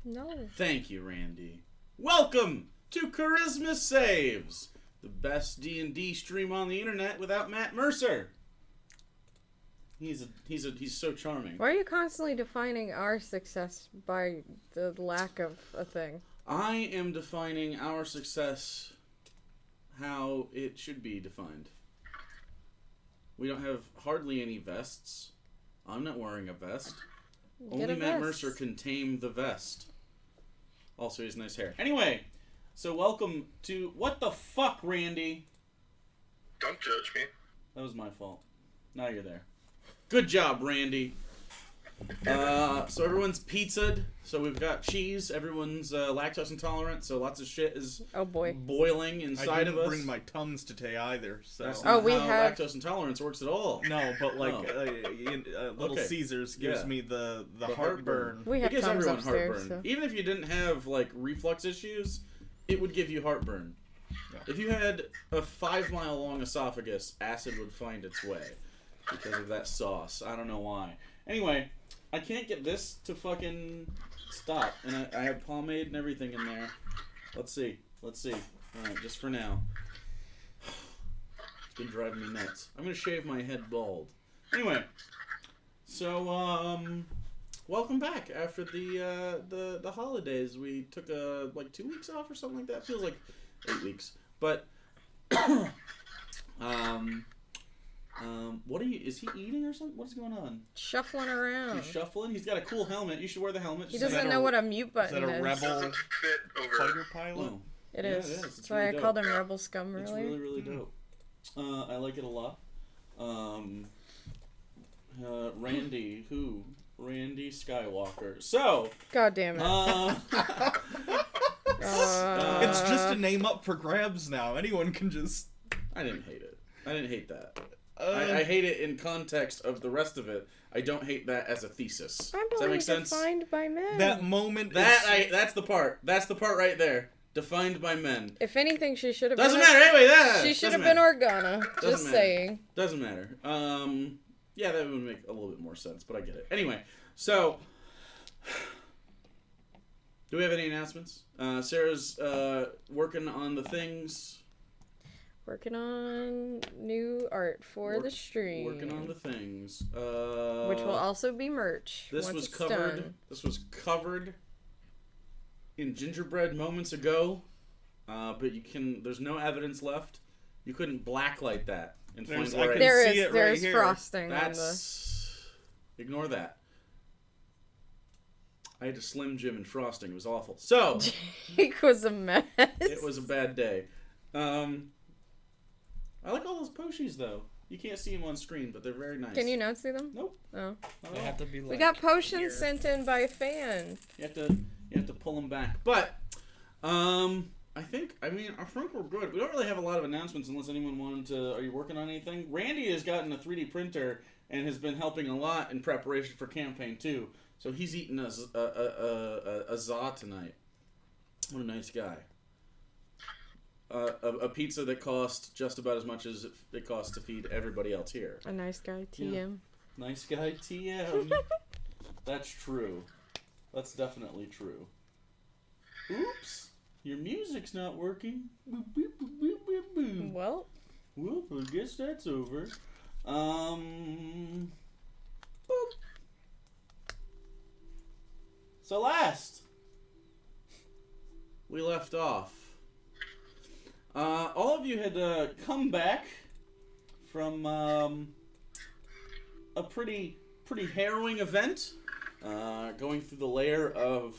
No. Thank you, Randy. Welcome to Charisma Saves, the best D&D stream on the internet without Matt Mercer. He's so charming. Why are you constantly defining our success by the lack of a thing? I am defining our success how it should be defined. We don't have hardly any vests. I'm not wearing a vest. Only Matt Mercer can tame the vest. Also, he has nice hair. Anyway, so welcome to... What the fuck, Randy? Don't judge me. That was my fault. Now you're there. Good job, Randy. So everyone's pizzaed. So we've got cheese. Everyone's lactose intolerant. So lots of shit is boiling inside of us. I didn't bring my Tums today either. So that's not how lactose intolerance works at all. No, but like Little Caesars gives me the heartburn. We have it gives Tums everyone upstairs, heartburn. so. Even if you didn't have like reflux issues, it would give you heartburn. Yeah. If you had a 5-mile long esophagus, acid would find its way because of that sauce. I don't know why. Anyway, I can't get this to fucking stop, and I have pomade and everything in there. Let's see. Alright, just for now. It's been driving me nuts. I'm gonna shave my head bald. Anyway, so, welcome back after the holidays. We took, like 2 weeks off or something like that. Feels like 8 weeks. But, what are you, is he eating or something? What's going on? Shuffling around. He's shuffling? He's got a cool helmet. You should wear the helmet. He doesn't know what a mute button is. Is that a Rebel doesn't fit over fighter pilot? Oh. It Yeah, is. it is. That's It's why really I called him Rebel Scum earlier. It's really, really dope. I like it a lot. Randy, who? Randy Skywalker. So. God damn it. It's just a name up for grabs now. Anyone can just... I didn't hate it. I didn't hate that. I hate it in context of the rest of it. I don't hate that as a thesis. Does that make sense? Defined by men. That moment that's the part. That's the part right there. Defined by men. If anything, she should have Doesn't matter. Anyway, she should have been Organa. Just matter. saying. Doesn't matter. Yeah, that would make a little bit more sense, but I get it. Anyway, so... Do we have any announcements? Sarah's working on the things... Working on new art for the stream. Working on the things. Which will also be merch. This once was it's covered. done. This was covered in gingerbread moments ago. But you can. There's no evidence left. You couldn't blacklight that and find where it is. There is frosting on the. Ignore that. I had to Slim Jim and frosting. It was awful. So It was a mess. it was a bad day. I like all those Poshies, though. You can't see them on screen, but they're very nice. Can you not see them? Nope. Oh. They have to be like... We got potions sent in by a fan. You have to pull them back. But, I think we're good. We don't really have a lot of announcements unless anyone wanted to... Are you working on anything? Randy has gotten a 3D printer and has been helping a lot in preparation for campaign 2. So he's eating a za tonight. What a nice guy. A pizza that cost just about as much as it costs to feed everybody else here. A nice guy, TM. Yeah. Nice guy, TM. That's true. That's definitely true. Oops. Your music's not working. Boop, boop, boop, boop, boop, boop. Well, I guess that's over. Boop. So last we left off. All of you had come back from a pretty harrowing event, going through the lair of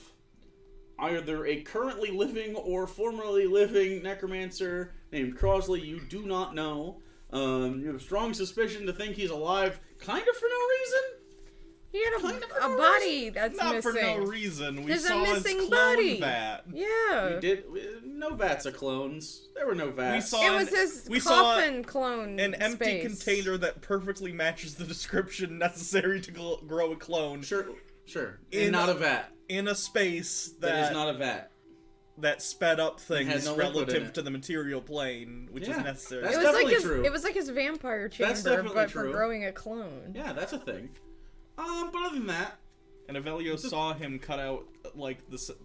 either a currently living or formerly living necromancer named Crosley you do not know. You have a strong suspicion to think he's alive, kind of for no reason. he had a body that's Not missing. for no reason. We There's saw a his missing clone body. vat. Yeah. We did. No vats of clones. There were no vats. It was his coffin clone. An empty space. container that perfectly matches the description necessary to grow a clone. Sure. And not a vat. In a space That is not a vat. that sped up It things had no liquid in relative it. to the material plane, which is necessary. That's It was definitely like true. It was like his vampire That's chamber, definitely but true. for growing a clone. Yeah, that's a thing. But other than that, And Evelio saw him cut out like the skin,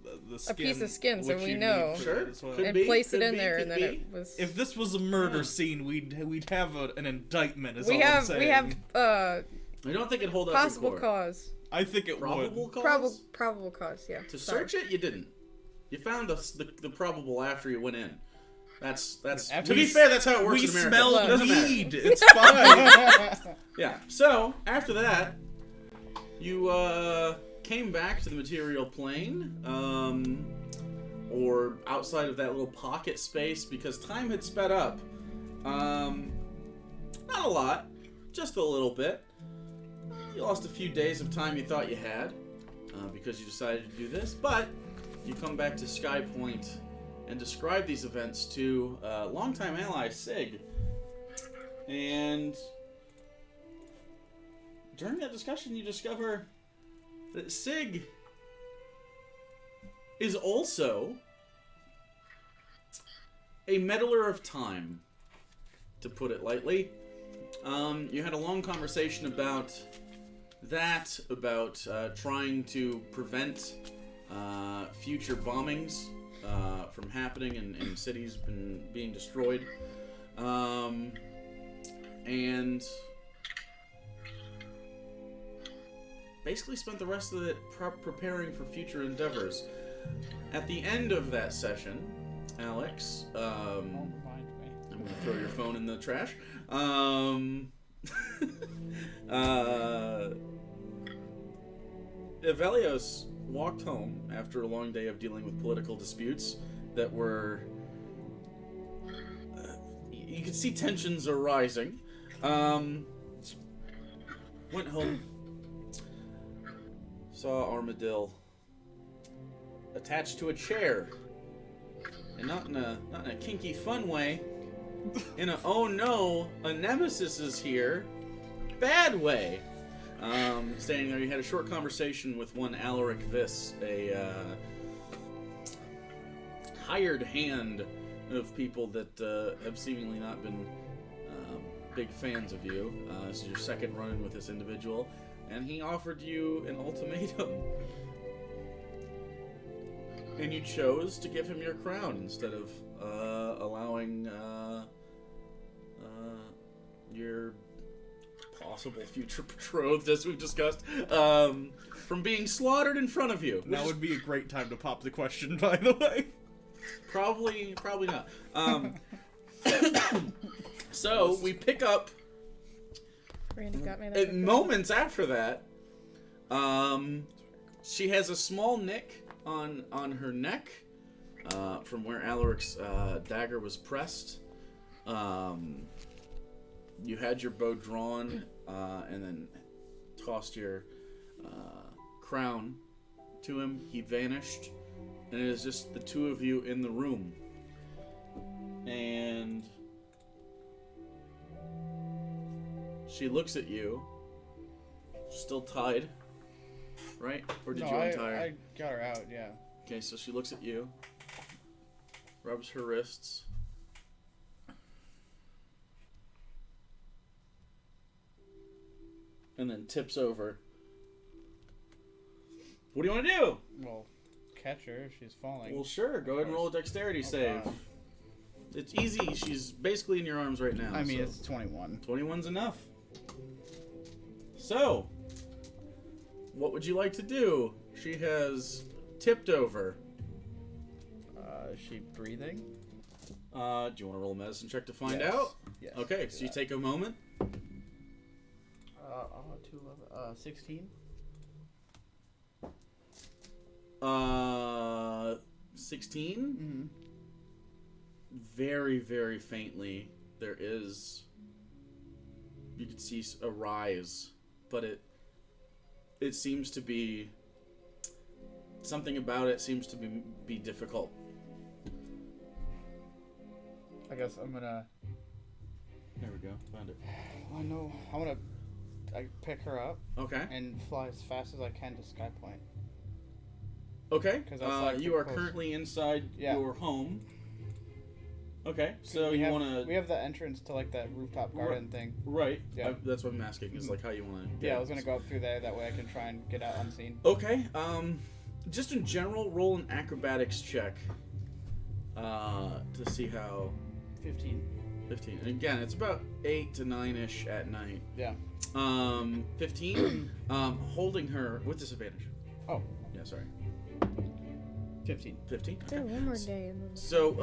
A piece of skin, so which we you know. need for Sure. that as well. Could And be, place it could in be, there, could and then be. it was. If this was a murder Yeah. scene, we'd have an indictment. Is we all I'm have saying. we have I don't think it'd hold up possible in court. cause. I think it Probable would. cause? Probable cause. Yeah. To Sorry. search it, you didn't. You found the probable after you went in. That's After to be we fair, that's how it works We in America. It smelled doesn't matter. weed. It's fine. Yeah. So after that, you came back to the material plane, or outside of that little pocket space because time had sped up. Not a lot, just a little bit. You lost a few days of time you thought you had because you decided to do this, but you come back to Sky Point and describe these events to longtime ally Sig. And during that discussion, you discover that Sig is also a meddler of time, to put it lightly. You had a long conversation about that, about trying to prevent future bombings from happening and cities being destroyed. And basically spent the rest of it preparing for future endeavors. At the end of that session, Alex, Don't remind me. I'm going to throw your phone in the trash. Evelios walked home after a long day of dealing with political disputes that were... you could see tensions are rising. Went home. Saw Armadillo attached to a chair. And not in a kinky fun way. In a oh no, a nemesis is here bad way. Standing there, you had a short conversation with one Alaric Viss, a hired hand of people that have seemingly not been big fans of you. This is your second run-in with this individual, and he offered you an ultimatum. And you chose to give him your crown instead of allowing your possible future betrothed, as we've discussed, from being slaughtered in front of you. That would be a great time to pop the question, by the way. Probably not. So we pick up Randy got me that. moments after that. She has a small nick on her neck from where Alaric's dagger was pressed. You had your bow drawn and then tossed your crown to him. He vanished, and it is just the two of you in the room. And she looks at you, still tied, right? Or did you untie her? I got her out, yeah. Okay, so she looks at you, rubs her wrists, and then tips over. What do you want to do? Well, catch her if she's falling. Well, sure. Go ahead and roll a dexterity save. It's easy. She's basically in your arms right now. I mean, so it's 21. 21's enough. So, what would you like to do? She has tipped over. Is she breathing? Do you want to roll a medicine check to find Yes. out? Yes. Okay, do so you that. take a moment. 16? 16? Mm-hmm. Very, very faintly, there is... You can see a rise, but it seems to be... Something about it seems to be difficult. I guess I'm gonna... There we go. Found it. Oh no, I pick her up Okay. and fly as fast as I can to Sky Point. Okay. 'Cause that's like you the are close- currently inside Yeah. your home. Okay, so we you have, want to... We have the entrance to like that rooftop garden thing. Right. Yeah. That's what I'm asking, is like how you want to... Yeah, I was gonna go up through there. That way I can try and get out unseen. Okay, just in general, roll an acrobatics check to see how... 15. 15. And again, it's about 8 to 9-ish at night. Yeah. 15, holding her with disadvantage. Oh. Yeah, sorry. 15. 15? There, Okay. one more day. And then... So,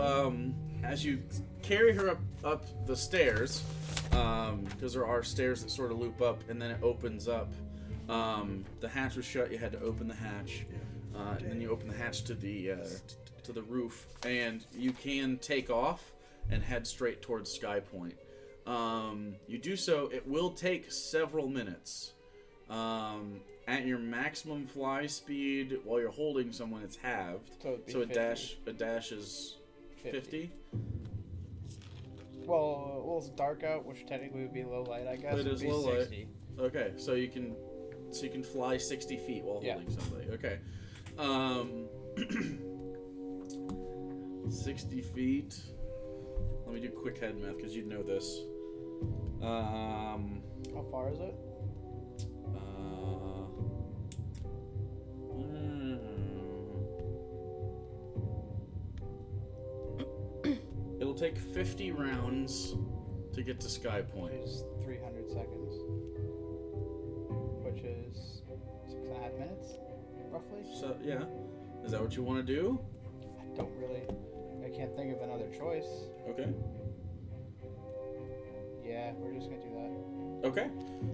as you carry her up the stairs, because there are stairs that sort of loop up, and then it opens up. The hatch was shut. You had to open the hatch, and then you open the hatch to the roof, and you can take off and head straight towards Sky Point. You do so. It will take several minutes. At your maximum fly speed, while you're holding someone, it's halved. So a dash is 50. Well, it's dark out, which technically would be low light, I guess. It is would be low light. 60. Okay, so you can fly 60 feet while holding somebody. Okay. 60 feet. Let me do quick head math because you'd know this. How far is it? It'll take 50 rounds to get to Sky Point. Which is 300 seconds. Which is 6.5 minutes, roughly. So, yeah. Is that what you want to do? I can't think of another choice. Okay. Yeah, we're just gonna do that. Okay.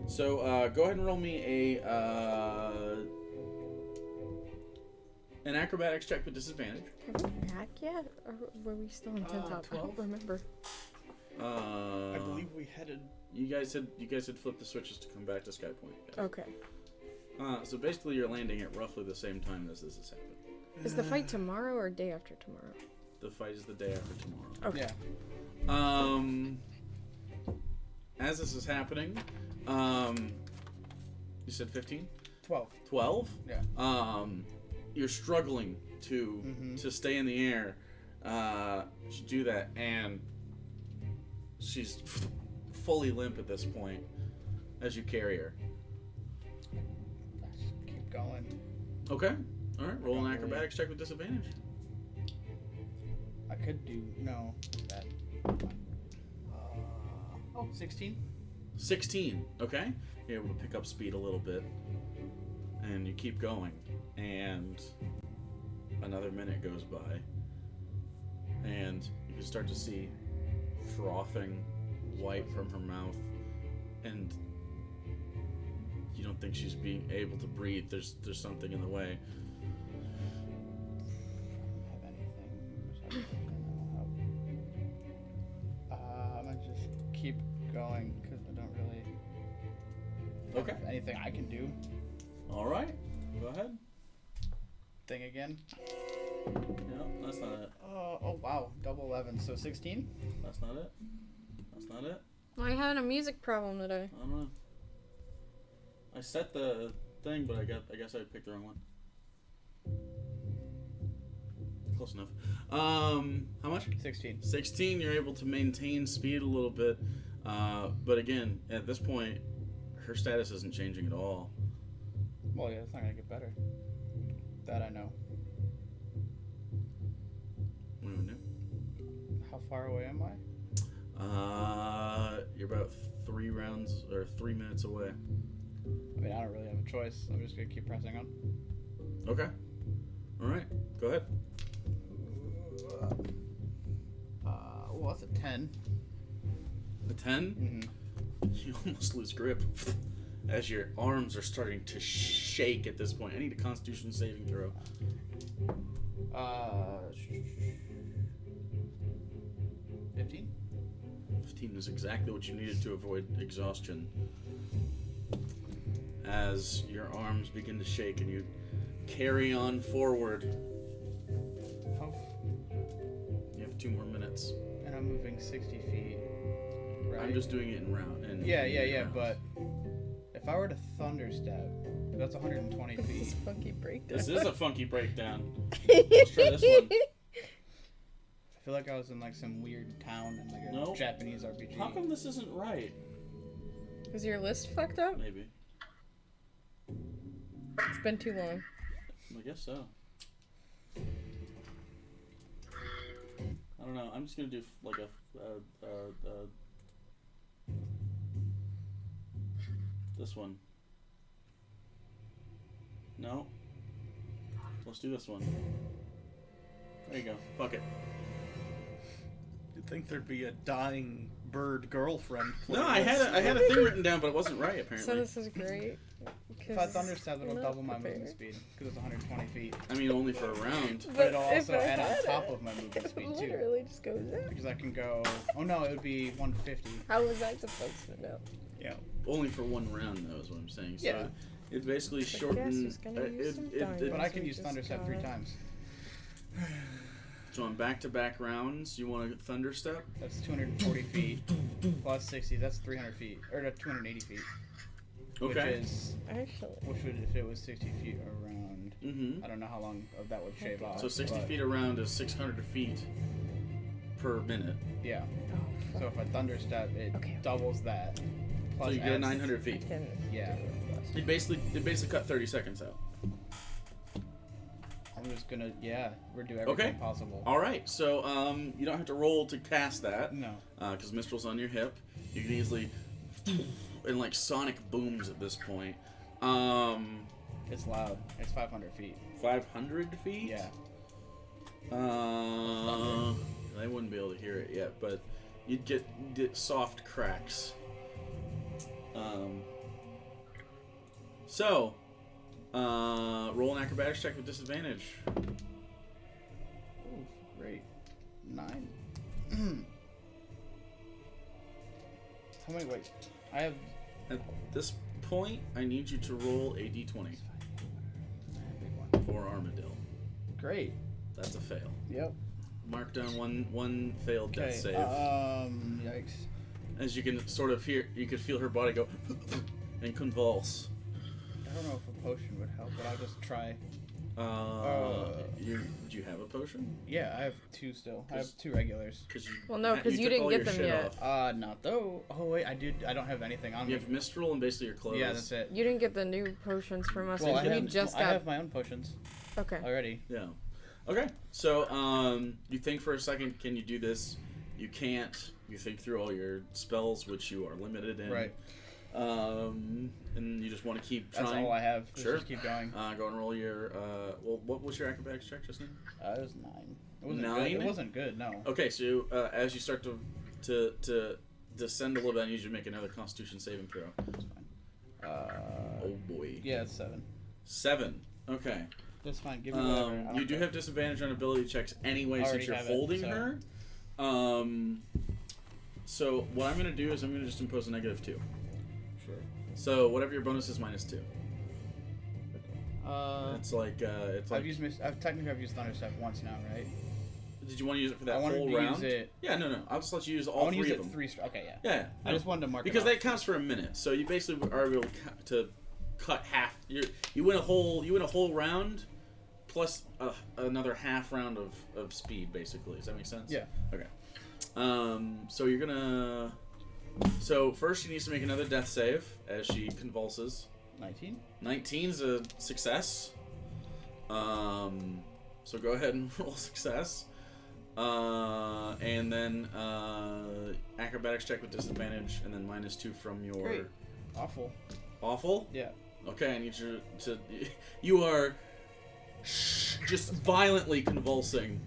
So, go ahead and roll me an acrobatics check with disadvantage. Are we back yet? Or were we still in 10 top? I 12. don't remember. I believe we headed. You guys had flipped the switches to come back to Sky Point. Yes. Okay. So basically, you're landing at roughly the same time as this is happening. Is the fight tomorrow or day after tomorrow? The fight is the day after tomorrow. Okay. Yeah. As this is happening, you said 15? 12. 12? Yeah. You're struggling to stay in the air. To do that, and she's fully limp at this point as you carry her. Keep going. Okay. All right. Roll an acrobatics check with disadvantage. I could do that. 16. 16. Okay. You're able to pick up speed a little bit, and you keep going, and another minute goes by, and you can start to see frothing white from her mouth, and you don't think she's being able to breathe. There's something in the way. Have anything? I'm gonna just keep going because I don't really have anything I can do. All right. Go ahead. Thing again. No, that's not it. Oh wow, double 11. So 16. That's not it. That's not it. Well, I had a music problem today. I don't know. I set the thing, but I guess I picked the wrong one. Close enough. How much? 16. 16. You're able to maintain speed a little bit, but again, at this point, her status isn't changing at all. Well, yeah, it's not gonna get better. That I know. What do we do? How far away am I? You're about 3 minutes away. I mean, I don't really have a choice. I'm just gonna keep pressing on. Okay. All right. Go ahead. Well, that's a 10. A 10? Mm-hmm. You almost lose grip as your arms are starting to shake at this point. I need a Constitution saving throw. 15? 15 is exactly what you needed to avoid exhaustion. As your arms begin to shake and you carry on forward. Oh. You have 2 more minutes. And I'm moving 60 feet. Right? I'm just doing it in round. Yeah, but if I were to thunderstep, that's 120 This is feet. funky breakdown. This is a funky breakdown. Let's try this one. feel like I was in like some weird town in like a Nope. Japanese RPG. How come this isn't right? Is your list fucked up? Maybe. It's been too long. I guess so. I don't know. I'm just gonna do like a this one. No. Let's do this one. There you go. Fuck it. You'd think there'd be a dying bird girlfriend. No, I had a thing written down, but it wasn't right apparently. So this is great. If I thunderstep, it'll not double my prepared. movement speed because it's 120 feet. I mean, only for a round. But it'll if also I add on had top it, of my movement speed it too. literally just goes in. Because I can go. Oh no, it would be 150. How was I supposed to know? Yeah. Only for one round, though, is what I'm saying. So Yeah. it basically I guess shortened. who's gonna use some diamonds. But I can we use just thunderstep 3 got. times. So on back-to-back rounds, you want to thunderstep? That's 240 feet plus 60. That's 300 feet or 280 feet. Okay. Which would if it was 60 feet around. Mm-hmm. I don't know how long of that would shave off. So 60 but feet around is 600 feet per minute. Yeah. Oh, fuck. So if I thunderstep, it Okay. doubles that. So you get adds- 900 I feet. can Yeah. do it less. It basically cut 30 seconds out. I'm just gonna redo everything possible. All right. So you don't have to roll to cast that No. because Mistral's on your hip. You can easily and like sonic booms at this point. It's loud. It's 500 feet. 500 feet. Yeah. I wouldn't be able to hear it yet, but you'd get soft cracks. So, roll an acrobatics check with disadvantage. Oh, great. 9. How many? Wait. I have. At this point, I need you to roll a d20 for Armadillo. Great. That's a fail. Yep. Mark down one failed death Okay. save. Yikes. As you can sort of hear, you could feel her body go and convulse. I don't know if a potion would help, but I'll just try. Do you have a potion? Yeah, I have 2 still. I have 2 regulars. Because you Well, no, 'cause you took didn't all get your them shit yet. off. Not though. Oh wait, I did. I don't have anything on You me. have Mistral and basically your clothes. Yeah, that's it. You didn't get the new potions from us. Well, I we have, just I got. have my own potions Okay. already. Yeah. Okay. So you think for a second, can you do this? You can't. You think through all your spells, which you are limited in. Right. And you just want to keep That's trying. all I have. Let's Sure. just keep going. Go and roll your. Well, what was your acrobatics check just now? It was 9. It wasn't 9? Good. It wasn't good. No. Okay, so as you start to descend a little bit, I need you to make another Constitution saving throw. That's fine. Oh boy. Yeah, it's 7. 7. Okay. That's fine. Give me whatever. I don't You do care. have disadvantage on ability checks anyway I since already you're have it, holding so- her. So what I'm gonna do is I'm gonna just impose a -2. Sure. So whatever your bonus is -2. It's like I've technically used Thunderstep once now, right? Did you want to use it for I that wanted whole to round? use it. Yeah, no. I'll just let you use I all want to use three it of them. 3. Okay, yeah. Yeah. I no. just wanted to mark Because it that off. counts for a minute. So you basically are able to cut half. You win a whole round, plus another half round of speed. Basically, does that make sense? Yeah. Okay. So you're gonna. So first, she needs to make another death save as she convulses. 19. 19's a success. So go ahead and roll success. And then acrobatics check with disadvantage, and then -2 from your Great. Awful. awful. Yeah. Okay, I need you to. You are just violently convulsing.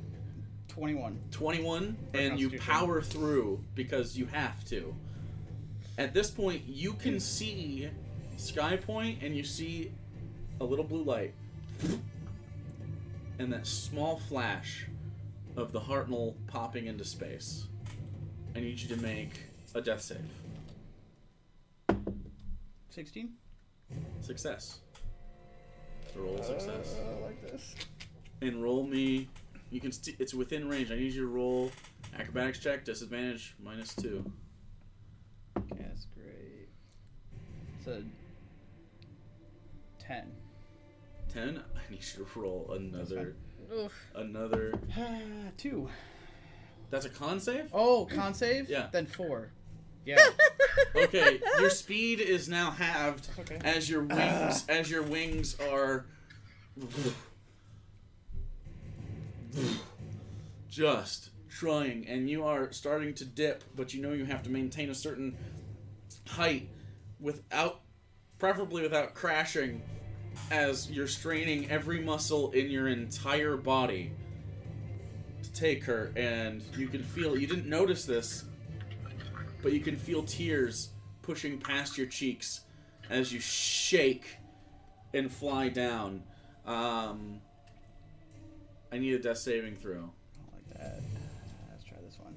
21. 21, For and you Constitution. power through because you have to. At this point, you can see Sky Point, and you see a little blue light, and that small flash of the Hartnell popping into space. I need you to make a death save. 16. Success. So roll a success. Like this. And roll me. You can. It's within range. I need you to roll acrobatics check, disadvantage -2. Okay, that's great. It's a 10. 10. I need you to roll another. Oof. Another. 2. That's a con save? Oh, con save? Yeah. Then 4. Yeah. Okay, your speed is now halved Okay. as your wings are just trying, and you are starting to dip, but you know you have to maintain a certain height preferably without crashing, as you're straining every muscle in your entire body to take her, and you didn't notice this, but you can feel tears pushing past your cheeks as you shake and fly down. I need a death saving throw. I don't like that. Let's try this one.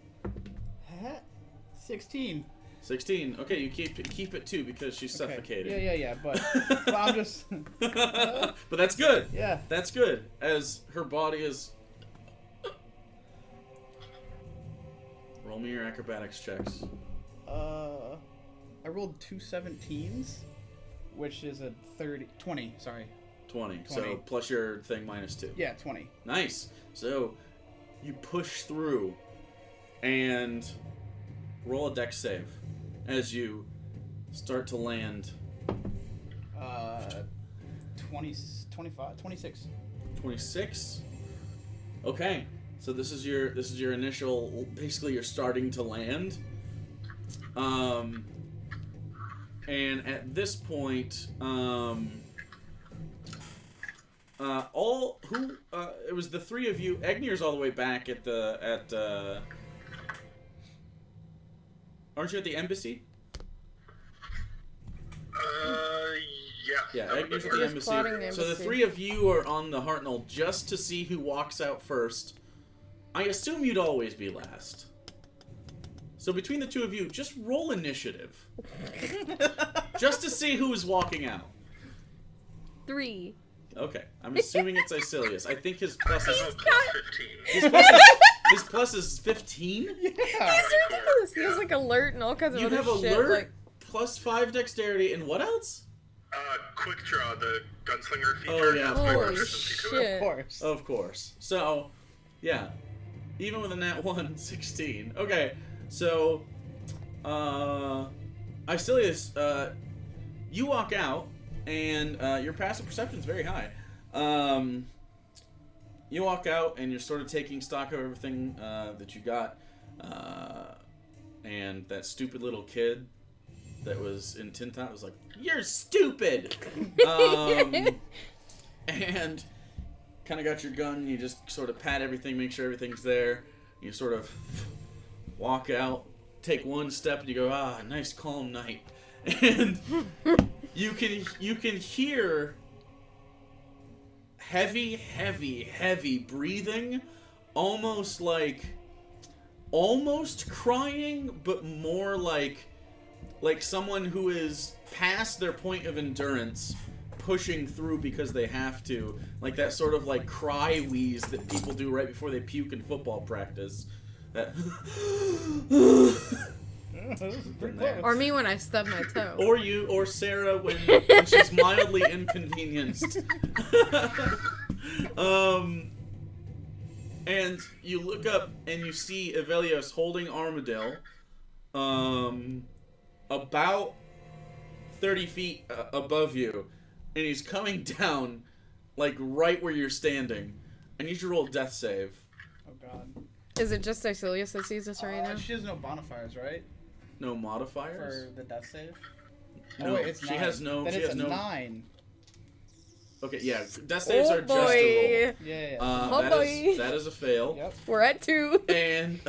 16. 16. Okay, you keep it too because she's suffocating. Yeah. But I'm just. But that's good. Yeah. That's good. As her body is. Roll me your acrobatics checks. I rolled 2 17s, which is a 20. Sorry. 20. So plus your thing minus 2. Yeah, 20. Nice. So you push through and roll a dex save as you start to land. 25, 26. 26. Okay. So this is your initial. Basically, you're starting to land. And at this point, it was the three of you. Egnir's all the way back at aren't you at the embassy? Yeah. Yeah, Egnir's at the He's embassy. plotting the So the embassy. three of you are on the Hartnell just to see who walks out first. I assume you'd always be last. So between the two of you, just roll initiative. Just to see who is walking out. 3. Okay, I'm assuming it's Isilius. I think his plus is... Oh, plus 15. His plus is 15? Yeah. He's ridiculous. He has like alert and all kinds of You other have shit. alert, Like, plus 5 dexterity, and what else? Quick draw, the gunslinger feature. Oh, yeah, of has my holy proficiency to it. Of shit. course. Of course. So, yeah. Even with a nat 1, 16. Okay, so... Isilius, you walk out, and your passive perception is very high. You walk out, and you're sort of taking stock of everything that you got. And that stupid little kid that was in Tintot was like, "You're stupid!" And kind of got your gun, you just sort of pat everything, make sure everything's there. You sort of walk out, take one step, and you go, "Ah, nice calm night." And you can hear heavy breathing, almost crying, but more like someone who is past their point of endurance, pushing through because they have to, like that sort of like cry wheeze that people do right before they puke in football practice. That or me when I stub my toe. or Sarah when she's mildly inconvenienced. And you look up and you see Evelios holding Armadale, about 30 feet above you, and he's coming down, like right where you're standing. I need you to roll a death save. Oh god. Is it just Isilius that sees us right now? She has no bonifiers, right? No modifiers. For the death save? No, Oh, wait, it's she 9. has no. Then She it's has a no. 9. Okay, yeah, death saves Oh are just a roll. boy. Yeah. Oh, boy. That is a fail. Yep. We're at 2. And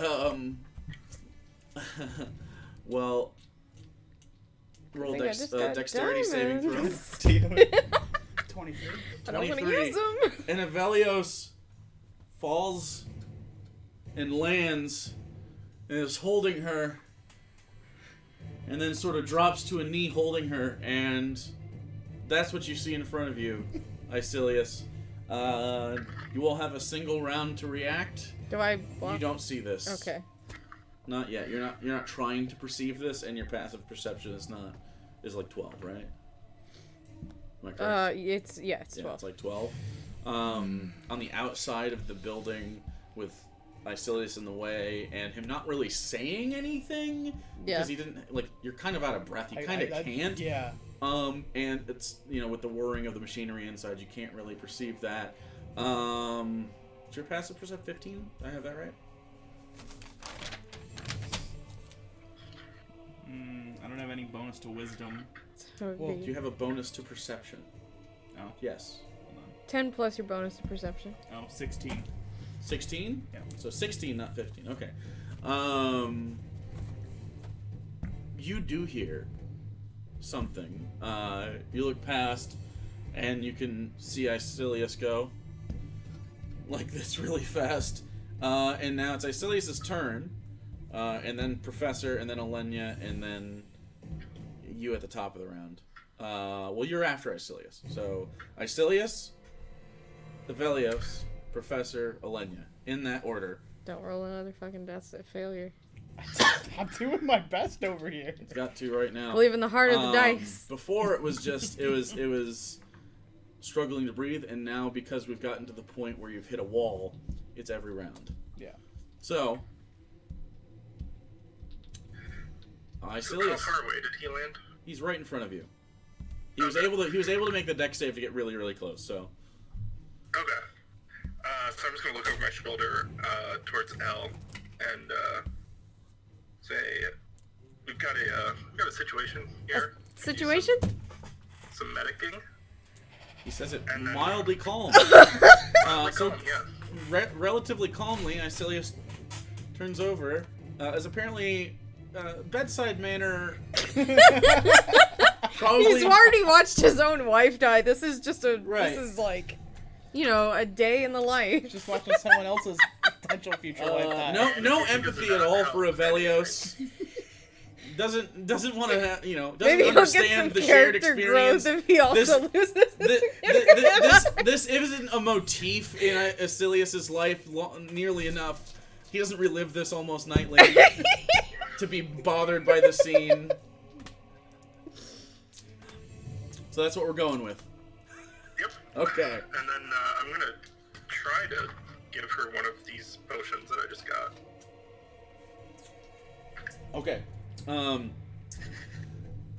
well, roll I think I just got dexterity saving throw. diamonds. 23. I don't want to 23. use them. And Evelios falls and lands and is holding her, and then sort of drops to a knee holding her, and that's what you see in front of you, Isilius. You will have a single round to react. Do I block? You don't see this. Okay. Not yet. You're not trying to perceive this, and your passive perception is like 12, right? Am I correct? It's 12. Yeah, it's like 12. On the outside of the building, with Icilius in the way and him not really saying anything because he didn't you're kind of out of breath. You kind of can't. Yeah. And it's with the whirring of the machinery inside, you can't really perceive that. Is your passive perception 15? Did I have that right? I don't have any bonus to wisdom. So Do you have a bonus to perception? No. Yes. Hold on. 10 plus your bonus to perception. Oh, 16. 16? Yeah. So 16, not 15. Okay. You do hear something. You look past, and you can see Icilius go like this really fast. And now it's Icilius' turn, and then Professor, and then Elenya, and then you at the top of the round. Well, you're after Icilius. So Icilius, Evelios, Professor, Elenya. In that order. Don't roll another fucking death at failure. I'm doing my best over here. It's got to right now. Believe in the heart of the dice. Before it was just it was struggling to breathe, and now because we've gotten to the point where you've hit a wall, it's every round. Yeah. So Icilius, How far away did he land? he's right in front of you. He was able to make the deck save to get really, really close. So Okay. So I'm just gonna look over my shoulder towards L and say, we've got a situation here. Situation? Some medicing. he says it And then- mildly calm. So Yeah. relatively calmly, Icilius turns over. As apparently bedside manner. Probably. He's already watched his own wife die. This is just Right. This is like, a day in the life. Just watching someone else's potential future wife die. No empathy at all for Evelios. Doesn't want to doesn't Maybe he'll get some understand the shared character experience. growth if he also loses. This isn't a motif in Icilius's life nearly enough. He doesn't relive this almost nightly to be bothered by the scene. So that's what we're going with. Yep. Okay. And then I'm gonna try to give her one of these potions that I just got. Okay.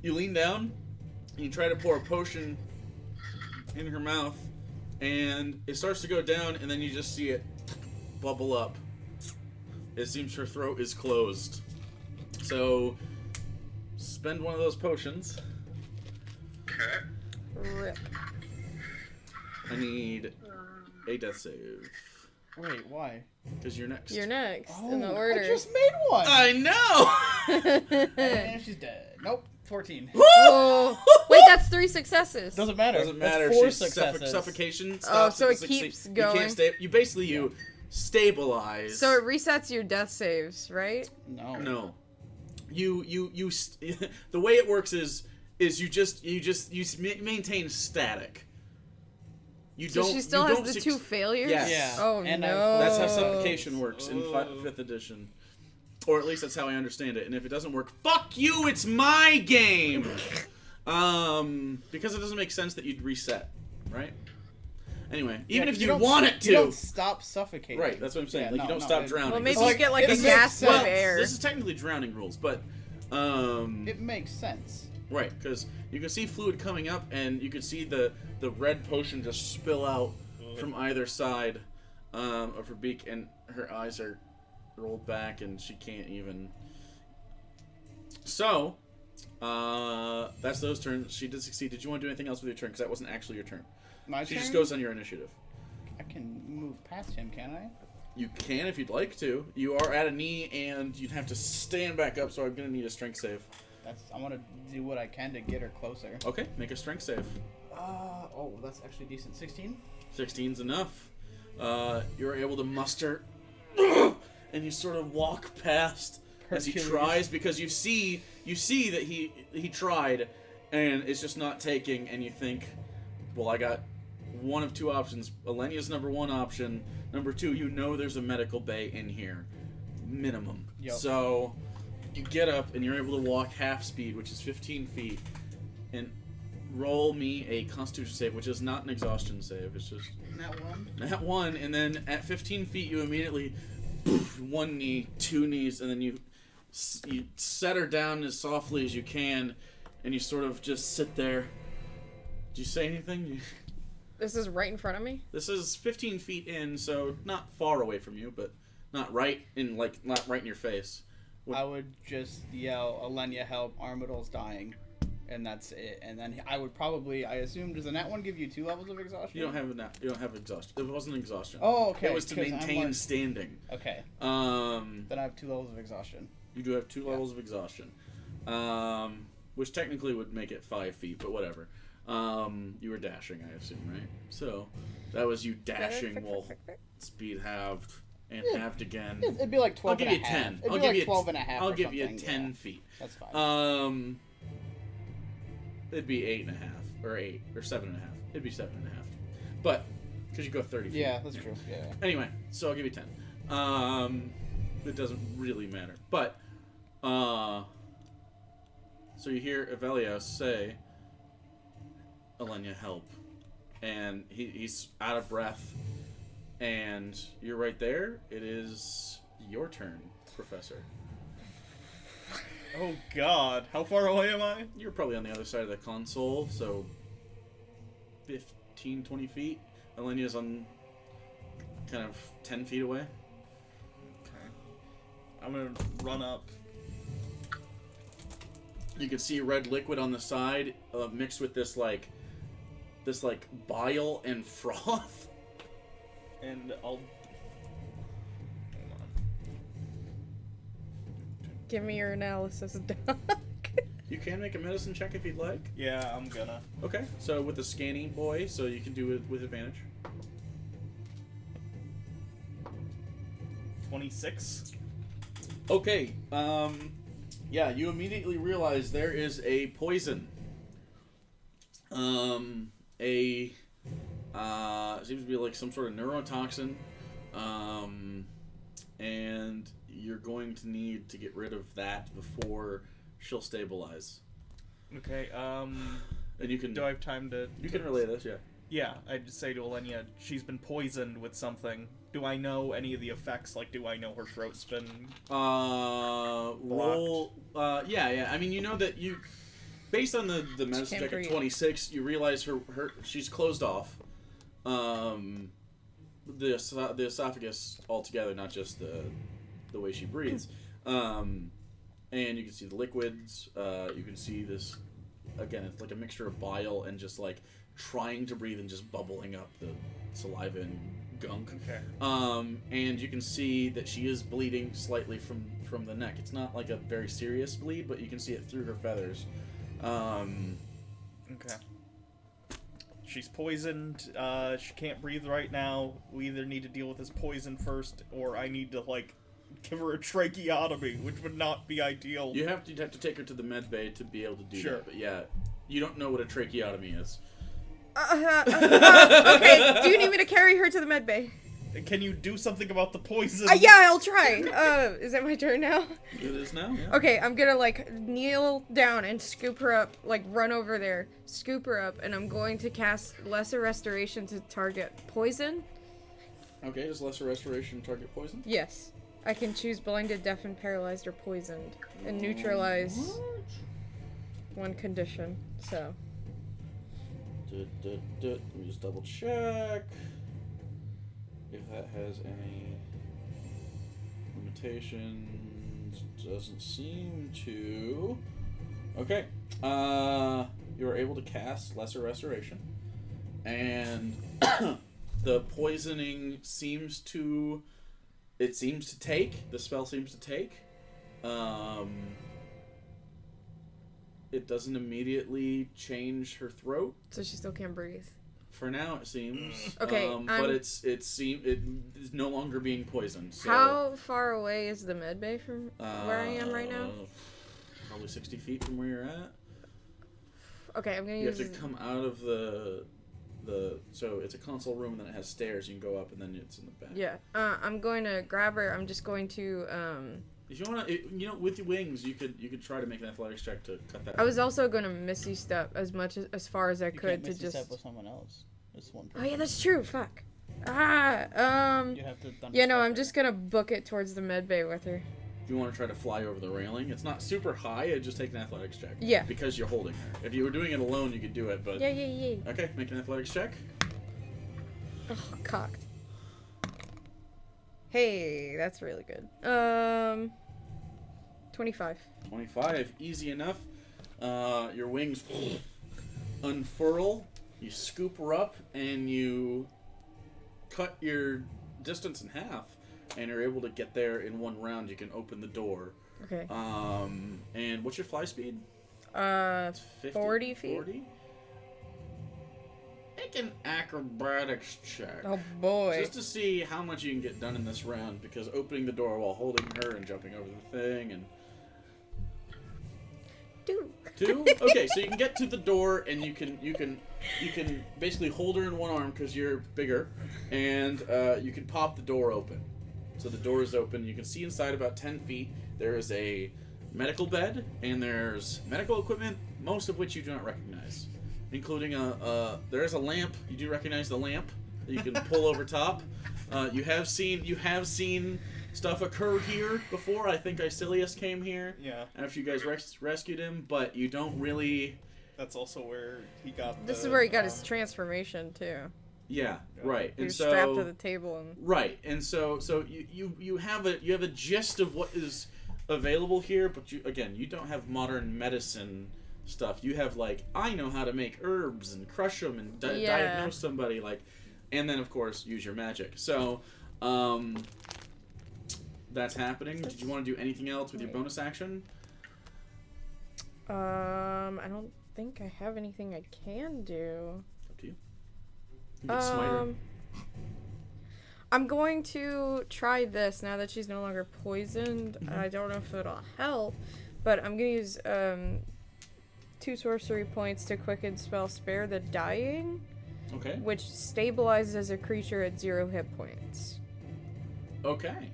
You lean down, and you try to pour a potion in her mouth, and it starts to go down, and then you just see it bubble up. It seems her throat is closed. So, spend one of those potions. Okay. Rip. I need a death save. Wait, why? Because you're next. You're next Oh, in the order. I just made one. I know! And she's dead. Nope. 14. Oh, wait, that's 3 successes. Doesn't matter. Doesn't That's matter. 4 She's successes. suffocation. Oh, stops so at it the keeps 16. going? You can't stay. You basically you stabilize. So it resets your death saves, right? No. No. The way it works is you maintain static. You So don't. she still you has don't the 2 failures? Yes. Yeah. Oh, And no. That's how suffocation works in Oh. 5th edition. Or at least that's how I understand it. And if it doesn't work, fuck you, it's my game! Because it doesn't make sense that you'd reset, right? Anyway, even if you don't want s- it You don't to. stop suffocating. Right, that's what I'm saying. Yeah, like, you no, don't no, stop it- drowning. Well, maybe It's you get like it a makes gasp of sense. air. This is technically drowning rules, but It makes sense. right, because you can see fluid coming up, and you can see the red potion just spill out from either side of her beak, and her eyes are rolled back, and she can't even. So, that's those turns. She did succeed. Did you want to do anything else with your turn? Because that wasn't actually your turn. My She turn? just goes on your initiative. I can move past him, can I? You can if you'd like to. You are at a knee, and you'd have to stand back up, so I'm going to need a strength save. I want to do what I can to get her closer. Okay, make a strength save. Oh, that's actually decent. 16? 16's enough. You're able to muster, and you sort of walk past as he Hercules. tries, because you see that he tried, and it's just not taking, and you think, well, I got one of 2 options. Elenya's number 1 option. Number 2, there's a medical bay in here, minimum. Yep. So you get up, and you're able to walk half speed, which is 15 feet, and roll me a Constitution save, which is not an exhaustion save. It's just That one? that one, and then at 15 feet, you immediately one knee, two knees, and then you set her down as softly as you can, and you sort of just sit there. Do you say anything? This is right in front of me? This is 15 feet in, so not far away from you, but not right in your face. I would just yell, Elenya, help, Armadil's dying. And that's it. And then I would probably, I assume, does the nat one give you 2 levels of exhaustion? You don't have exhaustion. It wasn't exhaustion. Oh, okay. It was to maintain standing. Okay. Then I have 2 levels of exhaustion. You do have 2 levels of exhaustion. Which technically would make it 5 feet, but whatever. You were dashing, I assume, right? So, that was you dashing while speed halved and halved again. It'd be like 12 I'll give you 10. It'd be like 12 and a half. I'll give you 10 feet. That's fine. It'd be 8.5 or 8 or 7.5. It'd be 7.5. But because you go 30 feet. Yeah, that's true. Yeah. Anyway, so I'll give you 10. It doesn't really matter. But so you hear Evelios say, Elenya, help. And he's out of breath. And you're right there. It is your turn, Professor. Oh God, how far away am I? You're probably on the other side of the console, so 15, 20 feet. Elenya's on kind of 10 feet away. Okay. I'm gonna run up. You can see red liquid on the side, mixed with this bile and froth. And I'll... Hold on. Give me your analysis, Doc. You can make a medicine check if you'd like. Yeah, I'm gonna. Okay, so with the scanning boy, so you can do it with advantage. 26. Okay, yeah, you immediately realize there is a poison. Seems to be like some sort of neurotoxin. And you're going to need to get rid of that before she'll stabilize. Okay, And you can... Do I have time to... You can relay this, yeah. Yeah, I'd say to Elenya, she's been poisoned with something. Do I know any of the effects? Like, do I know her throat's been... Roll... yeah. I mean, you know that you... Based on the medicine check at 26, you realize she's closed off. The esophagus altogether, not just the way she breathes. And you can see the liquids. You can see this, again, it's like a mixture of bile and just like trying to breathe and just bubbling up the saliva and gunk. Okay. And you can see that she is bleeding slightly from the neck. It's not like a very serious bleed, but you can see it through her feathers. Okay. She's poisoned. She can't breathe right now. We either need to deal with this poison first, or I need to, like, give her a tracheotomy, which would not be ideal. You have to take her to the med bay to be able to do Sure. that. But yeah, you don't know what a tracheotomy is. Okay, do you need me to carry her to the med bay? Can you do something about the poison? Yeah, I'll try. Is it my turn now? It is now, yeah. Okay, I'm gonna, like, kneel down and scoop her up, like, run over there, scoop her up, and I'm going to cast Lesser Restoration to target poison. Okay, does Lesser Restoration target poison? Yes. I can choose blinded, deafened, paralyzed, or poisoned, and neutralize one condition, so. Let me just double check if that has any limitations. Doesn't seem to. Okay. You are able to cast Lesser Restoration, and the poisoning seems to. It seems to take. The spell seems to take. It doesn't immediately change her throat. So she still can't breathe. For now, it seems. Okay, but it is no longer being poisoned. So, how far away is the med bay from where I am right now? Probably 60 feet from where you're at. Okay, I'm gonna You use. have to come out of the. So it's a console room, and then it has stairs. You can go up, and then it's in the back. Yeah. I'm going to grab her. I'm just going to. If you want to, with your wings, you could try to make an athletics check to cut that. I was also going to Misty Step as far as I could to Misty just. Step with someone else. This one. Oh yeah, that's true. Fuck. You have to. Yeah, no, I'm just gonna book it towards the med bay with her. Do you want to try to fly over the railing? It's not super high. It just take an athletics check. Yeah. Because you're holding her. If you were doing it alone, you could do it, but... Yeah. Okay, make an athletics check. Oh, cocked. Hey, that's really good. 25. 25. Easy enough. Your wings unfurl. You scoop her up, and you cut your distance in half. And you're able to get there in one round. You can open the door. Okay. And what's your fly speed? 50? 40 feet. 40? Make an acrobatics check. Oh boy. Just to see how much you can get done in this round, because opening the door while holding her and jumping over the thing and... 2? Okay, so you can get to the door and you can basically hold her in one arm because you're bigger, and you can pop the door open. So the door is open. You can see inside about 10 feet. There is a medical bed, and there's medical equipment, most of which you do not recognize, including there is a lamp. You do recognize the lamp that you can pull over top. You have seen stuff occur here before. I think Isilius came here. Yeah. After you guys rescued him, but you don't really. That's also where he got. This is where he got his transformation too. Yeah, right. He And was so strapped to the table and. right, and so you have a gist of what is available here, but you don't have modern medicine stuff. You have like, I know how to make herbs and crush them and diagnose somebody, like, and then of course use your magic. So that's happening. Did you want to do anything else with your bonus action? I don't think I have anything I can do. Up to you. You can smite her. I'm going to try this now that she's no longer poisoned. I don't know if it'll help, but I'm gonna use 2 sorcery points to quicken spell Spare the Dying, Okay. which stabilizes a creature at 0 hit points. Okay.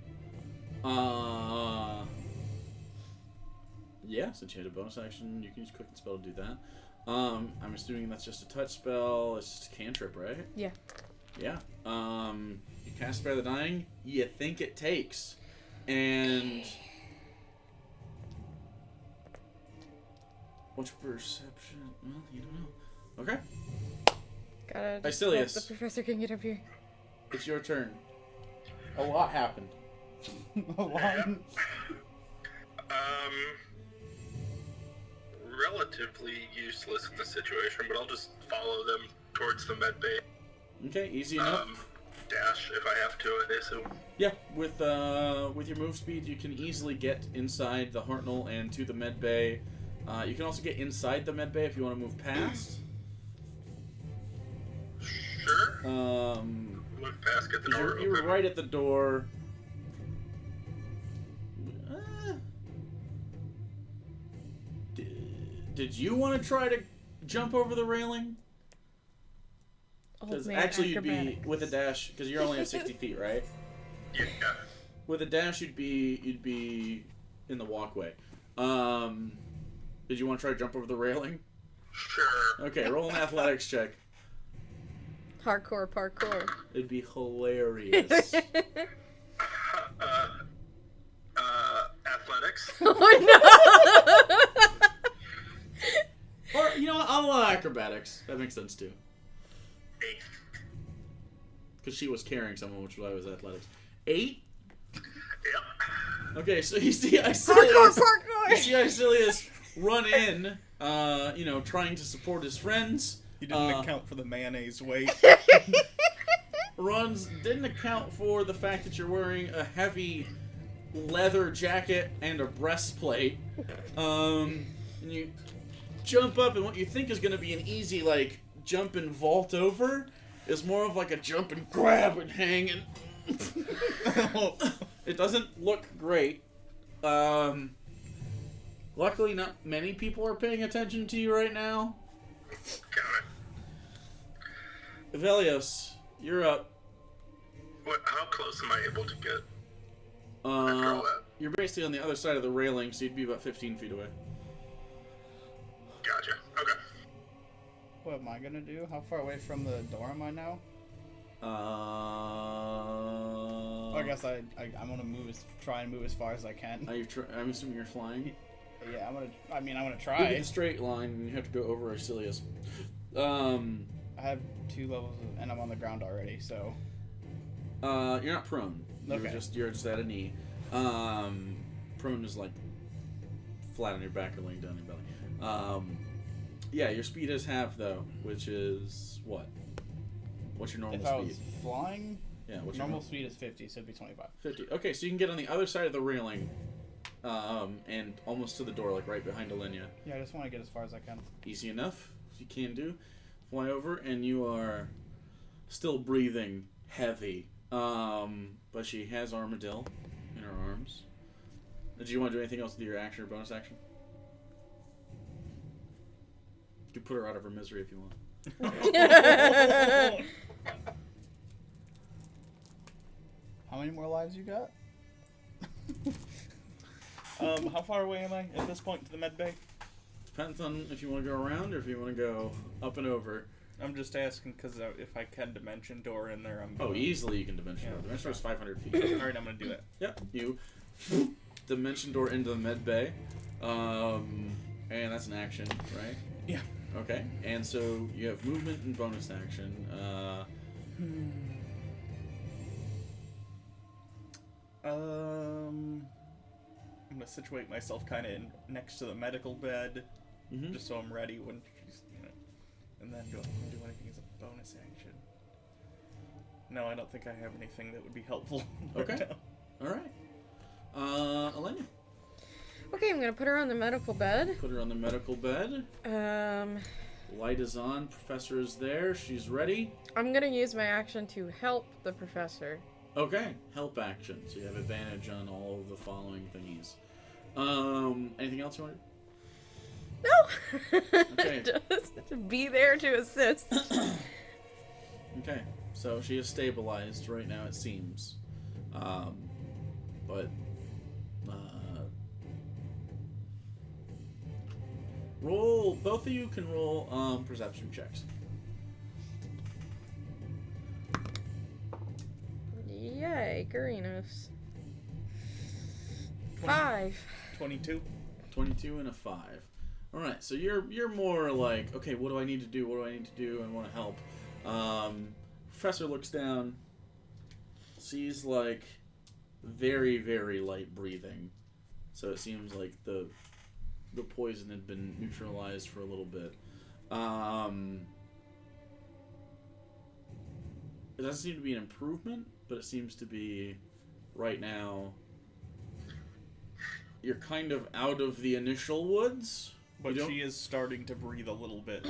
Yeah, since you had a bonus action, you can use quicken spell to do that. I'm assuming that's just a touch spell. It's just a cantrip, right? Yeah. Yeah. You cast Spare the Dying. You think it takes, and what's your perception? Well, you don't know. Okay, Gotta just Isilius. hope the professor can get up here. it's your turn. A lot happened. Relatively useless in this situation, but I'll just follow them towards the med bay. Okay, easy enough. Dash if I have to, I assume. Yeah, with your move speed, you can easily get inside the Hartnell and to the med bay. You can also get inside the med bay if you want to move past. Sure. Move past, get the door You're open. right at the door. Did you want to try to jump over the railing? Because actually you'd be with a dash, because you're only at 60 feet, right? Yeah. With a dash, you'd be in the walkway. Did you want to try to jump over the railing? Sure. Okay, roll an athletics check. Hardcore parkour. It'd be hilarious. Athletics. Oh no! Or, you know what, I'll allow acrobatics. That makes sense too. 8. Because she was carrying someone, which is why it was athletics. 8? Yep. Okay, so you see Parkour, Isilius, parkour! you see Isilius run in, trying to support his friends. You didn't account for the mayonnaise weight. Didn't account for the fact that you're wearing a heavy leather jacket and a breastplate. And you jump up, and what you think is going to be an easy, like, jump and vault over is more of like a jump and grab and hang and... It doesn't look great. Luckily, not many people are paying attention to you right now. Got it. Velios, you're up. How close am I able to get? Girl at? You're basically on the other side of the railing, so you'd be about 15 feet away. Gotcha. Okay. What am I gonna do? How far away from the door am I now? I guess I'm gonna try and move as far as I can. I'm assuming you're flying. Yeah, I'm gonna Look try. at the straight line, and you have to go over Arcelius. I have 2 levels, and I'm on the ground already, so. You're not prone. Okay. You're just at a knee. Prone is like flat on your back or laying down on your belly. Yeah, your speed is half though, which is what? What's your normal If speed? I was flying, Yeah, what's normal your speed is 50, so it'd be 25. 50. Okay, so you can get on the other side of the railing, and almost to the door, like right behind Elenya. Yeah, I just want to get as far as I can. Easy enough. You can do. Fly over, and you are still breathing heavy. But she has Armadillo in her arms. Do you want to do anything else with your action or bonus action? You can put her out of her misery if you want. How many more lives you got? How far away am I at this point to the med bay? Depends on if you want to go around or if you want to go up and over. I'm just asking because if I can dimension door in there, I'm. Oh, easily you can dimension door. Dimension door is 500 feet. Alright, I'm gonna do it. Yep, you dimension door into the med bay. And that's an action, right? Yeah. Okay, and so you have movement and bonus action. I'm gonna situate myself kind of next to the medical bed, just so I'm ready when she's, and then do I want to do anything as a bonus action? No, I don't think I have anything that would be helpful. Okay. Right now. All right. Elenya. Okay, I'm gonna put her on the medical bed. Put her on the medical bed. Light is on. Professor is there. She's ready. I'm gonna use my action to help the professor. Okay. Help action. So you have advantage on all of the following thingies. Anything else you want to do? No! Okay. Just be there to assist. Okay. So she is stabilized right now, it seems. But roll. Both of you can roll perception checks. Yay, Garinos. 5. 22. 22 and a 5. All right. So you're more like, okay, what do I need to do? What do I need to do? And want to help. Professor looks down, sees like very, very light breathing. So it seems like the poison had been neutralized for a little bit. It doesn't seem to be an improvement, but it seems to be right now you're kind of out of the initial woods. But she is starting to breathe a little bit.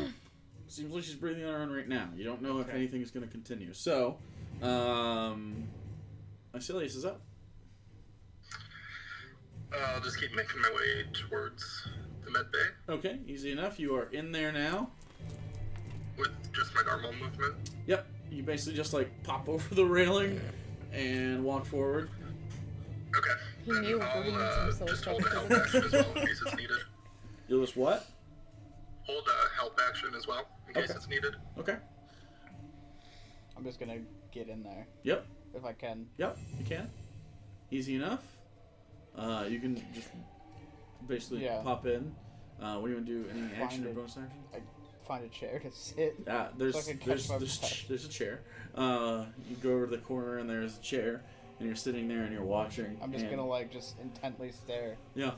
Seems like she's breathing on her own right now. You don't know if Okay. anything is going to continue. So, Arcelius is up. I'll just keep making my way towards the med bay Okay, easy enough. You are in there now. with just my normal movement. Yep. You basically just like pop over the railing and walk forward. Okay. He Then knew I'll Williams himself just hold a up. help action as well in case it's needed. You'll just what? Hold a help action as well in case Okay. it's needed. Okay. I'm just gonna get in there Yep. if I can. Yep. You can. Easy enough. You can just basically Yeah. pop in. What do you want to do? Any action or it. bonus action? Find a chair to sit. There's So I can catch there's my there's, breath. there's a chair. You go over to the corner and there's a chair, and you're sitting there and you're watching. I'm just and- gonna just intently stare Yeah.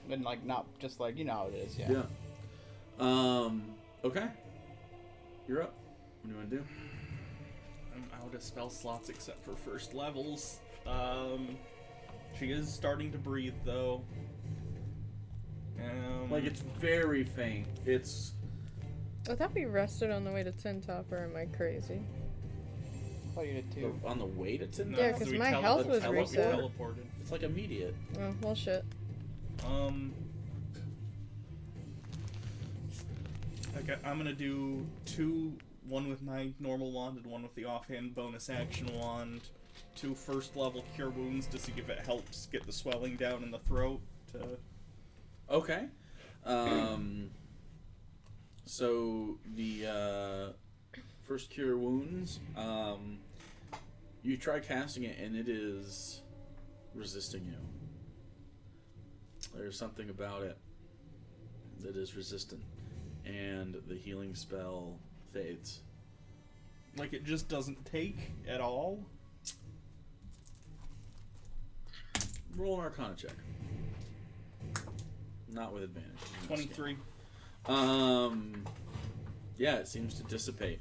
and not just how it is. Yeah. Yeah. Okay. You're up. What do you want to do? I'm out of spell slots except for first levels. She is starting to breathe though. Like it's very faint. It's I thought we rested on the way to Tin Top, or am I crazy? I thought you did too. on the way to Tin. Yeah, 'cause my health was reset. Teleported. It's like immediate. Oh, well, shit. Okay, I'm gonna do 2, one with my normal wand and one with the offhand bonus action wand. 2 first level cure wounds to see if it helps get the swelling down in the throat. Okay. So the First cure wounds. You try casting it, and it is resisting you. There's something about it that is resistant, and the healing spell fades. Like it just doesn't take at all? Roll an Arcana check. Not with advantage. 23. Yeah, it seems to dissipate.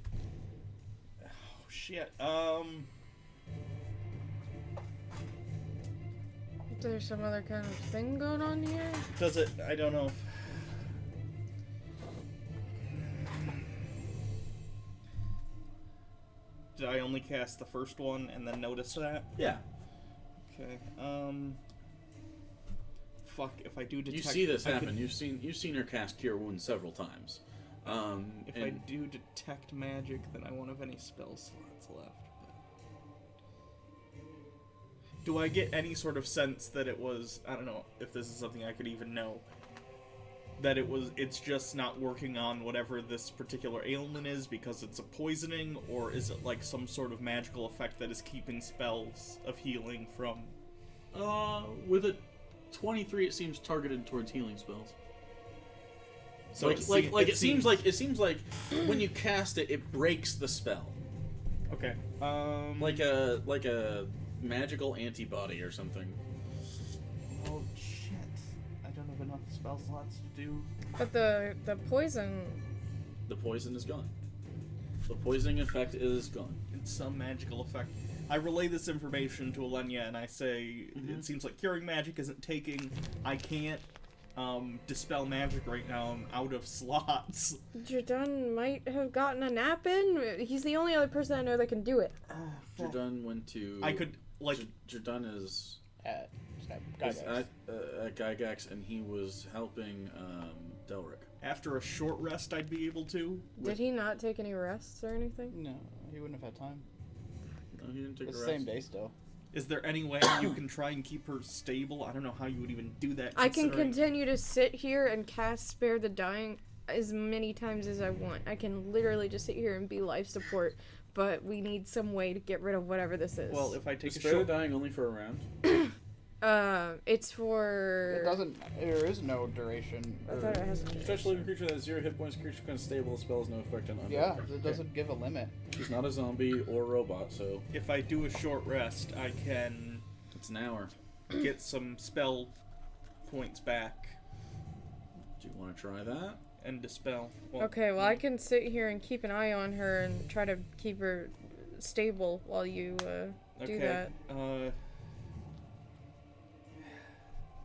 Oh, shit. Is there some other kind of thing going on here? Does it? I don't know. Did I only cast the first one and then notice that? Yeah. Okay. Fuck. If I do detect, You see this I happen. could- You've seen her cast Cure Wounds several times. If I do detect magic, then I won't have any spell slots left. But... Do I get any sort of sense that it was? I don't know if this is something I could even know. That it's just not working on whatever this particular ailment is because it's a poisoning, or is it like some sort of magical effect that is keeping spells of healing from? With a 23, it seems targeted towards healing spells. So it seems like when you cast it, it breaks the spell. Okay. Like a magical antibody or something. Oh shit! I don't have enough spell slots to do. But the poison. The poison is gone. The poisoning effect is gone. It's some magical effect. I relay this information to Elenya and I say, it seems like curing magic isn't taking. I can't dispel magic right now. I'm out of slots. Jordan might have gotten a nap in. He's the only other person I know that can do it. Jordan went to. I could like. Jordan is At Gygax, and he was helping Delric. After a short rest, I'd be able to. Did he not take any rests or anything? No, he wouldn't have had time. No, he didn't take It's a the rest. same day still. Is there any way you can try and keep her stable? I don't know how you would even do that. I can considering- continue to sit here and cast Spare the Dying as many times as I want. I can literally just sit here and be life support, but we need some way to get rid of whatever this is. Well, if I take Is a Spare short. the Dying only for a round? It's for... It doesn't. There is no duration. I thought it has a Stretch living creature that has 0 hit points. Creature becomes stable. The spell has no effect on undead. Yeah, creatures. it doesn't give a limit. He's not a zombie or robot, so If I do a short rest, I can it's an hour. get some spell points back Do you want to try that? and dispel. Well, Okay, well I can sit here and keep an eye on her and try to keep her stable while you do that.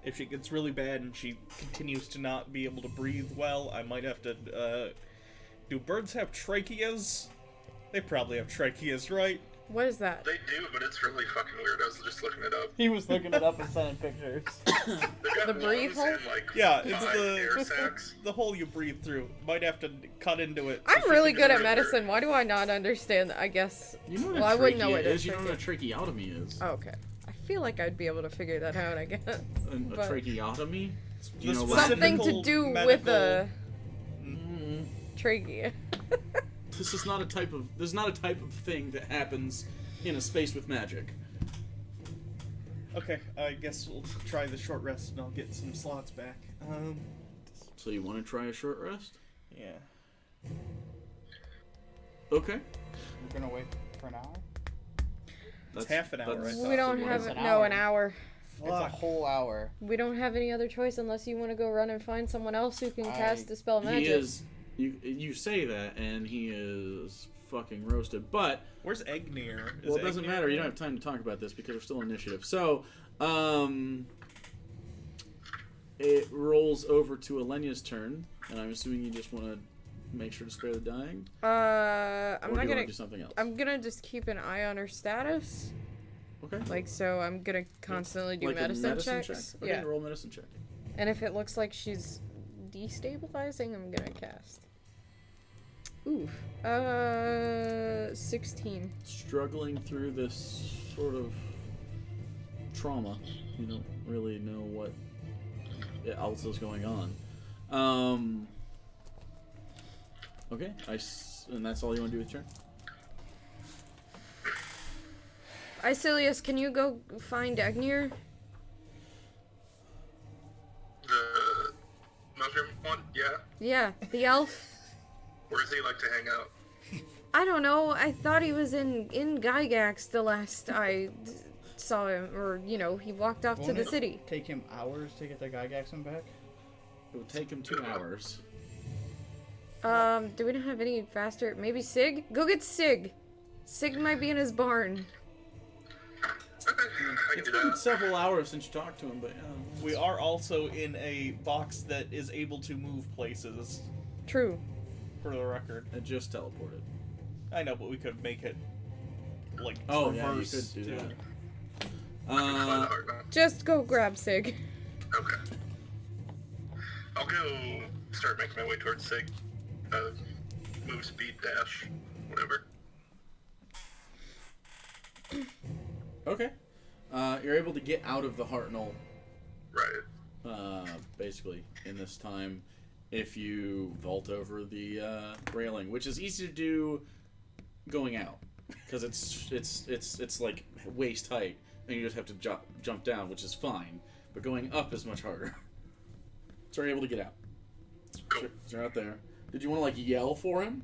If she gets really bad and she continues to not be able to breathe well, I might have to, do birds have tracheas? They probably have tracheas, right? What is that? They do, but it's really fucking weird. I was just looking it up. He was looking it up and sending pictures. They've got The breathe lungs hole? and, like, Yeah, it's 5 air the sacs. the hole you breathe through. Might have to cut into it. I'm really good at do it. medicine. Why do I not understand that? I guess... You know what Well, a I wouldn't know trachea what it is. You is. don't know what a tracheotomy is. Oh, okay. I feel like I'd be able to figure that out, I guess. A but- tracheotomy? Do you The know specific- what? Something to do with a Mm, trachea. This is not a type of. This is not a type of thing that happens in a space with magic. Okay, I guess we'll try the short rest and I'll get some slots back. So you want to try a short rest? Yeah. Okay. We're gonna wait for an hour. It's half an hour, that's- I We don't It's have an it. No, hour. an hour. It's a whole hour. We don't have any other choice unless you want to go run and find someone else who can I- cast Dispel Magic. He is. You say that, and he is fucking roasted. But Where's Egnir? well, it doesn't matter. You don't have time to talk about this because we're still in initiative. So, it rolls over to Elenya's turn, and I'm assuming you just want to make sure to spare the dying. I'm or not do you want gonna. to do something else? I'm gonna just keep an eye on her status. Okay. Like, so I'm gonna constantly do Like a medicine checks. check. Okay, Yeah. roll medicine check. And if it looks like she's destabilizing, I'm gonna cast. Oof. 16. Struggling through this sort of trauma, you don't really know what else is going on. Okay, and that's all you want to do with your turn? Isilius, can you go find Agnir? The mushroom one? Yeah. Yeah, the elf. Where does he like to hang out? I don't know. I thought he was in Gygax the last I saw him, or he walked off to Won't the it city. take him hours to get the Gygaxon back? It would take him 2 hours. Do we not have any faster? Maybe Sig? Go get Sig. Sig might be in his barn. Okay, I can It's do been that. several hours since you talked to him, but We are also in a box that is able to move places, True. for the record. it just teleported. I know, but we could make it, like, Oh, yeah, you reverse could do to- that. Find the heart now. Just go grab Sig. Okay. I'll go start making my way towards Sig. Move, speed, dash, whatever. Okay. You're able to get out of the Hartnell, Right. basically, in this time, if you vault over the railing, which is easy to do going out, because it's like waist height, and you just have to jump down, which is fine, but going up is much harder. So you're able to get out. Cool. So you're out there. Did you want to, like, yell for him?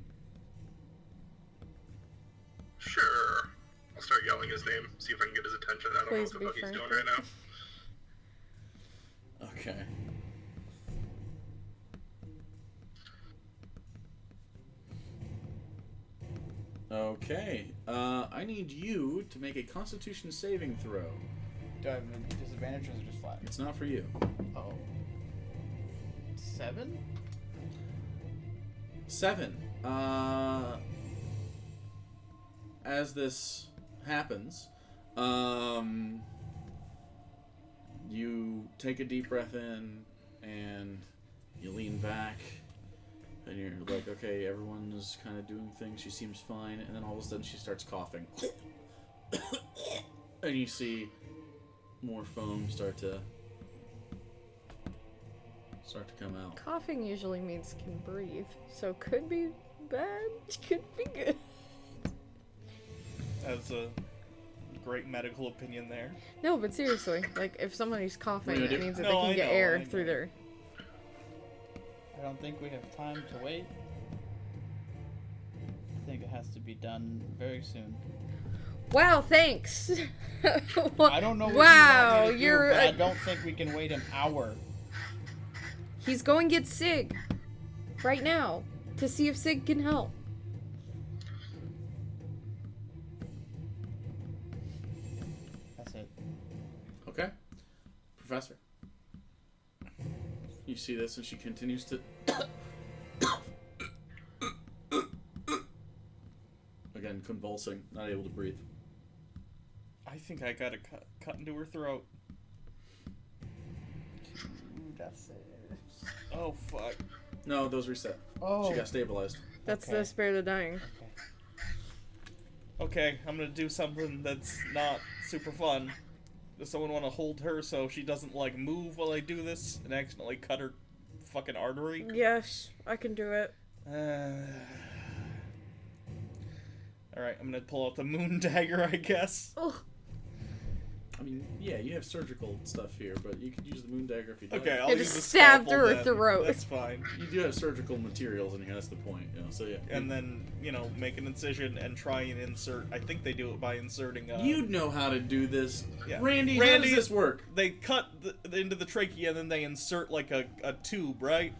Sure. I'll start yelling his name, see if I can get his attention. I don't Please know be what the fuck he's frank. doing right now. Okay. Okay. I need you to make a Constitution saving throw. Do I have any disadvantage or is it just flat? It's not for you. Oh. 7? 7. As this happens, you take a deep breath in and you lean back and you're like, okay, everyone's kind of doing things. She seems fine. And then all of a sudden she starts coughing. And you see more foam start to come out. Coughing usually means can breathe, so could be bad, could be good. As a great medical opinion there. No, but seriously, like if somebody's coughing, What do it you do? means that No, they can I get know, air I through know. their. I don't think we have time to wait. I think it has to be done very soon. Wow, thanks. I don't know what Wow, you want me to you're. do, but I don't think we can wait an hour. He's going to get Sig right now to see if Sig can help. That's it. Okay. Professor. You see this and she continues to... Again, convulsing, not able to breathe. I think I got a cut into her throat. That's it. Oh, fuck. No, those reset. Oh. She got stabilized. That's Okay. the Spare the Dying. Okay, I'm gonna do something that's not super fun. Does someone want to hold her so she doesn't, like, move while I do this and accidentally cut her fucking artery? Yes, I can do it. Alright, I'm gonna pull out the moon dagger, I guess. Ugh. I mean, yeah, you have surgical stuff here, but you could use the moon dagger if you'd Okay, like. I'll Yeah, use just the stab scalpel through her then. throat. That's fine. You do have surgical materials in here, that's the point, so yeah. And then, make an incision and try and insert. I think they do it by inserting. You'd know how to do this. Yeah. Randy, how does this work? They cut into the trachea and then they insert like a tube, right?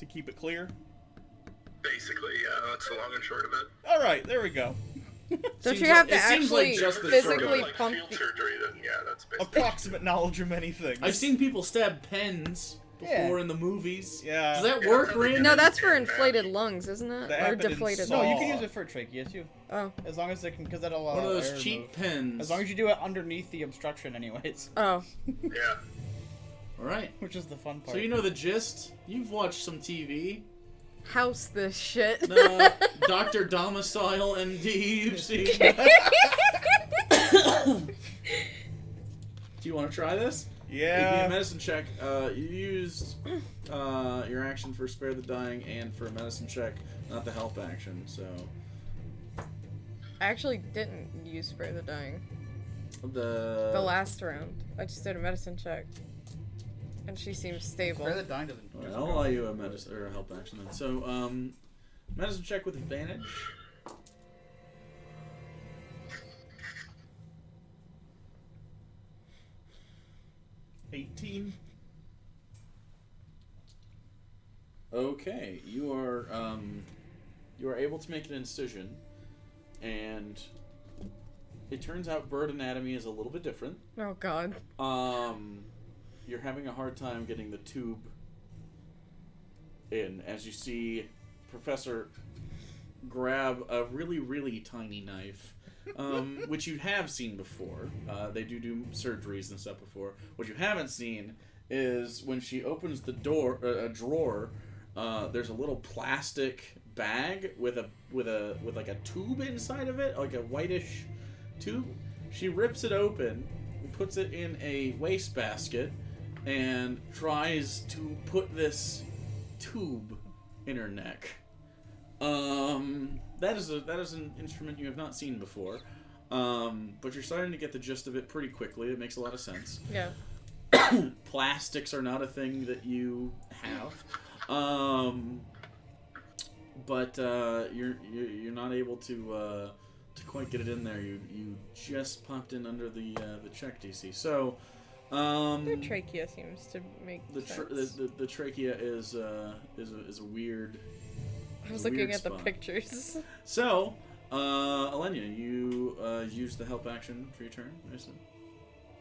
To keep it clear. Basically, yeah, that's the long and short of it. All right, there we go. Don't Seems you have like- to it seems like actually just the If short of physically it. like pump? field surgery, then yeah, that's basically. Approximate knowledge of many things. I've seen people stab pens before Yeah. in the movies. Yeah. Does that Yeah, work, that's what they Randy? do. No, that's for inflated lungs, isn't it? That Or happened in deflated Saw. No, lungs. you can use it for trachea too. Oh. As long as it can, because that'll allow One of air those to cheap move. pens. As long as you do it underneath the obstruction, anyways, Oh. Yeah. Alright. which is the fun part. So you know the gist? You've watched some TV. House this shit. Dr. Domicile MD, you've seen. Do you want to try this? Give me a Yeah. medicine check. You used your action for Spare the Dying and for a medicine check, not the help action, so... I actually didn't use Spare the Dying. The last round. I just did a medicine check. And she seems stable. Where the dying doesn't. Alright, I'll allow you a medicine or a help action then. So, medicine check with advantage. $18. Okay, you are able to make an incision, and it turns out bird anatomy is a little bit different. Oh god. You're having a hard time getting the tube in as you see Professor grab a really, really tiny knife, which you have seen before. They do surgeries and stuff before. What you haven't seen is when she opens the door, a drawer. There's a little plastic bag with like a tube inside of it, like a whitish tube. She rips it open, puts it in a wastebasket, and tries to put this tube in her neck. That is an instrument you have not seen before, but you're starting to get the gist of it pretty quickly. It makes a lot of sense. Yeah. Plastics are not a thing that you have. But you're not able to quite get it in there. You just popped in under the check DC. So Their trachea seems to make sense. the trachea is a weird. I was a looking weird at the spot. pictures. So, Elenya, you use the help action for your turn, I assume.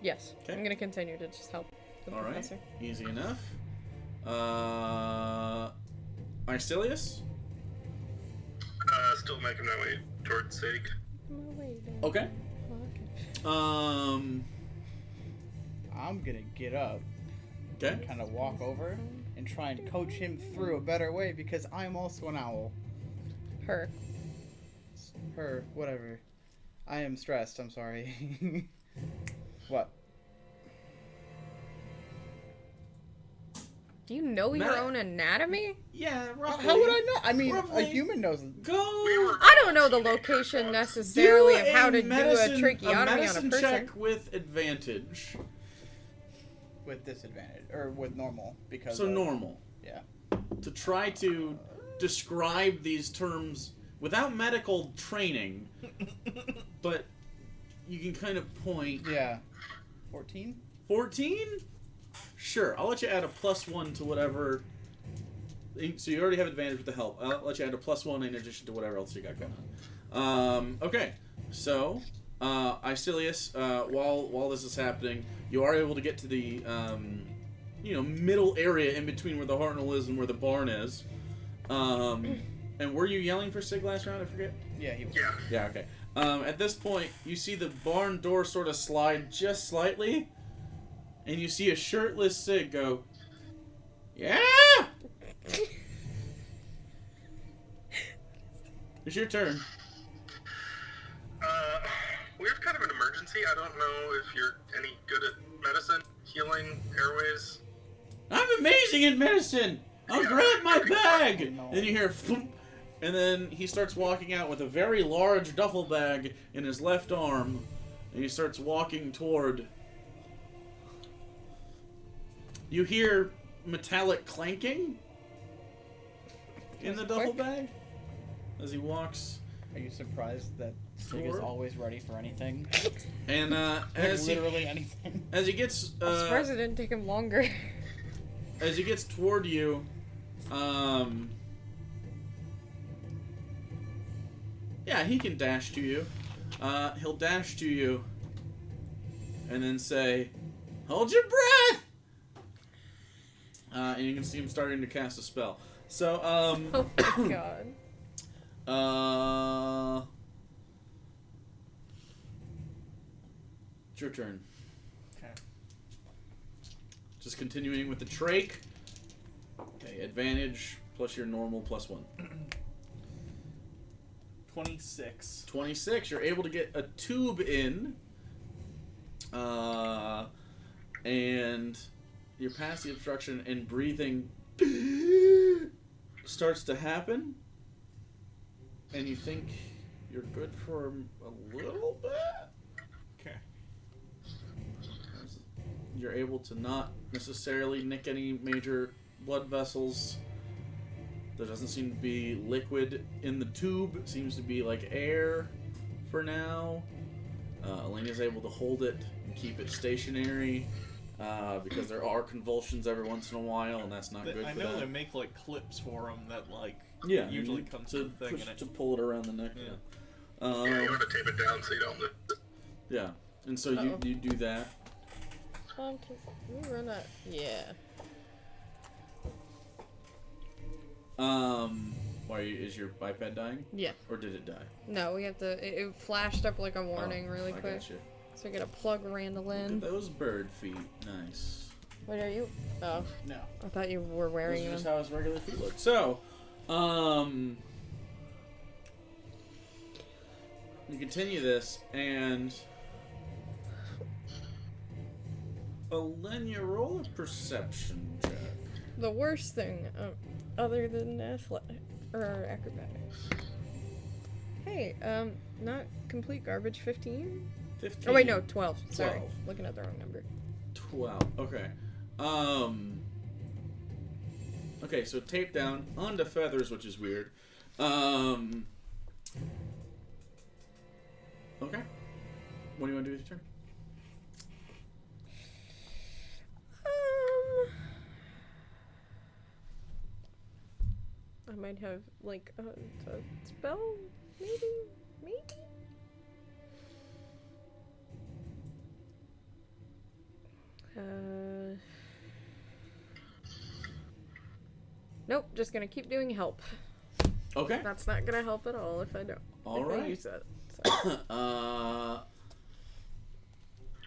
Yes. Okay. I'm gonna continue to just help the All right, professor. easy enough. Arcelius? Still making my way towards Sig. Okay. I'm gonna get up, Okay. kind of walk over, and try and coach him through a better way because I'm also an owl. Her. Her, whatever. I am stressed. I'm sorry. What? Do you know your Matt- own anatomy? Yeah, roughly. How would I know? I mean, Roughly. a human knows. Go. I don't know the location necessarily of how to do a tracheotomy on a medicine person. check with advantage. With disadvantage or with normal because So of- normal. Yeah. To try to describe these terms without medical training, but you can kind of point. Yeah. 14. 14? Sure, I'll let you add a +1 to whatever. So you already have advantage with the help. I'll let you add a +1 in addition to whatever else you got going on. Okay, so Icilius, while this is happening, you are able to get to the middle area in between where the Hartnell is and where the barn is. And were you yelling for Sig last round? I forget. Yeah, he was. Yeah. Yeah. Okay. At this point, you see the barn door sort of slide just slightly. And you see a shirtless Sig go, yeah! It's your turn. We have kind of an emergency. I don't know if you're any good at medicine, healing, airways. I'm amazing at medicine! I'll grab my bag! No. And you hear, thump, and then he starts walking out with a very large duffel bag in his left arm. And he starts walking toward... You hear metallic clanking in the duffel bag as he walks. Are you surprised that Sig is Sure. always ready for anything? And as Literally anything. he gets I'm surprised it didn't take him longer. as he gets toward you, yeah, he can dash to you. He'll dash to you and then say, "Hold your breath." And you can see him starting to cast a spell. So, Oh my god. It's your turn. Okay. Just continuing with the trach. Okay, advantage plus your normal +1. 26. 26. You're able to get a tube in. And you're past the obstruction and breathing starts to happen. And you think you're good for a little bit? Okay. You're able to not necessarily nick any major blood vessels. There doesn't seem to be liquid in the tube. It seems to be like air for now. Elena's able to hold it and keep it stationary because there are convulsions every once in a while, and that's not good for I know them. they make like clips for them that like usually comes to with the thing in it. to pull it around the neck. Yeah. Yeah, you want to tape it down so you don't lose it. Yeah, and so you do that. Can we run that? Yeah. Why is your biped dying? Yeah. Or did it die? No, we have to. It flashed up like a warning really I quick. Gotcha. So we gotta plug Randall Look in. at those bird feet. Nice. Wait, are you? Oh, No. I thought you were wearing This is them. just how his regular feet look. So, you continue this, and Elenya, roll a perception check. The worst thing, other than athletic or acrobatics. Hey, not complete garbage. 15. 15. Oh wait, no, 12. Sorry, 12. looking at the wrong number. 12. Okay. Okay, so tape down onto feathers, which is weird. Okay. What do you want to do with your turn? I might have like a spell, maybe. Nope, just gonna keep doing help. Okay. That's not gonna help at all if I don't. All if I right. use it. So.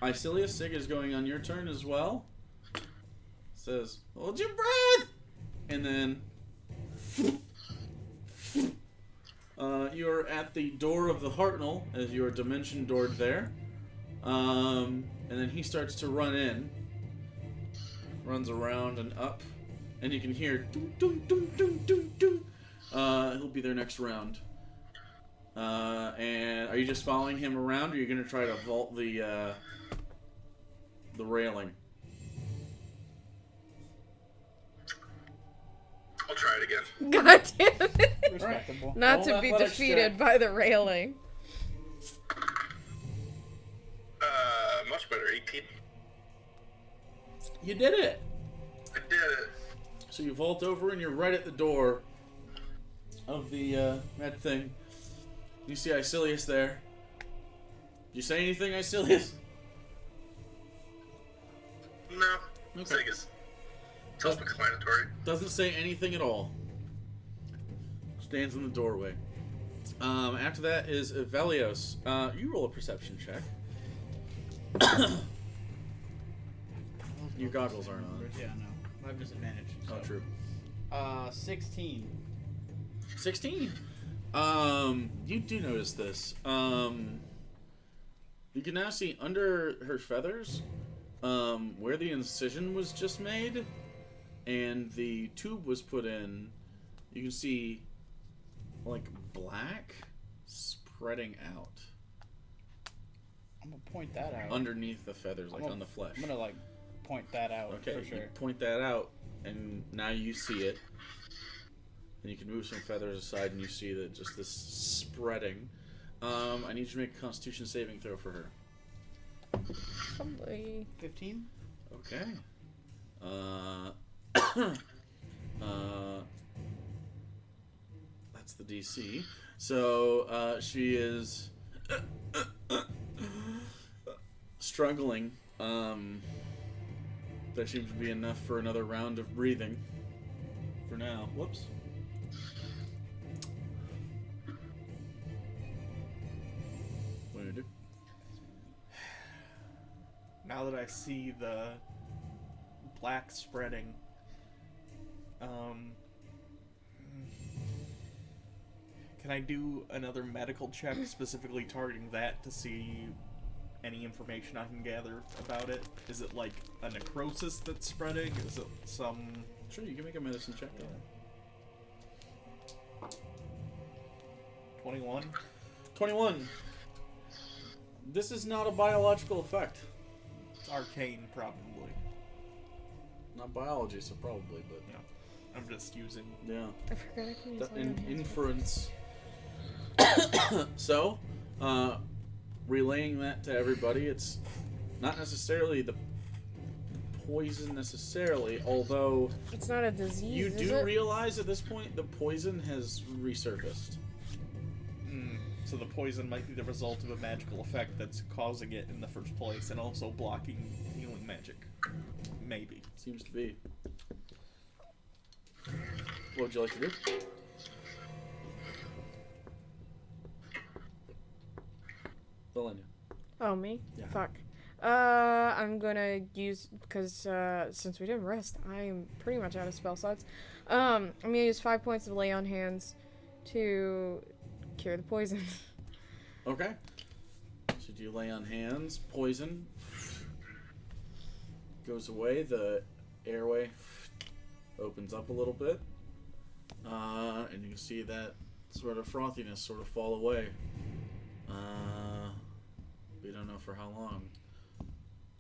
Icilius Sig is going on your turn as well. Says, hold your breath! And then you're at the door of the Hartnell as you are dimension doored there. And then he starts to run in. Runs around and up. And you can hear doom doom doom doom doom doom. He'll be there next round. And are you just following him around, or are you going to try to vault the railing? I'll try it again. God damn it! Respectable. Not Roll to be athletics defeated check. by the railing. Much better. 18. You did it! I did it. So you vault over and you're right at the door of the that thing. You see Icilius there. You say anything, Icilius? No. Okay. Sig is self-explanatory. Doesn't say anything at all. Stands in the doorway. After that is Velios. You roll a perception check. Your goggles aren't on. Yeah, no. I have disadvantage. Oh, So. true. 16. 16. You do notice this. You can now see under her feathers, where the incision was just made, and the tube was put in. You can see, like, black spreading out I'm gonna point that out. underneath the feathers, like I'm on the flesh. I'm gonna like point that out Okay, for you sure. point that out, and now you see it. And you can move some feathers aside, and you see that just this spreading. I need you to make a Constitution saving throw for her. Probably. 15? Okay. That's the DC. So she is struggling. That seems to be enough for another round of breathing. For now. Whoops. What do you do? Now that I see the black spreading, can I do another medical check specifically targeting that to see any information I can gather about it? Is it like a necrosis that's spreading? Is it some... Sure, you can make a medicine check. Yeah. 21? 21. This is not a biological effect. Arcane, probably. Not biology, so probably, but Yeah. I'm just using. yeah. I forgot I can use That lay on hands. inference. So, relaying that to everybody, it's not necessarily the poison necessarily, although It's not a disease, you is do it? realize at this point the poison has resurfaced. So the poison might be the result of a magical effect that's causing it in the first place, and also blocking healing magic. Maybe. Seems to be. What would you like to do? Elenya. Oh, me? Yeah. Fuck. I'm gonna use, because, since we didn't rest, I'm pretty much out of spell slots. I'm gonna use 5 points of lay on hands to cure the poison. Okay. So do you lay on hands? Poison goes away. The airway opens up a little bit. And you can see that sort of frothiness sort of fall away. We don't know for how long.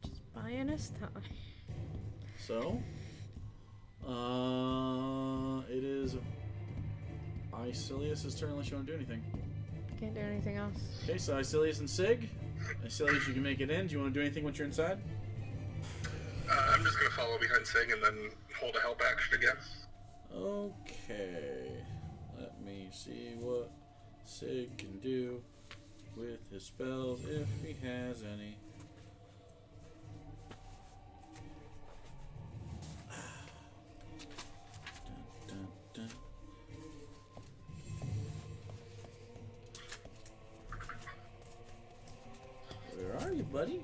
Just buying us time. So, it is Icilius' turn unless you want to do anything. Can't do anything else. Okay, so Icilius and Sig. Icilius, you can make it in. Do you want to do anything once you're inside? I'm just gonna follow behind Sig and then hold a help action again. Okay. Let me see what Sig can do with his spells, if he has any. Dun, dun, dun. Where are you, buddy?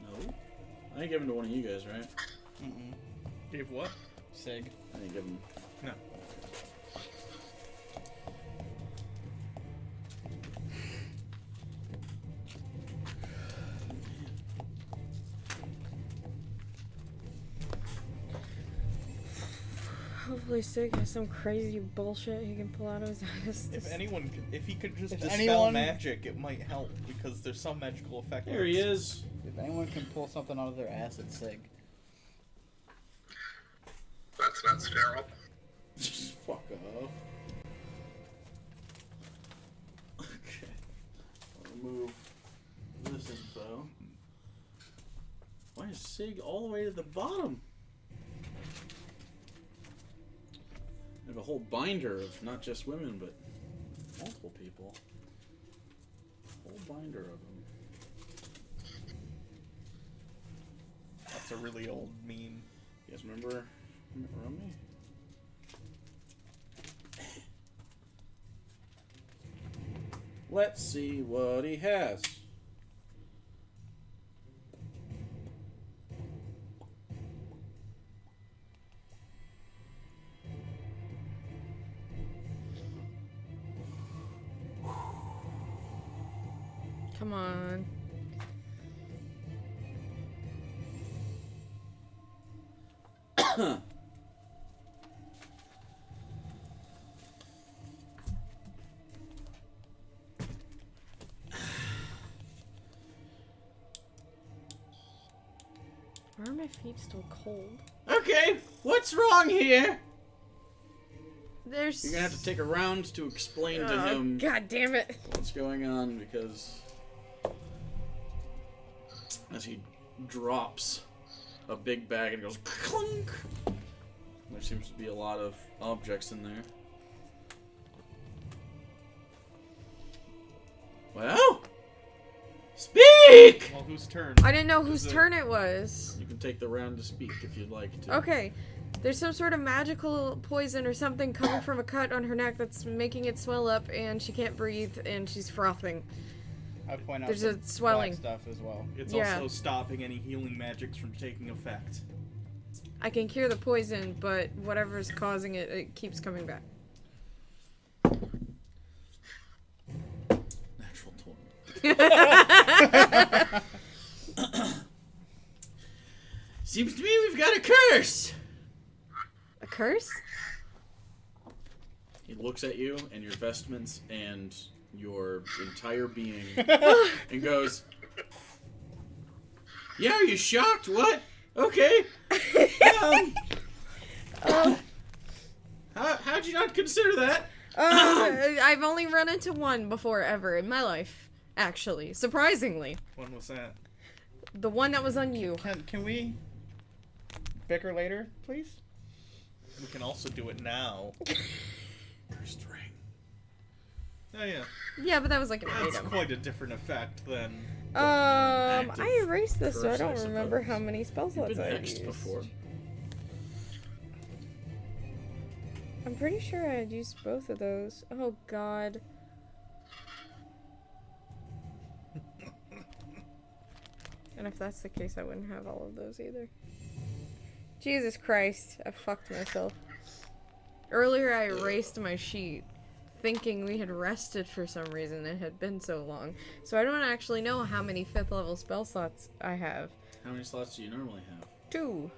No. I didn't give him to one of you guys, right? Mm-mm. Gave what? Sig. I didn't give him. No. Hopefully Sig has some crazy bullshit he can pull out of his ass. If anyone could, if he could just If dispel anyone- magic, it might help, because there's some magical effect. There he is. If anyone can pull something out of their ass, it's Sig. That's not sterile. Fuck off. Okay. I'll remove this info. Why is Sig all the way to the bottom? I have a whole binder of not just women, but multiple people. A whole binder of them. That's a really old meme. You guys remember Rummy? Let's see what he has. Come on. Why are my feet still cold? Okay, what's wrong here? There's. You're gonna have to take a round to explain to Oh, him God damn it! what's going on, because as he drops a big bag and goes clunk, there seems to be a lot of objects in there. Well, speak! Well, whose turn? I didn't know whose Is it- turn it was. You can take the round to speak if you'd like to. Okay. There's some sort of magical poison or something coming from a cut on her neck that's making it swell up, and she can't breathe, and she's frothing. I point out There's the a swelling. black stuff as well. It's Yeah. also stopping any healing magics from taking effect. I can cure the poison, but whatever's causing it, it keeps coming back. Natural 20. Seems to me we've got a curse. A curse? He looks at you and your vestments and your entire being and goes, "Yeah, are you shocked? What? Okay. How'd you not consider that?" I've only run into one before ever in my life, actually. Surprisingly. When was that? The one that was on you. Can we bicker later, please? We can also do it now. Cursed ring. Oh yeah. Yeah, but that was like an That's item. quite a different effect than... I erased this, so I curse, I don't remember suppose. how many spell You've slots been I hexed used. before. I'm pretty sure I had used both of those. Oh god. And if that's the case, I wouldn't have all of those either. Jesus Christ, I fucked myself. Earlier I erased my sheet, thinking we had rested for some reason. It had been so long. So I don't actually know how many 5th level spell slots I have. How many slots do you normally have? 2.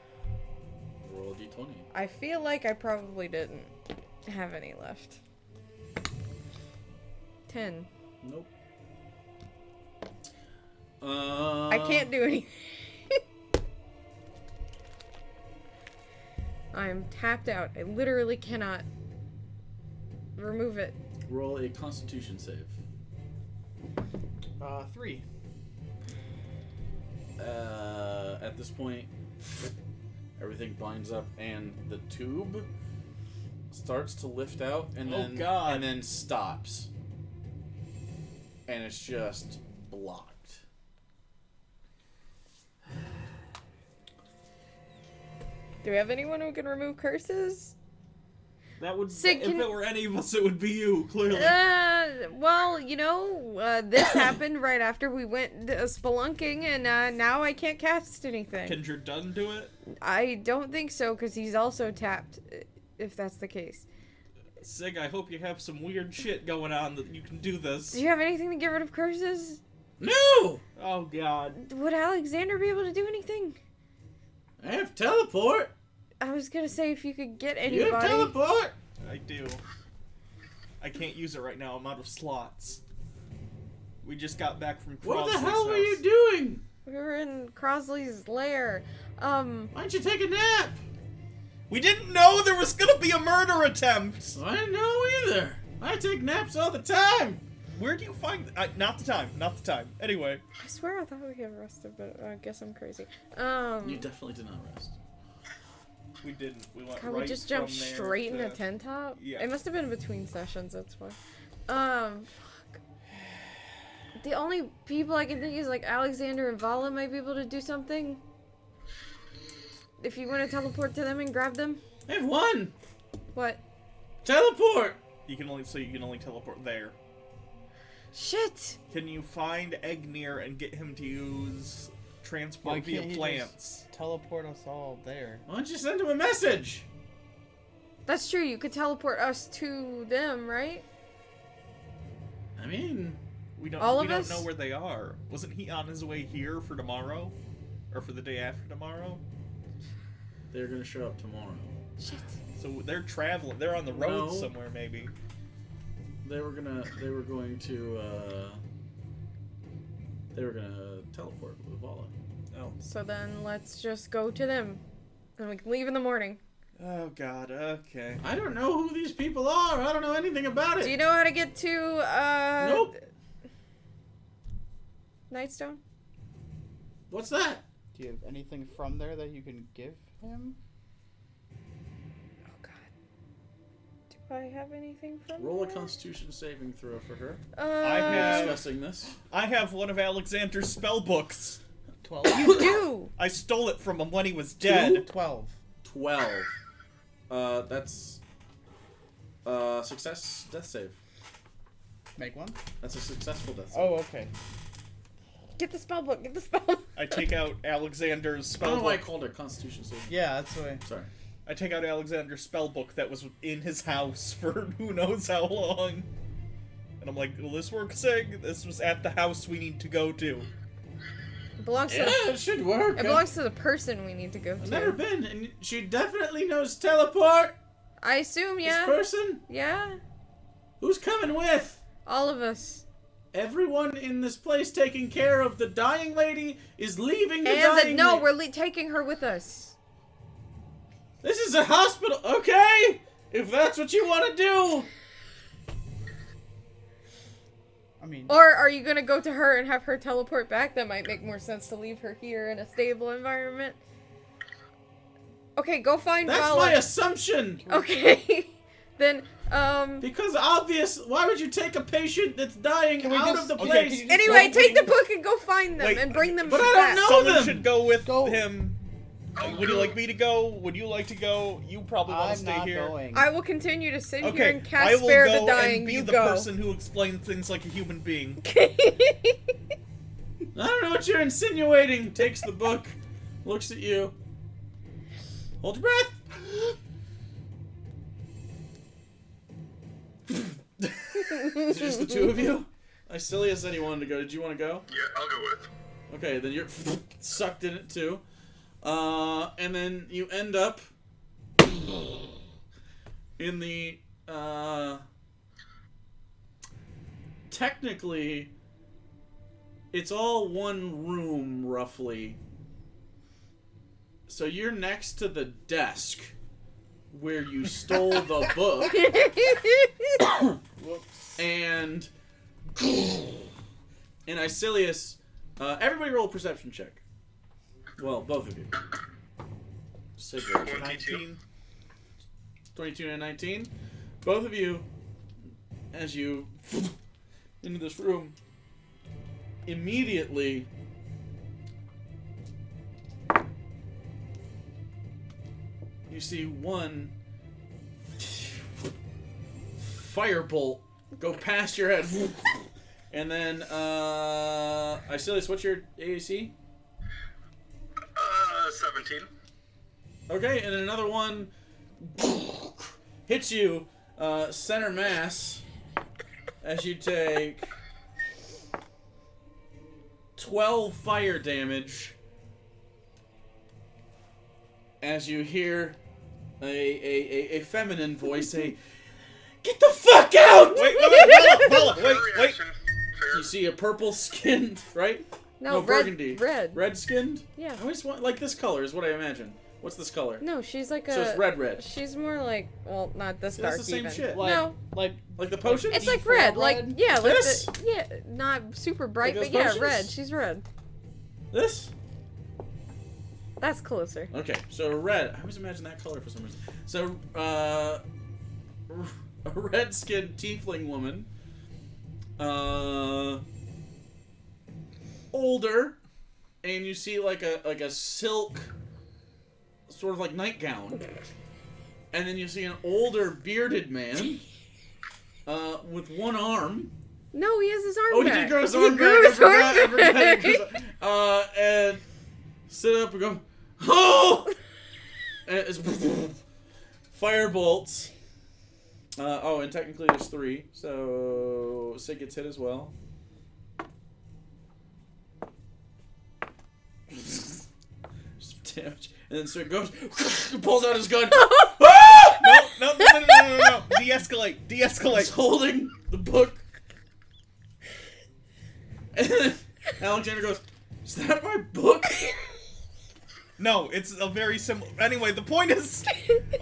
Roll a d20. I feel like I probably didn't have any left. 10. Nope. I can't do anything. I am tapped out. I literally cannot remove it. Roll a Constitution save. 3. At this point, everything binds up, and the tube starts to lift out, and Oh, then God. and then stops, and it's just blocked. Do we have anyone who can remove curses? That would... Sig, if can- it were any of us, it would be you, clearly. Well, you know, this happened right after we went spelunking, and now I can't cast anything. Can Jordan do it? I don't think so, because he's also tapped, if that's the case. Sig, I hope you have some weird shit going on that you can do this. Do you have anything to get rid of curses? No! Oh, God. Would Alexander be able to do anything? I have teleport. I was gonna say if you could get You anybody. have teleport. I do. I can't use it right now. I'm out of slots. We just got back from What the Crosley's hell were you house. doing? We were in Crosley's lair. Why don't you take a nap? We didn't know there was gonna be a murder attempt! I didn't know either. I take naps all the time. Where do you find... not the time. Not the time. Anyway. I swear I thought we had rested, but I guess I'm crazy. You definitely did not rest. We didn't. We went God, right we just jumped from there straight in to... a tent top? Yeah. It must have been between sessions, that's why. Fuck. The only people I can think is like Alexander and Vala might be able to do something. If you want to teleport to them and grab them. I have one. What? Teleport. You can only teleport there. Shit! Can you find Egnir and get him to use transport Why via can't he plants? just teleport us all there? Why don't you send him a message? That's true, you could teleport us to them, right? I mean, We don't All of don't us? know where they are. Wasn't he on his way here for tomorrow? Or for the day after tomorrow? they're gonna show up tomorrow. Shit. So they're traveling. They're on the road No. somewhere, maybe. They were going to teleport with Vala. Oh. So then let's just go to them. And we can leave in the morning. Oh, God. Okay. I don't know who these people are. I don't know anything about it. Do you know how to get to, Nope. Nightstone? What's that? Do you have anything from there that you can give him? Oh god. Do I have anything from Roll a there? Constitution saving throw for her. I We're have- discussing this. I have one of Alexander's spell books. 12. You do! I stole it from him when he was dead. 12. 12. That's success death save. Make one? That's a successful death save. Oh, okay. Get the spell book, get the spell book. I take out Alexander's I don't spell know why I book. called it Constitution save. Yeah, that's why. Sorry. I take out Alexander's spell book that was in his house for who knows how long. And I'm like, will this work, Sig? This was at the house we need to go to. It belongs Yeah, to it should work. it belongs to the person we need to go I've to. never been, and she definitely knows teleport. I assume, This yeah. person. Yeah. Who's coming with? All of us. Everyone in this place taking care of the dying lady is leaving the dying No, lady. we're taking her with us. This is a hospital. Okay, if that's what you want to do. I mean, Or are you gonna go to her and have her teleport back? That might make more sense to leave her here in a stable environment. Okay, go find That's Vala. my assumption. Okay. Then, Because why would you take a patient that's dying we out just- of the okay, place? can you just- anyway, Wait, take the book and go find them Wait, and bring them but I back. don't know Someone them. should go with Go. him. Would you like me to go? Would you like to go? You probably want to I'm stay not here. going. I will continue to sit here Okay, and I cast will Spare go the Dying. and be You the go. person who explains things like a human being. I don't know what you're insinuating. Takes the book, looks at you. Hold your breath. Is it just the two of you? Isilius said he wanted to go. Did you want to go? Yeah, I'll go with. Okay, then you're sucked in it too. And then you end up in the technically it's all one room roughly. So you're next to the desk where you stole the book. Whoops. And Isilius, everybody roll a perception check. Well, both of you. Sig rolls. 19. 22 and 19. Both of you, as you into this room, immediately you see one firebolt go past your head. And then, Isilius, what's your AAC? 17. Okay, and then another one hits you, center mass, as you take 12 fire damage, as you hear a feminine voice say, "Get the fuck out!" Wait, Vala, Fair wait. reaction. Fair. You see a purple skinned, right? No, burgundy. Red. Red skinned? Yeah. I always want, like, this color is what I imagine. What's this color? No, she's like a. So it's red. She's more like, well, not this See, dark that's the same even. shit. Like, No. like Like the potion? It's like deep red, red? like yeah, like This? not super bright, Like but those yeah, potions? red. She's red. This? That's closer. Okay, so red. I always imagine that color for some reason. So, a red-skinned tiefling woman. Older, and you see like a silk, sort of like nightgown, and then you see an older bearded man, with one arm. No, he has his arm Oh, back. he did grow his He arm grew back. his arm I forgot. back. He grew his- and sit up and go, oh! And it's fire bolts. And technically there's 3, so Sig gets hit as well. Just damage. And then Sig goes, pulls out his gun. Ah! No. De-escalate. He's holding the book. And then Alexander goes, "Is that my book?" No, it's a very similar. Anyway, the point is.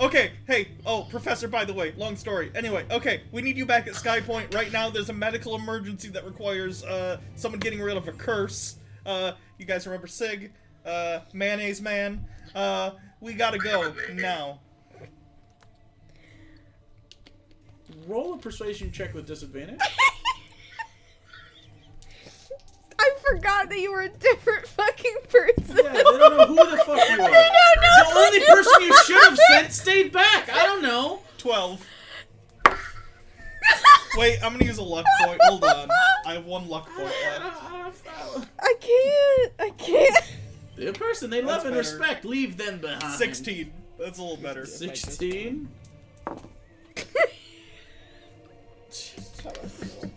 Okay, hey, Professor, by the way, long story. Anyway, okay, we need you back at Sky Point right now. There's a medical emergency that requires someone getting rid of a curse. You guys remember Sig? Mayonnaise Man? We gotta go now. Roll a persuasion check with disadvantage. I forgot that you were a different fucking person. Yeah, they don't know who the fuck you are. The only person you should have sent stayed back. I don't know. 12. Wait, I'm gonna use a luck point. Hold on. I have 1 luck point left. I can't. The person they love That's and better. respect, leave them behind. 16. That's a little better. 16. That's how I feel.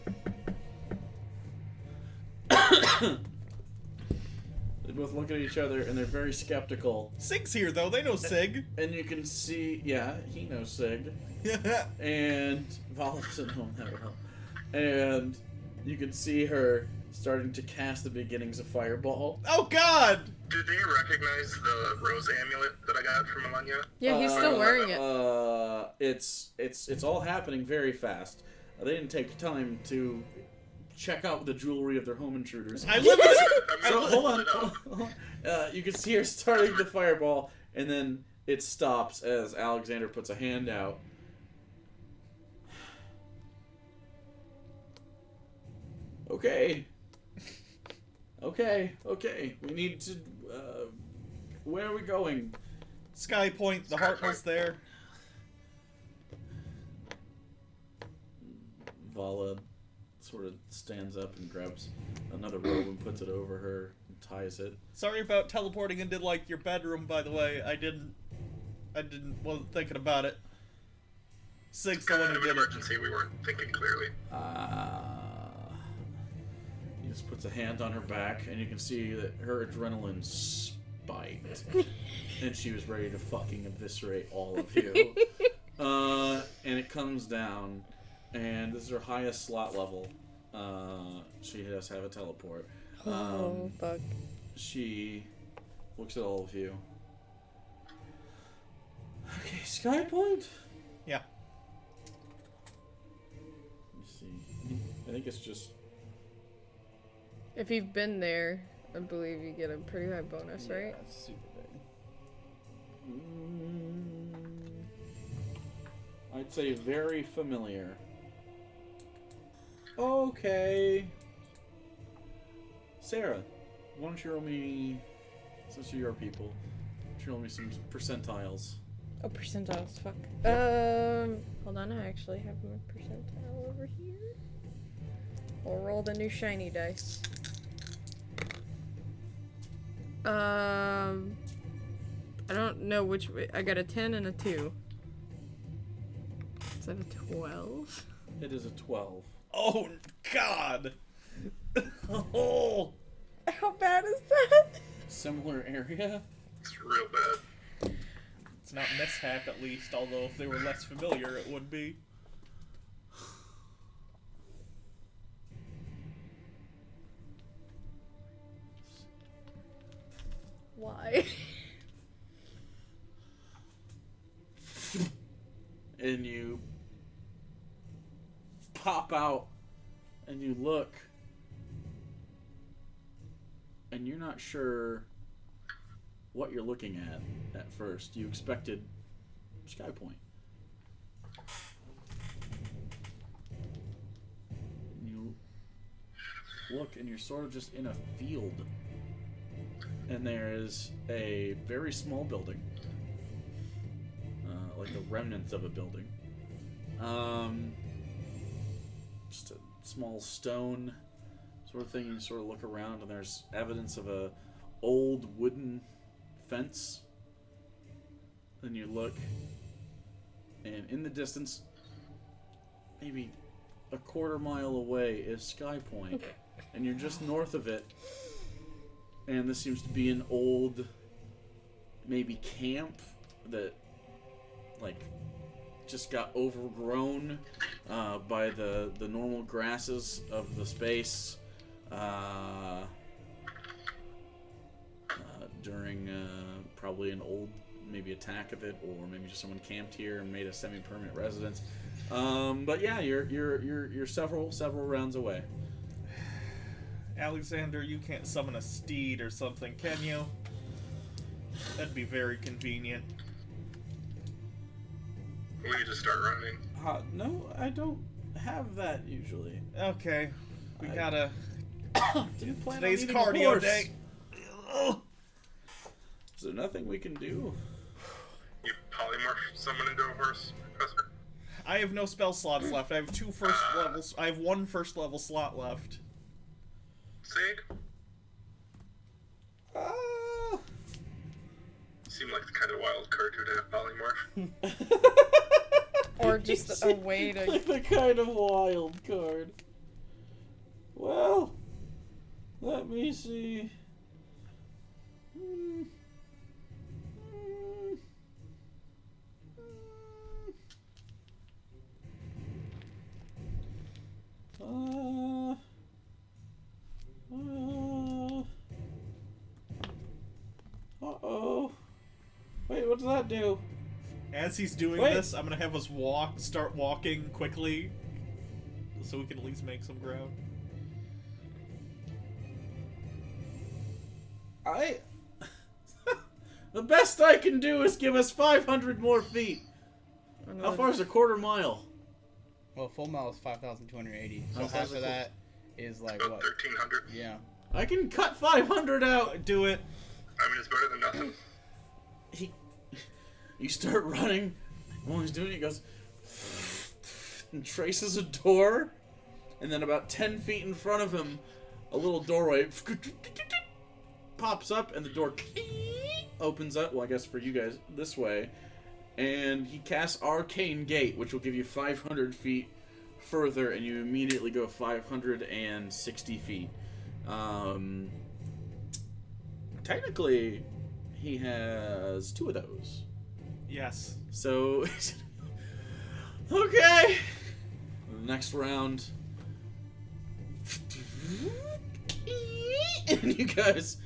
The They both look at each other, and they're very skeptical. Sig's here, though. They know Sig. And you can see, yeah, he knows Sig. And Vala doesn't know him that well. And you can see her starting to cast the beginnings of Fireball. Oh, God! Did they recognize the rose amulet that I got from Elenya? Yeah, he's still wearing it. It's all happening very fast. They didn't take time to check out the jewelry of their home intruders. I live in So hold on. You can see her starting the Fireball, and then it stops as Alexander puts a hand out. Okay. We need to. Where are we going? Sky Point, the Hartnell's there. Vala sort of stands up and grabs another robe and puts it over her and ties it. Sorry about teleporting into, like, your bedroom, by the way. Wasn't thinking about it. Sig's the one Kind who of an did it. emergency. We weren't thinking clearly. He just puts a hand on her back, and you can see that her adrenaline spiked. And she was ready to fucking eviscerate all of you. And it comes down, and this is her highest slot level. She does have a teleport. Oh, fuck. She looks at all of you. Okay, Sky Point? Yeah. Let me see. I think it's just... If you've been there, I believe you get a pretty high bonus, right? Yeah, super big. I'd say very familiar. Okay. Sarah, why don't you roll me, since you're your people, why don't you roll me some percentiles? Oh, percentiles, fuck. Hold on, I actually have my percentile over here. We'll roll the new shiny dice. I don't know which way. I got a 10 and a 2. Is that a 12? It is a 12. Oh, God! Oh! How bad is that? Similar area? It's real bad. It's not mishap, at least, although if they were less familiar, it would be. Why? And you pop out and you look and you're not sure what you're looking at first. You expected Sky Point. You look and you're sort of just in a field, and there is a very small building, like the remnants of a building. Just a small stone sort of thing. You sort of look around, and there's evidence of a old wooden fence. Then you look, and in the distance, maybe a quarter mile away, is Sky Point, and you're just north of it. And this seems to be an old, maybe camp that, like, just got overgrown by the normal grasses of the space during probably an old, maybe attack of it, or maybe just someone camped here and made a semi-permanent residence. But yeah, you're several rounds away. Alexander, you can't summon a steed or something, can you? That'd be very convenient. We could just start running. No, I don't have that usually. Okay, we gotta... Didn't plan on Today's needing a cardio horse. day. Is there nothing we can do? You polymorph someone into a horse, Professor? I have no spell slots left. I have two first levels. I have one first level slot left. Sig? Ah. Seem like the kind of wild card who'd have polymorph. Or just a way to... Like the kind of wild card. Well, let me see. what does that do? As he's doing Wait. this, I'm gonna have us start walking quickly, so we can at least make some ground. The best I can do is give us 500 more feet. How far is a quarter mile? Well, full mile is 5,280. So How far half is of it? that is like About what? 1,300. Yeah. I can cut 500 out. Do it. I mean, it's better than nothing. You start running. While he's doing it, he goes and traces a door, and then about 10 feet in front of him, a little doorway pops up, and the door opens up. Well, I guess for you guys this way, and he casts Arcane Gate, which will give you 500 feet further, and you immediately go 560 feet. Technically, he has 2 of those. Yes. So, okay. Next round. And you guys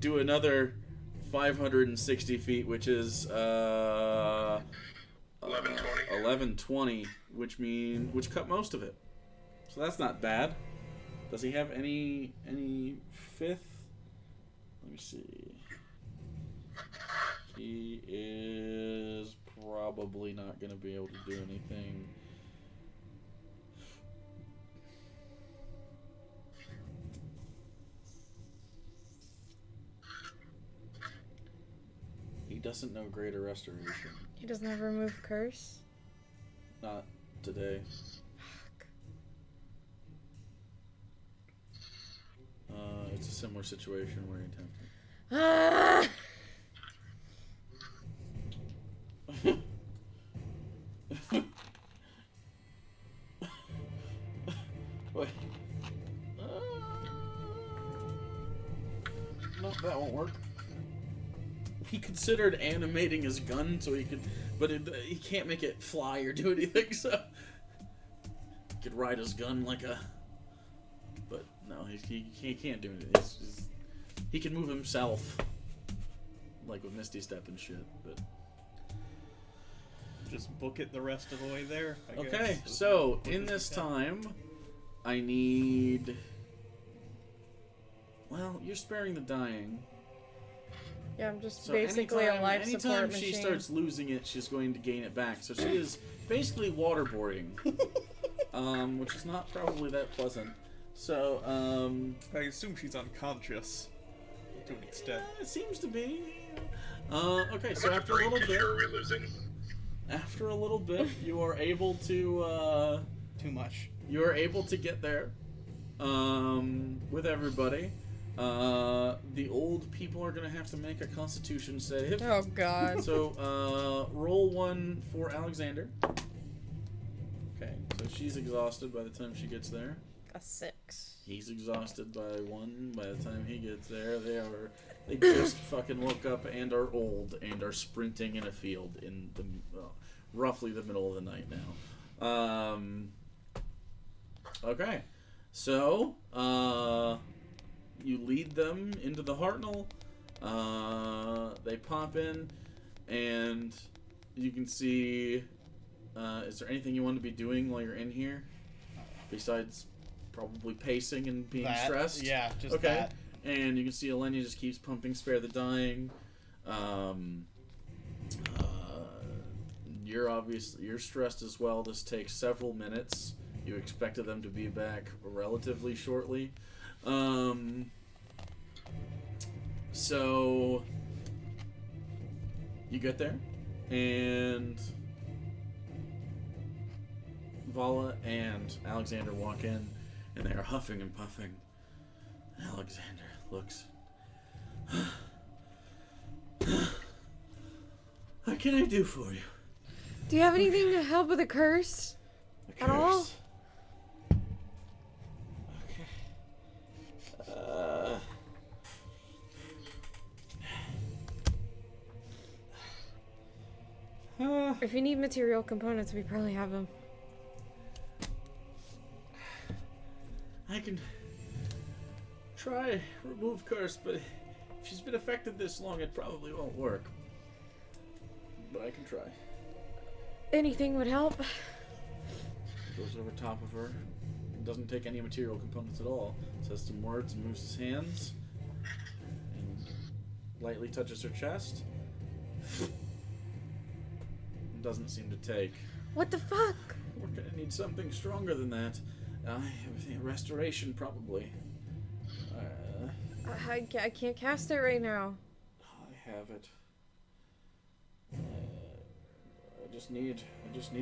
do another 560 feet, which is 1120. 1120, which cut most of it. So that's not bad. Does he have any fifth? Let me see. He is probably not going to be able to do anything. He doesn't know Greater Restoration. He doesn't have remove curse. Not today. It's a similar situation where you attempt it. Ah! Wait. No, that won't work. He considered animating his gun so he could, but he can't make it fly or do anything. So he could ride his gun like a, but no, he can't do anything. He can move himself, like with Misty Step and shit. But Just book it the rest of the way there. I okay, guess. so Book in it this as we can. time, I need. Well, you're sparing the dying. Yeah, I'm just So basically a life anytime support she machine. starts losing it, she's going to gain it back. So she is basically waterboarding, which is not probably that pleasant. So I assume she's unconscious to an extent. it seems to be. Okay, so How much after a brain little tissue bit, are we losing? after a little bit, you are able to Too much. get there with everybody. The old people are gonna have to make a Constitution save. Oh god. So, roll 1 for Alexander. Okay, so she's exhausted by the time she gets there. A 6. He's exhausted by 1 by the time he gets there. They just fucking woke up and are old and are sprinting in a field in the roughly the middle of the night now. Okay, so you lead them into the Hartnell. They pop in, and you can see. Is there anything you want to be doing while you're in here, besides probably pacing and being That, stressed? yeah, just Okay. that. And you can see Elenya just keeps pumping Spare the Dying. You're stressed as well. This takes several minutes. You expected them to be back relatively shortly. So you get there, and Vala and Alexander walk in, and they are huffing and puffing. Alexander looks. What can I do for you? Do you have anything to help with a curse? A At all? curse. Okay. If you need material components, we probably have them. I can try remove curse, but if she's been affected this long, it probably won't work. but I can try. Anything would help. Goes over top of her. Doesn't take any material components at all. Says some words and moves his hands. And lightly touches her chest. Doesn't seem to take. What the fuck? We're gonna need something stronger than that. I think restoration, probably. I can't cast it right now. I have it. I just need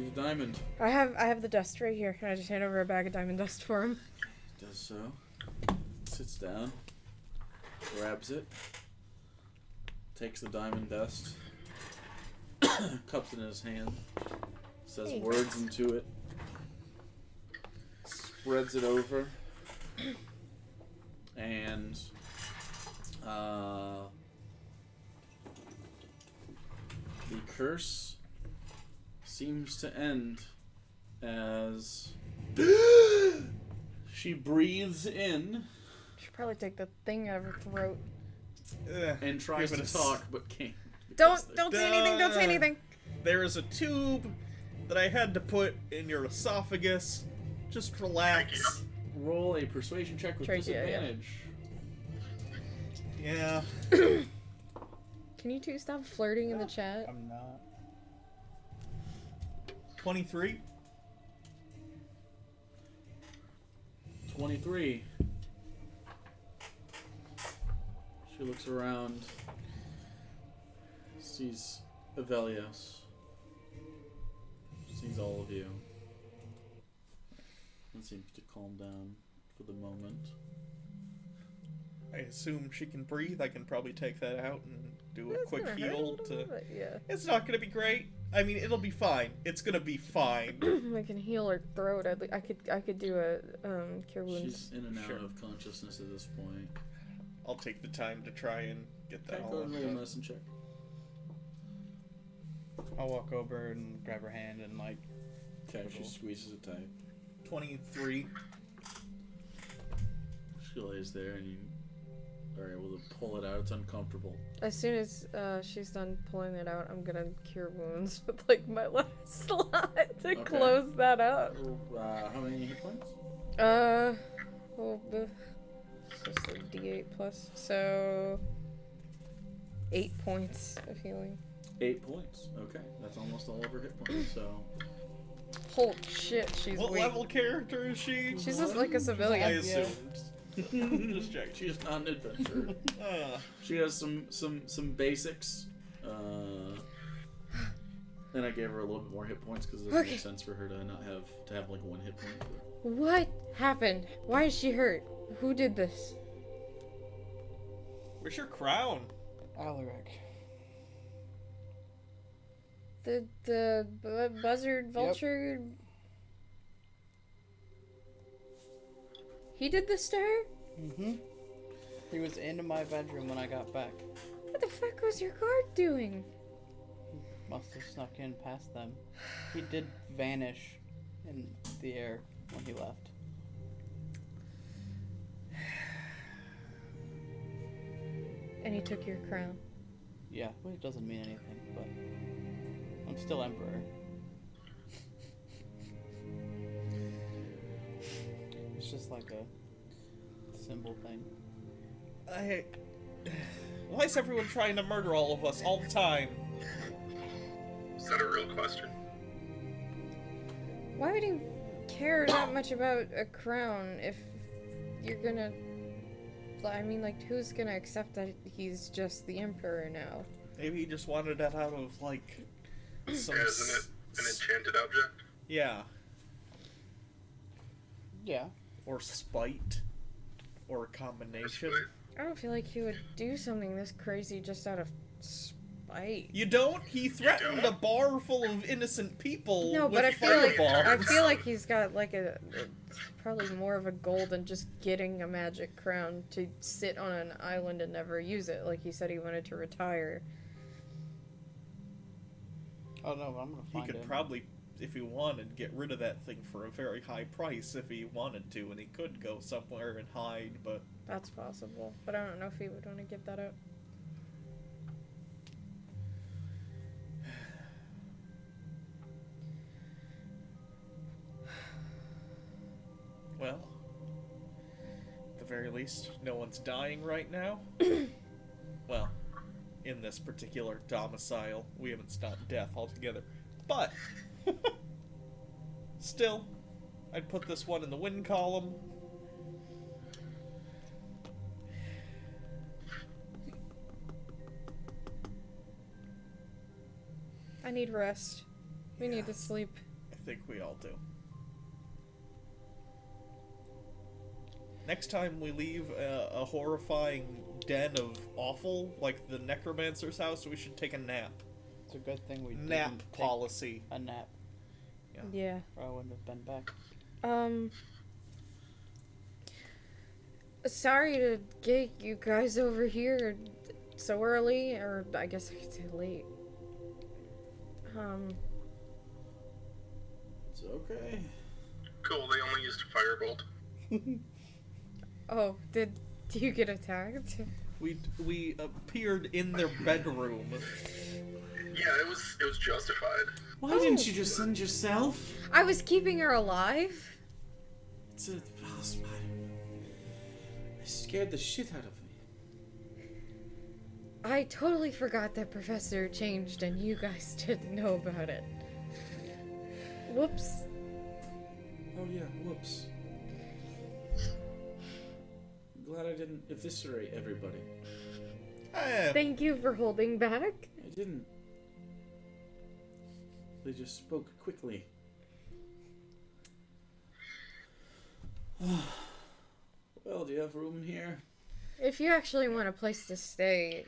a diamond. I have the dust right here. Can I just hand over a bag of diamond dust for him? Does so. Sits down. Grabs it. Takes the diamond dust. Cups it in his hand. Says Hey. words into it. Spreads it over. And the curse seems to end as she breathes in Should probably take the thing out of her throat. and tries Give it to a talk but can't. Don't say anything. Don't say anything. There is a tube that I had to put in your esophagus. Just relax. Roll a persuasion check with Trachea, yeah. disadvantage. Yeah. Can you two stop flirting in the chat? I'm not. 23. 23. She looks around, sees Avelios, sees all of you, and seems to calm down for the moment. I assume she can breathe. I can probably take that out and do a It's quick gonna hurt a heal little to... bit, yeah. It's not gonna be great. I mean, it'll be fine. It's gonna be fine. I can heal her throat. I could do a cure wounds. She's in and out Sure. of consciousness at this point. I'll take the time to try and get that Okay, all go ahead and roll a done. medicine check. I'll walk over and grab her hand and like. Okay, she squeezes it tight. 23. She lays there and you are able to pull it out. It's uncomfortable. As soon as she's done pulling it out, I'm gonna cure wounds with like my last slot to close that up. How many hit points? Well, it's just a D8 plus, so 8 points of healing. 8 points. Okay, that's almost all of her hit points. So Holy shit, she's What weak. level character is she? She's just like a civilian. I assumed. Just check. she is not an adventurer. She has some basics. And I gave her a little bit more hit points because it doesn't make sense for her to not have like 1 hit point. What happened? Why is she hurt? Who did this? Where's your crown? Alaric. The buzzard vulture. He did this to her? Mm-hmm. He was into my bedroom when I got back. What the fuck was your guard doing? Must have snuck in past them. He did vanish in the air when he left. And he took your crown. Yeah, well, it doesn't mean anything, but I'm still emperor. It's just like a symbol thing. Why is everyone trying to murder all of us all the time? Is that a real question? Why would he care that much about a crown if you're gonna... I mean, like, who's gonna accept that he's just the emperor now? Maybe he just wanted that out of, like, some... Yeah, isn't it an enchanted object? Yeah. Yeah. Or spite. Or a combination. Basically. I don't feel like he would do something this crazy just out of spite. You don't? He threatened a bar full of innocent people No, with but I fireballs. feel like he's got like it's probably more of a goal than just getting a magic crown to sit on an island and never use it. Like he said, he wanted to retire. Oh no, I'm gonna He find could him. probably, if he wanted, get rid of that thing for a very high price if he wanted to, and he could go somewhere and hide, but... That's possible, but I don't know if he would want to give that up. Well, at the very least, no one's dying right now. Well, in this particular domicile, we haven't stopped death altogether. But, still, I'd put this one in the win column. I need rest. We need to sleep. I think we all do. Next time we leave a horrifying den of awful, like the necromancer's house, we should take a nap. It's a good thing we Nap didn't take policy. a nap. Yeah. Or I wouldn't have been back. Sorry to get you guys over here so early, or I guess I could say late. It's okay. Cool, they only used a firebolt. Oh, did you get attacked? We appeared in their bedroom. Yeah, it was justified. Why didn't you just send yourself? I was keeping her alive. It's a it scared the shit out of me. I totally forgot that Professor changed and you guys didn't know about it. Whoops. Oh yeah, whoops. I'm glad I didn't eviscerate everybody. Thank you for holding back. I didn't. They just spoke quickly. Well, do you have room here? If you actually want a place to stay,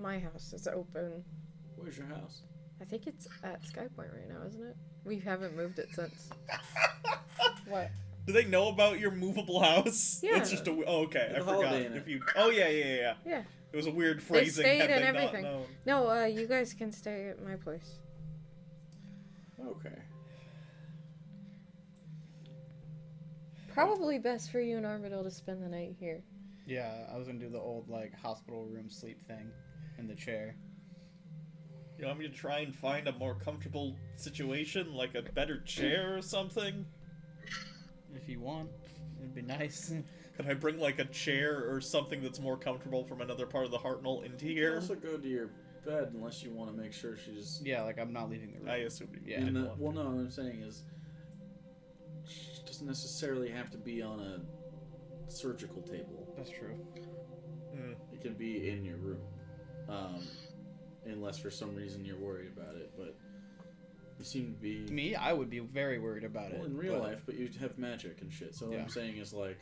my house is open. Where's your house? I think it's at Skypoint right now, isn't it? We haven't moved it since. What? Do they know about your movable house? Yeah. It's just a. Oh, okay. With I a forgot. holiday in it. If you. Oh yeah. Yeah. It was a weird They phrasing. stayed Had and they everything. not known. No, you guys can stay at my place. Okay. Probably best for you and Armadale to spend the night here. Yeah, I was gonna do the old, like, hospital room sleep thing in the chair. You want me to try and find a more comfortable situation, like a better chair or something? If you want, it'd be nice. Could I bring like a chair or something that's more comfortable from another part of the Hartnell into You can here? also go to your bed unless you want to make sure she's. Yeah, like, I'm not leaving the room. I assume. Yeah. In the, well, no, what I'm saying is, she doesn't necessarily have to be on a surgical table. That's true. It can be in your room, unless for some reason you're worried about it. But you seem to be. Me, I would be very worried about Well, it. in real but- life, but you have magic and shit. So what Yeah. I'm saying is like,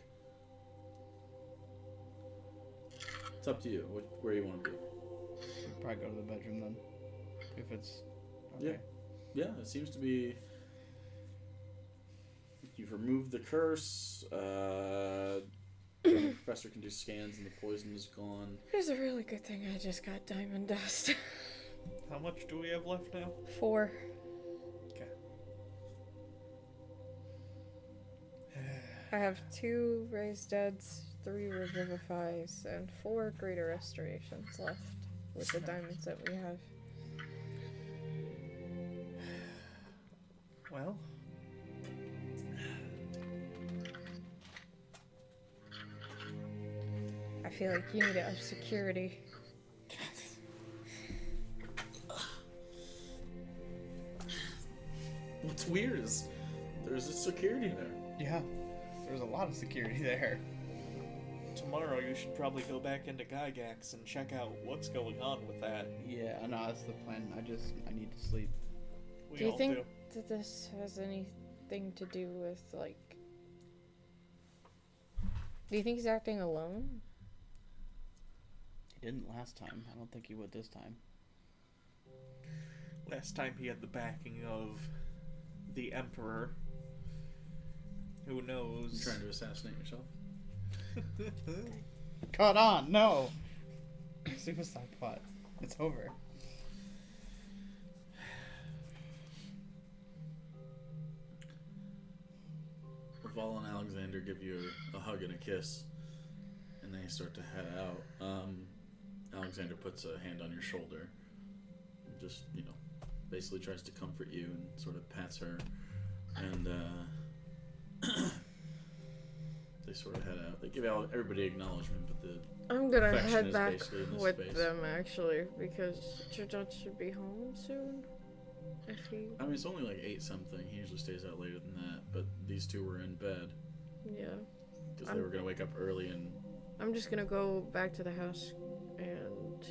it's up to you where you want to be. I'd probably go to the bedroom then. If it's. Okay. Yeah, it seems to be. You've removed the curse. The professor can do scans and the poison is gone. It's a really good thing I just got diamond dust. How much do we have left now? 4. Okay. I have 2 raised deads, 3 revivifies, and 4 greater restorations left with the diamonds that we have. Well. I feel like you need to up security. What's weird is there's a security there. Yeah. There's a lot of security there. Tomorrow you should probably go back into Gygax and check out what's going on with that. Yeah, no, that's the plan. I need to sleep. We Do you all think do. that this has anything to do with, like... Do you think he's acting alone? He didn't last time. I don't think he would this time. Last time he had the backing of the Emperor. Who knows? You trying to assassinate yourself? Caught on! No! Suicide plot. It's over. Vala and Alexander give you a hug and a kiss, and they start to head out. Alexander puts a hand on your shoulder, and just, basically tries to comfort you and sort of pats her, and they sort of head out. They give everybody acknowledgement, but the I'm gonna affection head is back basically in this with space. them actually because Jordan should be home soon. If he, I mean, it's only like 8 something. He usually stays out later than that. But these two were in bed yeah. because they were gonna wake up early and. I'm just gonna go back to the house and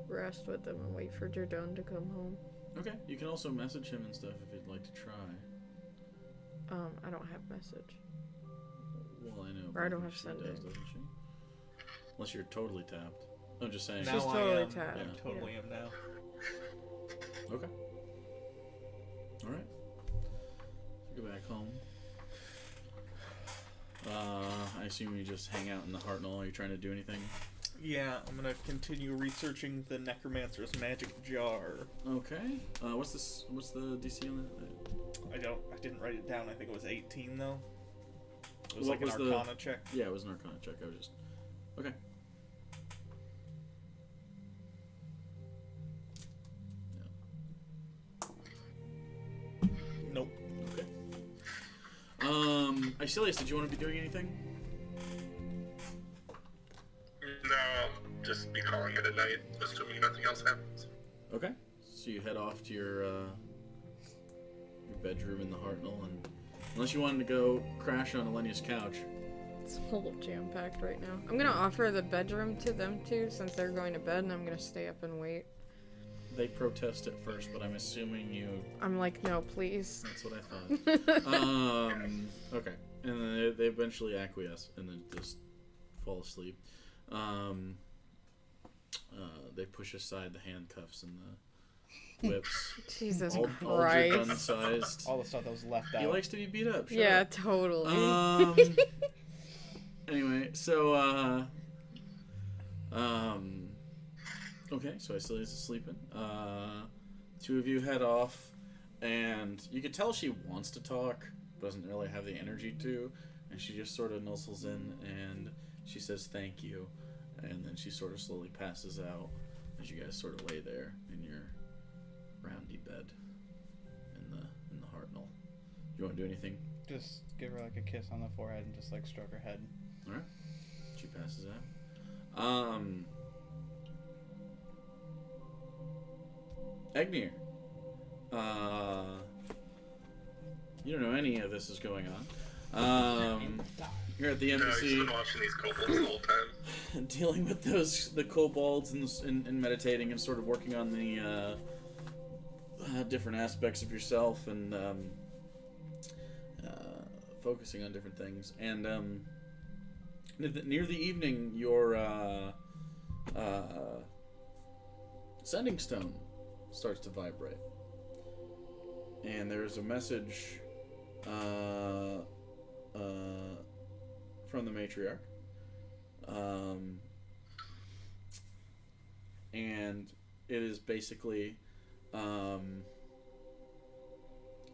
rest with them and wait for Jordan to come home. Okay, you can also message him and stuff if you'd like to try. I don't have message. Well, I know. Or I don't but have she Sunday. does, doesn't she? Unless you're totally tapped. I'm just saying. Now She's I totally am. tapped, I totally am now. Okay. All right. Go back home. I assume you just hang out in the Hartnell. Are you trying to do anything? Yeah, I'm gonna continue researching the Necromancer's magic jar. Okay. What's the DC on that? I didn't write it down. I think it was 18 though. It was What like an was the- Arcana check. Yeah, it was an Arcana check. I was just. Okay. Nope. Okay. Isilius, did you want to be doing anything? No, I'll just be calling it a night, assuming nothing else happens. Okay. So you head off to your bedroom in the Hartnell, and unless you wanted to go crash on Elenya's couch. It's a little jam-packed right now. I'm gonna offer the bedroom to them too since they're going to bed and I'm gonna stay up and wait. They protest at first, but I'm assuming you. I'm like, no, please. That's what I thought. Okay. And then they eventually acquiesce and then just fall asleep. They push aside the handcuffs and the whips. Jesus all Christ. gun-sized. All the stuff that was left out. He likes to be beat up. Shut Yeah, up. totally. Anyway, so okay, so Isilius is sleeping. Two of you head off, and you can tell she wants to talk, but doesn't really have the energy to, and she just sort of nuzzles in, and she says thank you, and then she sort of slowly passes out as you guys sort of lay there in your roundy bed in the Hartnell. You want to do anything? Just give her like a kiss on the forehead and just like stroke her head. All right. She passes out. Egnir. You don't know any of this is going on. You're at the No, he's embassy been watching these kobolds the whole time. dealing with the kobolds and meditating and sort of working on the different aspects of yourself and focusing on different things. And near the evening, your sending stone starts to vibrate, and there's a message from the matriarch, and it is basically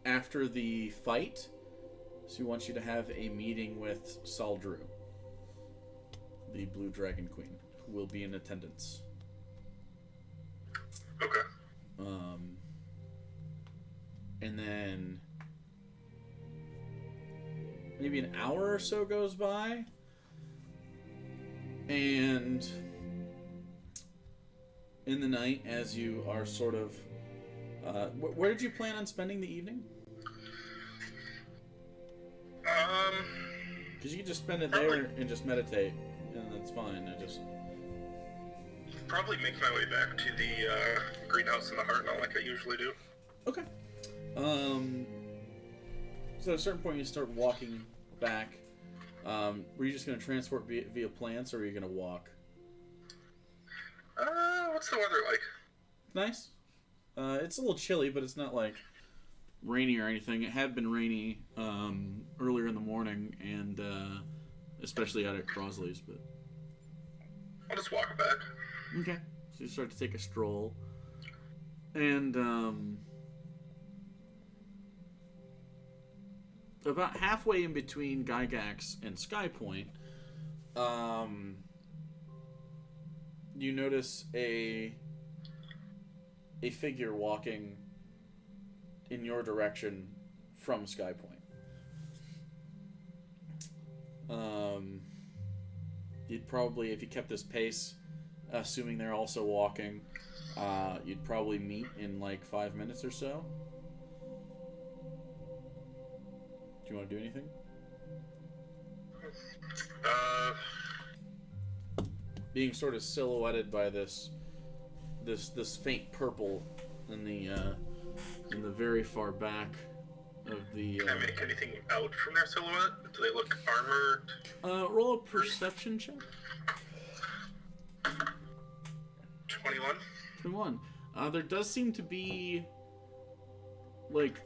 after the fight. She wants you to have a meeting with Saldru, the Blue Dragon Queen, who will be in attendance. Okay. And then maybe an hour or so goes by, and in the night, as you are sort of, where did you plan on spending the evening? Because you can just spend it there and just meditate, and that's fine. Probably make my way back to the greenhouse in the Hartnell like I usually do. Okay. So at a certain point you start walking back. Were you just going to transport via plants, or are you going to walk? What's the weather like? Nice. It's a little chilly, but it's not like rainy or anything. It had been rainy earlier in the morning, and especially out at Crosley's. But I'll just walk back. okay. So you start to take a stroll, and about halfway in between Gygax and Skypoint, you notice a figure walking in your direction from Skypoint. You'd probably, if you kept this pace, assuming they're also walking, you'd probably meet in like 5 minutes or so. Do you want to do anything? Being sort of silhouetted by this faint purple in the very far back of the. Can I make anything out from their silhouette? Do they look armored? Roll a perception check. 21. 21. There does seem to be like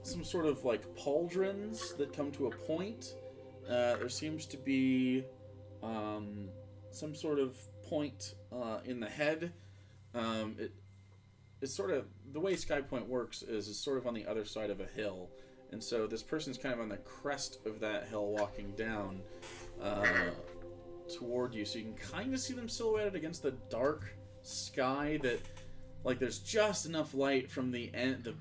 some sort of like pauldrons that come to a point. There seems to be some sort of point in the head. It's sort of the way Sky Point works is it's sort of on the other side of a hill, and so this person's kind of on the crest of that hill, walking down toward you. So you can kind of see them silhouetted against the dark sky. That like there's just enough light from the end,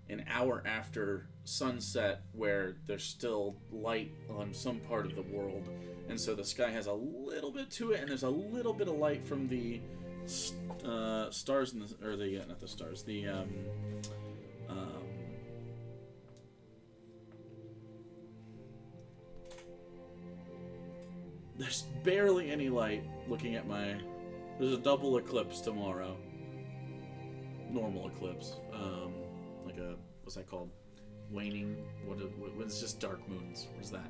an hour after sunset, where there's still light on some part of the world, and so the sky has a little bit to it, and there's a little bit of light from the stars in the, or the not the stars, the there's barely any light. Looking at my, there's a double eclipse tomorrow. Normal eclipse, like a, what's that called? Waning. What? It's just dark moons. What is that?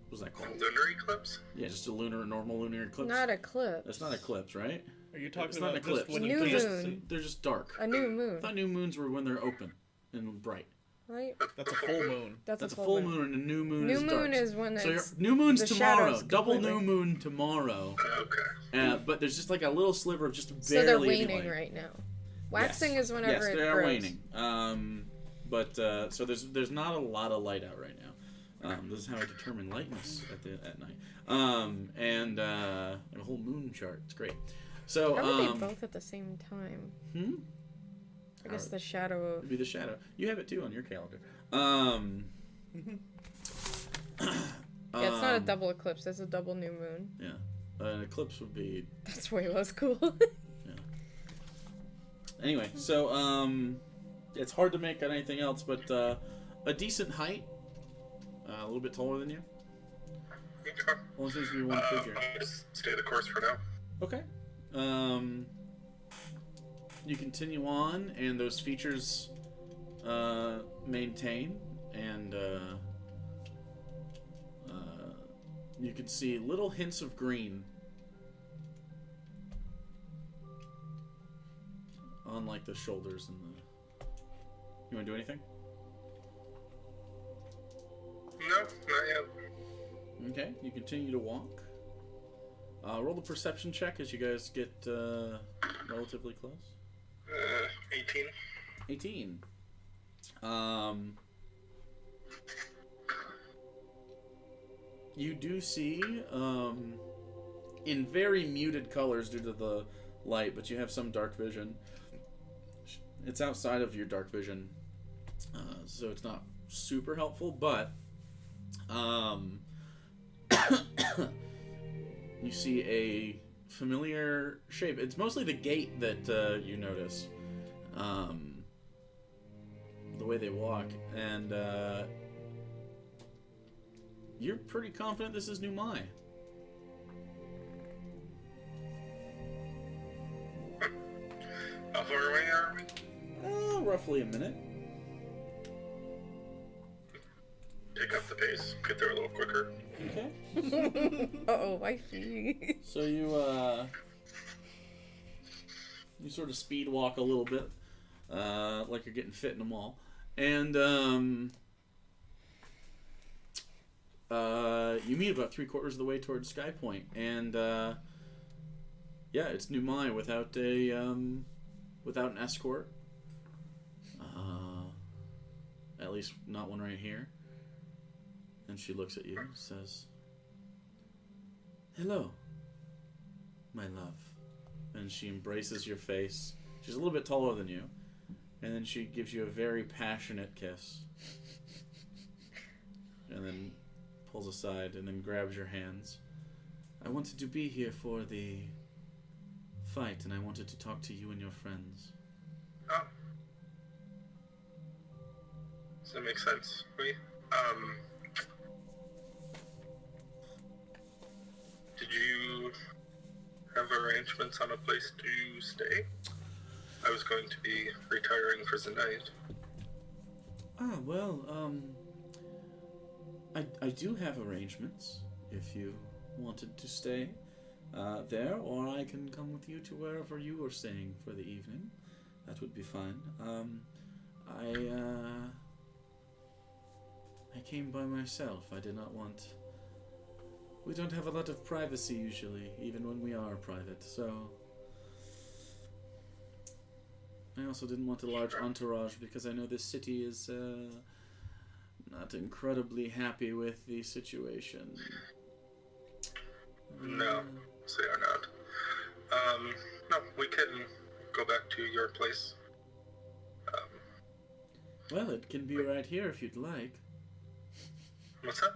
What's that called? Lunar eclipse? Yeah, just a normal lunar eclipse. Not eclipse. That's not eclipse, right? Are you talking It's not about an eclipse. just when New you can't moon. see? They're just dark. A new moon, I thought new moons were when they're open and bright. right? That's a full moon. That's a full moon, and a new moon New is dark. moon is when So it's new moon's the tomorrow. shadows Double completely. new moon tomorrow. Okay. But there's just like a little sliver of just barely So they're any waning light. right now. Waxing Yes. is whenever yes, it they are grows. waning. So there's not a lot of light out right now. This is how I determine lightness at night. And a whole moon chart. It's great. So How are they both at the same time? I guess the shadow It'd of... be the shadow. You have it too on your calendar. Yeah, it's not a double eclipse. It's a double new moon. Yeah, an eclipse would be. That's way less cool. Yeah. Anyway, so it's hard to make out anything else, but a decent height, a little bit taller than you. Okay. Only seems to be one figure. I'll just stay the course for now. Okay. You continue on, and those features maintain, and you can see little hints of green on like the shoulders and the. You want to do anything? No, not yet. Okay. You continue to walk. Roll the perception check as you guys get relatively close. 18. 18. You do see, in very muted colors due to the light, but you have some dark vision. It's outside of your dark vision, so it's not super helpful, but you see a familiar shape. It's mostly the gait that you notice, the way they walk, and you're pretty confident this is New Mai. How far away are we? Roughly a minute. Take up the pace. Get there a little quicker. Okay. Uh-oh, wifey. So you sort of speed walk a little bit, like you're getting fit in a mall, and you meet about 3/4 of the way towards Sky Point, and yeah, it's New Mai without an escort. At least not one right here. And she looks at you and says, "Hello, my love." And she embraces your face. She's a little bit taller than you. And then she gives you a very passionate kiss. and then pulls aside and then grabs your hands. I wanted to be here for the fight, and I wanted to talk to you and your friends. Oh. Does that make sense? Did you have arrangements on a place to stay? I was going to be retiring for the night. I do have arrangements if you wanted to stay there, or I can come with you to wherever you are staying for the evening. That would be fine. I came by myself. I did not want... We don't have a lot of privacy usually, even when we are private, so... I also didn't want a large entourage because I know this city is not incredibly happy with the situation. No, they are not. No, we can go back to your place. Well, it can be right here if you'd like. What's that?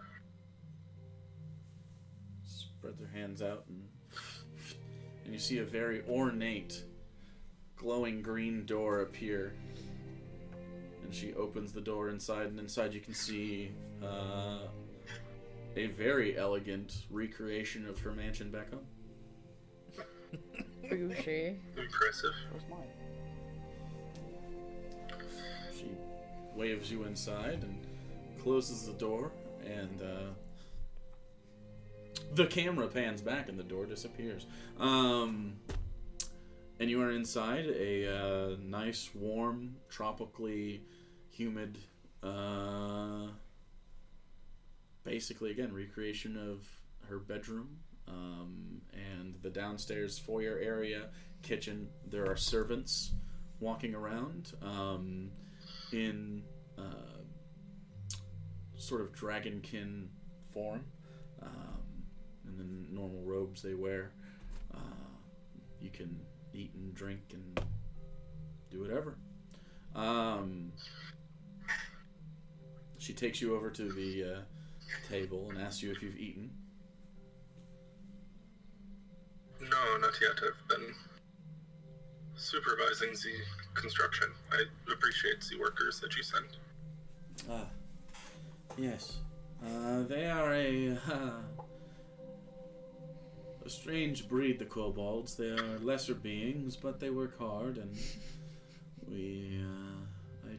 Spread their hands out, and you see a very ornate, glowing green door appear. And she opens the door inside, and inside you can see a very elegant recreation of her mansion back home. Bougie. Impressive. Where's mine? She waves you inside and closes the door, and the camera pans back and the door disappears. And you are inside a nice, warm, tropically humid, basically, again, recreation of her bedroom, and the downstairs foyer area, kitchen. There are servants walking around in sort of dragonkin form, and then normal robes they wear. You can eat and drink and do whatever. She takes you over to the table and asks you if you've eaten. No, not yet. I've been supervising the construction. I appreciate the workers that you sent. Ah, yes. They are a strange breed, the kobolds. They are lesser beings, but they work hard, and I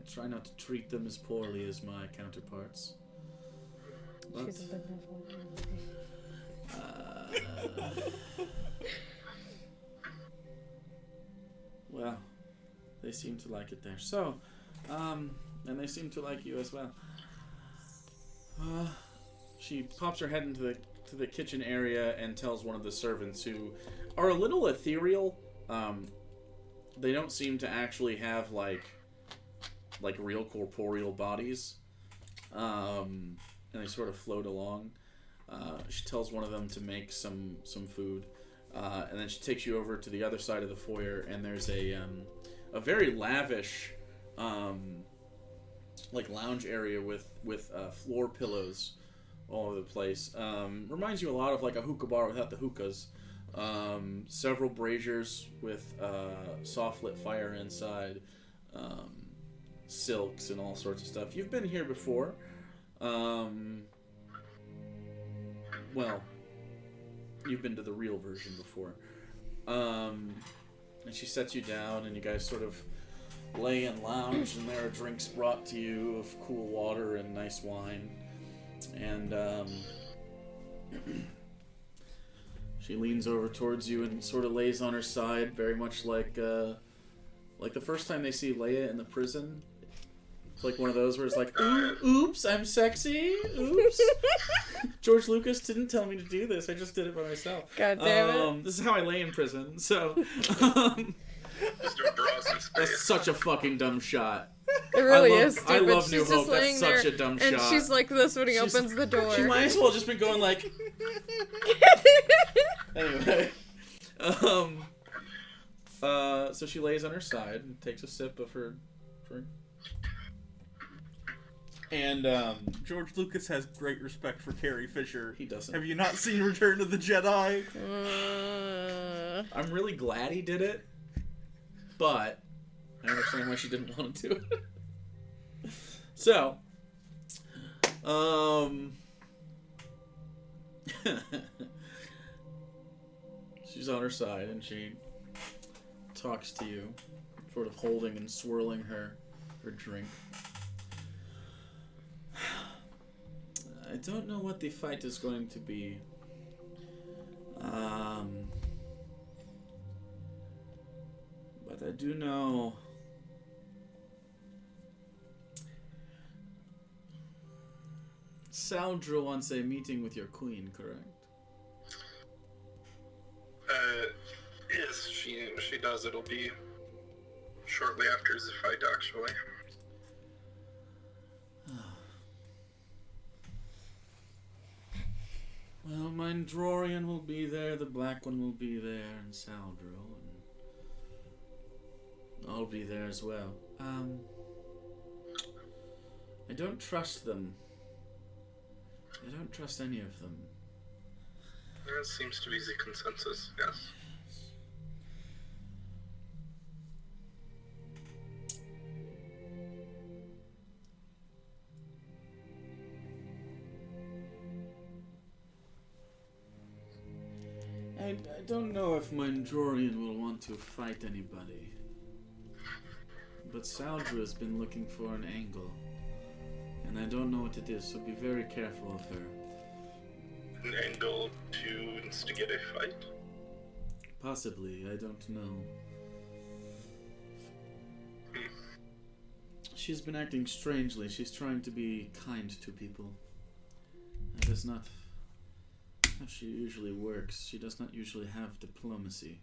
try not to treat them as poorly as my counterparts. But, She's a benevolent. well, they seem to like it there. So, and they seem to like you as well. She pops her head into the kitchen area and tells one of the servants, who are a little ethereal. They don't seem to actually have like real corporeal bodies, and they sort of float along. She tells one of them to make some food, and then she takes you over to the other side of the foyer, and there's a very lavish lounge area with floor pillows all over the place. Reminds you a lot of like a hookah bar without the hookahs. Several braziers with soft lit fire inside, silks and all sorts of stuff. You've been here before. Well, you've been to the real version before. And she sets you down, and you guys sort of lay and lounge, and there are drinks brought to you of cool water and nice wine. And she leans over towards you and sort of lays on her side, very much like the first time they see Leia in the prison. It's like one of those where it's like, oops, I'm sexy. Oops. George Lucas didn't tell me to do this. I just did it by myself. God damn it. This is how I lay in prison. So, Just doing bras in space. that's such a fucking dumb shot. It really I love- is stupid. I love She's New just Hope. That's laying such there, a dumb and shot. she's like this when he She's- opens the door. She might as well just been going like. Anyway, so she lays on her side and takes a sip of her drink. And George Lucas has great respect for Carrie Fisher. he doesn't. Have you not seen Return of the Jedi? I'm really glad he did it, but I understand why she didn't want to do it. So, she's on her side and she talks to you, sort of holding and swirling her drink. I don't know what the fight is going to be. But I do know Saldra wants a meeting with your queen, correct? Yes, she does. It'll be shortly after the fight, actually. Well, my Drorian will be there, the black one will be there, and Saldro, and I'll be there as well. I don't trust them. I don't trust any of them. That seems to be the consensus, yes. I don't know if my Drorian will want to fight anybody. But Saldra has been looking for an angle. And I don't know what it is, so be very careful of her. An angle to instigate a fight? Possibly, I don't know. She's been acting strangely. She's trying to be kind to people. That is not how she usually works. She does not usually have diplomacy.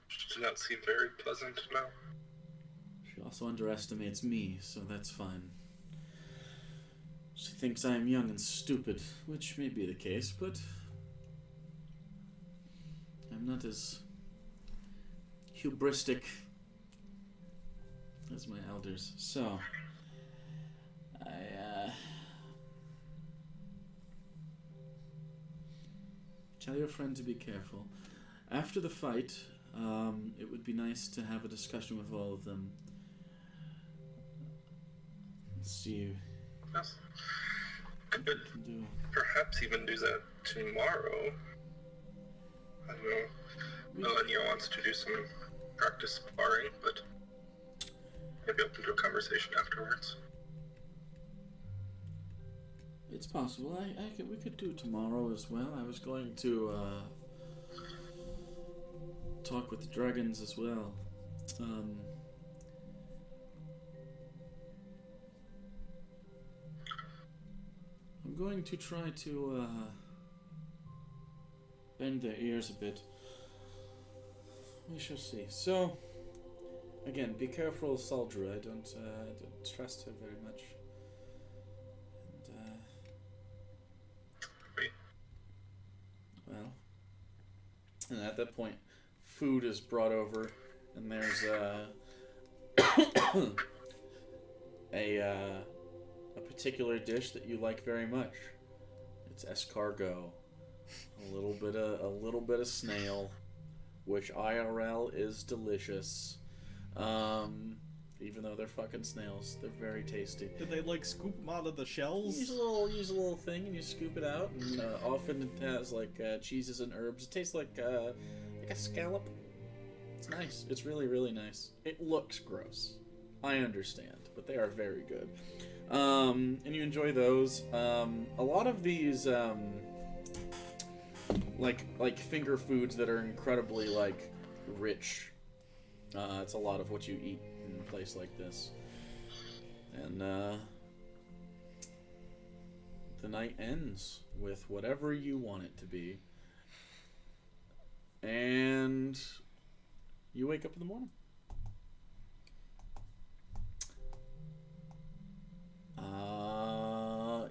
She does not seem very pleasant now. She also underestimates me, so that's fine. She thinks I am young and stupid, which may be the case, but I'm not as hubristic as my elders. So, tell your friend to be careful. After the fight, it would be nice to have a discussion with all of them. Let's see. Yes. What Could we can do. perhaps even do that tomorrow. I don't know. Elenya wants to do some practice sparring, but maybe open to a conversation afterwards. It's possible. We could do tomorrow as well. I was going to talk with the dragons as well. I'm going to try to bend their ears a bit. We shall see. So, again, be careful of Saldra. I don't trust her very much. Well, and at that point, food is brought over, and there's a particular dish that you like very much. It's escargot, a little bit of snail, which IRL is delicious. Even though they're fucking snails, they're very tasty. Did they like scoop them out of the shells? Use a little thing and you scoop it out, and often it has like cheeses and herbs. It tastes like a scallop. It's nice. It's really, really nice. It looks gross. I understand, but they are very good. And you enjoy those. A lot of these like finger foods that are incredibly like rich. It's a lot of what you eat in a place like this. And the night ends with whatever you want it to be. And you wake up in the morning.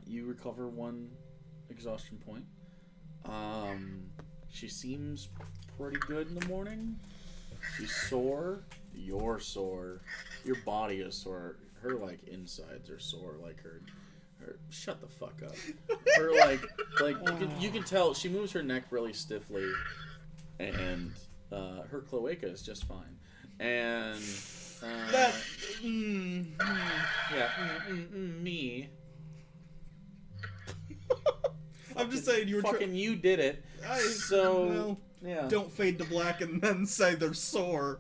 You recover 1 exhaustion point. She seems pretty good in the morning. She's sore. You're sore. Your body is sore. her like insides are sore, like her shut the fuck up. Her like you can tell she moves her neck really stiffly, and her cloaca is just fine. And That. me. I'm just saying you were fucking you did it. Well, yeah. don't fade to black and then say they're sore.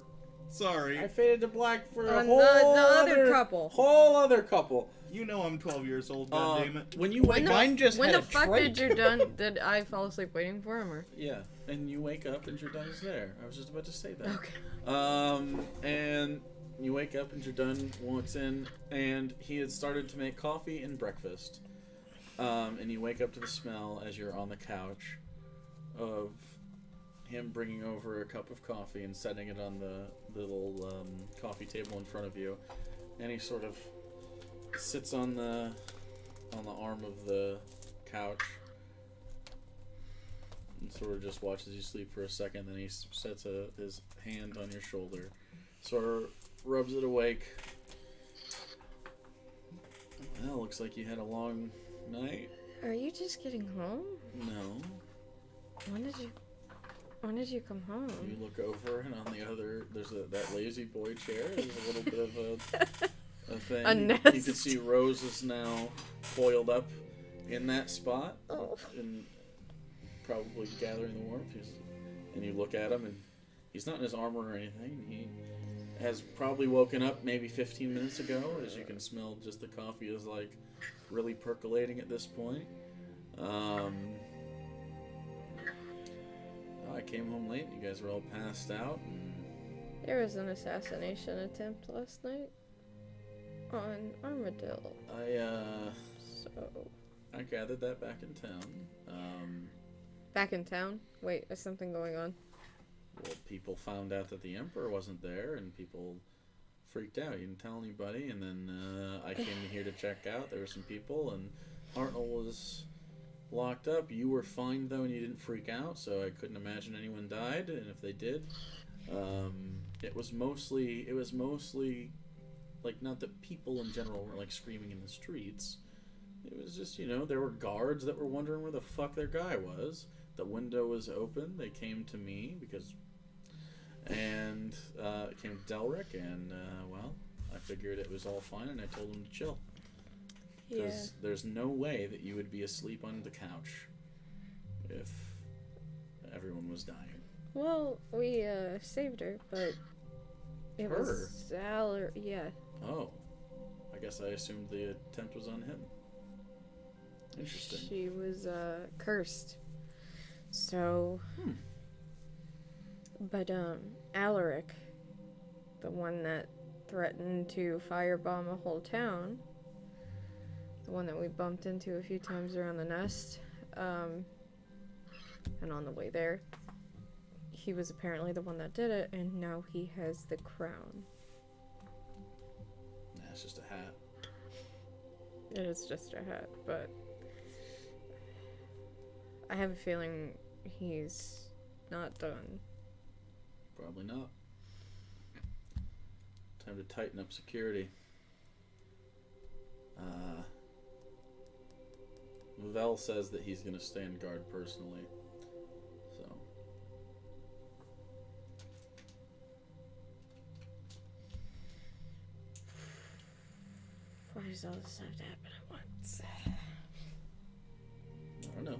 Sorry. I faded to black for a the whole other couple. Whole other couple. You know I'm 12 years old, goddammit. When you wake up, Mine just When had the a fuck trait. did you done? Did I fall asleep waiting for him, or? yeah, and you wake up and your done is there. I was just about to say that. Okay. And you wake up and your done walks in, and he had started to make coffee and breakfast. And you wake up to the smell as you're on the couch of him bringing over a cup of coffee and setting it on the little coffee table in front of you, and he sort of sits on the arm of the couch and sort of just watches you sleep for a second. Then he sets his hand on your shoulder, sort of rubs it awake. Well, looks like you had a long night. Are you just getting home? No. When did you come home? You look over, and on the other, there's that lazy boy chair. There's a little bit of a thing. A You nest. can see Rose is now coiled up in that spot, Oh. and probably gathering the warmth. And you look at him, and he's not in his armor or anything. He has probably woken up maybe 15 minutes ago, as you can smell just the coffee is like really percolating at this point. I came home late. You guys were all passed out. And There was an assassination attempt last night on Armadillo. So I gathered that back in town. Back in town? Wait, is something going on? Well, people found out that the Emperor wasn't there, and people freaked out. You didn't tell anybody, and then I came here to check out. There were some people, and Hartnell was locked up. You were fine, though, and you didn't freak out, so I couldn't imagine anyone died, and if they did, it was mostly, like, not that people in general were, like, screaming in the streets. It was just, there were guards that were wondering where the fuck their guy was. The window was open. They came to me and it came to Delric, and, well, I figured it was all fine, and I told him to chill. Because there's no way that you would be asleep on the couch if everyone was dying. Well, we saved her, but it Her? was yeah. Oh. I guess I assumed the attempt was on him. Interesting. She was cursed. So but Alaric, the one that threatened to firebomb a whole town, the one that we bumped into a few times around the nest, and on the way there, he was apparently the one that did it, and now he has the crown. Nah, it's just a hat. It is just a hat, but I have a feeling he's not done. Probably not. Time to tighten up security. Val says that he's going to stand guard personally. So. Why does all this have to happen at once? I don't know.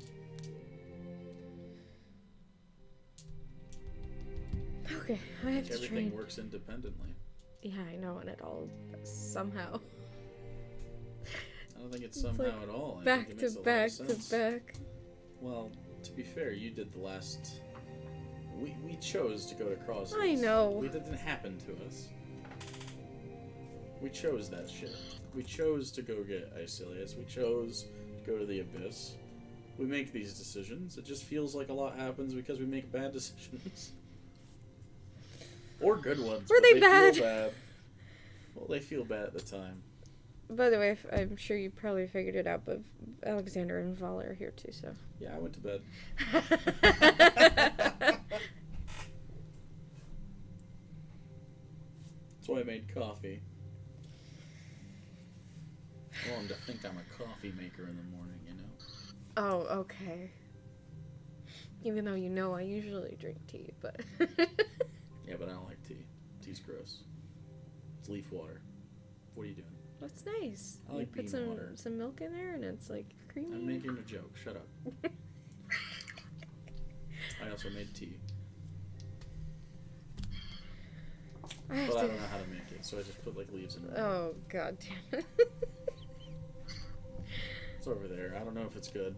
Okay, I have to Everything train. works independently. Yeah, I know, and it all somehow I don't think it's It's somehow like at all. I back think it to makes a lot back of to sense. back. Well, to be fair, you did the last. We chose to go to Crossroads. I know. That didn't happen to us. We chose that shit. We chose to go get Icilius. We chose to go to the Abyss. We make these decisions. It just feels like a lot happens because we make bad decisions. Or good ones. Were but they feel bad? bad. Well, they feel bad at the time. By the way, I'm sure you probably figured it out, but Alexander and Vala are here too, so. Yeah, I went to bed. That's why I made coffee. I want him to think I'm a coffee maker in the morning, you know? Oh, okay. Even though you know I usually drink tea, but... Yeah, but I don't like tea. Tea's gross. It's leaf water. What are you doing? That's nice. I like you put bean water. some milk in there and it's like creamy. I'm making a joke. Shut up. I also made tea. But I don't know how to make it, so I just put like leaves in it. Oh, god damn it. It's over there. I don't know if it's good.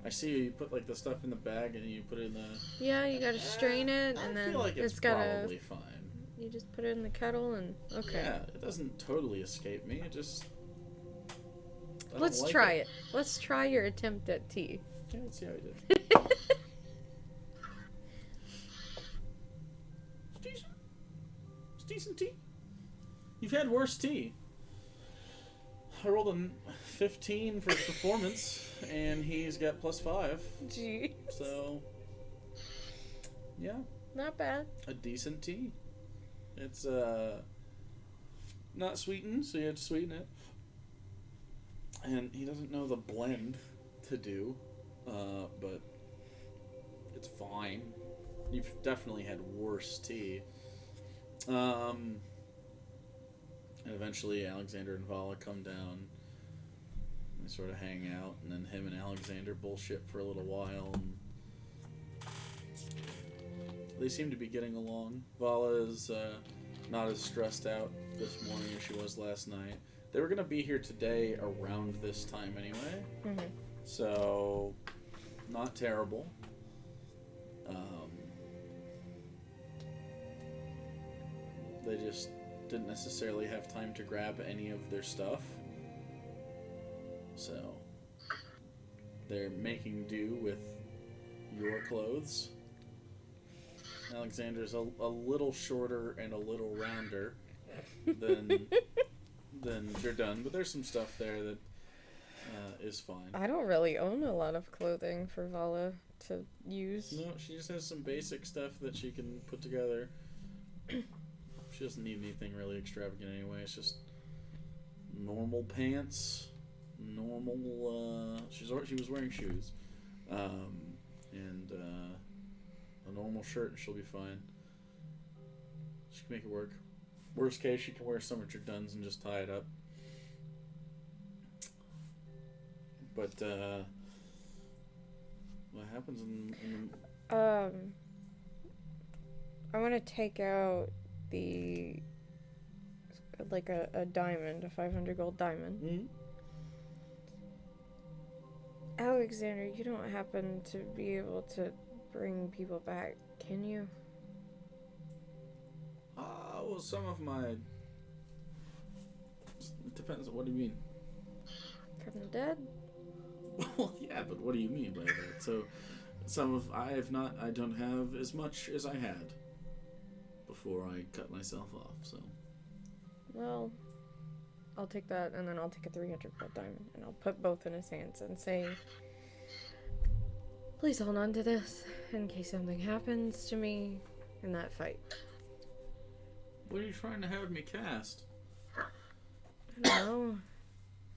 I see you put like the stuff in the bag and you put it in the... Yeah, you gotta strain it and I then feel like it's probably fine. You just put it in the kettle and... Okay. Yeah, it doesn't totally escape me. It just... Let's try it. Let's try your attempt at tea. Yeah, let's see how you did. It's decent. It's decent tea. You've had worse tea. I rolled a 15 for his performance, and he's got +5. Jeez. So, yeah. Not bad. A decent tea. It's, not sweetened, so you have to sweeten it. And he doesn't know the blend to do, but it's fine. You've definitely had worse tea. And eventually Alexander and Vala come down. They sort of hang out, and then him and Alexander bullshit for a little while. And they seem to be getting along. Vala is not as stressed out this morning as she was last night. They were going to be here today around this time anyway. Mm-hmm. So, not terrible. They just didn't necessarily have time to grab any of their stuff. So, they're making do with your clothes. Alexander's a little shorter and a little rounder than Jordan, but there's some stuff there that is fine. I don't really own a lot of clothing for Vala to use. No, she just has some basic stuff that she can put together. She doesn't need anything really extravagant anyway. It's just normal pants, normal. She was wearing shoes, and a normal shirt, and she'll be fine. She can make it work. Worst case, she can wear some of Jordan's and just tie it up. But what happens in I want to take out the like a diamond, a 500 gold diamond. Mm-hmm. Alexander, you don't happen to be able to bring people back, can you? Well, some of my... It depends. What do you mean? From the dead? Well, yeah, but what do you mean by that? So, I don't have as much as I had before I cut myself off, so... Well, I'll take that, and then I'll take a 300 gold diamond, and I'll put both in his hands and say, please hold on to this, in case something happens to me in that fight. What are you trying to have me cast? I don't know.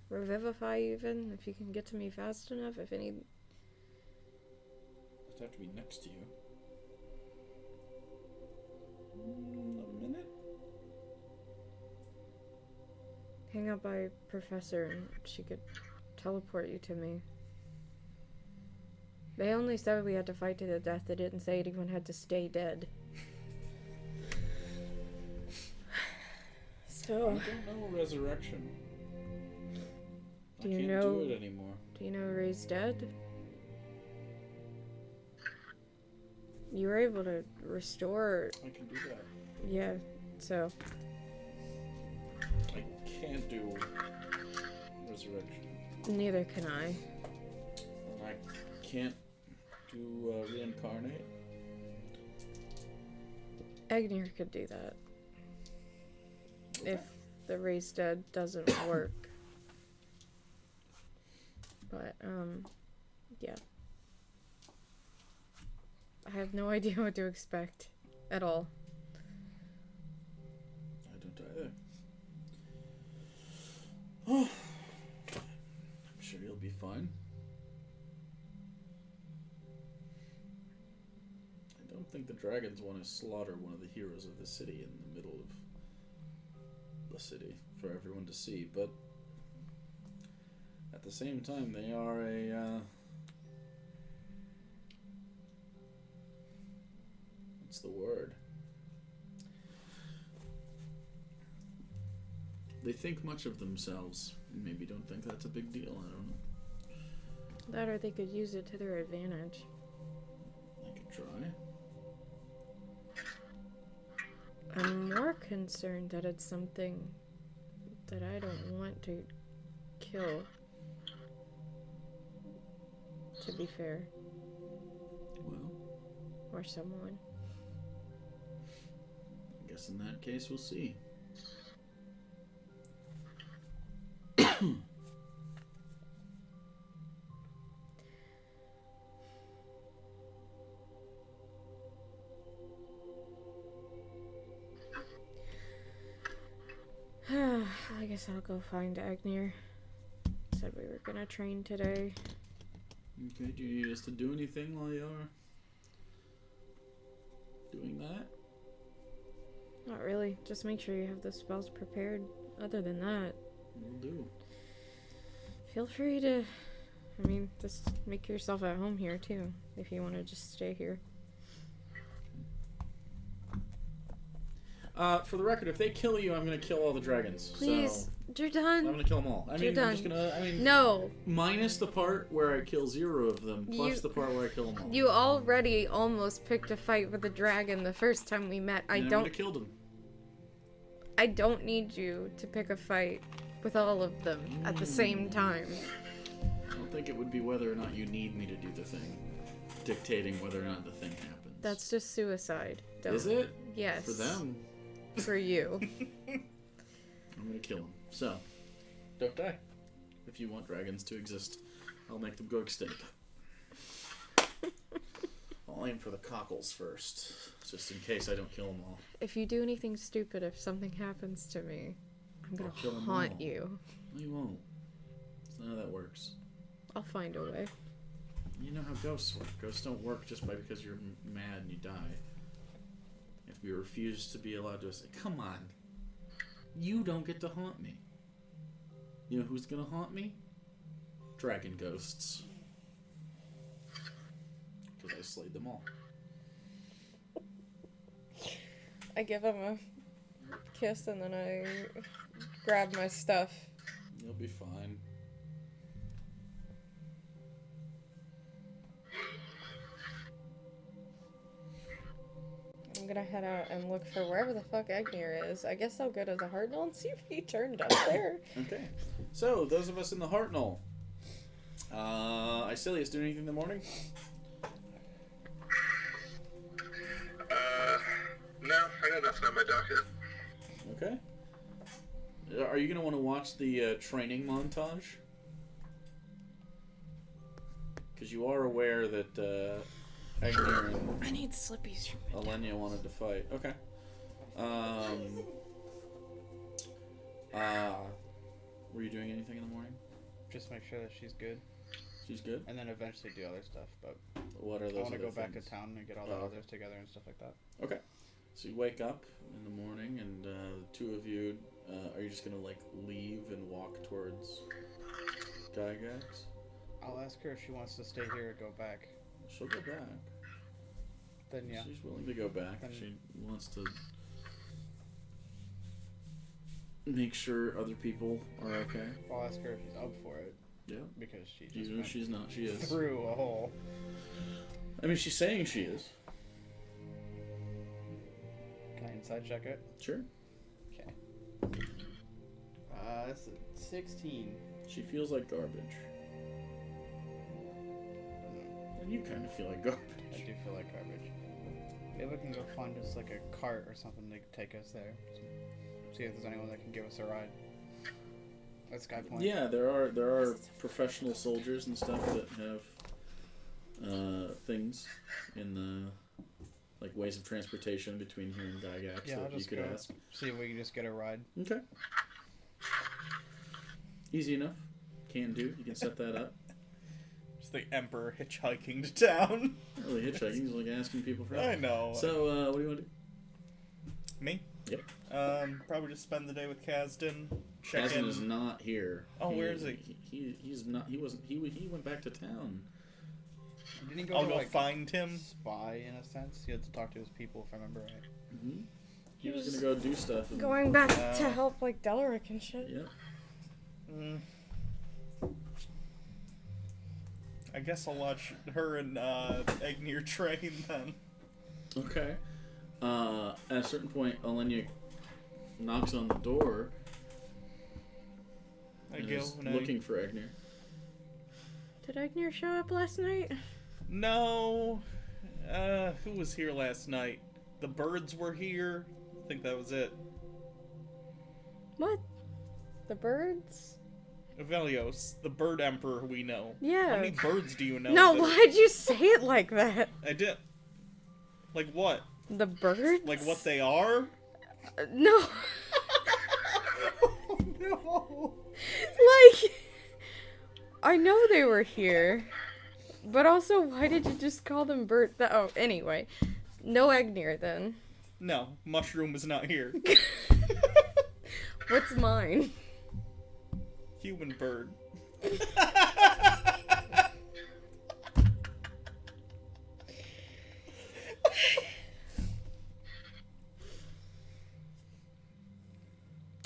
Revivify even, if you can get to me fast enough, if any... Just have to be next to you. A minute? Hang out by Professor and she could teleport you to me. They only said we had to fight to the death. They didn't say anyone had to stay dead. So... I don't know resurrection. Do I you can't know- do it anymore. Do you know Ray's dead? You were able to restore... I can do that. Yeah, so... I can't do resurrection. Neither can I. And I can't do reincarnate. Agnir could do that. If the Ray's dead doesn't work. But, yeah. I have no idea what to expect at all. I don't either. fine. I don't think the dragons want to slaughter one of the heroes of the city in the middle of the city for everyone to see, but at the same time, they are a, what's the word? They think much of themselves, and maybe don't think that's a big deal, I don't know. That or they could use it to their advantage. I could try. I'm more concerned that it's something that I don't want to kill. To be fair. Well, Or someone. I guess in that case we'll see. I guess I'll go find Agnir. Said we were gonna train today. Okay, do you need us to do anything while you are doing that? Not really. Just make sure you have the spells prepared. Other than that, We'll do. feel free to... I mean, just make yourself at home here, too. If you want to just stay here. For the record, if they kill you, I'm gonna kill all the dragons. Please, So you're I'm done. gonna kill them all. I You're mean, done. I'm just gonna. I mean, No, minus the part where I kill 0 of them, plus You- the part where I kill them all. you already almost picked a fight with a dragon the first time we met. I And I would don't. have killed him. I don't need you to pick a fight with all of them at the same time. I don't think it would be whether or not you need me to do the thing, dictating whether or not the thing happens. That's just suicide. Don't. Is it? Yes. For them, For you. I'm gonna kill them. So, don't die. If you want dragons to exist, I'll make them go extinct. I'll aim for the cockles first, just in case I don't kill them all. If you do anything stupid, if something happens to me, I'm gonna I'll kill 'em haunt all. you. No, you won't. That's not how that works. I'll find a way. You know how ghosts work. Ghosts don't work just by because you're mad and you die. If we refuse to be allowed to say, come on, you don't get to haunt me. You know who's gonna haunt me? Dragon ghosts. Because I slayed them all. I give him a kiss and then I grab my stuff. You'll be fine. I'm gonna head out and look for wherever the fuck Agnir is. I guess I'll go to the Hartnell and see if he turned up there. Okay. So, those of us in the Hartnell. Isilius, do anything in the morning? No, I got nothing on my docket. Okay. Are you going to want to watch the training montage? Because you are aware that Agnir and I need slippies from Elenya wanted to fight. Okay. Were you doing anything in the morning? Just make sure that she's good, She's good? and then eventually do other stuff. But What are those I want to other go back to things? town and get all the Oh. others together and stuff like that. Okay. So you wake up in the morning, and the two of you, are you just going to, like, leave and walk towards Gygax? I'll ask her if she wants to stay here or go back. She'll go back. Then yeah. She's willing to go back. Then- She wants to make sure other people are okay. I'll ask her if she's up for it Yeah. because she just Even if went she's not, she is. through a hole. I mean, she's saying she is. Can I inside check it? Sure. Okay. That's a 16. She feels like garbage. And you kind of feel like garbage. I do feel like garbage. Maybe we can go find us like a cart or something to take us there. See if there's anyone that can give us a ride. At Sky Point. Yeah, there are professional soldiers and stuff that have things in the like ways of transportation between here and Gygax Yeah, I'll that you just could go ask. see if we can just get a ride. Okay. Easy enough. Can do. You can set that up. the Emperor hitchhiking to town. Not really hitchhiking, he's like asking people for help. I know. So, what do you want to do? Me? Yep. Probably just spend the day with Kasdan. Check Kazan in. is not here. Oh, where is he? He's not. He wasn't. He went back to town. Didn't he go I'll to, go like, find him. spy in a sense? He had to talk to his people, if I remember right. Mm-hmm. He He was was gonna go do stuff. And, Going back to help like Delaric and shit. Yep. I guess I'll watch her and Egnir train then. Okay. At a certain point, Elenya knocks on the door. I and go is and looking for Egnir. Did Egnir show up last night? No. Who was here last night? The birds were here. I think that was it. What? The birds? Velios, the bird emperor we know. Yeah. How many birds do you know? No, that- why'd you say it like that? I did. Like what? The birds? Like what they are? No. Oh no. Like, I know they were here, but also, why did you just call them bird? Oh, anyway, no Egnir then. No, Mushroom is not here. What's mine? Human bird.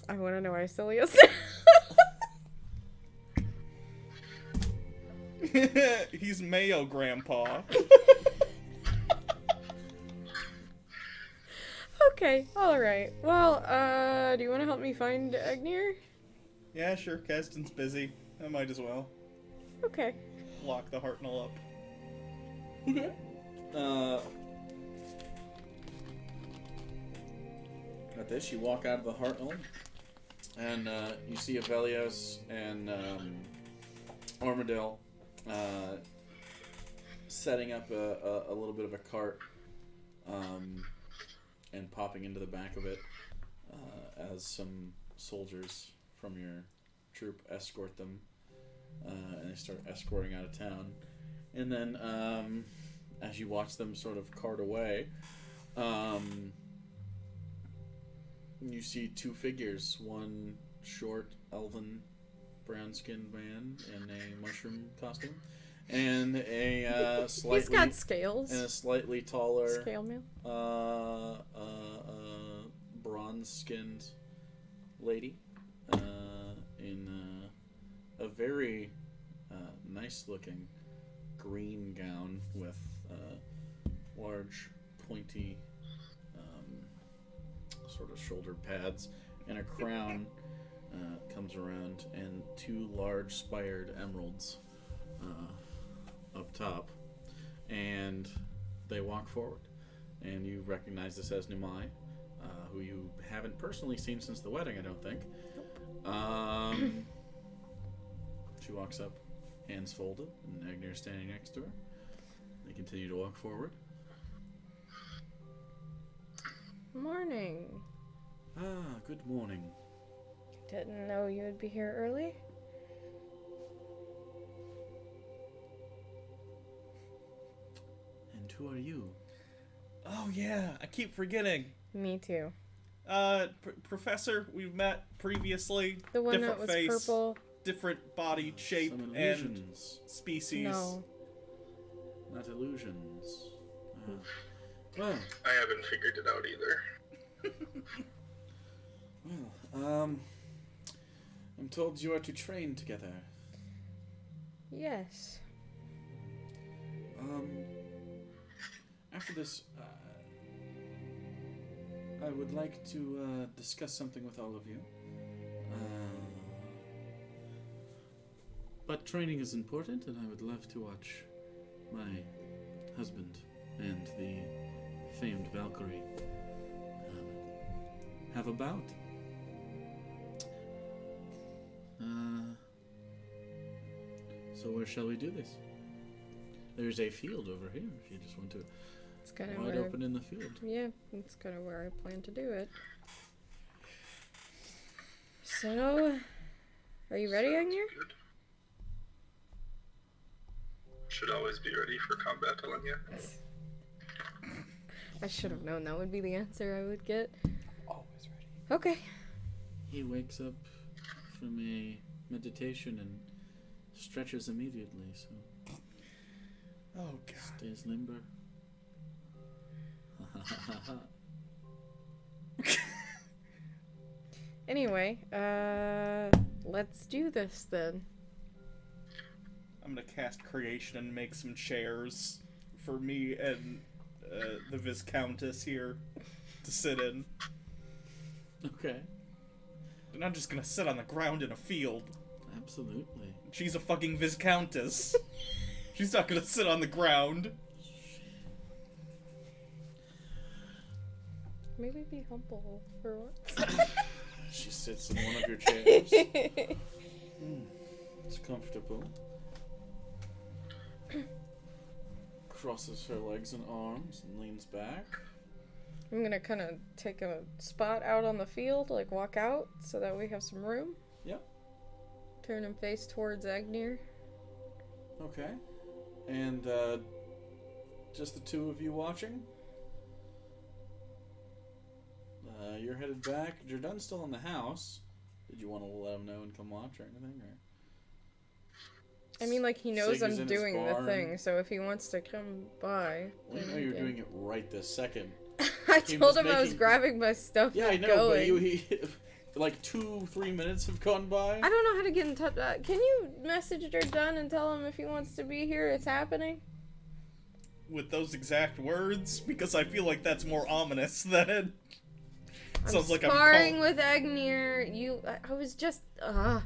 I want to know why Celius. He's Mayo Grandpa. Okay, alright. Well, do you want to help me find Egnir? Yeah, sure. Kasdan's busy. I might as well. Okay. Lock the Hartnell up. Okay. At this, you walk out of the Hartnell, and you see Avelios and Armadale setting up a little bit of a cart and popping into the back of it as some soldiers from your troop escort them, and they start escorting out of town. And then as you watch them sort of cart away, you see two figures, one short, elven, brown-skinned man in a mushroom costume, and a slightly He's got scales. and a slightly taller, Scale mail. bronze-skinned lady in a very nice-looking green gown with large, pointy, sort of shoulder pads, and a crown comes around, and two large spired emeralds up top, and they walk forward, and you recognize this as Numai, who you haven't personally seen since the wedding, I don't think. She walks up, hands folded, and Egnir standing next to her. They continue to walk forward. Morning. Good morning. Didn't know you would be here early. And who are you? Oh yeah, I keep forgetting. Me too. Professor, we've met previously. The one different that was face, purple. different body shape Some and illusions. species. No. Not illusions. Well, I haven't figured it out either. I'm told you are to train together. Yes. After this, I would like to discuss something with all of you. But training is important, and I would love to watch my husband and the famed Valkyrie have a bout. So where shall we do this? There's a field over here if you just want to. It's kind of Wide where. open in the field. Yeah, that's kind of where I plan to do it. So, are you ready, Egnir? Good. should always be ready for combat, Elenya. I should have known that would be the answer I would get. Always ready. Okay. He wakes up from a meditation and stretches immediately, so Oh god. stays limber. Anyway, let's do this then. I'm gonna cast creation and make some chairs for me and the Viscountess here to sit in. Okay. And I'm just gonna sit on the ground in a field. Absolutely. She's a fucking Viscountess. She's not gonna sit on the ground. Maybe be humble for once. She sits in one of your chairs. It's comfortable. Crosses her legs and arms and leans back. I'm gonna kind of take a spot out on the field, like walk out, so that we have some room. Yep. Turn and face towards Agnir. Okay. And just the two of you watching? You're headed back. Jordan's still in the house. Did you want to let him know and come watch or anything? Or? I mean, like, he knows Sig is I'm in his doing the barn. thing, so if he wants to come by... Well, then know he you're can. doing it right this second. I He told was him I was making- grabbing my stuff Yeah, I and know, going. but he like 2-3 minutes have gone by. I don't know how to get in touch. Can you message Jordan and tell him if he wants to be here, it's happening? With those exact words, because I feel like that's more ominous than it sounds like Sparring with Agnir. I was just. I'm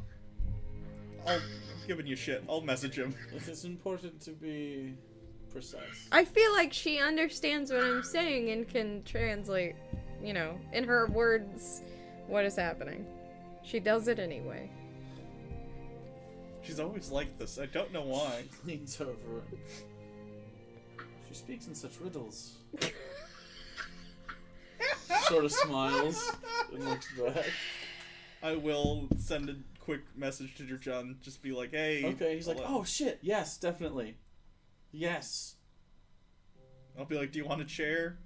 giving you shit. I'll message him. It is important to be precise. I feel like she understands what I'm saying and can translate, in her words, what is happening. She does it anyway. She's always like this. I don't know why. Leans over. She speaks in such riddles. Sort of smiles and looks back. I will send a quick message to Jordan. Just be like, hey. Okay, he's like, oh shit, yes, definitely. Yes. I'll be like, do you want a chair?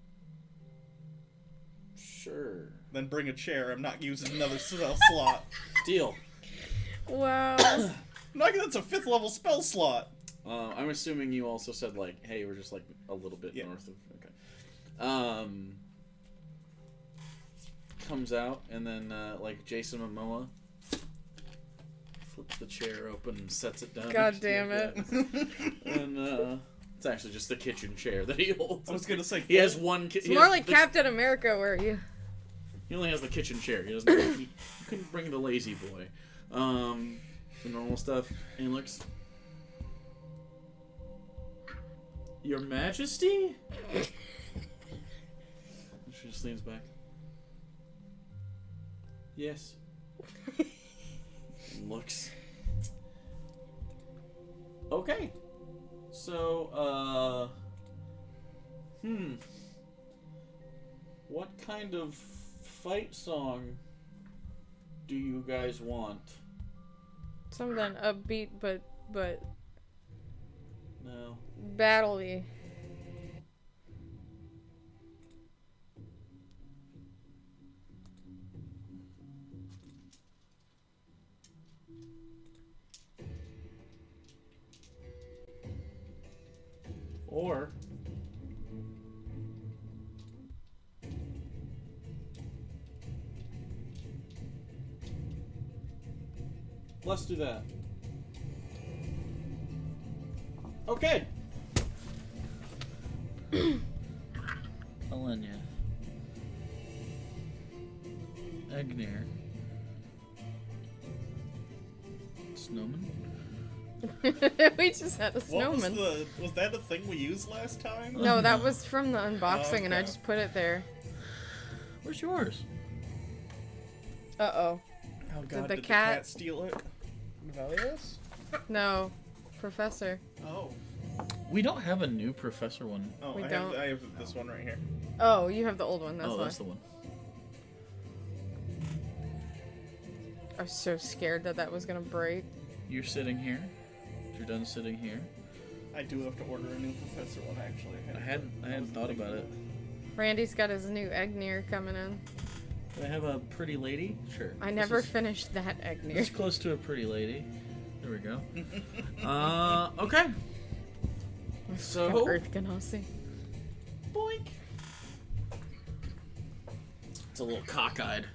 Sure. Then bring a chair. I'm not using another spell slot. Deal. Wow. No, that's a 5th level spell slot. I'm assuming you also said, like, hey, we're just, like, a little bit north of... Okay. Comes out, and then, like, Jason Momoa flips the chair open and sets it down. God damn it. And, it's actually just the kitchen chair that he holds. I was gonna say... He has one... It's more like Captain America, where you... He only has the kitchen chair. He doesn't... he couldn't bring the lazy boy. The normal stuff. And he looks... Your Majesty? She just leans back. Yes. And looks. Okay. So, what kind of fight song do you guys want? Something upbeat, but No. battle-y. Or let's do that. Okay. Elenya. Agnir. Snowman? We just had a snowman. Was that the thing we used last time? No, that was from the unboxing, and I okay. just put it there. Where's yours? Uh-oh. Oh god, the did cat- the cat steal it? Valius? No. Professor. Oh. We don't have a new professor one. Oh, We I don't. have this one right here. Oh, you have the old one, that's why. That's the one. I was so scared that was gonna break. You're sitting here. You're done sitting here. I do have to order a new professor one, actually. I hadn't thought about it. Randy's got his new Egnir coming in. Do I have a pretty lady? Sure. I never finished that Egnir. It's close to a pretty lady. There we go. Okay. So, Earth Ganassi. boink. It's a little cockeyed.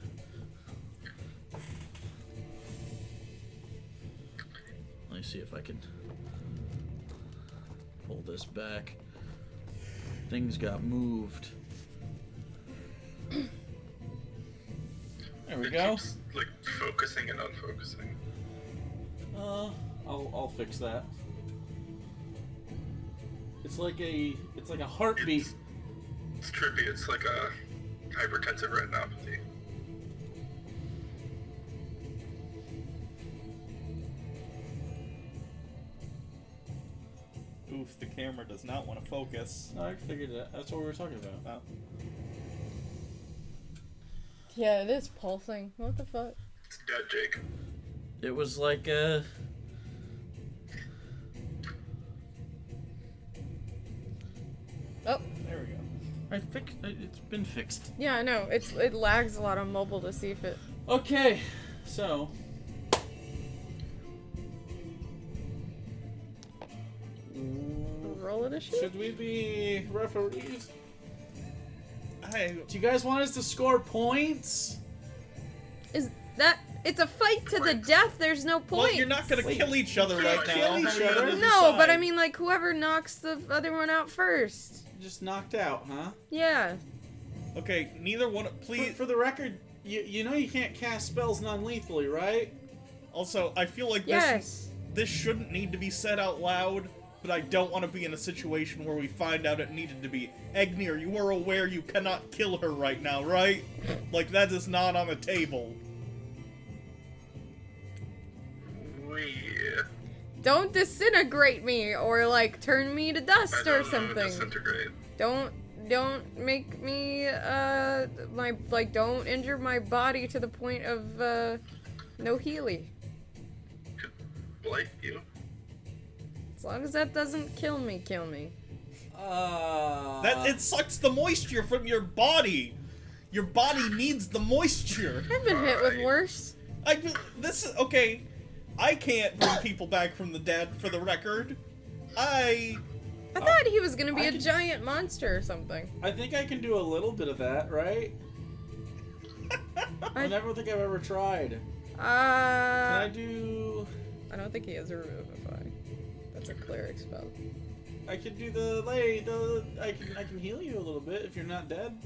Let me see if I can pull this back. Things got moved. There we It go. keeps, like, focusing and unfocusing. I'll fix that. It's like a heartbeat. It's trippy. It's like a hypertensive retinopathy. Oof, the camera does not want to focus. No, I figured that. That's what we were talking about. Oh. Yeah, it is pulsing. What the fuck? It's dead, Jake. It was like a. Oh, There we go. It's been fixed. yeah, I know. It lags a lot on mobile to see if it. Okay, so. Roll initiative? Should we be referees? I Do you guys want us to score points? Is that. It's a fight to the death, there's no point. Well, you're not gonna kill each other You right can't now. kill How each are you other. gonna No, but I decide? mean, like, whoever knocks the other one out first. Just knocked out, huh? Yeah. Okay, neither one. Please. For the record, you know you can't cast spells non-lethally, right? Also, I feel like Yes. this shouldn't need to be said out loud, but I don't want to be in a situation where we find out it needed to be. Egnir, you are aware you cannot kill her right now, right? Like, that is not on the table. Don't disintegrate me or, like, turn me to dust I or don't know, something. disintegrate. Don't make me, don't injure my body to the point of, no healy. Could blight you. As long as that doesn't kill me. That it sucks the moisture from your body. Your body needs the moisture. I've been hit with Alright. worse. Okay. I can't bring people back from the dead, for the record. I thought he was gonna be I a can- giant monster or something. I think I can do a little bit of that, right? I I- never think I've ever tried. Can I do? I don't think he has a revivify. That's a cleric spell. I could do I can heal you a little bit if you're not dead.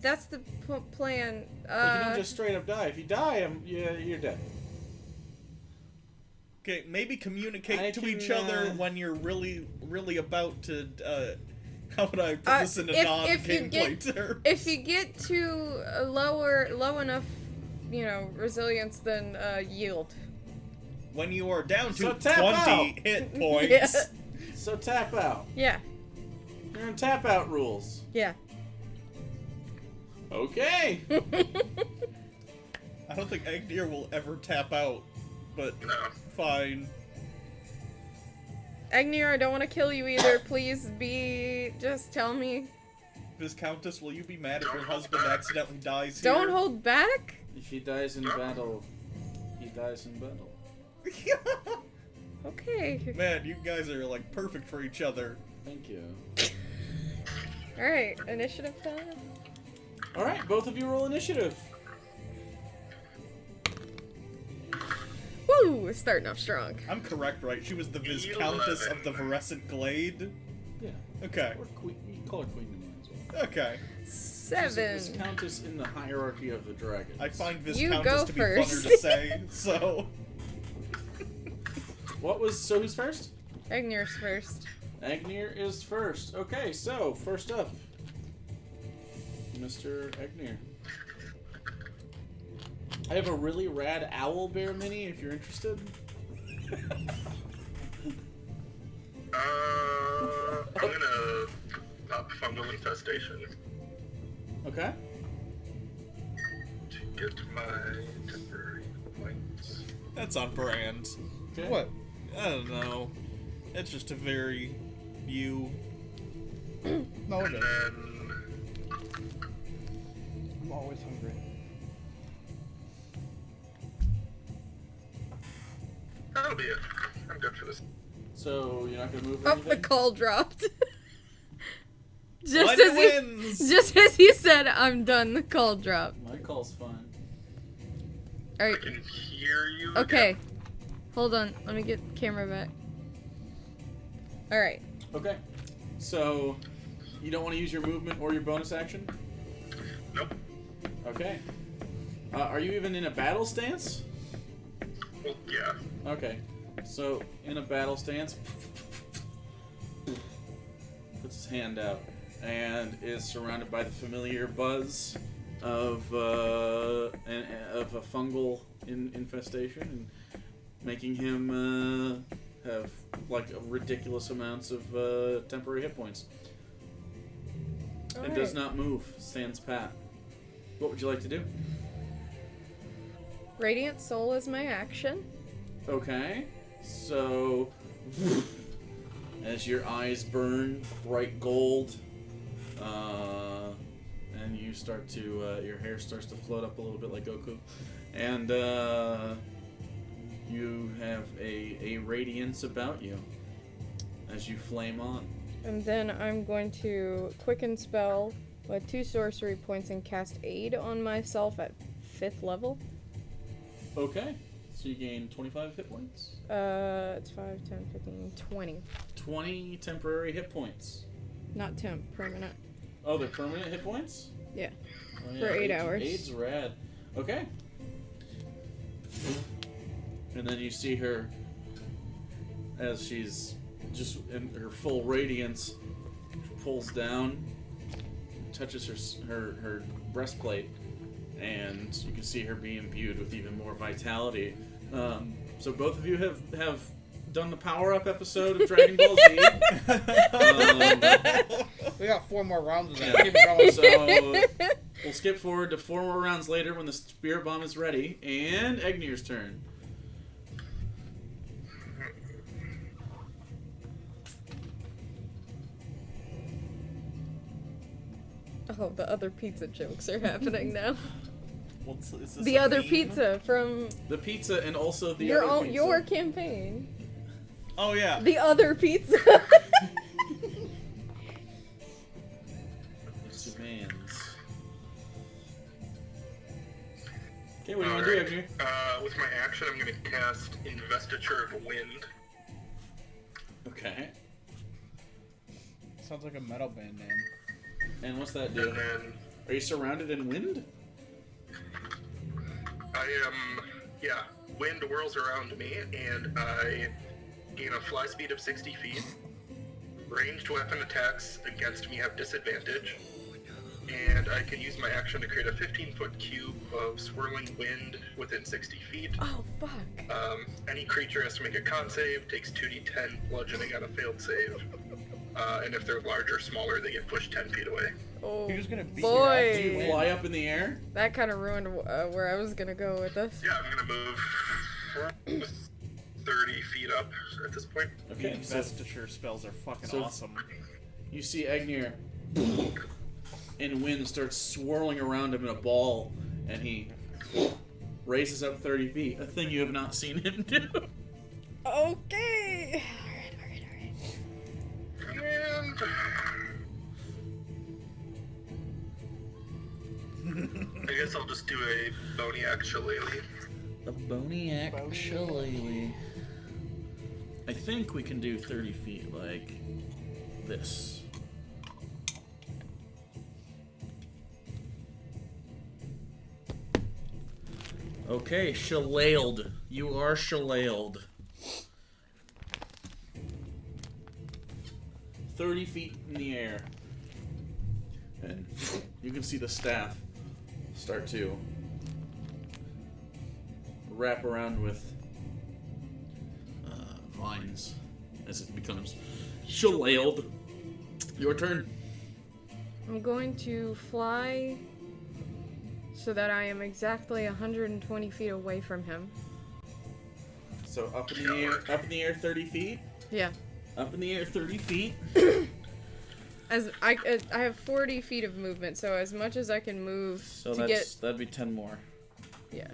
That's the plan. Like, you don't just straight up die. If you die, you're dead. Okay, maybe communicate I to each can, other when you're really, really about to, how would I put this in a if you non-gameplay get- term? If you get to a low enough, resilience, then yield. When you are down to So tap 20 out. hit points. Yeah. So tap out. Yeah. You're in tap out rules. Yeah. Okay. I don't think Egnir will ever tap out, but No. fine. Agnir, I don't want to kill you either. Please just tell me. Viscountess, will you be mad if Don't your hold husband back. accidentally dies here? Don't hold back? If he dies in battle, he dies in battle. Okay. Man, you guys are like perfect for each other. Thank you. Alright, initiative time. All right, both of you roll initiative. Woo! It's starting off strong. I'm correct, right? She was the Viscountess of the Verescent Glade? Yeah. Okay. Or queen. You can call her queen in as well. Okay. She's a 7. Viscountess in the hierarchy of the dragons. I find You Viscountess go to be first. funner to say, so... Who's first? Agnir's first. Agnir is first. Okay, so first up, Mr. Agnir. I have a really rad owl bear mini if you're interested. I'm gonna pop fungal infestation Okay. to get my temporary points. That's on brand. Okay. What? I don't know. It's just a very you. No, it And is. then I'm always hungry. that'll be it. I'm good for this. So you're not gonna move or Oh, anything? the call dropped. One wins! Just as you said, I'm done. The call dropped. My call's fine. All I right. can hear you. Okay. Hold on. Let me get the camera back. All right. Okay. So you don't want to use your movement or your bonus action? Nope. Okay. Are you even in a battle stance? Well, yeah. Okay. So in a battle stance, puts his hand out and is surrounded by the familiar buzz of a fungal infestation, and making him have like ridiculous amounts of temporary hit points. It does not move. Stands pat. What would you like to do? Radiant Soul is my action. Okay. So as your eyes burn bright gold, and you start to your hair starts to float up a little bit like Goku, and you have a radiance about you as you flame on. And then I'm going to quicken spell with 2 sorcery points and cast Aid on myself at 5th level. Okay. So you gain 25 hit points. It's 5, 10, 15, 20. 20 temporary hit points. Not temp, permanent. Oh, they're permanent hit points? Yeah. Oh, For 8 hours. 8's rad. Okay. And then you see her as she's just in her full radiance, pulls down, touches her breastplate, and you can see her be imbued with even more vitality. So both of you have done the power-up episode of Dragon Ball Z. We got 4 more rounds of that. Yeah. Keep it going. So we'll skip forward to 4 more rounds later when the spirit bomb is ready, and Egnir's turn. Oh, the other pizza jokes are happening now. Is this The a other meme? pizza from The pizza and also the your other own, pizza. your campaign. Oh yeah. The other pizza. Demands. Okay, what do you want to do, Alright. Egnir? With my action, I'm going to cast Investiture of Wind. Okay. Sounds like a metal band name. And what's that do? And then Are you surrounded in wind? I am, wind whirls around me, and I gain a fly speed of 60 feet. Ranged weapon attacks against me have disadvantage. And I can use my action to create a 15-foot cube of swirling wind within 60 feet. Oh, fuck. Any creature has to make a con save, takes 2d10 bludgeoning on a failed save. And if they're larger or smaller, they get pushed 10 feet away. Oh, You're just gonna beat boy. Do you fly up in the air? That kind of ruined where I was gonna go with this. Yeah, I'm gonna move 30 feet up at this point. Okay, so Investiture spells are fucking so- awesome. you see Egnir, and wind starts swirling around him in a ball, and he races up 30 feet, a thing you have not seen him do. Okay. And I guess I'll just do a Boniac Shillelagh. A Boniac Shillelagh. I think we can do 30 feet like this. Okay, shillelagh'd. You are shillelagh'd. 30 feet in the air. And you can see the staff start to wrap around with vines as it becomes shillelagh'd. Your turn. I'm going to fly so that I am exactly 120 feet away from him. So up in the air 30 feet. Yeah. Up in the air 30 feet. As I have 40 feet of movement, so as much as I can move So to that'd be 10 more. yeah.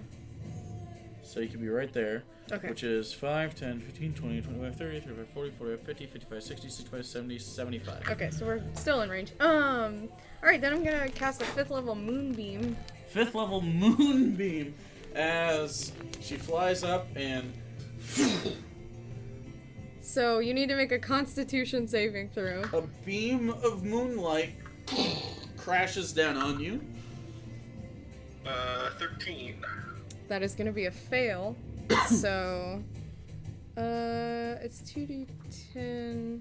So you can be right there. Okay. Which is 5, 10, 15, 20, 25, 30, 35, 40, 45, 50, 55, 60, 65, 70, 75. Okay, so we're still in range. Alright, then I'm gonna cast a 5th level Moonbeam. 5th level Moonbeam as she flies up and... So you need to make a Constitution saving throw. a beam of moonlight crashes down on you. 13. That is gonna be a fail. So, it's 2d10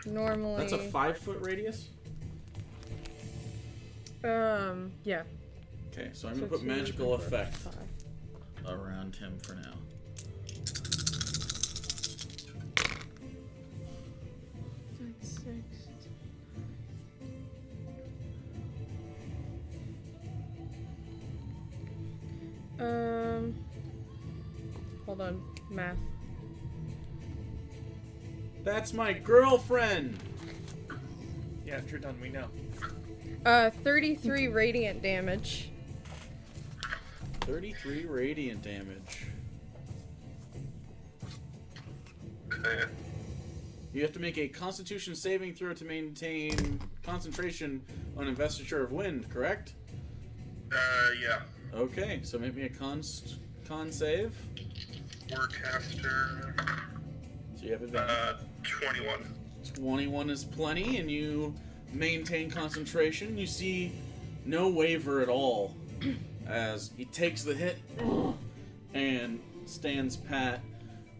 normally. That's a 5-foot radius? Yeah. Okay, so I'm gonna So put 2, magical 4, effect 5. around him for now. That's 6. Hold on, math. That's my girlfriend! Yeah, you're done. We know. 33 radiant damage. 33 radiant damage. Okay. You have to make a Constitution saving throw to maintain concentration on investiture of wind, correct? Yeah. Okay, so make me a con save. Warcaster. So you have advantage. 21. 21 is plenty, and you maintain concentration. You see no waver at all as he takes the hit and stands pat,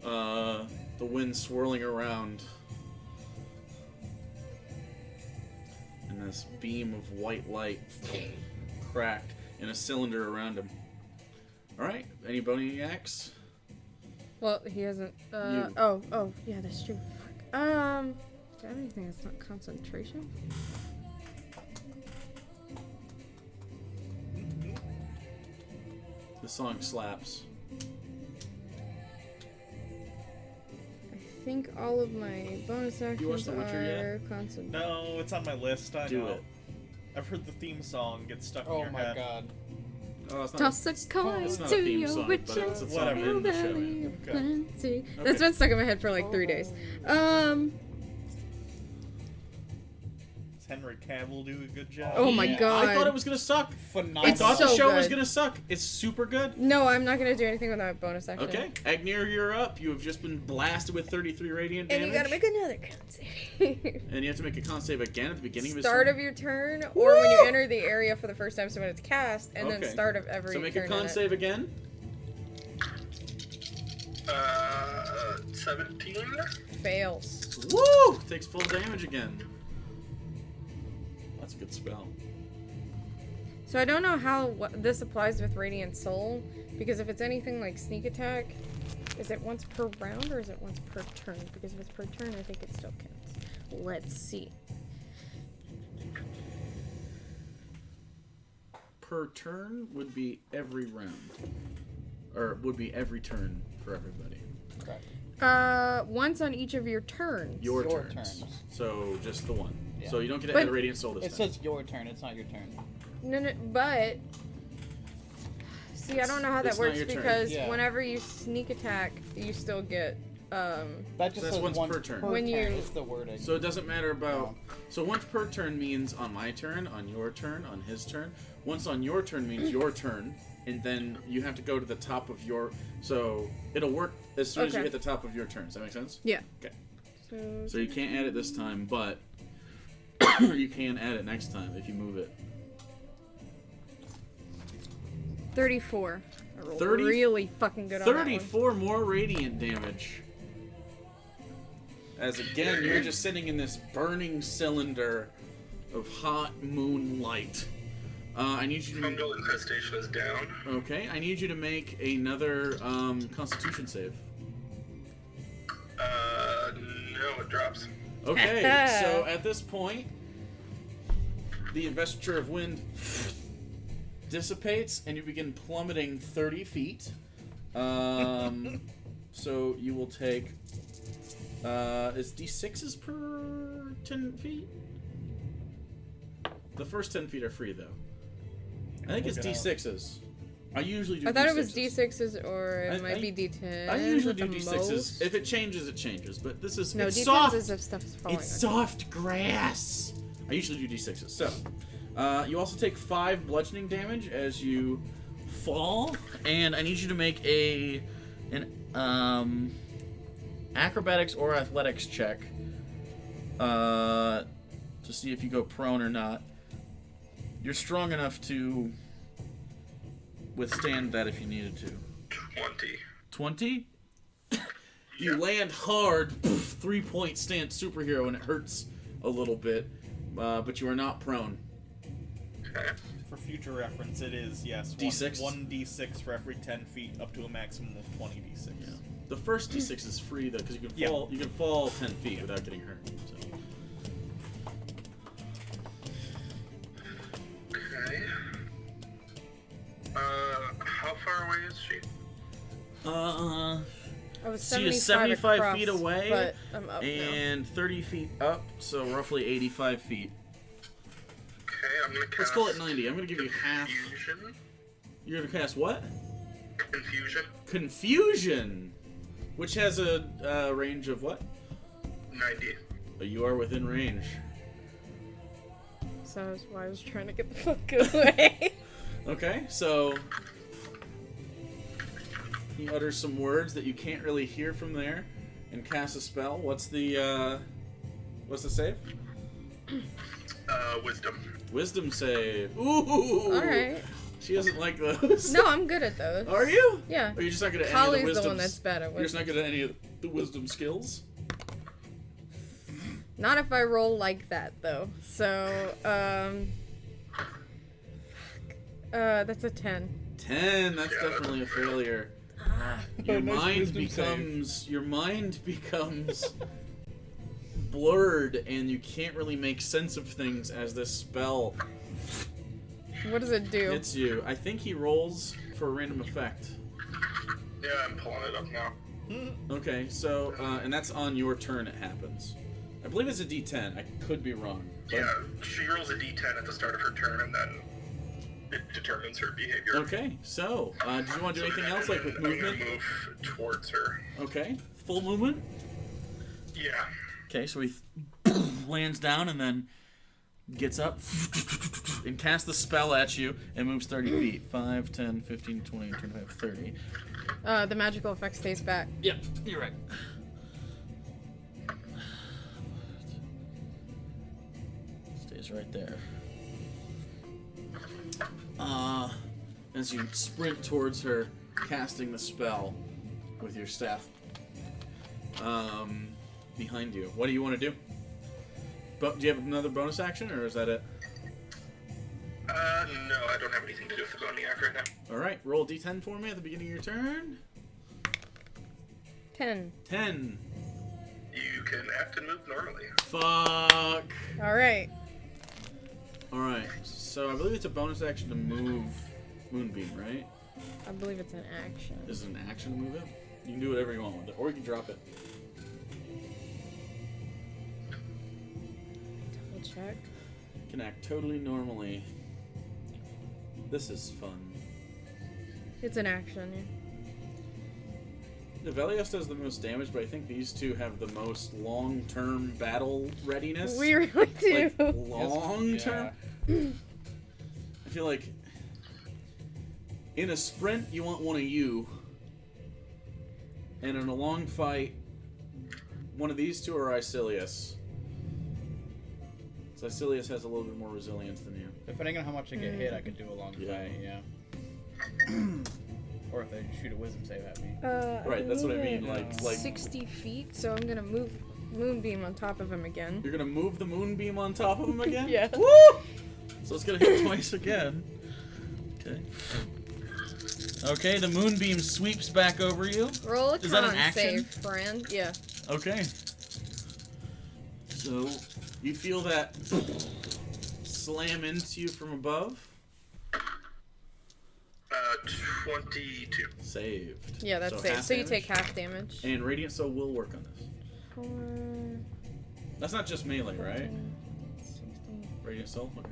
the wind swirling around. And this beam of white light cracked in a cylinder around him. Alright, any boniacs? Well, he hasn't. You. Oh, yeah, that's true. Fuck. Do I have anything that's not concentration? The song slaps. I think all of my bonus You watched actions The Witcher are concentration. No, it's on my list. I Do know. it. I've heard the theme song get stuck in Oh your my head. god. Oh, it's not Toss a coin it's not a to theme your song, witcher. but it's a song Whatever. in the show. Valley Yeah. of Okay. Plenty. Okay. That's been stuck in my head for like 3 days. Does Henry Cavill do a good job? Oh my Yeah. god. I thought it was gonna suck. Phenomenal. I It's thought the so show was good. gonna suck. It's super good. No, I'm not gonna do anything with that bonus action. Okay, Agnir, you're up. You have just been blasted with 33 radiant And damage. you gotta make another con save. And you have to make a con save again at the beginning of his Start turn. of your turn, or when you Woo! enter the area for the first time, so when it's cast, and then Okay. start of every So make turn a con in it. save again. 17. Fails. Woo! Takes full damage again. That's a good spell. So I don't know how this applies with Radiant Soul, because if it's anything like sneak attack, is it once per round or is it once per turn? Because if it's per turn, I think it still counts. Let's see. Per turn would be every round. Or would be every turn for everybody. Correct. Once on each of your turns. Your Your turns. turns. So just the one. Yeah. So you don't get to But- add Radiant Soul this It time. says your turn, it's not your turn. No, but see, I don't know how that It's not works your turn. because Yeah. whenever you sneak attack, you still get That just That's says once once per turn. When turn. you- It's the wording. So it doesn't matter about. So once per turn means on my turn, on your turn, on his turn. Once on your turn means your turn, and then you have to go to the top of your. So it'll work as soon as you Okay. hit the top of your turn. Does that make sense? yeah. Okay. So So you can't add it this time, but you can add it next time if you move it. 34. I rolled 30 really fucking good on that one. 34 more radiant damage. As again, you're just sitting in this burning cylinder of hot moonlight. I need you to. Fungal infestation is down. Okay, I need you to make another Constitution save. No, it drops. Okay, so at this point, the investiture of wind dissipates and you begin plummeting 30 feet. So you will take Is D6s per 10 feet? The first 10 feet are free, though. I think it's D6s. I usually do I thought D6s. it was D6s or it might be D10s. I usually at do the D6s. most. If it changes, it changes. But this is No, it's D10s soft. is if stuff is falling. It's on soft grass. I usually do D6s. So, you also take 5 bludgeoning damage as you fall, and I need you to make an acrobatics or athletics check to see if you go prone or not. You're strong enough to withstand that if you needed to. 20. 20? You land hard, 3-point stance superhero, and it hurts a little bit, but you are not prone. Okay. For future reference, it is, yes, D6? 1d6 for every 10 feet, up to a maximum of 20d6. Yeah. The first D6 is free though, because you can Yeah. fall. You can fall 10 feet without getting hurt. So. Okay. How far away is she? I was She is 75 75 feet across, away, but I'm up now. and 30 feet up, so roughly 85 feet. Okay, I'm gonna cast. Let's call it 90. I'm gonna give you half. Confusion. You're gonna cast what? Confusion. Confusion, which has a range of what? 90. But you are within range. So that's why I was trying to get the fuck away. Okay, so he utters some words that you can't really hear from there, and casts a spell. What's the save? Wisdom. Wisdom save. Ooh. Alright. She doesn't like those. No, I'm good at those. Are you? Yeah. Or you're just not good at any Kali's of the wisdom? the one that's bad at You're just wisdom. not good at any of the wisdom skills. Not if I roll like that, though. So, that's a 10. 10. That's Yeah, definitely a that's fail. failure. Ah. Your Nice mind wisdom save. becomes. Your mind becomes blurred, and you can't really make sense of things as this spell What does it do? hits you. I think he rolls for a random effect. Yeah, I'm pulling it up now. Okay, so and that's on your turn. It happens. I believe it's a D10. I could be wrong. But- Yeah, she rolls a d10 at the start of her turn, and then it determines her behavior. Okay, so did you want to do anything else, like with I'm movement? gonna move towards her. Okay, full movement. Yeah. Okay, so he lands down and then gets up and casts the spell at you and moves 30 feet. 5, 10, 15, 20, 25, 30. The magical effect stays back. Yep, you're right. Stays right there. As you sprint towards her, casting the spell with your staff behind you. What do you want to do? Do you have another bonus action, or is that it? No, I don't have anything to do with the Boniac right now. Alright, roll a d10 for me at the beginning of your turn. 10. 10. You can act and move normally. Fuck. Alright. Alright, so I believe it's a bonus action to move Moonbeam, right? I believe it's an action. Is it an action to move it? You can do whatever you want with it, or you can drop it. Double check. You can act totally normally. This is fun. It's an action, yeah. Velios does the most damage, but I think these two have the most long-term battle readiness. We really do. Like, long-term? I feel like in a sprint, you want one of you. And in a long fight, one of these two are Icilius. So Icilius has a little bit more resilience than you. Depending on how much I get hit, I could do a long Yeah. fight, yeah. Or if they shoot a wisdom save at me. Right, that's what I mean. Yeah. Like 60 feet, so I'm gonna move Moonbeam on top of him again. you're gonna move the moonbeam on top of him again? Yeah. Woo! So it's gonna hit twice again. Okay. Okay, the moonbeam sweeps back over you. Roll a Is that an con action? save, friend. Yeah. Okay. So you feel that slam into you from above. 22. Saved. Yeah, that's so safe. half So you damage. take half damage. And Radiant Soul will work on this. 4. That's not just melee, right? 16. Radiant soul? Okay.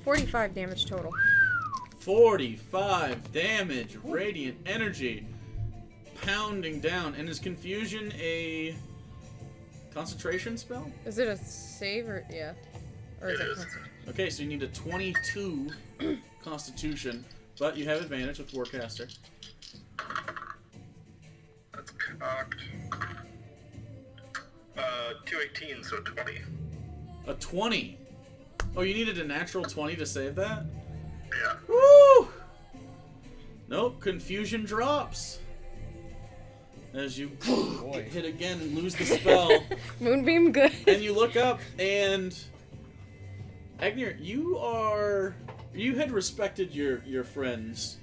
45 damage total. 45 damage, radiant energy, pounding down. And is confusion a concentration spell? Is it a save or yeah? Or is It it is. concentration? Okay, so you need a 22 constitution, but you have advantage with Warcaster. That's cocked. 218, so 20. A 20. Oh, you needed a natural 20 to save that? Yeah. Woo! Nope, confusion drops. As you Boy. hit again and lose the spell. Moonbeam good. And you look up and Agnir, you had respected your friends.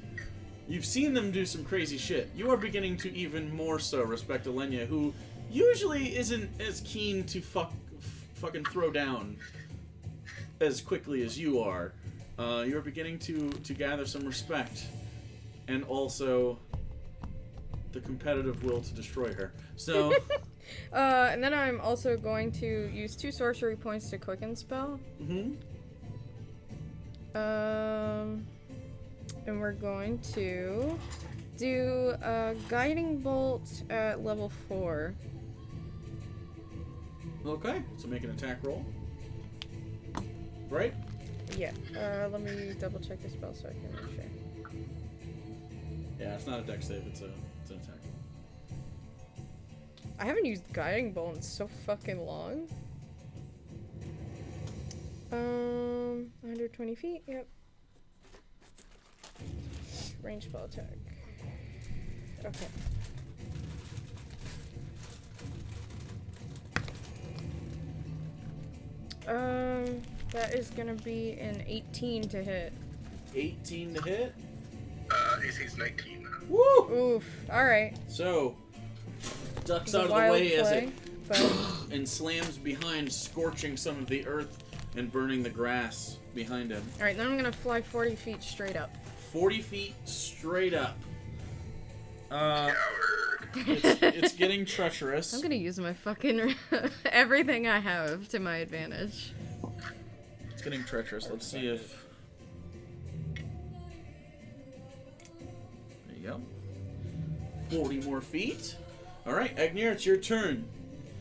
You've seen them do some crazy shit. You are beginning to even more so respect Elenya, who usually isn't as keen to fucking throw down as quickly as you are. You're beginning to gather some respect, and also the competitive will to destroy her. So, And then I'm also going to use 2 sorcery points to quicken spell. And we're going to do a guiding bolt at level 4. okay, so make an attack roll. Right? Yeah. Let me double check the spell so I can make sure. Yeah, it's not a dex save, it's an attack. I haven't used guiding bolt in so fucking long. 120 feet. Yep. Range spell attack. Okay. That is gonna be an 18 to hit. 18 to hit. AC's 19. Woo! Oof. Alright. So, ducks It's a out of the wild way as play, it but and slams behind, scorching some of the earth and burning the grass behind him. alright, then I'm gonna fly 40 feet straight up. 40 feet straight up. Coward. It's getting treacherous. I'm gonna use my fucking everything I have to my advantage. It's getting treacherous. Let's see if... There you go. 40 more feet. Alright, Agnir, it's your turn.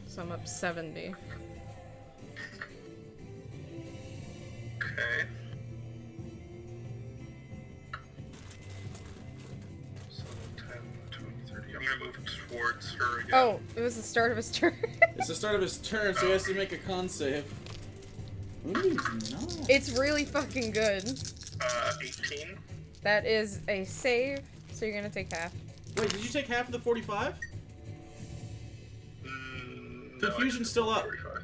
So I'm up 70. Okay. So 10, 20, 30. I'm gonna move towards her again. Oh, it was the start of his turn. It's the start of his turn, so he has to make a con save. Moonbeam's not. It's really fucking good. 18. That is a save, so you're gonna take half. Wait, did you take half of the 45? No, Confusion's I still up. 45.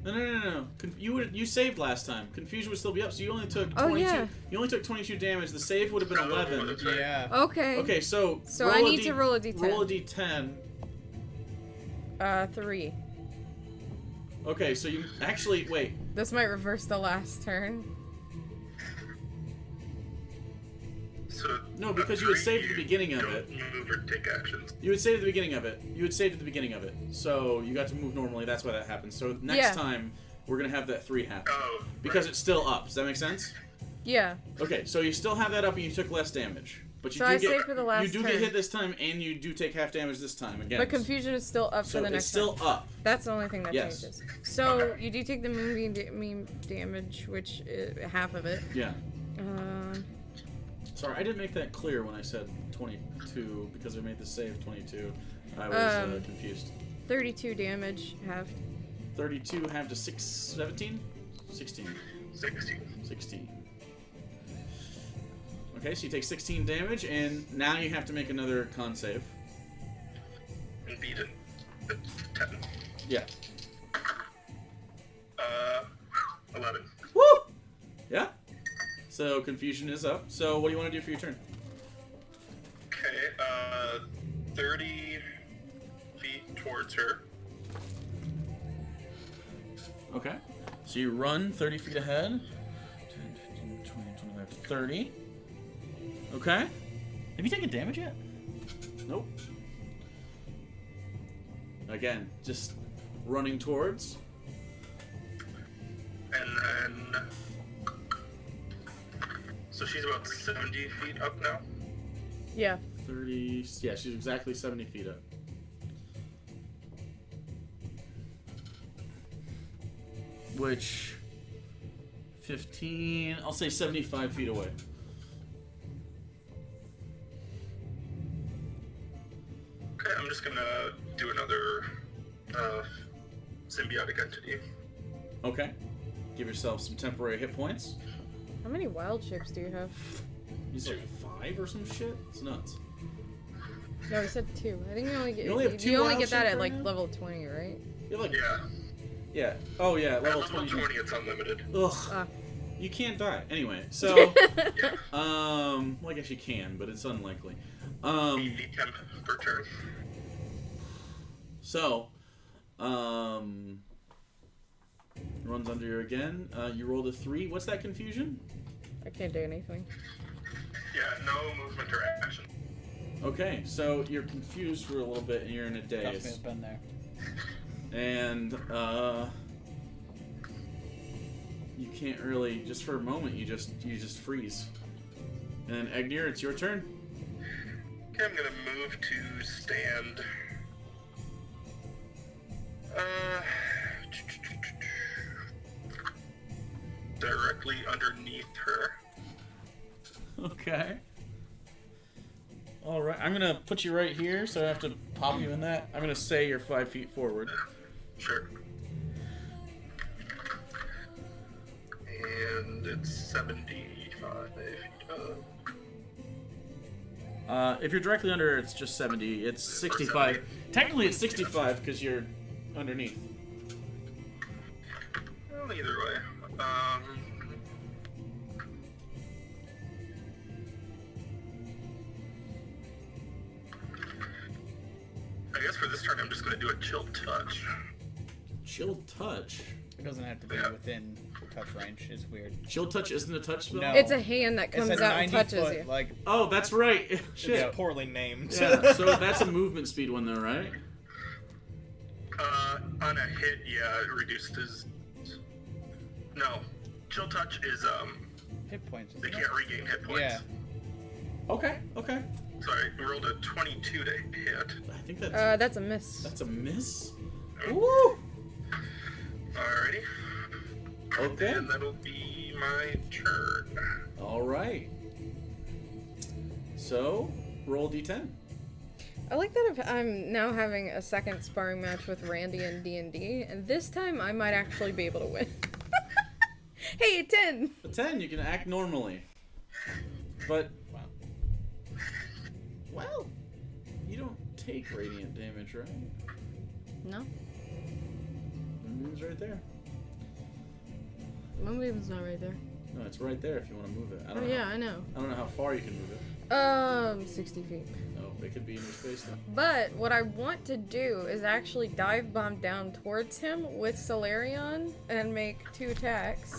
No. You saved last time. Confusion would still be up, so you only took 22. Oh, yeah. You only took 22 damage. The save would have been 11. that's right. Yeah. Okay. Okay, so So I need to roll a d10. Roll a d10. 3. Okay, so you actually wait. This might reverse the last turn. So No, because you would save at the beginning of it. You move or take actions. You would save at the beginning of it. So you got to move normally. That's why that happens. So next time we're gonna have that 3 happen Oh. because it's still up. Does that make sense? Yeah. Okay, so you still have that up and you took less damage. But you So do I get saved for the last you do turn. get hit this time and you do take half damage this time again. But confusion is still up so for the it's next still turn. up. That's the only thing that Yes. changes. So you do take the moonbeam damage, which is half of it. Yeah. Um, Sorry, I didn't make that clear when I said 22 because I made the save 22. I was confused. 32 damage, half. 32 half to 17? 16. 16. 16. Okay, so you take 16 damage, and now you have to make another con save. And beat it. At 10. Yeah. 11. Woo! Yeah. So confusion is up. So what do you want to do for your turn? Okay, 30 feet towards her. Okay. So you run 30 feet ahead. 10, 15, 20, 25, 30. Okay. Have you taken damage yet? Nope. Again, just running towards. And then... So she's about 70 feet up now? Yeah. 30... Yeah, she's exactly 70 feet up. Which... 15... I'll say 75 feet away. Okay, I'm just gonna do another symbiotic entity. Okay. Give yourself some temporary hit points. How many wild shapes do you have? You said 5 or some shit? It's nuts. No, I said 2. I think you only get. You only have 2 You only wild get that shapes at right like now? level 20, right? You're like... Yeah. Yeah. Oh, yeah, At level level 20. 20, it's unlimited. Ugh. Ah. You can't die. Anyway, so... Yeah. well, I guess you can, but it's unlikely. 8d temp per turn. So, runs under you again. You rolled a 3. What's that confusion? I can't do anything. Yeah, no movement or action. Okay, so you're confused for a little bit and you're in a Trust me, daze. I've been there. And, you can't really, just for a moment, you just freeze. And Egnir, it's your turn. Okay, I'm gonna move to stand. Directly underneath her. Okay. Alright, I'm gonna put you right here, so I have to pop you in that. I'm gonna say you're 5 feet forward. Sure. And it's 75 feet up. If you're directly under her, it's just 70. It's 65. Technically, it's 65 because you're underneath. Well, either way. I guess for this turn, I'm just gonna do a chill touch. Chill touch. It doesn't have to be Yeah. within touch range. It's weird. Chill touch isn't a touch spell? No. It's a hand that It's comes a out and 90 touches foot, you. like, Oh, that's right. Shit. It's poorly named. Yeah, so that's a movement speed one, though, right? On a hit, yeah, it reduces. No, chill touch is hit points. they Isn't it? can't regain hit points. Yeah. Okay, okay. Sorry, we rolled a 22 to hit. I think that's That's a miss. a miss. Woo! Alrighty. Okay. And that'll be my turn. All right. So, roll d10. I like that if I'm now having a second sparring match with Randy in D&D, and this time I might actually be able to win. Hey, a 10! A 10, you can act normally. But, well, you don't take radiant damage, right? No, The moon's right there. Moonbeam's not right there. No, it's right there if you want to move it. I Oh don't know. yeah, I know. I don't know how far you can move it. 60 feet. No, it could be in your space though. But what I want to do is actually dive bomb down towards him with Solarion and make 2 attacks.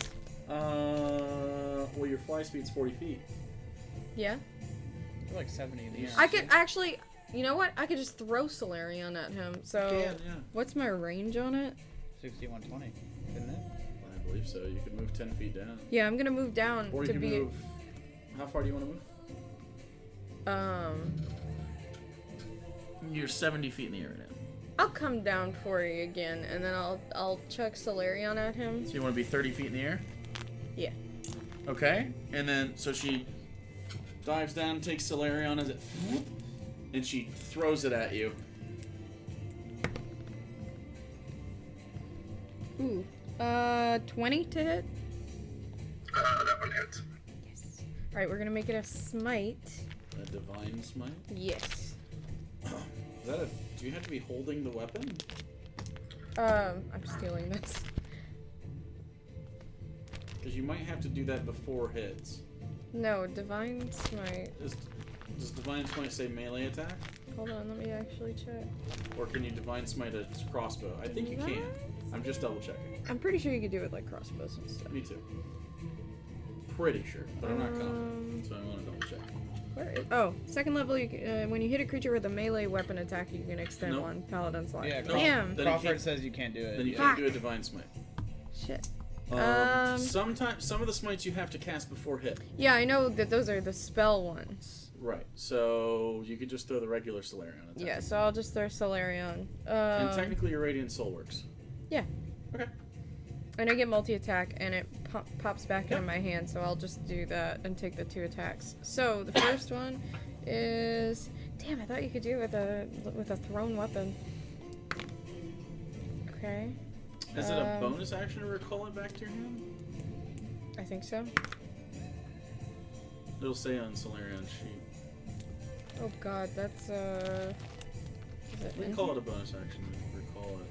Well, your fly speed's 40 feet. Yeah. You're like 70 in the air. I could actually, you know what? I could just throw Solarion at him. So, You can, yeah. what's my range on it? 60, 120, isn't it? I believe so. You could move 10 feet down. Yeah, I'm gonna move down Or you to can be. move. How far do you want to move? You're 70 feet in the air right now. I'll come down for you again, and then I'll chuck Solarion at him. So you want to be 30 feet in the air? Yeah. Okay. And then, so she dives down, takes Solarion as it. And she throws it at you. Ooh. 20 to hit. That one hits. Yes. All right, we're gonna make it a smite. A divine smite? Yes. Is that a. Do you have to be holding the weapon? I'm stealing this. Because you might have to do that before hits. No, divine smite. Does divine smite say melee attack? Hold on, let me actually check. Or can you divine smite a crossbow? I think you can. I'm just double checking. I'm pretty sure you could do it like crossbows and stuff. Me too. Pretty sure, but I'm not confident, so I want to double check. Where is, oh, second level, when you hit a creature with a melee weapon attack, you can extend Nope. one paladin's life. Yeah, Damn! Then Crawford says you can't do it. Then you Yeah. can't do a divine smite. Shit. Sometimes some of the smites you have to cast before hit. Yeah, I know that those are the spell ones. Right. So you could just throw the regular Solarion attack. Yeah, so I'll just throw Solarion. And technically your Radiant Soul works. Yeah. Okay. And I get multi-attack, and it pops back Yep. into my hand, so I'll just do that and take the 2 attacks. So the first one is... Damn, I thought you could do it with a thrown weapon. Okay. Is it a bonus action to recall it back to your hand? I think so. It'll say on Solarion's sheet. Oh god, that's is it We can in call here? it a bonus action to recall it.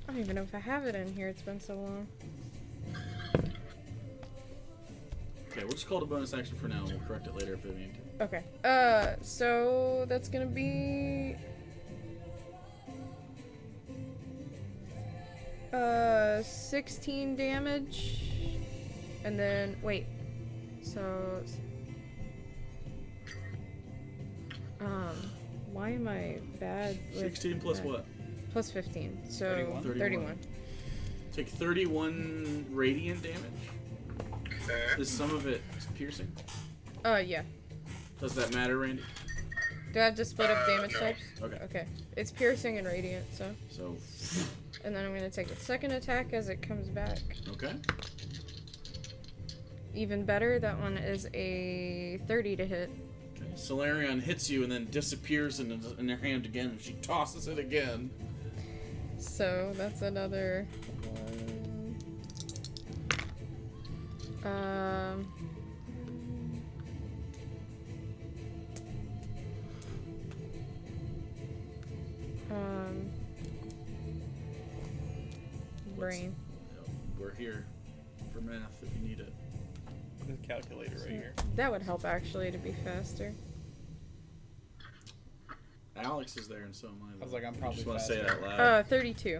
I don't even know if I have it in here, it's been so long. Okay, we'll just call it a bonus action for now, and we'll correct it later if we need to. Okay. So that's gonna be 16 damage. And then wait. So why am I bad with 16 plus that? what? Plus 15. So 31. 31. Take 31 radiant damage. Okay. Is some of it piercing? Yeah. Does that matter, Randy? Do I have to split up damage no. types? Okay. Okay. It's piercing and radiant, so. So, And then I'm gonna take the second attack as it comes back. okay. Even better, that one is a 30 to hit. Okay. Solarion hits you and then disappears in her hand again, and she tosses it again. So that's another one. Brain. We're here for math if you need it. The calculator right here. That would help actually to be faster. Alex is there, and so am I. I was like, I'm probably just want to say faster. it out loud. 32.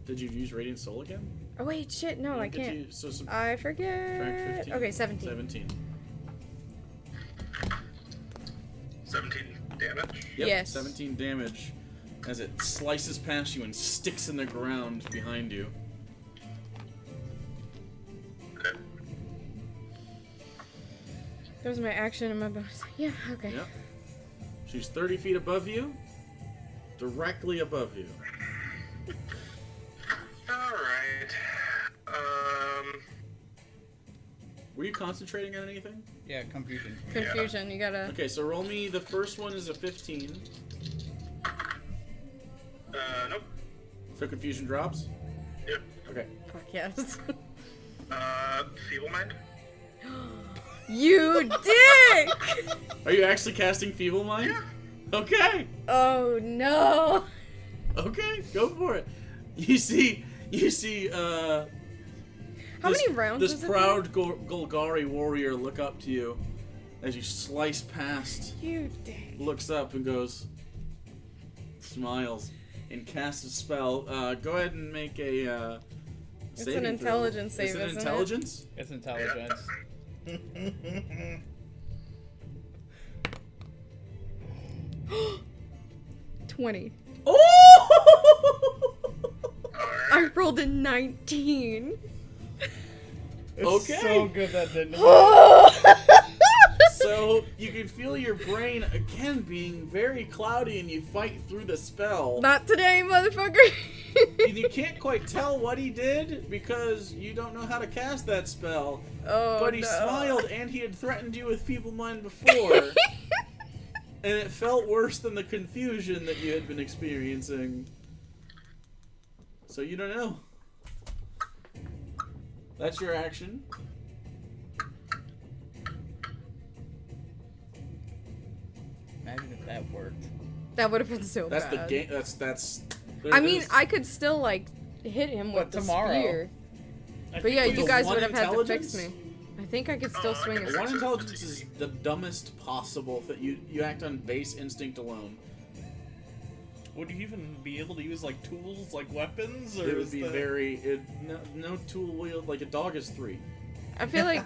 Did you use Radiant Soul again? Oh wait, shit, no, You I get can't. to- so I subtract forget. 15. Okay, 17. 17. 17 damage. Yep, Yes. 17 damage as it slices past you and sticks in the ground behind you. Okay. That was my action and my bonus. Yeah, okay. Yep. She's 30 feet above you, directly above you. Alright. Were you concentrating on anything? Yeah, confusion. Confusion, you gotta. Okay, so roll me. The first one is a 15. Nope. So confusion drops? Yep. Okay. Fuck yes. Feeble Mind? You dick! Are you actually casting Feeble Mind? Yeah. Okay. Oh no! Okay, go for it. You see, How many rounds this was it proud Golgari warrior look up to you as you slice past, You dick. looks up and goes, smiles, and casts a spell. Go ahead and make a It's saving an throw. intelligence save, Is it isn't it? intelligence? It's intelligence. 20. Oh! I rolled a 19. It's Okay. so good that didn't. So you can feel your brain again being very cloudy, and you fight through the spell. Not today, motherfucker. And you can't quite tell what he did because you don't know how to cast that spell. Oh, But he no. smiled, and he had threatened you with Feeble Mind before. And it felt worse than the confusion that you had been experiencing. So you don't know. That's your action. Imagine if that worked. That would have been so That's bad. the game. That's. I mean, I could still, like, hit him But with the tomorrow- spear. I But yeah, think you with guys one would have had to fix intelligence? me. I think I could still swing a okay. One intelligence is the dumbest possible. That you act on base instinct alone. Would you even be able to use like tools, like weapons, or It would is be the... very no tool wield. Like a dog is 3. I feel like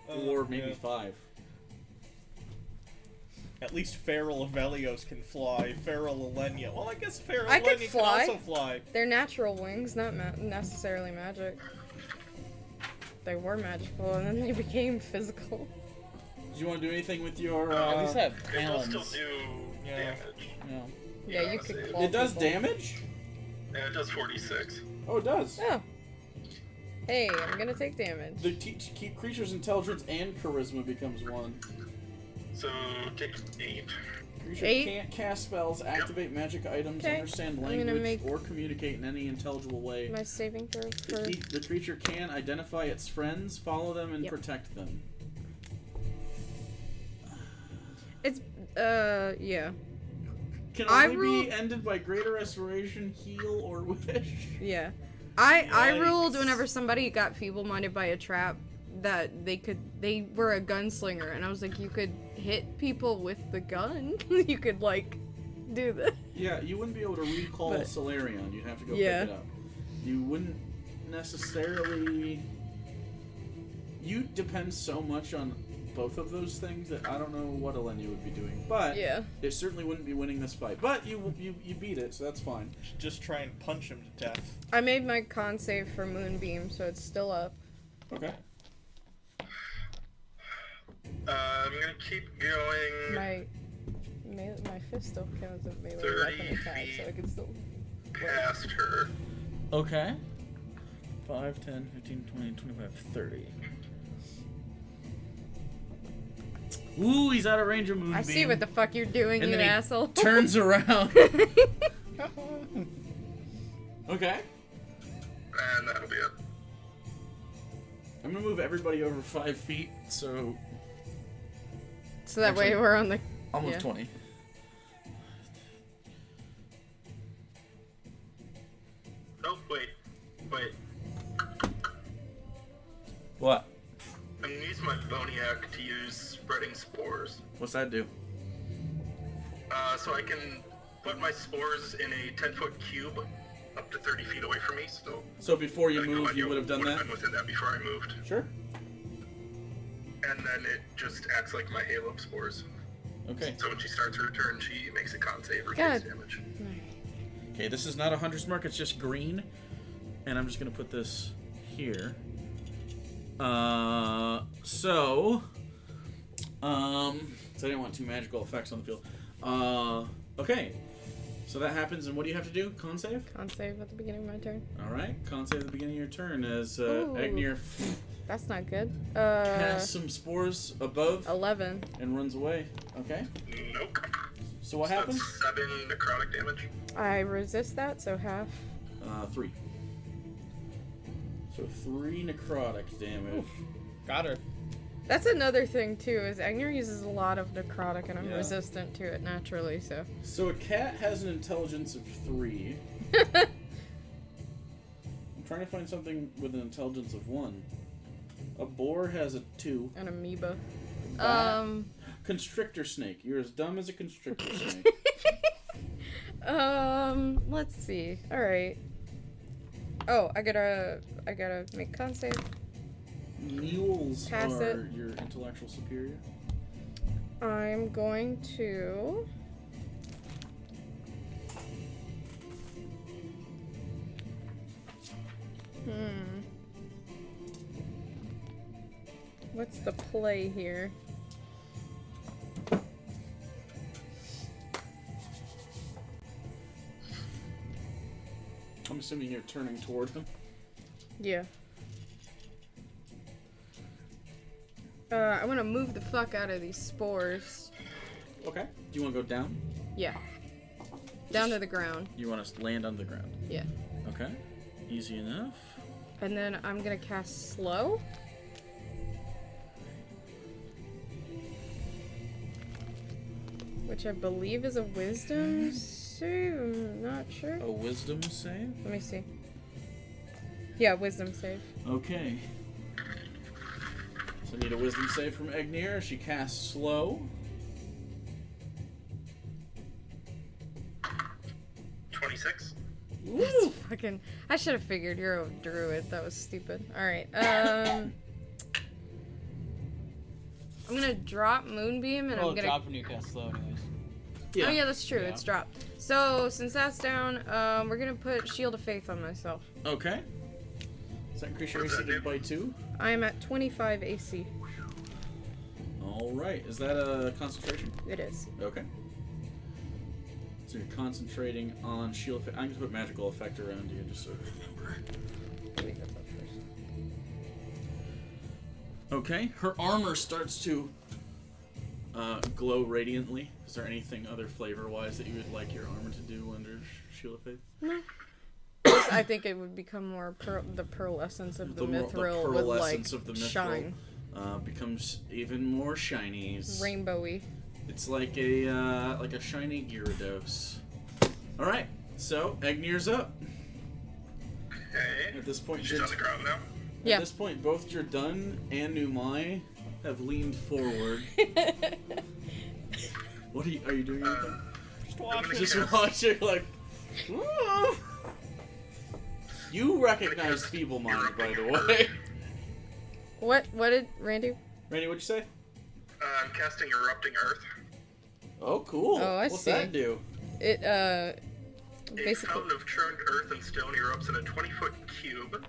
Or maybe 5. At least Feral Avelios can fly. Feral Elenya. Well, I guess Feral I could Elenya fly. can also fly. they're natural wings, not necessarily magic. They were magical, and then they became physical. Do you want to do anything with your? At least have It will talons. still do Yeah. damage. Yeah. Yeah, you could claw It does people. damage. And it does 46. Oh, it does. Oh. Hey, I'm gonna take damage. The keep creatures' intelligence and charisma becomes 1. So take 8. Creature 8? can't cast spells, activate magic items, Okay. understand I'm gonna language, make- or communicate in any intelligible way. My saving throw for... The creature can identify its friends, follow them, and Yep. protect them. It's, yeah. Can I only ruled- be ended by greater restoration, heal, or wish. Yeah. I Yikes. ruled whenever somebody got feeble-minded by a trap that they were a gunslinger, and I was like, you could hit people with the gun. You could, like, do this. Yeah, you wouldn't be able to recall But- Solarion. You'd have to go Yeah. pick it up. You wouldn't necessarily... You depend so much on both of those things that I don't know what Elenya would be doing. But Yeah. it certainly wouldn't be winning this fight. But you beat it, so that's fine. Should just try and punch him to death. I made my con save for Moonbeam, so it's still up. Okay. I'm gonna keep going My fist still counts as melee 30 weapon attack, so I can still... past her. Okay. 5, 10, 15, 20, 25, 30. Ooh, he's out of range of Moonbeam. I see what the fuck you're doing, And you then he asshole. turns around. Okay. And that'll be it. I'm gonna move everybody over 5 feet, so So that way Actually, we're on the... I'll move Yeah. 20. Oh, wait. What? I'm gonna use my Boniac to use spreading spores. What's that do? So I can put my spores in a 10-foot cube up to 30 feet away from me, so... So before you I think move, you Elenya would have done that? been within that before I moved. Sure. And then it just acts like my Halo spores. Okay. So when she starts her turn, she makes a con save or God. takes damage. Okay, this is not a Hunter's Mark, it's just green. And I'm just gonna put this here. So I didn't want 2 magical effects on the field. Okay. So that happens, and what do you have to do? Con save? Con save at the beginning of my turn. Alright, con save at the beginning of your turn as Ooh. Agnir That's not good. casts some spores above 11. and runs away. Okay. Nope. So what So happens? that's 7 necrotic damage. I resist that, so half. 3. So 3 necrotic damage. Got her. That's another thing, too, is Agnir uses a lot of necrotic, and I'm Yeah. resistant to it naturally, so... So a cat has an intelligence of 3. I'm trying to find something with an intelligence of 1. A boar has a 2. An amoeba. Bat. Constrictor snake. You're as dumb as a constrictor snake. Let's see. Alright. Oh, I gotta make con save. Mules Pass are it. your intellectual superior. I'm going to... What's the play here? I'm assuming you're turning toward him. Yeah. I want to move the fuck out of these spores. Okay. Do you want to go down? Yeah. Down to the ground. You want to land on the ground? Yeah. Okay. Easy enough. And then I'm gonna cast slow. Which I believe is a wisdom save. I'm not sure. A wisdom save? Let me see. Yeah, wisdom save. Okay. So I need a wisdom save from Agnir. She casts slow. 26. That's fucking. I should have figured you're a druid. That was stupid. Alright. I'm gonna drop Moonbeam and Well, I'm gonna. drop when you cast slow, anyways. Yeah. Oh yeah, that's true. Yeah. It's dropped. So since that's down, we're gonna put Shield of Faith on myself. Okay. Does that increase your What's AC that do? by 2? I am at 25 AC. All right. Is that a concentration? It is. Okay. So you're concentrating on shield effect. I'm going to put magical effect around you just so I remember. Let me get that first. Okay. Her armor starts to glow radiantly. Is there anything other flavor-wise that you would like your armor to do under Shield of Faith? No. Just, I think it would become more the pearlescence of the mithril would like pearlescence of the mithril shine, becomes even more shinies. rainbowy. It's like a shiny Gyarados. All right, so Egnir's up. Okay. At this point, She's on the ground now. Yeah. At this point, both Jardun and Numai have leaned forward. What are you doing? Anything? Just watch it. Just watching, like. "Woo." You recognize Feeble Mind, by the way. What did Randy? Randy, what'd you say? I'm casting Erupting Earth. Oh, cool. Oh, I What's see. that do? It A basically. fountain of churned earth and stone erupts in a 20-foot cube.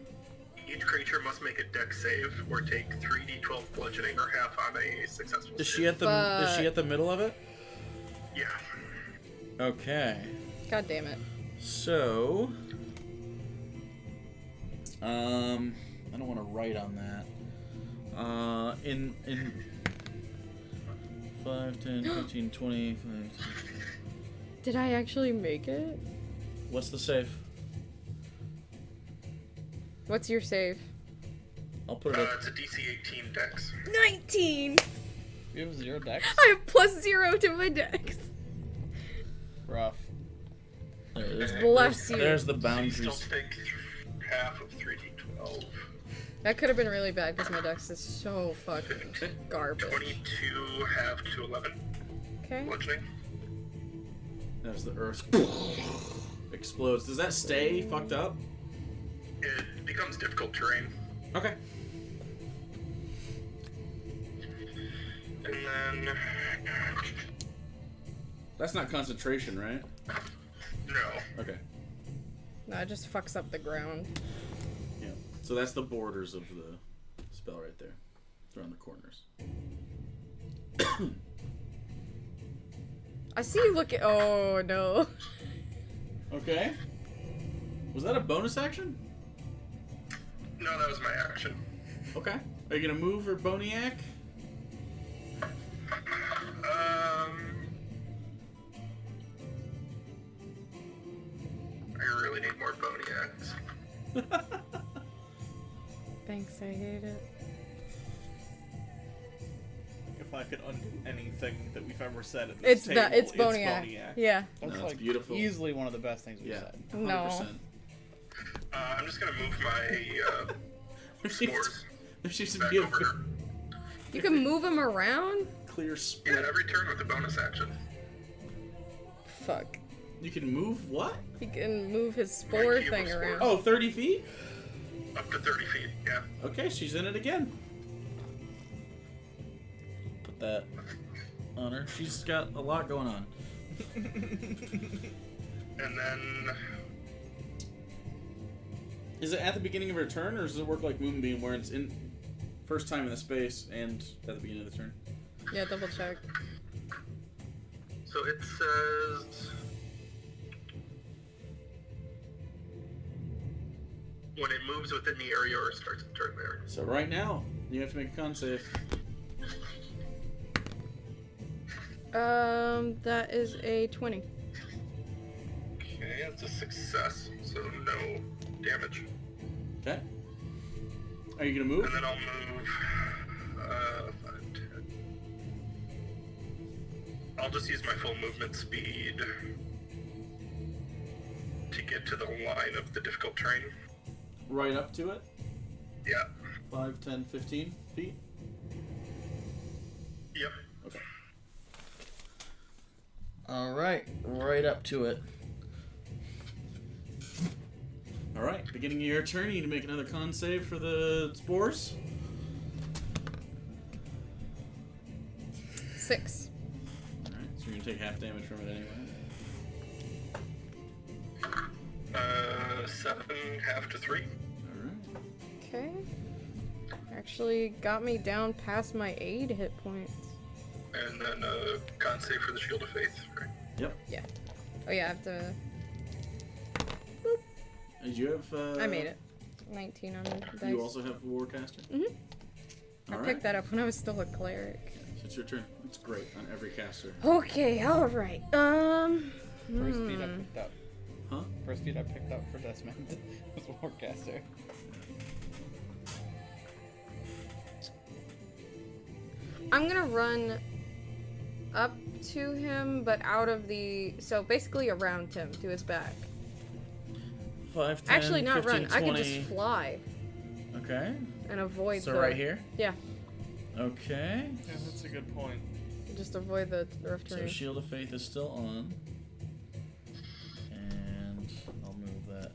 Each creature must make a dex save or take 3d12 bludgeoning or half on a successful Is save. she at the middle of it? Yeah. Okay. God damn it. So, I don't want to write on that. In 5, 10, 15, 20. 5, Did I actually make it? what's the save? What's your save? I'll put it up. It's a DC 18 dex. 19. You have 0 dex? I have +0 to my dex. Rough. Bless you. There's the So you boundaries. still take half of 3d12. That could have been really bad because my dex is so fucking garbage. 22 half to 11 Okay. bludgeoning. As the earth explodes. Does that stay fucked up? It becomes difficult terrain. Okay. And then... That's not concentration, right? No. Okay. No, it just fucks up the ground. Yeah. So that's the borders of the spell right there. It's around the corners. I see you looking. Oh no. Okay. Was that a bonus action? No, that was my action. Okay. Are you gonna move or Boniac? I really need more Boniacs. Thanks, I hate it. If I could undo anything that we've ever said at this It's table, that. It's Boniac. Yeah. That's No, it's like beautiful. easily one of the best things we've Yeah. said. 100%. No. I'm just gonna move my There seems, spores there seems to back be a over to her. You can move him around? clear Yeah, split. every turn with a bonus action. Fuck. You can move what? He can move his spore cube of thing spores. around. Oh, 30 feet? Up to 30 feet, yeah. Okay, she's in it again. Put that on her. She's got a lot going on. And then... Is it at the beginning of her turn, or does it work like Moonbeam, where it's in first time in the space and at the beginning of the turn? Yeah, double check. So it says... when it moves within the area or starts the turn there. So right now, you have to make a con save. That is a 20. Okay, that's a success, so no damage. Okay. Are you gonna move? And then I'll move 5, 10. I'll just use my full movement speed to get to the line of the difficult terrain. Right up to it? Yeah. 5, 10, 15 feet? Yep. Okay. Alright, right up to it. Alright, beginning of your turn, you need to make another con save for the spores. 6. Alright, so you're gonna take half damage from it anyway. 7, half to 3. Alright. Okay. Actually got me down past my 8 hit points. And then con save for the Shield of Faith, right? Yep. Yeah. Oh yeah, I have to... Did you have, I made it. 19 on the dice. You also have Warcaster? Mhm. I Alright. picked that up when I was still a cleric. So it's your turn. It's great on every caster. Okay, alright. First feat I picked up. Huh? First feat I picked up for Desmond was Warcaster. I'm gonna run up to him, but out of the... So basically around him, to his back. 5, 10, Actually, not 15, run. I could 20. just fly Okay. and avoid So the... right here? Yeah, Okay. Yeah, that's a good point. just avoid the rough So terrain. Shield of Faith is still on. And I'll move that.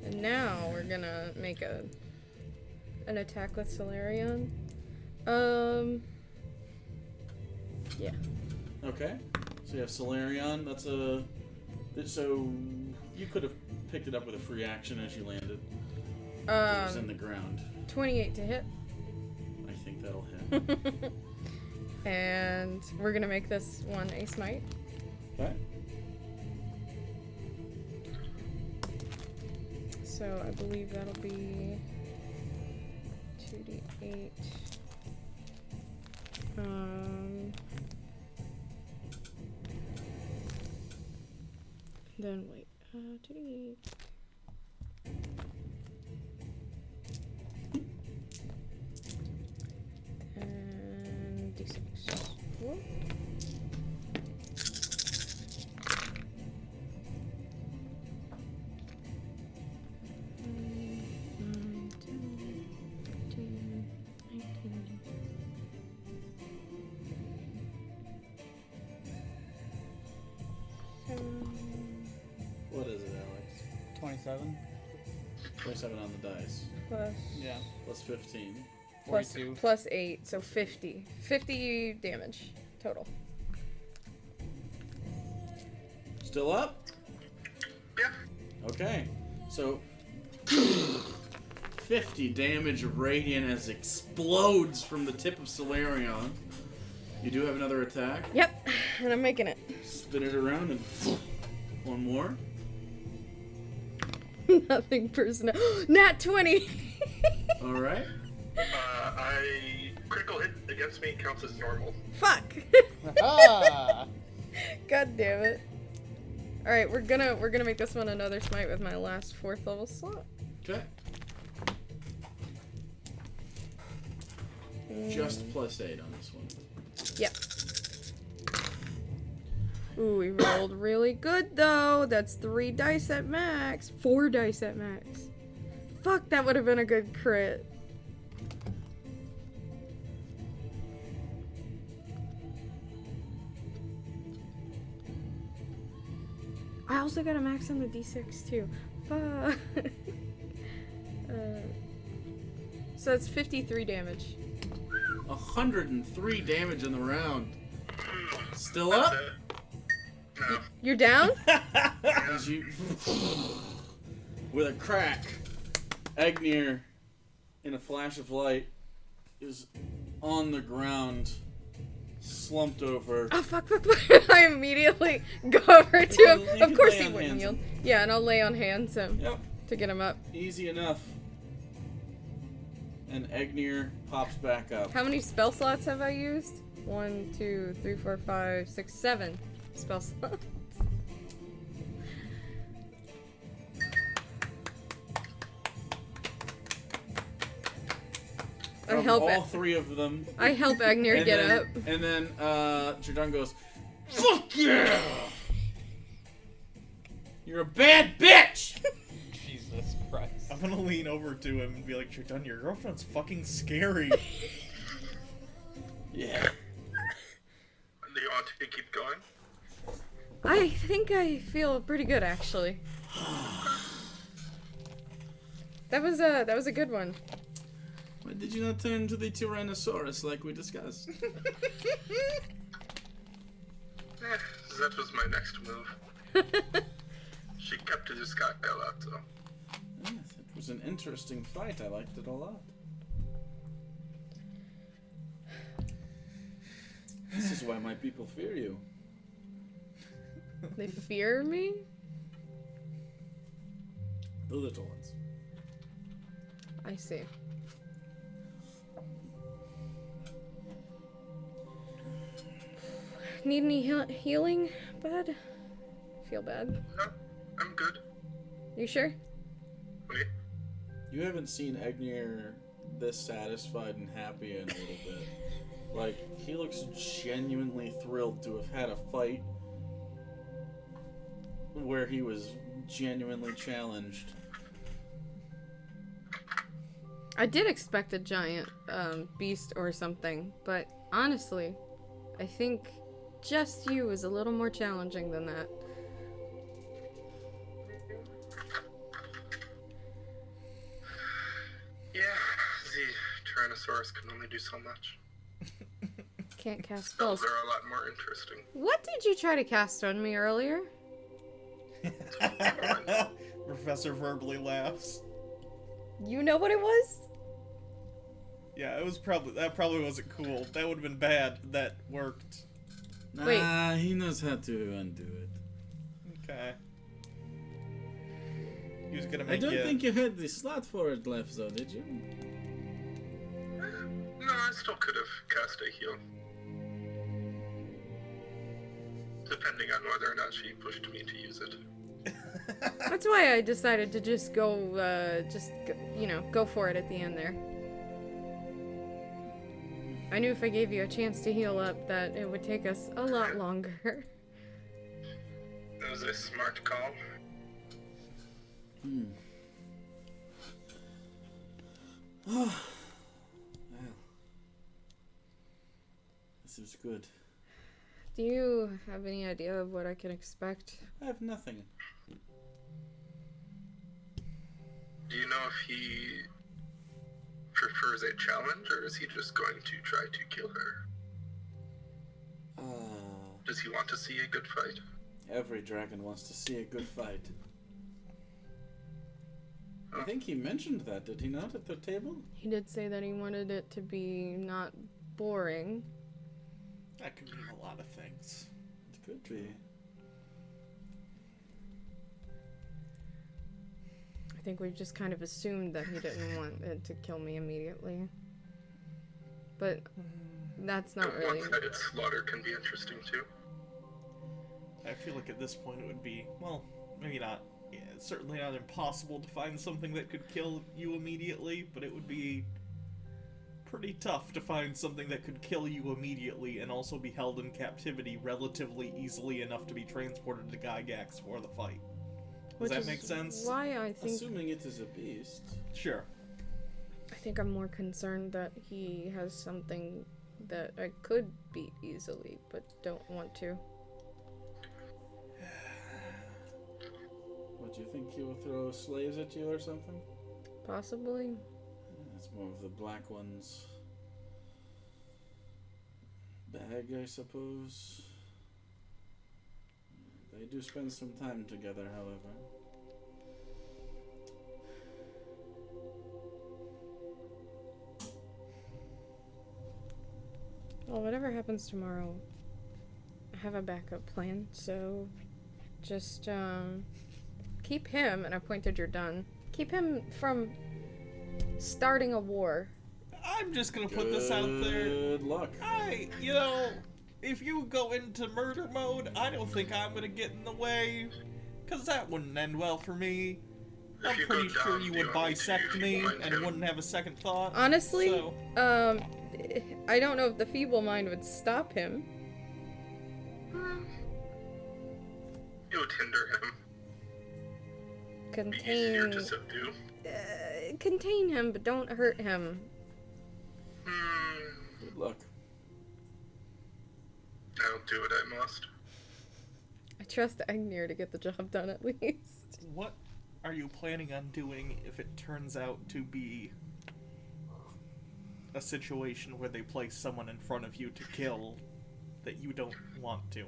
And now we're gonna make an attack with Solarion. Yeah. Okay. So you have Solarion. That's a... So you could have picked it up with a free action as you landed. It was in the ground. 28 to hit. I think that'll hit. And we're gonna make this one a smite. Okay. So I believe that'll be 2d8. Then wait, 2d8. And d6. Whoop. What is it, Alex? 27? 27 on the dice. Plus, Yeah. Plus 15. plus, 42. plus 8, so 50. 50 damage total. Still up? Yeah. Okay. So 50 damage radiant as explodes from the tip of Solarion. You do have another attack. Yep, and I'm making it. Spin it around and one more. Nothing personal. Nat 20! Alright. Critical hit against me counts as normal. Fuck! Ah! God damn it. Alright, we're gonna make this one another smite with my last 4th level slot. Okay. Just plus 8 on this one. Yep. Ooh, we rolled really good though. That's 3 dice at max. 4 dice at max. Fuck, that would have been a good crit. I also got a max on the d6 too. Fuck. So it's 53 damage. 103 damage in the round. Still up? That's it. No. You're down? As you, with a crack, Agnir, in a flash of light, is on the ground, slumped over. Oh, fuck. I immediately go over to him. You Of can course lay he on wouldn't hands yield. him. Yeah, and I'll lay on hands him Yep, to get him up. easy enough. And Agnir pops back up. How many spell slots have I used? 1, 2, 3, 4, 5, 6, 7 spell slots. I From help all it. 3 of them. I help Agnir And get then, up. And then Jordan goes, "Fuck yeah! You're a bad bitch!" Jesus Christ. I'm gonna lean over to him and be like, Jordan, your girlfriend's fucking scary. Yeah. Do you want to keep going? I think I feel pretty good actually. That was a good one. Why did you not turn to the Tyrannosaurus like we discussed? That was my next move. She kept to this guy a lot, though. Yes, it was an interesting fight. I liked it a lot. This is why my people fear you. They fear me? The little ones. I see. Need any healing, bud? Feel bad? No, I'm good. You sure? Wait. You haven't seen Egnir this satisfied and happy in a little bit. Like, he looks genuinely thrilled to have had a fight where he was genuinely challenged. I did expect a giant beast or something, but honestly, I think just you is a little more challenging than that. Yeah, the Tyrannosaurus can only do so much. Can't cast Spells spells. are a lot more interesting. What did you try to cast on me earlier? Professor verbally laughs. You know what it was? Yeah, it was probably wasn't cool. That would have been bad. That worked. Wait. He knows how to undo it. Okay. He was gonna I make don't you... think you had the slot for it left, though, did you? No, I still could have cast a heal. Depending on whether or not she pushed me to use it. That's why I decided to just go, go for it at the end there. I knew if I gave you a chance to heal up that it would take us a lot longer. That was a smart call. Well, this is good. Do you have any idea of what I can expect? I have nothing. Do you know if he prefers a challenge, or is he just going to try to kill her? Does he want to see a good fight? Every dragon wants to see a good fight. I think he mentioned that, did he not, at the table? He did say that he wanted it to be not boring. That could mean a lot of things. It could be. I think we've just kind of assumed that he didn't want it to kill me immediately. But that's not But really... one-sided slaughter can be interesting too. I feel like at this point it would be, well, maybe not. Yeah, it's certainly not impossible to find something that could kill you immediately, but it would be pretty tough to find something that could kill you immediately and also be held in captivity relatively easily enough to be transported to Gygax for the fight. Does that make sense? Why I think... Assuming it is a beast. Sure. I think I'm more concerned that he has something that I could beat easily, but don't want to. What, do you think he will throw slaves at you or something? Possibly. That's more of the black ones. Bag, I suppose. They do spend some time together, however. Well, whatever happens tomorrow, I have a backup plan, so just, keep him, and I pointed you're done, keep him from starting a war. I'm just gonna put this out there. Good luck. If you go into murder mode, I don't think I'm gonna get in the way, because that wouldn't end well for me. I'm you pretty go sure down, you you would don't bisect need to me mind and him. wouldn't have a second thought. Honestly, So, I don't know if the feeble mind would stop him. It would hinder him. Be easier Contain... to subdue. contain him, but don't hurt him. Good luck. I'll do what I must. I trust Agnir to get the job done at least. what are you planning on doing if it turns out to be a situation where they place someone in front of you to kill that you don't want to.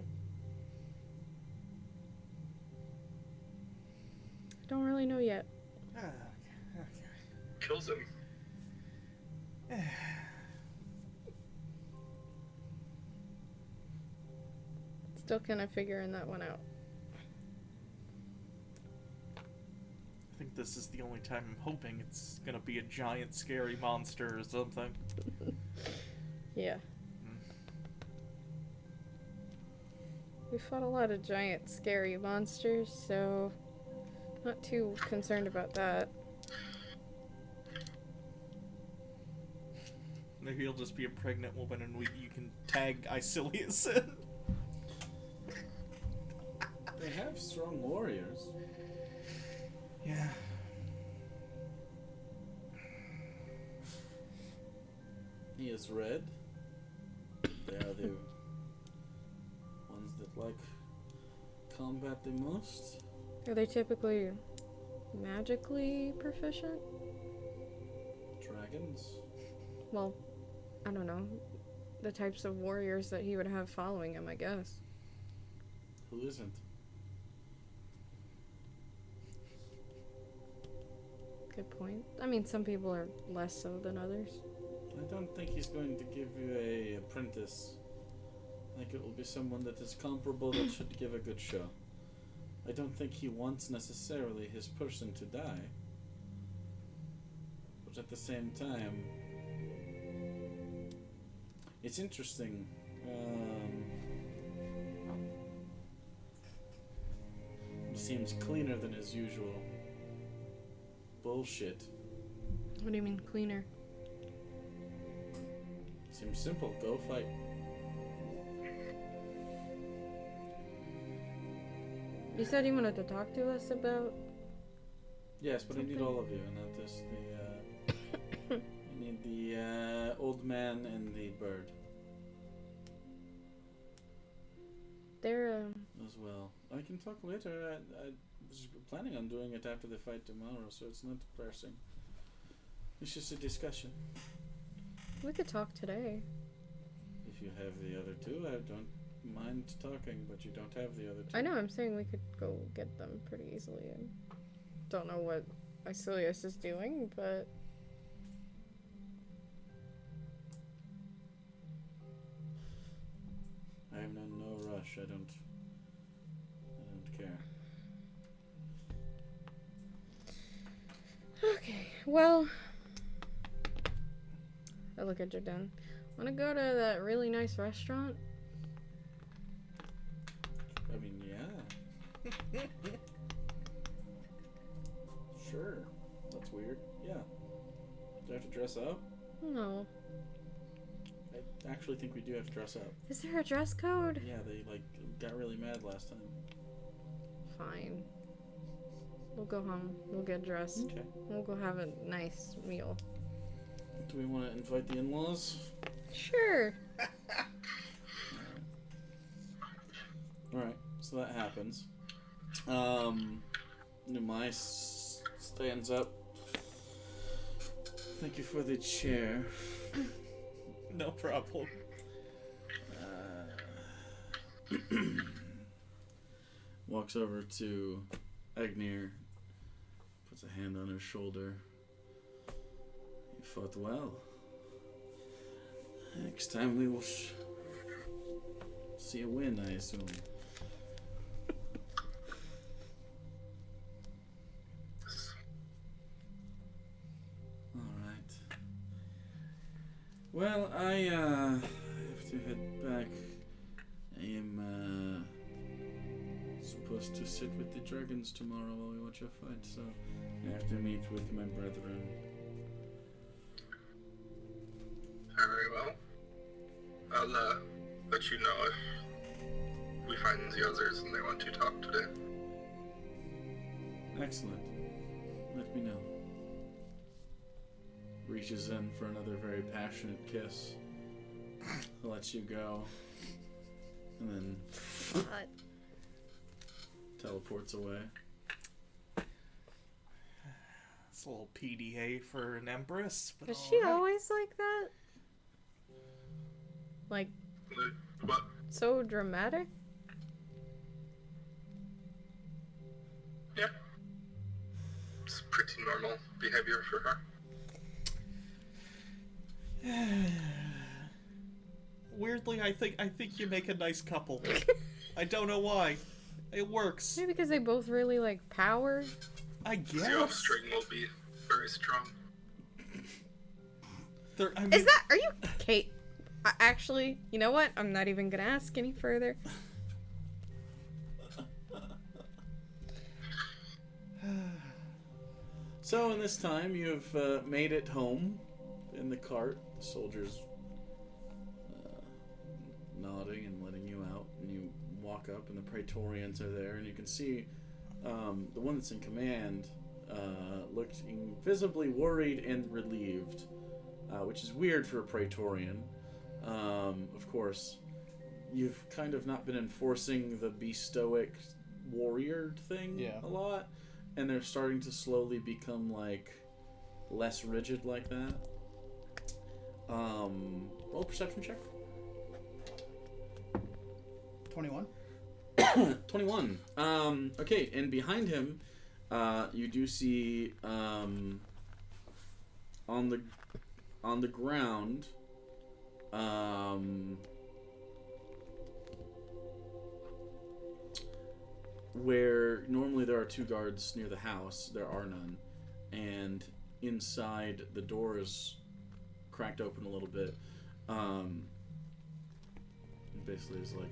I don't really know yet. Kills him. Still kind of figuring that one out. I think this is the only time I'm hoping it's gonna be a giant scary monster or something. Yeah. We fought a lot of giant scary monsters, so not too concerned about that. Maybe it'll just be a pregnant woman and you can tag Isilius in. They have strong warriors. Yeah. He is red. They are the ones that like combat the most. Are they typically magically proficient? Dragons. Well, I don't know. The types of warriors that he would have following him, I guess. Who isn't? Good point. I mean, some people are less so than others. I don't think he's going to give you a apprentice. I think it will be someone that is comparable that should give a good show. I don't think he wants necessarily his person to die. But at the same time, it's interesting. He seems cleaner than his usual. Bullshit. What do you mean, cleaner? Seems simple. Go fight. You said you wanted to talk to us about... Yes, but Something? I need all of you, and not just the. I need the old man and the bird They're, as well. I can talk later. I was planning on doing it after the fight tomorrow, so it's not pressing. It's just a discussion. we could talk today. If you have the other two, I don't mind talking, but you don't have the other two. I know, I'm saying we could go get them pretty easily. I don't know what Isilius is doing, but... I am in no rush. I don't care. Okay, well... I look at Jordan. Wanna go to that really nice restaurant? I mean, yeah. Sure. That's weird. Yeah. Do I have to dress up? No. I actually think we do have to dress up. Is there a dress code? Yeah, they got really mad last time. Fine. We'll go home. We'll get dressed. Okay. We'll go have a nice meal. Do we want to invite the in-laws? Sure. Alright, so that happens. Numai stands up. Thank you for the chair. No problem. Walks over to Agnir, puts a hand on her shoulder. You fought well. Next time we will see a win, I assume. Alright. Well, I have to head back. I am supposed to sit with the dragons tomorrow while we watch a fight, so I have to meet with my brethren. Very well. I'll let you know if we find the others and they want to talk today. Excellent. Let me know. Reaches in for another very passionate kiss. Lets you go. And then teleports away. It's a little PDA for an empress. But Is she alright. always like that? Like, What? so dramatic? Yeah. It's pretty normal behavior for her. Weirdly, I think you make a nice couple. I don't know why. It works. Maybe because they both really like power. I The guess. offspring will be very strong. I mean, Is that? Are you Kate? Actually, you know what? I'm not even gonna ask any further. So in this time, you've made it home in the cart. The soldiers nodding and letting you out, and you walk up, and the Praetorians are there, and you can see the one that's in command looking visibly worried and relieved, which is weird for a Praetorian. Of course, you've kind of not been enforcing the be stoic warrior thing a lot, and they're starting to slowly become like less rigid like that. Roll a perception check. 21. 21. Okay, and behind him, you do see on the ground, where normally there are 2 guards near the house, there are none, and inside the door is cracked open a little bit. Basically, it's like,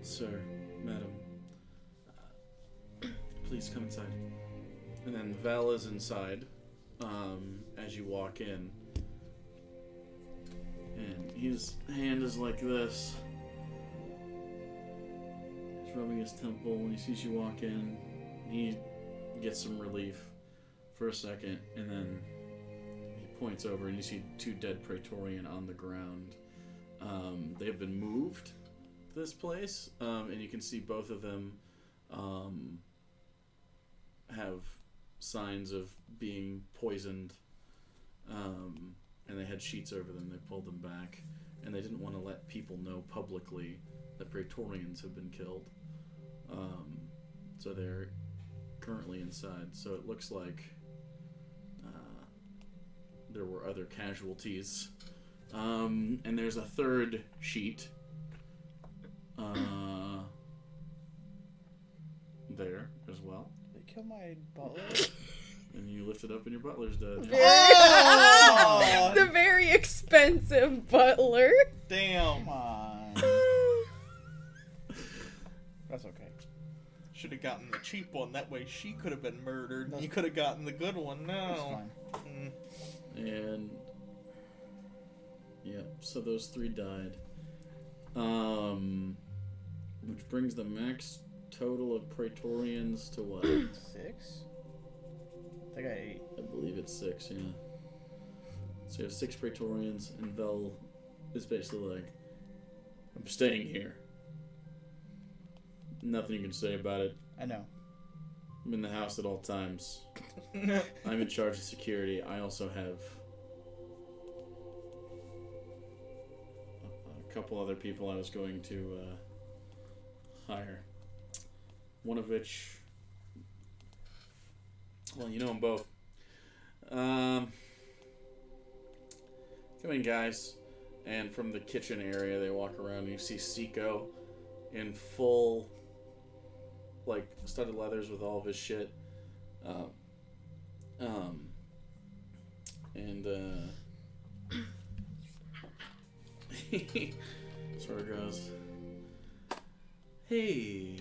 sir, madam, please come inside. And then Vala's inside as you walk in. And his hand is like this. He's rubbing his temple when he sees you walk in. He gets some relief for a second, and then he points over and you see 2 dead Praetorian on the ground. They have been moved to this place, and you can see both of them have signs of being poisoned, and they had sheets over them. They pulled them back, and they didn't want to let people know publicly that Praetorians have been killed. So they're currently inside. So it looks like there were other casualties. And there's a 3rd sheet there as well. They kill my butler. And you lift it up and your butler's dead. Oh! The very expensive butler. Damn. Come on. That's okay. Should have gotten the cheap one. That way she could have been murdered. That's- You could have gotten the good one. That's No. fine. And yeah, so those 3 died. Which brings the max total of Praetorians to what? 6? I got 8. I believe it's 6, yeah. So you have 6 Praetorians, and Vel is basically like, I'm staying here. Nothing you can say about it. I know. I'm in the house at all times. I'm in charge of security. I also have a couple other people I was going to hire. One of which, well, you know them both. Come in, guys. And from the kitchen area, they walk around and you see Seiko in full, like, studded leathers with all of his shit. Sort of goes, hey,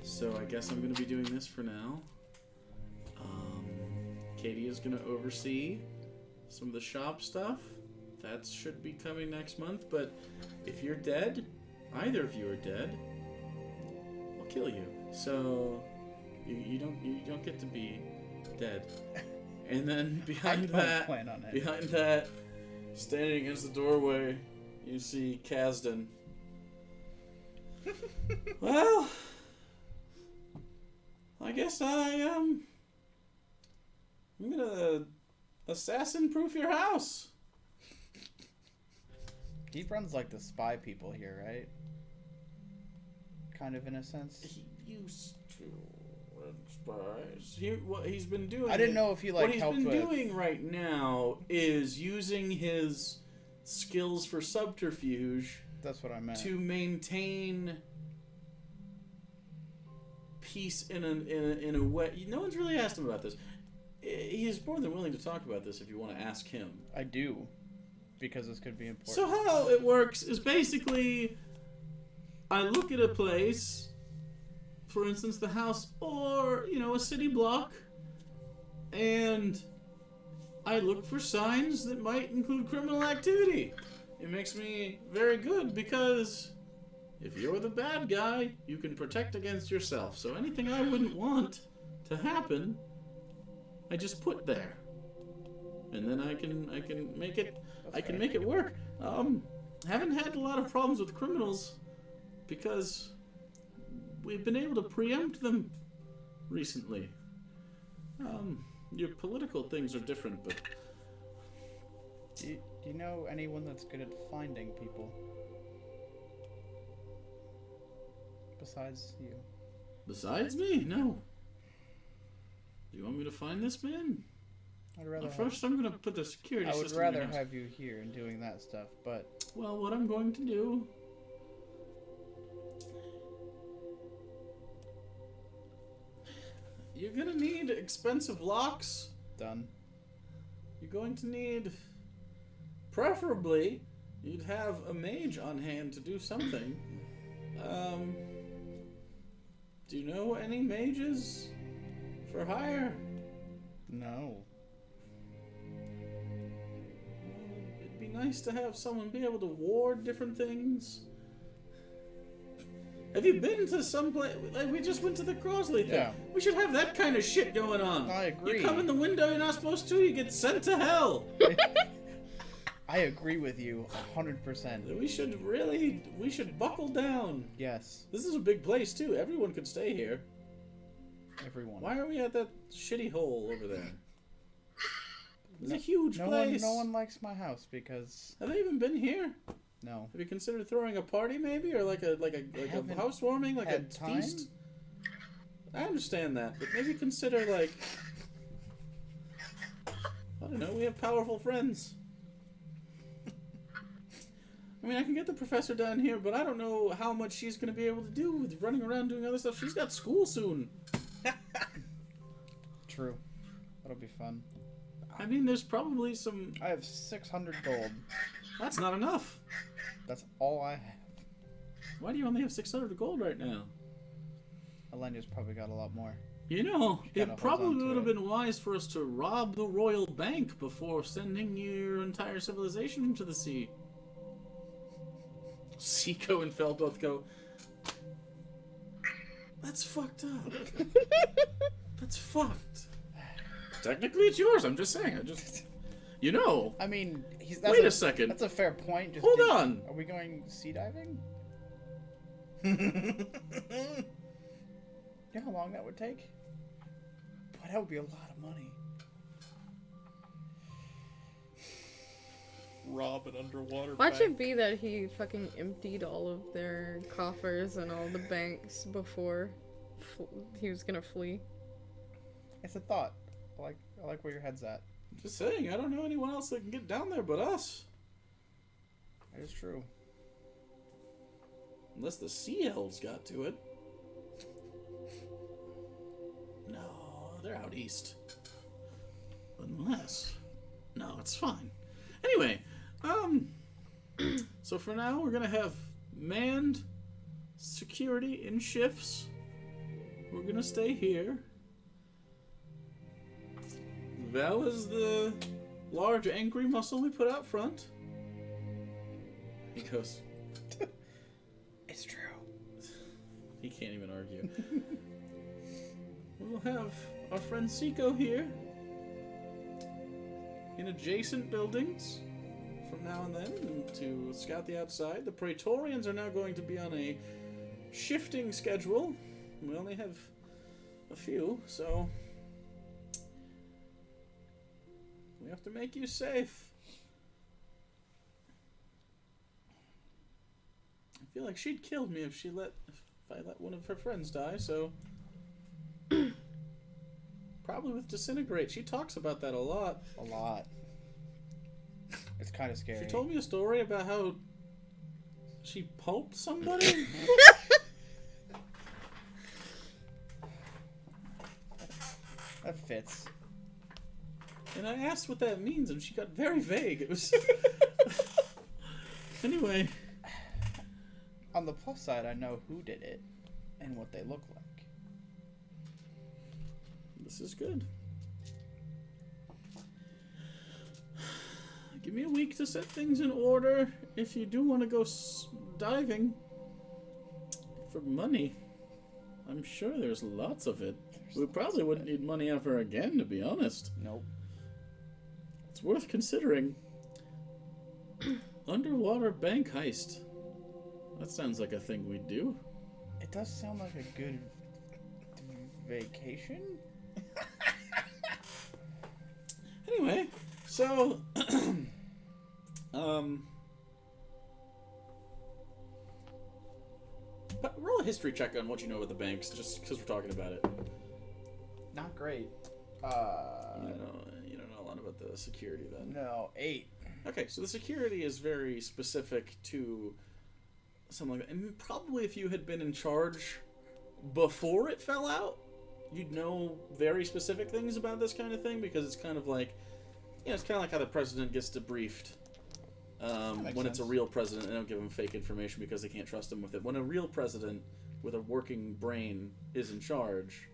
so I guess I'm going to be doing this for now. Katie is going to oversee some of the shop stuff. That should be coming next month, but if you're dead, either of you are dead, I'll kill you. So you don't get to be dead. And then behind plan on it. behind that, standing against the doorway, you see Kasdan. Well, I guess I'm gonna assassin-proof your house. He runs like the spy people here, right? Kind of in a sense. He used to run spies. What he's been doing. I didn't know if he like what he's helped been with. doing right now is using his skills for subterfuge That's what I meant. to maintain peace in a way. No one's really asked him about this. He's more than willing to talk about this if you want to ask him. I do, because this could be important. So how it works is basically, I look at a place, for instance, the house, or, a city block, and I look for signs that might include criminal activity. It makes me very good because if you're the bad guy, you can protect against yourself. So anything I wouldn't want to happen, I just put there. And then I can make it work. Haven't had a lot of problems with criminals because we've been able to preempt them recently. Your political things are different, but Do you know anyone that's good at finding people? Besides you. besides me, no. Do you want me to find this man? I'd rather First, I'm gonna put the security I would system in rather your house. have you here and doing that stuff, but Well, what I'm going to do... You're gonna need expensive locks. done. You're going to need... Preferably, you'd have a mage on hand to do something. Do you know any mages for hire? No. It'd be nice to have someone be able to ward different things. Have you been to some place? Like, we just went to the Crosley thing. Yeah. We should have that kind of shit going on. I agree. You come in the window, you're not supposed to, you get sent to hell. I agree with you 100%. We should buckle down. Yes, This is a big place, too. Everyone could stay here. everyone. Why are we at that shitty hole over there? It's a huge No place. one likes my house because Have they even been here? no. Have you considered throwing a party, maybe, or like a haven't housewarming, like a had time. feast? I understand that, but maybe consider like I don't know. We have powerful friends. I mean, I can get the professor down here, but I don't know how much she's going to be able to do with running around doing other stuff. She's got school soon. True. That'll be fun. I mean, there's probably some... I have 600 gold. That's not enough. That's all I have. Why do you only have 600 gold right now? Elenya's probably got a lot more. You know, Kinda it holds probably on to would have it. been wise for us to rob the royal bank before sending your entire civilization into the sea. Seiko and Fel both go, that's fucked up. That's fucked. Technically it's yours, I'm just saying. You know. I mean, Wait a second. That's a fair point. Just Hold on. Are we going sea diving? You know how long that would take? But that would be a lot of money. Rob an underwater Watch bank. it be that he fucking emptied all of their coffers and all the banks before he was gonna flee. It's a thought. I like where your head's at. Just saying, I don't know anyone else that can get down there but us. That is true. Unless the sea elves got to it. No, they're out east. Unless. No, it's fine. Anyway, so for now we're gonna have manned security in shifts. We're gonna stay here. Val is the large angry muscle we put out front. He goes, It's true. he can't even argue. We'll have our friend Seiko here in adjacent buildings from now and then and to scout the outside. The Praetorians are now going to be on a shifting schedule. We only have a few, so we have to make you safe. I feel like she'd killed me if I let one of her friends die, so probably with disintegrate. She talks about that a lot. A lot. It's kind of scary. She told me a story about how she pulped somebody. That fits. And I asked what that means, and she got very vague. It was... Anyway. On the plus side, I know who did it and what they look like. This is good. Give me a week to set things in order if you do want to go diving. For money. I'm sure there's lots of it. We probably wouldn't need money ever again, to be honest. Nope. It's worth considering. Underwater bank heist. That sounds like a thing we'd do. It does sound like a good vacation. Anyway, so but roll a history check on what you know about the banks, just because we're talking about it. Not great. You don't know a lot about the security then. No, 8. Okay, so the security is very specific to something like that. And probably if you had been in charge before it fell out, you'd know very specific things about this kind of thing, because it's kind of like, it's kind of like how the president gets debriefed. When it's a real president, they don't give him fake information because they can't trust him with it. When a real president with a working brain is in charge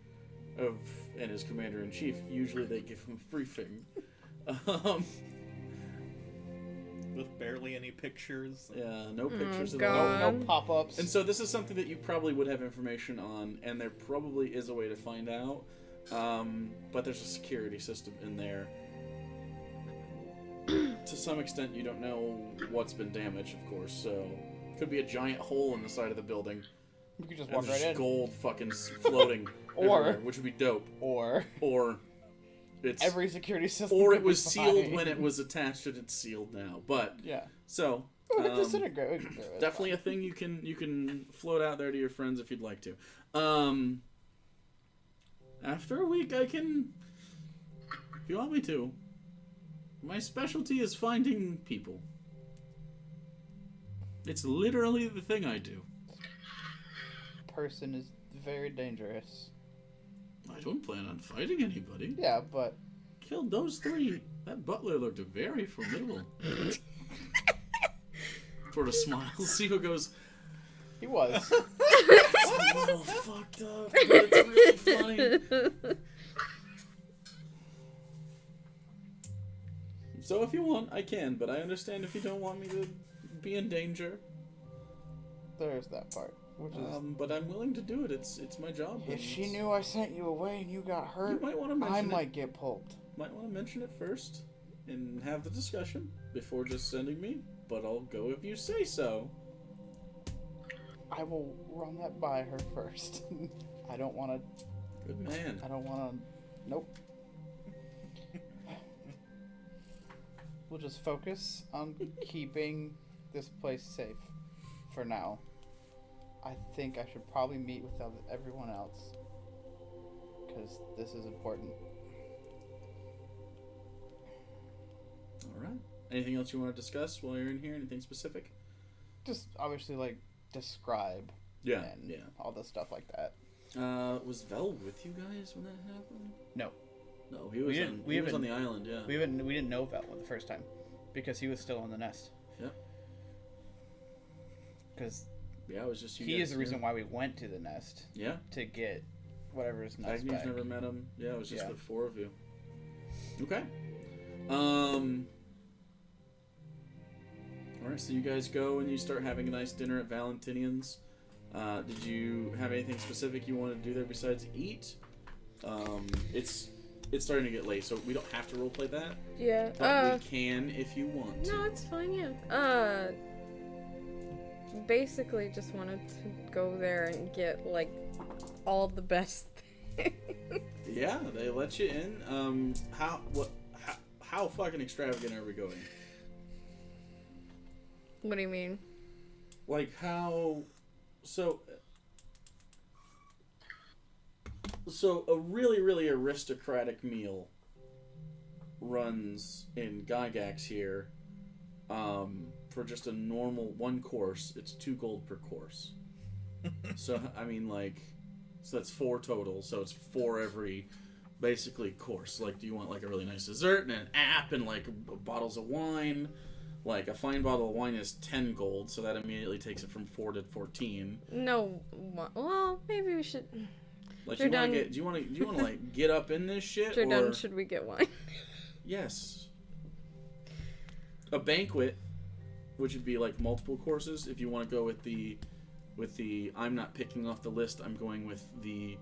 of, and is commander-in-chief, usually they give him a briefing. With barely any pictures. Yeah, no pictures at God. all. No pop-ups. And so this is something that you probably would have information on, and there probably is a way to find out. But there's a security system in there. To some extent, you don't know what's been damaged, of course, so could be a giant hole in the side of the building. You could just And walk right there's in. gold fucking floating Or- everywhere, which would be dope. Or It's every security system. or could it be was sealed fine. when it was attached, and it's sealed now. But Yeah. so We could disintegrate. We could do it. definitely a thing you can float out there to your friends if you'd like to. After a week, I can, if you want me to. My specialty is finding people. It's literally the thing I do. Person is very dangerous. I don't plan on fighting anybody. Yeah, but Killed those 3. That butler looked very formidable. Sort of smiles. Siko goes, he was. it's a little fucked up, but it's really funny. So if you want, I can, but I understand if you don't want me to be in danger. There's that part. Which is, But I'm willing to do it. It's my job. if she knew I sent you away and you got hurt, You might want to mention I it. might get pulped. Might want to mention it first and have the discussion before just sending me. But I'll go if you say so. I will run that by her first. I don't want to. Good man. I don't want to. Nope. We'll just focus on keeping this place safe for now. I think I should probably meet with everyone else, because this is important. All right. Anything else you want to discuss while you're in here? Anything specific? Just obviously like describe Yeah. and Yeah. all the stuff like that. Was Vel with you guys when that happened? No. No, he was on the island. Yeah. We didn't know Val the first time because he was still on the nest. Yep. Because Yeah, it was just you he guys, is the reason why we went to the nest Yeah. to get whatever's nest Agnes back. never met him. Yeah, it was just Yeah. the 4 of you. Okay. Alright, so you guys go and you start having a nice dinner at Valentinian's. Did you have anything specific you wanted to do there besides eat? It's starting to get late, so we don't have to roleplay that. Yeah. But we can if you want to. No, it's fine. Yeah. Basically, just wanted to go there and get like all the best Yeah, they let you in. How fucking extravagant are we going? What do you mean? Like how? So a really, really aristocratic meal runs in Gygax here. For just a normal one course, it's 2 gold per course. So I mean, like, so that's 4 total. So it's 4 every, basically, course. Like, do you want like a really nice dessert and an app and like bottles of wine? Like a fine bottle of wine is 10 gold, so that immediately takes it from 4 to 14. No, well, maybe we should. Like, Do you want to like get up in this shit? Jordan, should we get wine? Yes. A banquet, which would be like multiple courses. If you want to go with the, I'm not picking off the list. I'm going with the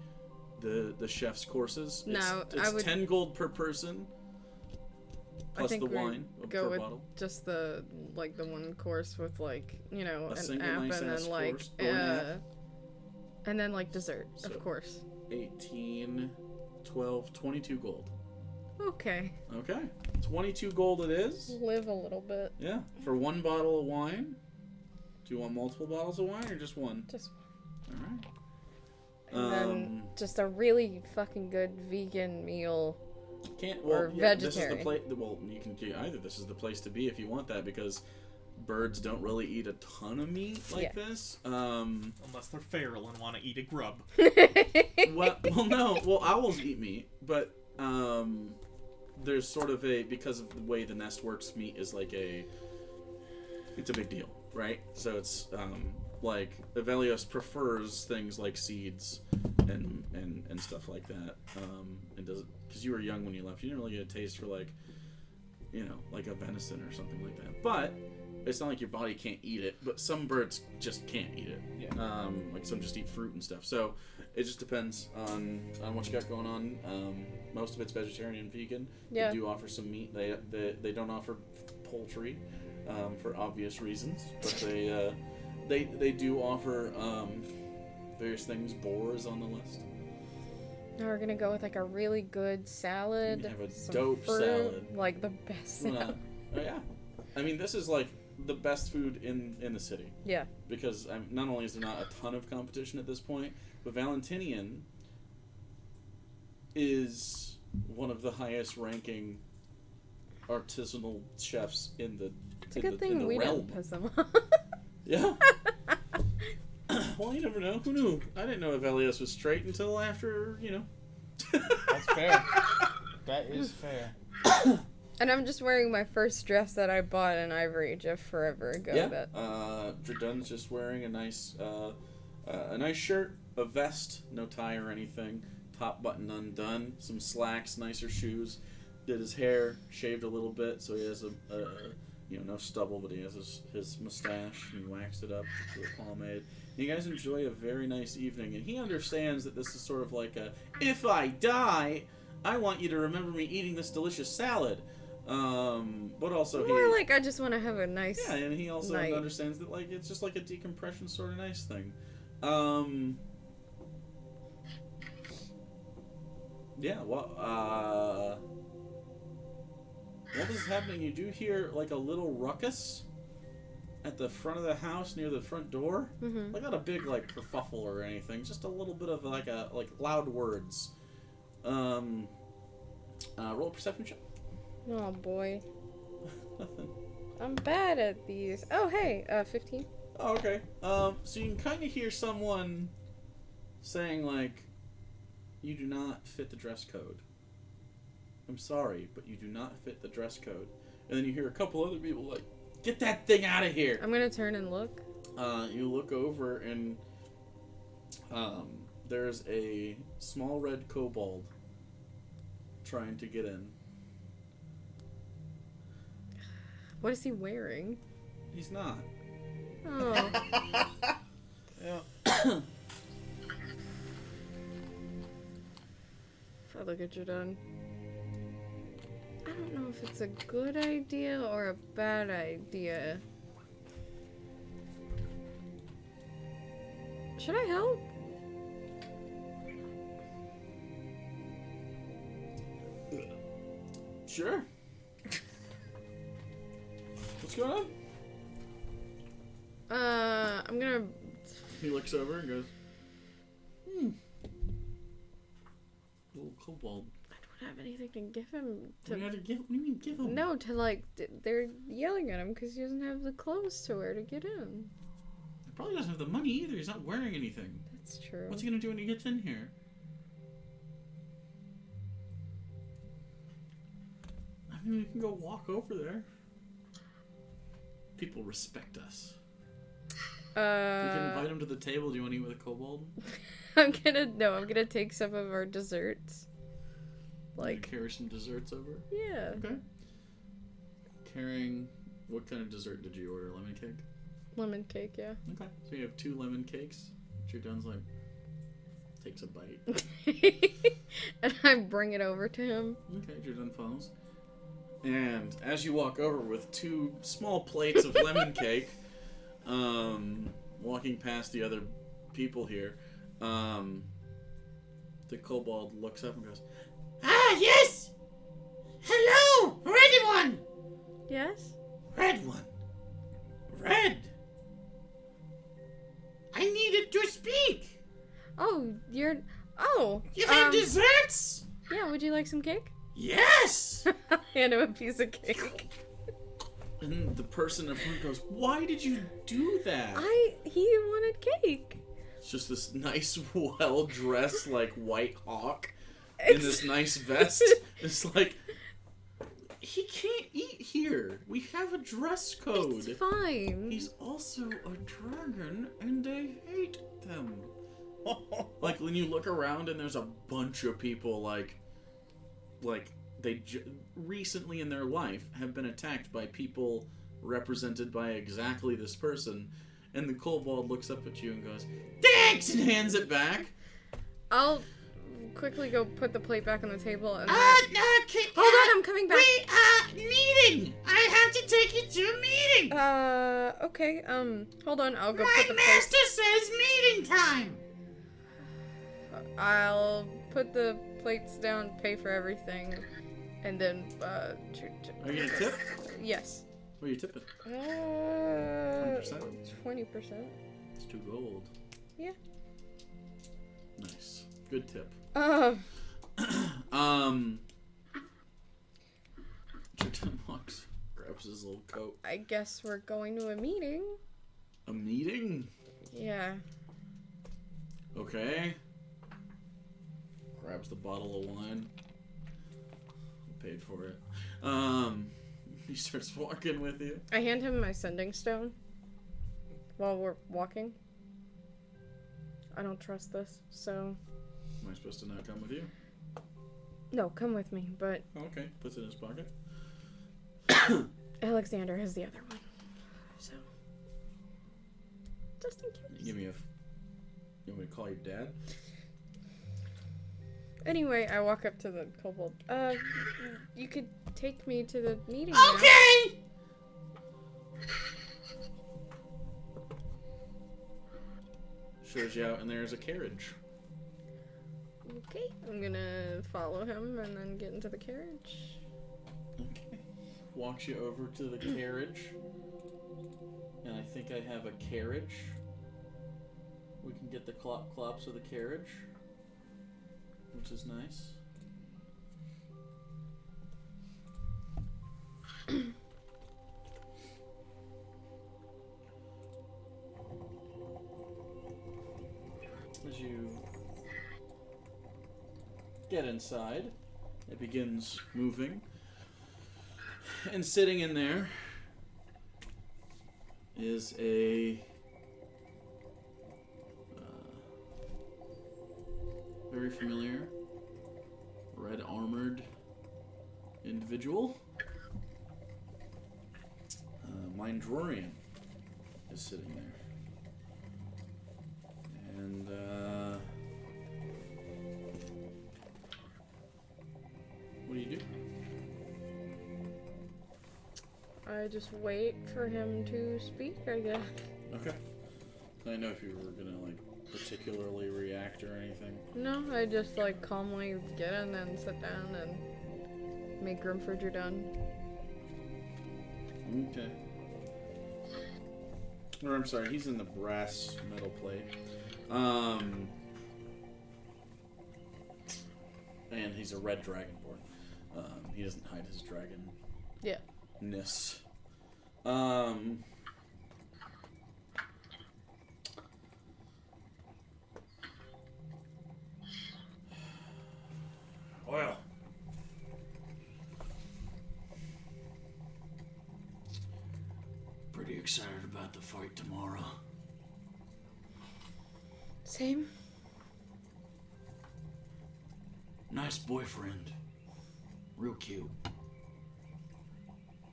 chef's courses. It's 10 gold per person. Plus the wine go per with bottle. Just the one course with like an app nice and ass then like course, or an app. and then like dessert, So, of course. 18, 12, 22 gold. Okay. 22 gold it is. Live a little bit. Yeah, for 1 bottle of wine. Do you want multiple bottles of wine or just one? Just All right. and then just a really fucking good vegan meal. Vegetarian. This is the place. Well, you can do either. This is the place to be if you want that, because birds don't really eat a ton of meat like this. Unless they're feral and want to eat a grub. No. Well, owls eat meat, but there's sort of because of the way the nest works, meat is like it's a big deal, right? So it's like Evelios prefers things like seeds and stuff like that, and does, because you were young when you left, you didn't really get a taste for like a venison or something like that. But it's not like your body can't eat it, but some birds just can't eat it. Yeah. Like some just eat fruit and stuff. So it just depends on what you got going on. Most of it's vegetarian and vegan. Yeah. They do offer some meat. They don't offer poultry for obvious reasons, but they do offer various things. Boar is on the list. Now we're gonna go with like a really good salad. You have a some dope fruit, salad. like the best salad. Oh yeah, I mean, this is like the best food in the city. Yeah. Because not only is there not a ton of competition at this point, but Valentinian is one of the highest ranking artisanal chefs in the It's a good thing we realm. didn't piss them off. Yeah. Well, you never know. Who knew? I didn't know Evelios was straight until after, That's fair. That is fair. And I'm just wearing my first dress that I bought in Ivory just forever ago. Yeah. Jordan's just wearing a nice shirt, a vest, no tie or anything, top button undone, some slacks, nicer shoes. Did his hair, shaved a little bit, so he has no stubble, but he has his mustache, and he waxed it up with a pomade. And you guys enjoy a very nice evening, and he understands that this is sort of like if I die, I want you to remember me eating this delicious salad. But also More like I just want to have a nice. Yeah, and he also night. understands that like it's just like a decompression sort of nice thing. Yeah. While this is happening, you do hear like a little ruckus at the front of the house near the front door. Mm-hmm. Like not a big like kerfuffle or anything, just a little bit of like loud words. Roll a perception check. Oh boy, Nothing. I'm bad at these. Oh hey, 15. Oh, okay. So you can kind of hear someone saying like, "You do not fit the dress code. I'm sorry, but you do not fit the dress code." And then you hear a couple other people like, "Get that thing out of here!" I'm gonna turn and look. You look over and there's a small red kobold trying to get in. What is he wearing? He's not. Oh. Yeah. If I look at Jordan, I don't know if it's a good idea or a bad idea. Should I help? Sure. What's going on? I'm gonna. He looks over and goes, little kobold. I don't have anything to give him. What do you mean give him? No, to like, they're yelling at him because he doesn't have the clothes to wear to get in. He probably doesn't have the money either. He's not wearing anything. That's true. What's he gonna do when he gets in here? I mean, we can go walk over there. People respect us. We can invite him to the table. Do you want to eat with a kobold? I'm gonna take some of our desserts. Like, carry some desserts over? Yeah. Okay. Carrying, what kind of dessert did you order? Lemon cake? Lemon cake, yeah. Okay. So you have 2 lemon cakes. Jordan's like, takes a bite. And I bring it over to him. Okay, Jordan follows. And as you walk over with 2 small plates of lemon cake, walking past the other people here, the kobold looks up and goes, "Ah, yes! Hello, red one! Yes? Red one. Red! I needed to speak! Oh, you're... Oh! You have desserts? Yeah, would you like some cake? Yes! Hand him a piece of cake. And the person in front goes, "Why did you do that?" He wanted cake. It's just this nice, well-dressed, like, white hawk in this nice vest. It's like, he can't eat here. We have a dress code. It's fine. He's also a dragon, and they hate them. Like, when you look around and there's a bunch of people, like they recently in their life have been attacked by people represented by exactly this person, and the kobold looks up at you and goes, "Thanks!" and hands it back. I'll quickly go put the plate back on the table and Hold on, I'm coming back. Meeting! I have to take you to a meeting! Okay, hold on, I'll go My put the plate... master says meeting time! I'll put the plates down, pay for everything, and then, Are you gonna tip? Yes. What are you tipping? 20%. 20%. It's 2 gold. Yeah. Nice. Good tip. Jordan walks, grabs his little coat. I guess we're going to a meeting. A meeting? Yeah. Okay. Grabs the bottle of wine. Paid for it. He starts walking with you. I hand him my sending stone while we're walking. I don't trust this, so... Am I supposed to not come with you? No, come with me, but... Okay. Puts it in his pocket. Alexander has the other one. So... Just in case. You want me to call you Dad? Anyway, I walk up to the kobold. You could take me to the meeting Okay! Shows you out, and there's a carriage. now. Okay, I'm gonna follow him and then get into the carriage. Okay. Walks you over to the carriage. And I think I have a carriage. We can get the clops of the carriage. Which is nice. As you get inside, it begins moving. And sitting in there is a very familiar red armored individual. Mindrorian is sitting there. And what do you do? I just wait for him to speak, I guess. Okay. I didn't know if you were gonna like particularly react or anything. No, I just like calmly get in and sit down and make room for Jordan. Okay. Or I'm sorry, he's in the brass metal plate. And he's a red dragonborn. He doesn't hide his dragon. Yeah. Ness. Well. Pretty excited about the fight tomorrow. Same. Nice boyfriend. Real cute.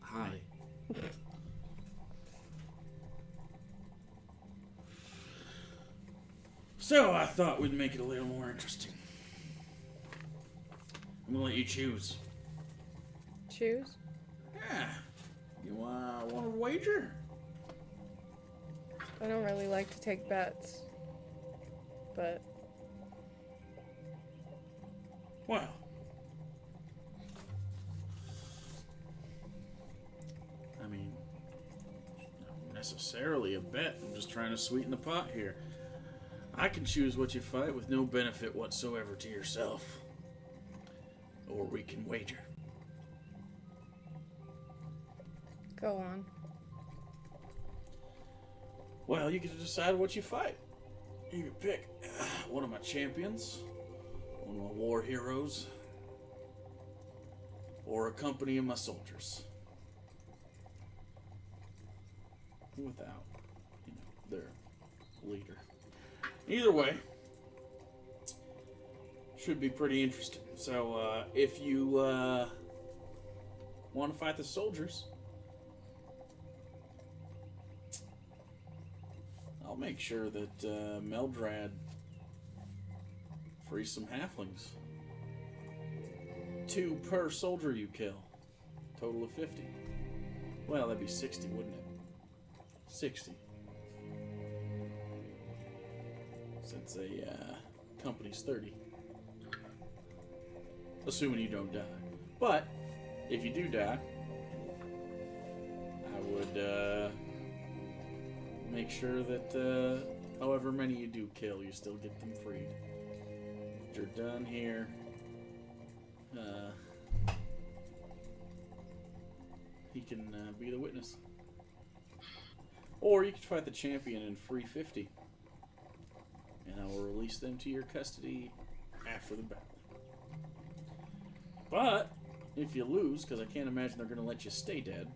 Hi. So I thought we'd make it a little more interesting. I'm gonna let you choose. Choose? Yeah. You want to wager? I don't really like to take bets. But Well. I mean, not necessarily a bet. I'm just trying to sweeten the pot here. I can choose what you fight with no benefit whatsoever to yourself. Or we can wager. go on. Well, you get to decide what you fight. You can pick one of my champions, one of my war heroes, or a company of my soldiers. Without, their leader. Either way, should be pretty interesting. So, if you want to fight the soldiers, I'll make sure that Meldrad frees some halflings. 2 per soldier you kill. Total of 50. Well, that'd be 60, wouldn't it? 60. Since a company's 30. Assuming you don't die. But, if you do die, I would make sure that however many you do kill, you still get them freed. You're done here. He can be the witness. Or you could fight the champion and free 50. And I will release them to your custody after the battle. But, if you lose, because I can't imagine they're going to let you stay dead,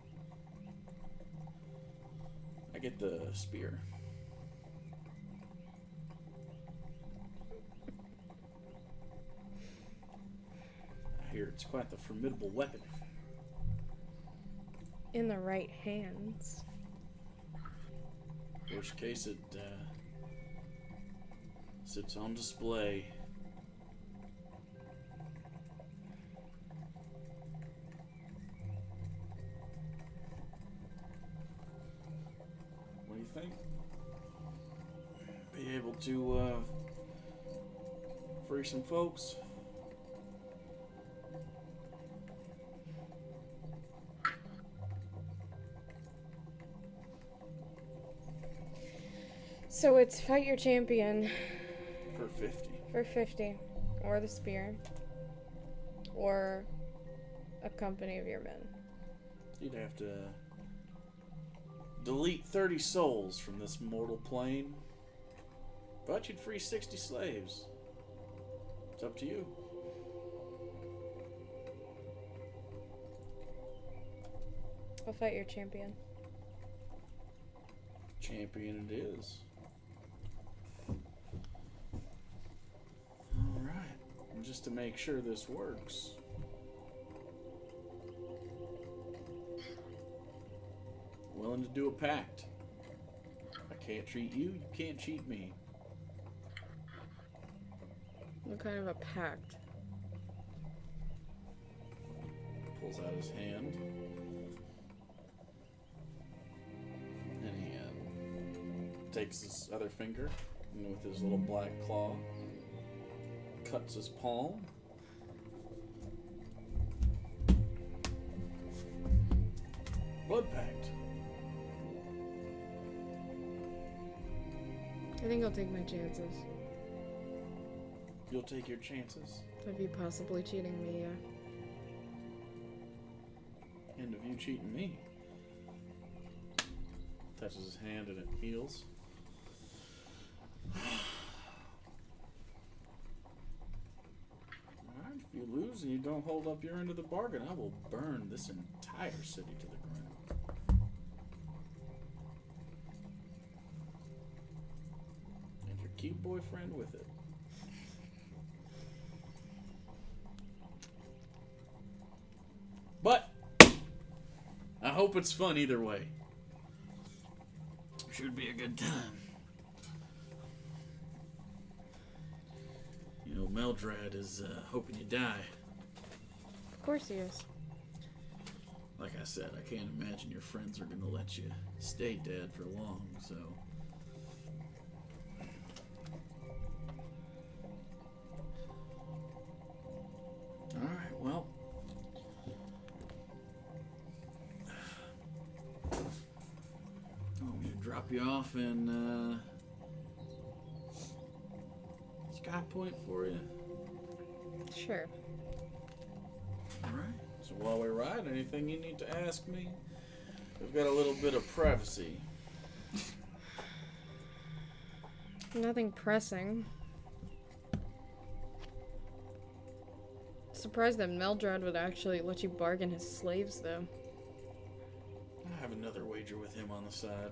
I get the spear. I hear it's quite the formidable weapon. In the right hands. Worst case, it sits on display. What do you think? Be able to free some folks? So it's fight your champion For 50. for 50, or the spear, or a company of your men. You'd have to delete 30 souls from this mortal plane, but you'd free 60 slaves. It's up to you. I'll fight your champion. Champion it is. Alright. And just to make sure this works, willing to do a pact. I can't treat you, you can't cheat me. What kind of a pact? Pulls out his hand. And he takes his other finger and with his little black claw, cuts his palm. Blood pact. I think I'll take my chances. You'll take your chances. Of you possibly cheating me, yeah. And of you cheating me. Touches his hand and it heals. Alright, if you lose and you don't hold up your end of the bargain, I will burn this entire city to the ground. And your cute boyfriend with it. But I hope it's fun either way. Should be a good time. You know, Meldrad is hoping you die. Of course he is. Like I said, I can't imagine your friends are going to let you stay dead for long, so... Alright, well... I'm going to drop you off in Sky Point for you. Sure. Alright. So while we ride, anything you need to ask me? We've got a little bit of privacy. Nothing pressing. Surprised that Meldrad would actually let you bargain his slaves, though. I have another wager with him on the side.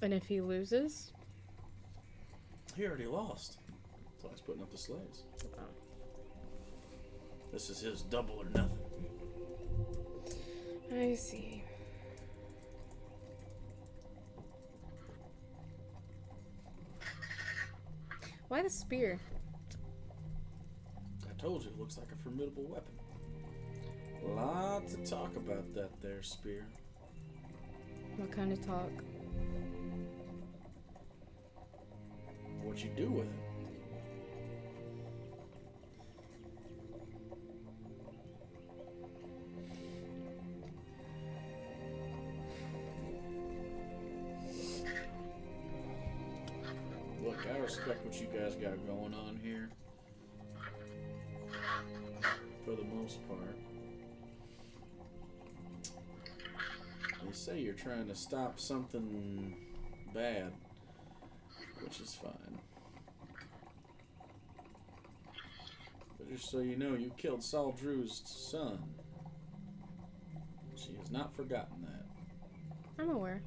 And if he loses? He already lost. So he's putting up the slaves. Oh. This is his double or nothing. I see. Why the spear? I told you, it looks like a formidable weapon. Lots of talk about that there spear. What kind of talk? What you do with it. Look, I respect what you guys got going on here. For the most part. They say you're trying to stop something bad, which is fine. But just so you know, you killed Saul Drew's son. She has not forgotten that. I'm aware.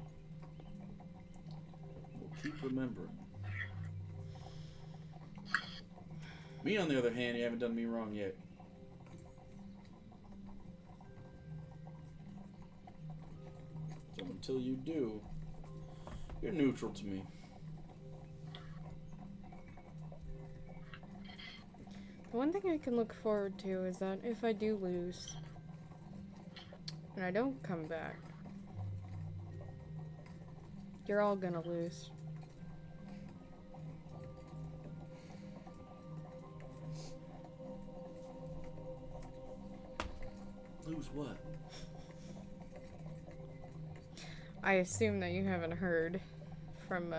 We'll keep remembering. Me, on the other hand, you haven't done me wrong yet. So until you do, you're neutral to me. The one thing I can look forward to is that if I do lose, and I don't come back, you're all gonna lose. Lose what? I assume that you haven't heard from,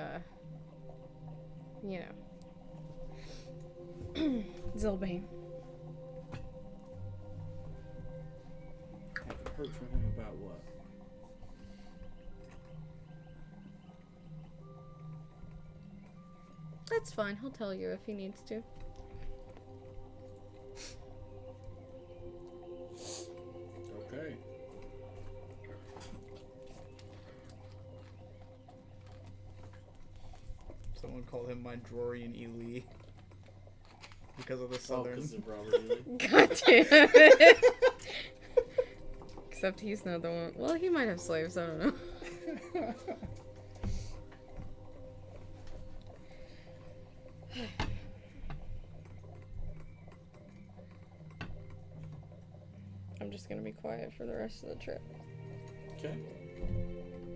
you know, Zilbane. Haven't heard from him about what? That's fine. He'll tell you if he needs to. Okay. Someone called him my Drorian Ely because of the Oh, southern. because of Robert Ely. God damn it. Except he's not the one. Well, he might have slaves. I don't know. I'm just gonna be quiet for the rest of the trip. Okay.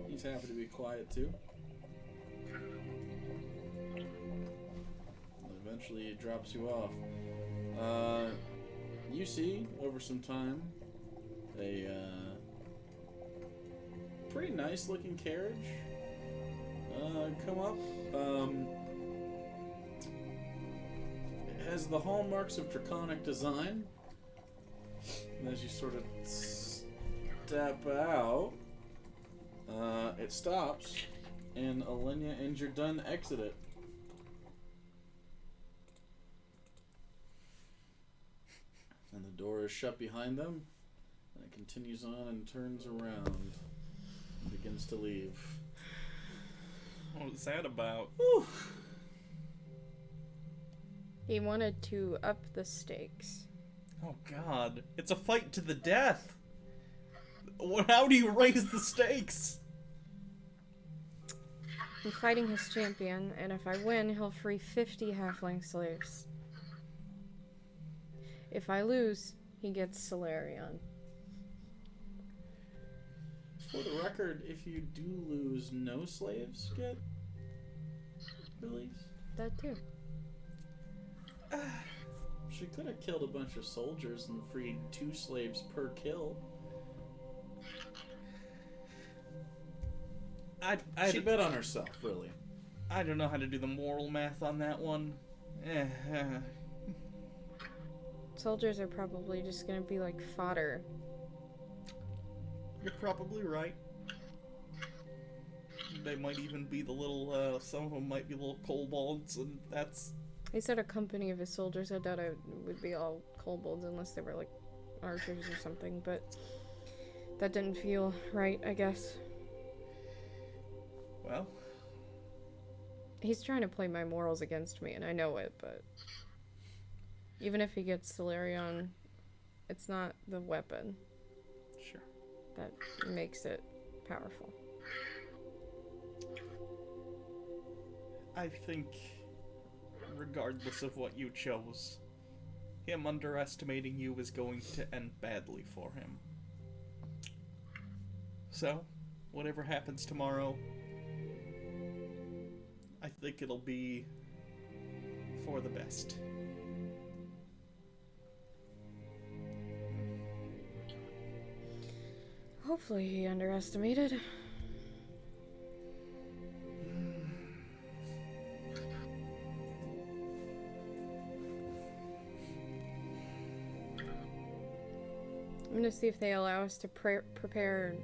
He's happy to be quiet too. Eventually it drops you off. You see, over some time, a pretty nice looking carriage come up. It has the hallmarks of draconic design. And as you sort of step out, it stops, and Elenya and you're done exit it. And the door is shut behind them, and it continues on and turns around and begins to leave. What was that about? Whew. He wanted to up the stakes. Oh god. It's a fight to the death! How do you raise the stakes? I'm fighting his champion, and if I win, he'll free 50 halfling slaves. If I lose, he gets Solarion. For the record, if you do lose, no slaves get released. That too. She could have killed a bunch of soldiers and freed 2 slaves per kill. She bet on herself, really. I don't know how to do the moral math on that one. Soldiers are probably just gonna be like fodder. You're probably right. They might even be the little, some of them might be little kobolds, and that's... He said a company of his soldiers. I doubt it would be all kobolds unless they were like archers or something, but that didn't feel right, I guess. Well... He's trying to play my morals against me, and I know it, but... Even if he gets Solarion, it's not the weapon Sure. that makes it powerful. I think, regardless of what you chose, him underestimating you is going to end badly for him. So, whatever happens tomorrow, I think it'll be for the best. Hopefully he underestimated. I'm gonna see if they allow us to prepare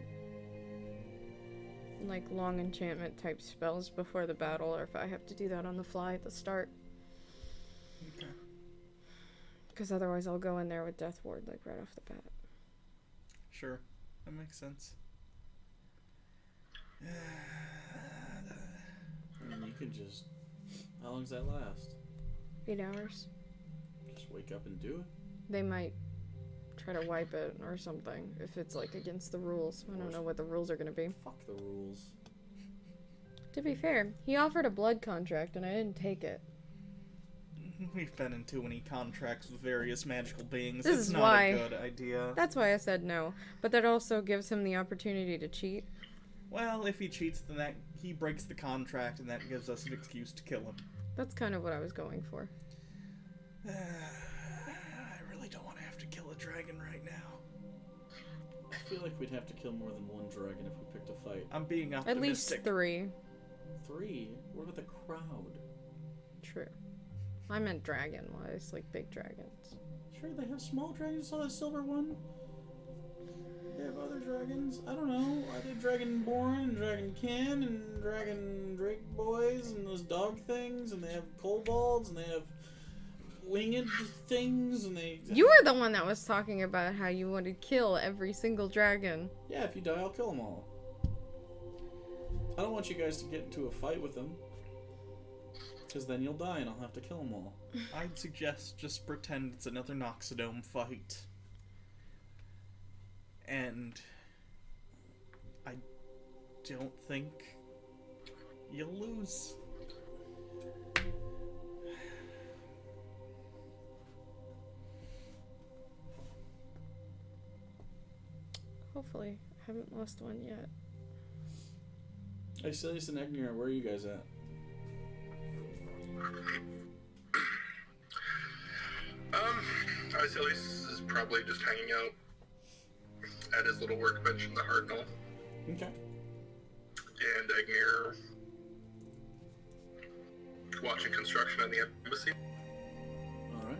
like long enchantment type spells before the battle, or if I have to do that on the fly at the start. Okay. Because otherwise I'll go in there with Death Ward like right off the bat. Sure. That makes sense. I mean, you could just... How long does that last? 8 hours. Just wake up and do it? They might try to wipe it or something if it's like against the rules. I don't know what the rules are gonna be. Fuck the rules. To be fair, he offered a blood contract and I didn't take it. We've been in too many contracts with various magical beings. This It's is not why. a good idea. That's why I said no. But that also gives him the opportunity to cheat. Well, if he cheats, then that he breaks the contract, and that gives us an excuse to kill him. That's kind of what I was going for. I really don't want to have to kill a dragon right now. I feel like we'd have to kill more than one dragon if we picked a fight. I'm being At optimistic. least 3. 3? What about the crowd? True. I meant dragon-wise, like big dragons. Sure, they have small dragons. You saw the silver one? They have other dragons. I don't know. Are they Dragonborn and Dragonkin and Dragon Drake boys and those dog things? And they have kobolds and they have winged things and they... You were the one that was talking about how you want to kill every single dragon. Yeah, if you die, I'll kill them all. I don't want you guys to get into a fight with them. Because then you'll die and I'll have to kill them all. I'd suggest just pretend it's another Noxodome fight. And I don't think you'll lose. Hopefully. I haven't lost one yet. Hey, Silas and Egnir, where are you guys at? Icelis is probably just hanging out at his little workbench in the Hartnell. Okay. And Egnir watching construction on the embassy. All right.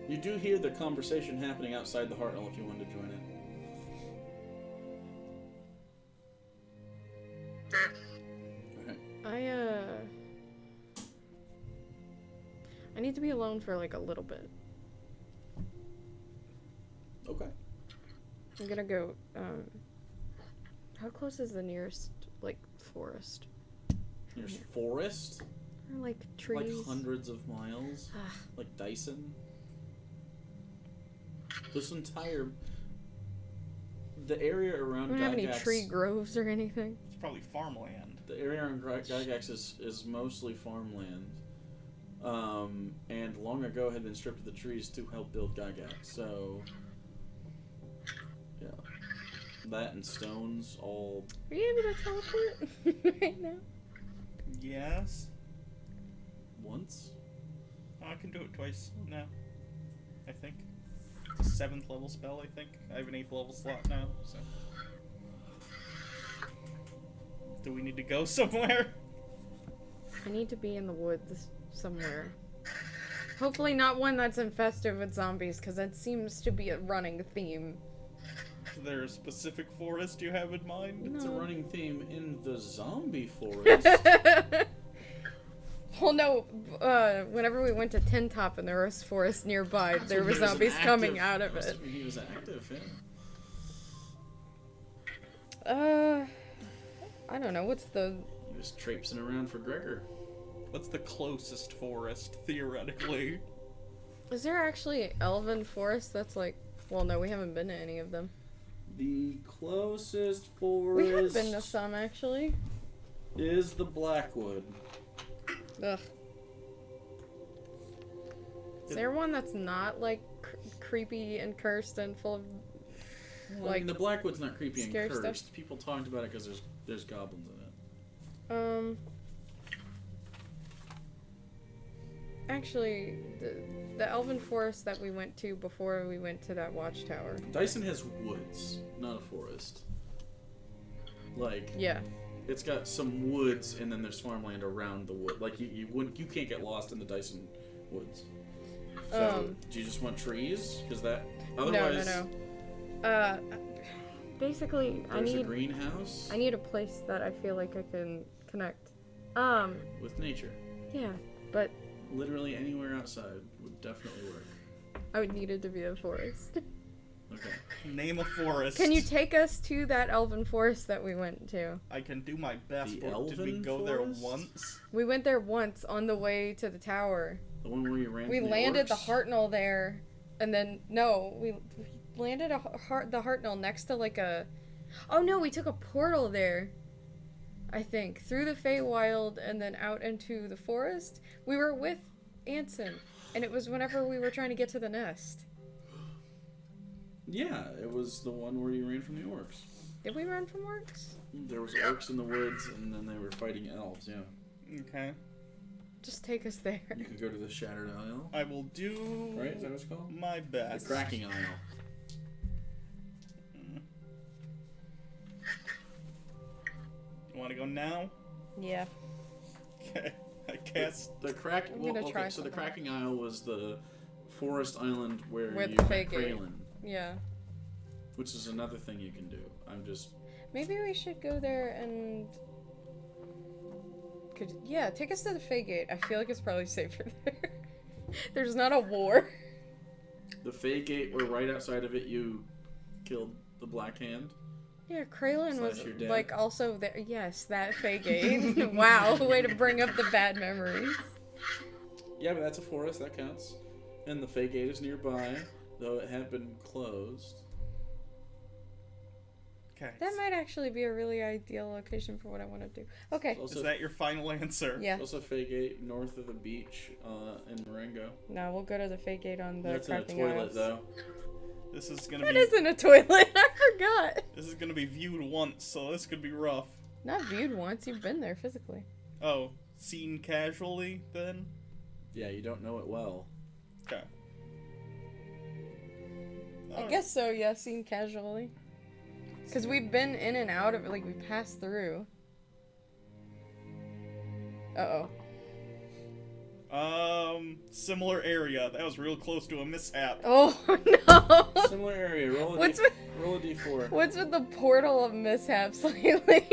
You do hear the conversation happening outside the Hartnell if you wanted to join it. I need to be alone for like a little bit. Okay. I'm gonna go, how close is the nearest, like, forest? There's forest, Or, like, trees? like hundreds of miles, like Dyson. This entire, the area around We don't have any Gygax, tree groves or anything. It's probably farmland. the area around Gygax is mostly farmland. And long ago had been stripped of the trees to help build Gygax, so yeah. That and stones all. Are you able to teleport right now? Yes. Once? I can do it twice now. I think. It's a 7th level spell, I think. I have an 8th level slot now, so. Do we need to go somewhere? I need to be in the woods somewhere. Hopefully not one that's infested with zombies, because that seems to be a running theme. Is there a specific forest you have in mind? It's a No. running theme in the zombie forest. Well, no, whenever we went to Tin Top and there was forest nearby, there were zombies coming out of it. He was active, I don't know, what's the... He was traipsing around for Gregor. What's the closest forest, theoretically? Is there actually elven forest that's like... Well, no, we haven't been to any of them. The closest forest We have been to some, actually. is the Blackwood. Ugh. Is there one that's not, like, creepy and cursed and full of... Well, I mean, the Blackwood's not creepy and scary cursed. stuff? People talked about it because there's goblins in it. Actually, the elven forest that we went to before we went to that watchtower. Dyson has woods, not a forest. Like, Yeah. it's got some woods and then there's farmland around the wood. Like you can't get lost in the Dyson woods. So, do you just want trees? Because that otherwise No. Basically, there's a greenhouse I need a place that I feel like I can connect. with nature. Yeah, but Literally anywhere outside would definitely work. I would need it to be a forest. Okay. Name a forest. Can you take us to that elven forest that we went to? I can do my best. The But did we elven go forest? there once? We went there once on the way to the tower. The one where you ran. We from landed the the orcs? Hartnell there, and then we landed the Hartnell next to like a. Oh no, we took a portal there. I think through the Feywild and then out into the forest. We were with Anson, and it was whenever we were trying to get to the nest. Yeah, it was the one where you ran from the orcs. Did we run from orcs? There was orcs in the woods, and then they were fighting elves. Yeah. Okay. Just take us there. You could go to the Shattered Isle. I will do Right? Is that what it's called? my The best. Cracking Isle. You want to go now? Yeah. Okay. I guess. The crack. I'm Well, gonna try okay, so the something. Cracking Isle was the forest island where With you met Fagate. Kraylin, Yeah. which is another thing you can do. I'm just. Maybe we should go there and. Take us to the Fagate. I feel like it's probably safer there. There's not a war. The Fagate, where right outside of it you killed the Black Hand. Yeah, Kraylin was Slash your dad. like also there. Yes, that Fagate. Wow, way to bring up the bad memories. Yeah, but that's a forest, that counts. And the Fagate is nearby, though it had been closed. Okay. That might actually be a really ideal location for what I want to do. Okay. There's Is also, that your final answer? Yeah. also Fagate north of the beach in Marengo. No, we'll go to the Fagate on the That's in a Cracking toilet, Isles. though. This is gonna That be. isn't a toilet. I forgot. This is gonna be viewed once, so this could be rough. Not viewed once. You've been there physically. Oh, seen casually then? Yeah, you don't know it well. Okay. I guess so. Yeah, seen casually. Because we've been in and out of it, like, we passed through. Uh-oh. Similar area. That was real close to a mishap. Oh, no! Similar area. Roll a d4. What's with the portal of mishaps lately?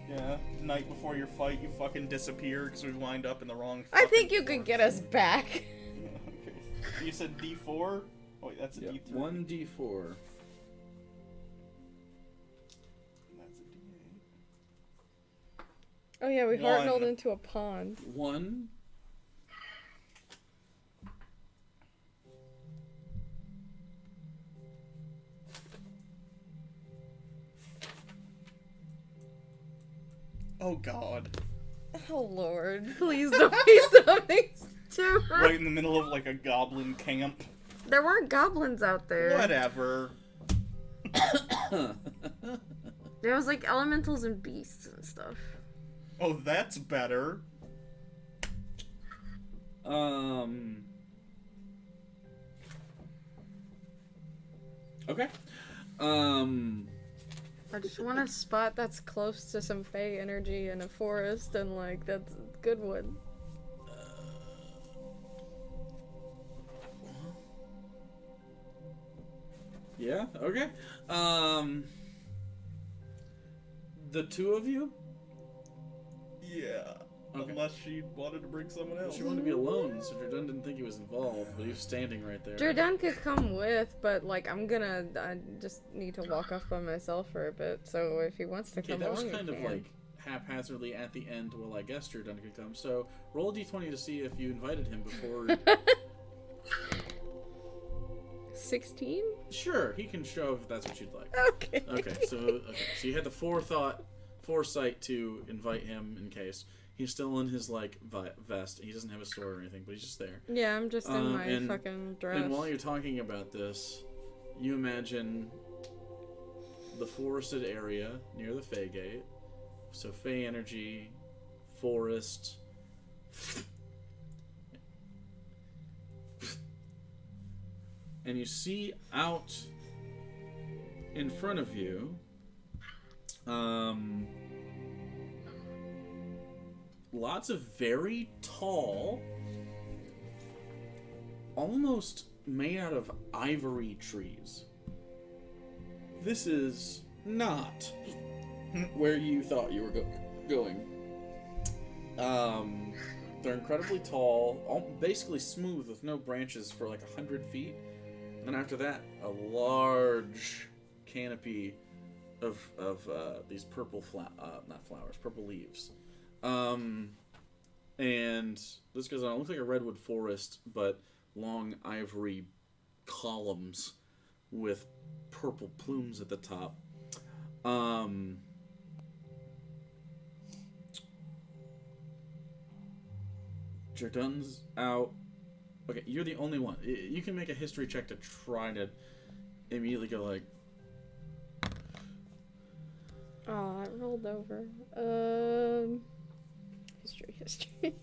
Yeah, night before your fight, you fucking disappear because we wind up in the wrong. I think you could get us back. Okay. You said D4? Oh wait, that's a Yep. D3. 1d4. That's a D8. Oh yeah, we One. hartnelled into a pond. 1. Oh god. Oh lord, please don't be something stupid. Right in the middle of like a goblin camp. There weren't goblins out there. Whatever. There was like elementals and beasts and stuff. Oh, that's better. Okay. I just want a spot that's close to some fey energy in a forest, and like that's a good one. Yeah, okay. The two of you? Yeah. Okay. Unless she wanted to bring someone else. She wanted to be alone, so Jordan didn't think he was involved, but he was standing right there. Jordan could come with, but like I just need to walk off by myself for a bit. So if he wants to Okay, come that was along, kind he of can. like haphazardly at the end. Well, I guess Jordan could come. So roll a d20 to see if you invited him before. 16? Sure, he can show if that's what you'd like. Okay. Okay, so you had the foresight to invite him in case. He's still in his like vest. He doesn't have a sword or anything, but he's just there. Yeah, I'm just in my and- fucking dress. And while you're talking about this, you imagine the forested area near the Fey Gate. So Fey energy, forest. And you see out in front of you, lots of very tall, almost made out of ivory trees. This is not where you thought you were going. They're incredibly tall, basically smooth with no branches for like 100 feet. And after that, a large canopy of these purple purple leaves. And this goes on. It looks like a redwood forest, but long ivory columns with purple plumes at the top. Jordan's out. Okay, you're the only one. You can make a history check to try to immediately go like. Oh, it rolled over. History. Can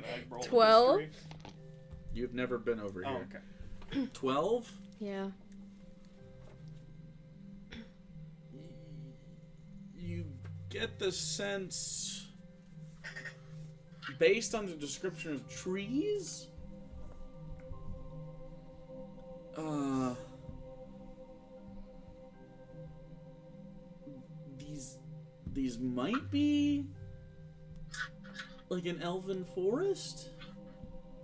I roll 12? history? You've never been over Oh, here. okay. 12? Yeah. You get the sense, based on the description of trees, these might be like an elven forest,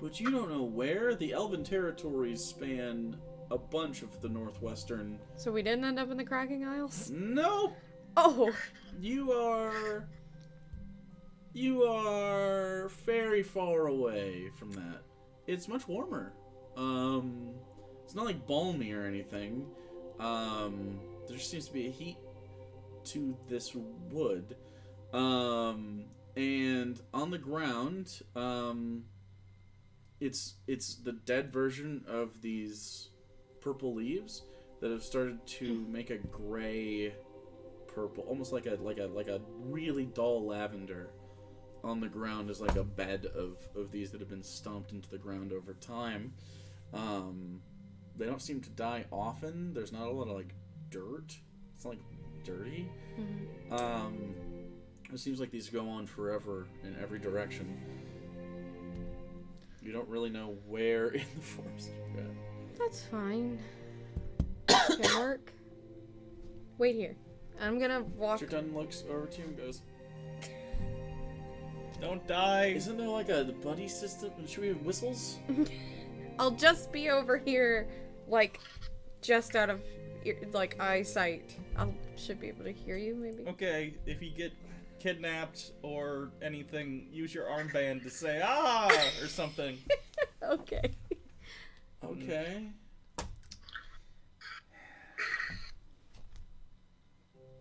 but you don't know where. The elven territories span a bunch of the northwestern. So we didn't end up in the Cracking Isles? Nope. Oh! You are very far away from that. It's much warmer. It's not like balmy or anything. There seems to be a heat to this wood. And on the ground, it's the dead version of these purple leaves that have started to make a gray purple, almost like a really dull lavender. On the ground is like a bed of these that have been stomped into the ground over time. They don't seem to die often. There's not a lot of like dirt. It's not like dirty. Mm-hmm. It seems like these go on forever in every direction. You don't really know where in the forest you're at. That's fine. This can work. Wait here. I'm gonna walk. Jordan looks over to you and goes, Don't die. isn't there like a buddy system? Should we have whistles? I'll just be over here, like, just out of, like, eyesight. I should be able to hear you, maybe. Okay, if you get kidnapped or anything, use your armband to say "ah" or something. Okay. Okay.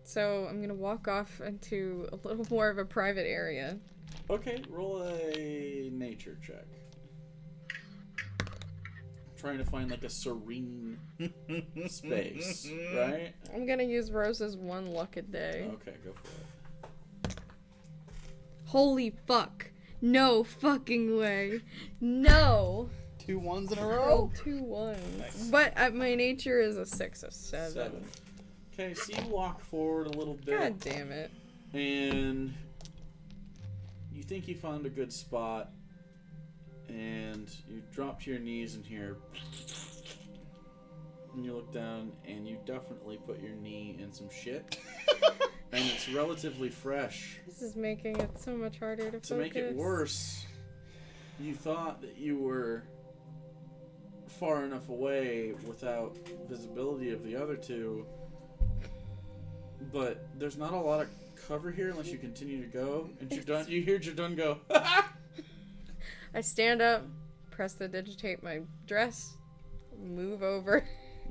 So I'm gonna walk off into a little more of a private area. Okay, roll a nature check. Trying to find like a serene space, right? I'm gonna use Rose's one luck a day. Okay, go for it. Holy fuck. No fucking way. No. 2 1s in a I row. rolled 2 1s. Nice. But my nature is a 6 of 7. 7. Okay, so you walk forward a little bit. God damn it. And you think you found a good spot, and you drop to your knees and hear, and you look down, and you definitely put your knee in some shit, and it's relatively fresh. This is making it so much harder to focus. To make it worse, you thought that you were far enough away without visibility of the other two, but there's not a lot of cover here unless you continue to go. And you hear Jadun go, I stand up, press to digitate my dress, move over.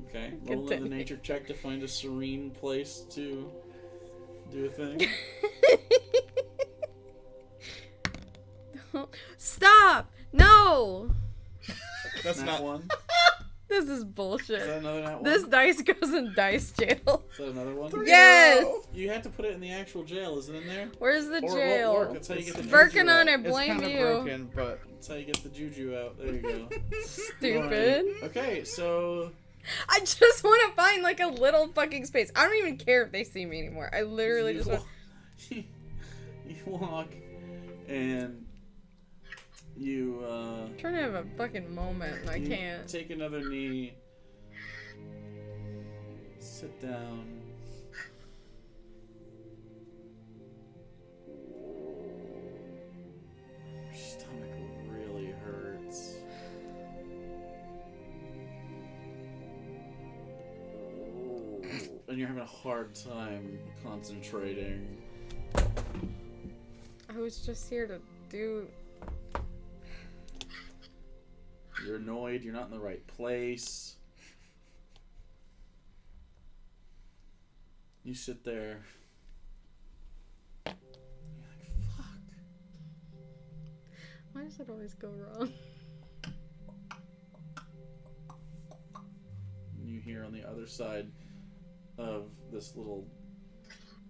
okay, roll another Continue. nature check to find a serene place to do a thing. Stop! No! That's Nat not one. This is Is that bullshit. another nat one? This dice goes in dice jail. Is that another one? Yes! You have to put it in the actual jail, is it in there? Where's the Or it won't jail? work. That's how you get the juju Working on out. it, It's blame kind of you. broken, but That's how you get the juju out. There you go. Stupid. Alright. Okay, so I just want to find like a little fucking space. I don't even care if they see me anymore. I literally just want. you walk and you I'm trying to have a fucking moment and I you can't. take another knee, sit down. Your stomach really hurts. And you're having a hard time concentrating. I was just here to do. You're annoyed, you're not in the right place. You sit there. You're like, fuck. Why does it always go wrong? And you hear on the other side of this little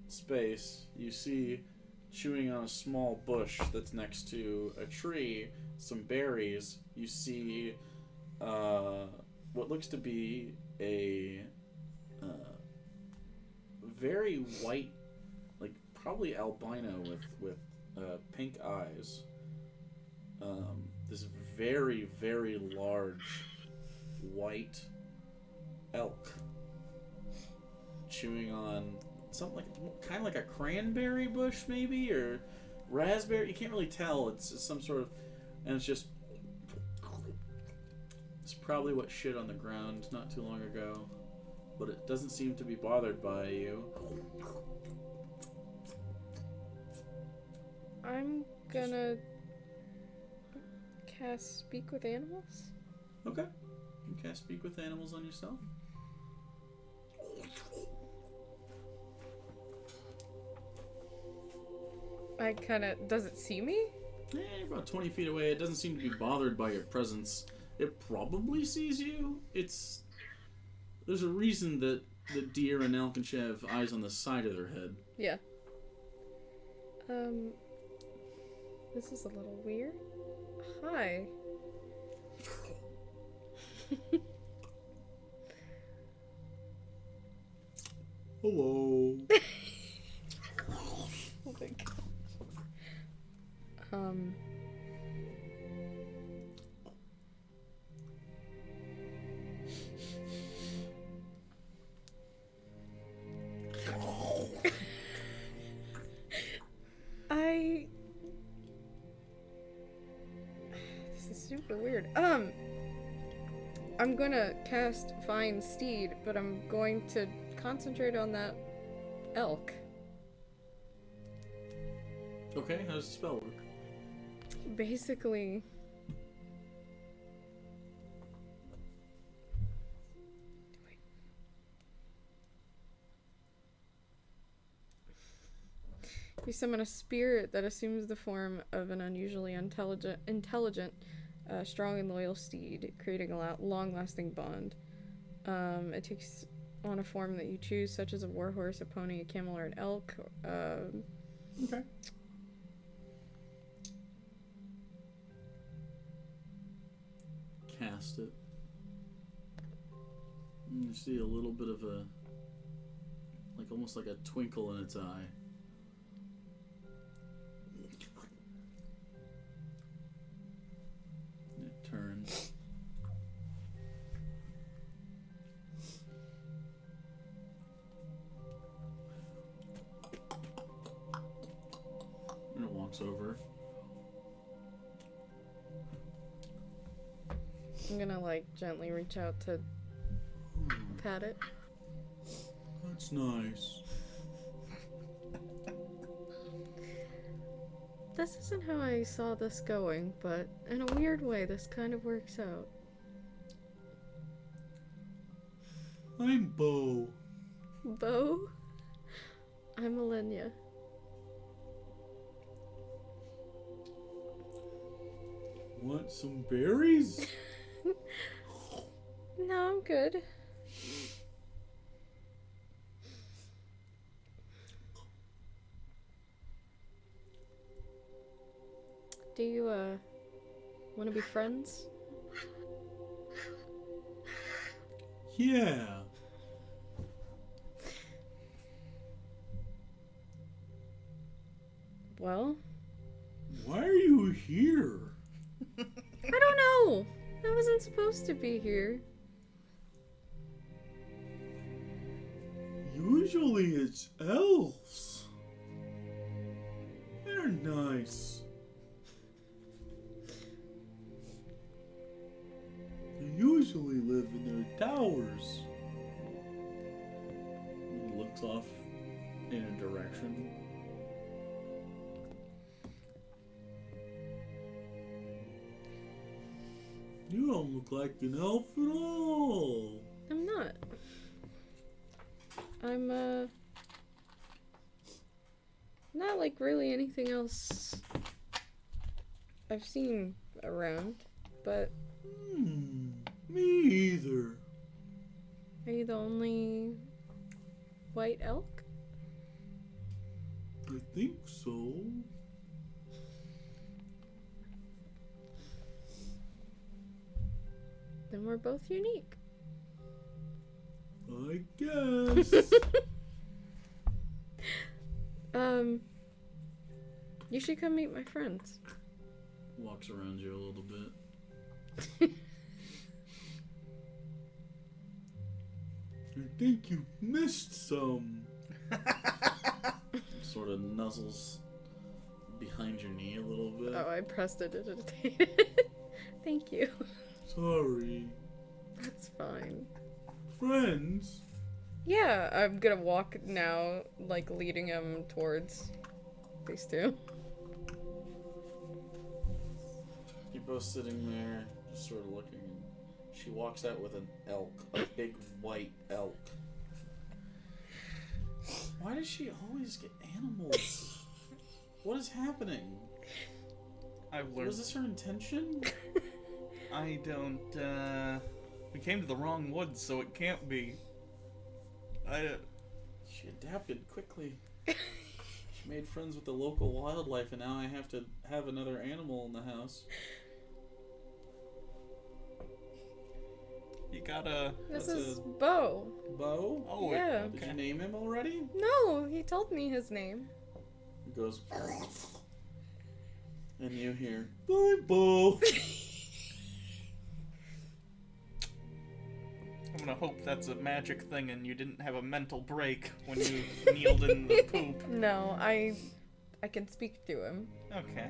space, you see chewing on a small bush that's next to a tree, some berries. You see what looks to be a very white, like probably albino with pink eyes. This very, very large white elk chewing on something like kind of like a cranberry bush maybe, or raspberry. You can't really tell. It's some sort of, and it's just, it's probably what shit on the ground not too long ago, but it doesn't seem to be bothered by you. I'm gonna cast Speak with Animals. Okay, you can cast Speak with Animals on yourself. I kind of. Does it see me? You're about 20 feet away. It doesn't seem to be bothered by your presence. It probably sees you. There's a reason that deer and elk and shit have eyes on the side of their head. Yeah. This is a little weird. Hi. Hello. Oh my god. This is super weird. I'm gonna cast Find Steed, but I'm going to concentrate on that elk. Okay, how does the spell work? Basically, you summon a spirit that assumes the form of an unusually intelligent, strong and loyal steed, creating a long-lasting bond. It takes on a form that you choose, such as a warhorse, a pony, a camel, or an elk. Okay. Cast it. And you see a little bit of a, like almost like a twinkle in its eye. It turns. And it walks over. I'm gonna like gently reach out to pat it. That's nice. This isn't how I saw this going, but in a weird way, this kind of works out. I'm Bo. Bo? I'm Elenya. Want some berries? No, I'm good. Do you, want to be friends? Yeah. Well, Why are you here? I don't know. I wasn't supposed to be here. Usually it's elves. They're nice. They usually live in their towers. He looks off in a direction. You don't look like an elf at all. I'm not. I'm, not like really anything else I've seen around, but Me either. are you the only white elk? I think so. Then we're both unique. I guess. You should come meet my friends. Walks around you a little bit. I think you missed some. Sort of nuzzles behind your knee a little bit. Oh, I pressed it to detain it. Thank you. Sorry. That's fine. Friends? Yeah, I'm gonna walk now, like leading him towards these two. You're both sitting there, just sort of looking. She walks out with an elk, a big white elk. Why does she always get animals? What is happening? I've learned. Was this her intention? I don't, we came to the wrong woods, so it can't be. She adapted quickly. She made friends with the local wildlife, and now I have to have another animal in the house. You got a... This That's is a- Bo. Bo? Oh, Yeah. Did okay. you name him already? No, he told me his name. He goes, and you hear, bye, Bo. I'm gonna hope that's a magic thing and you didn't have a mental break when you kneeled in the poop. No, I can speak to him. Okay.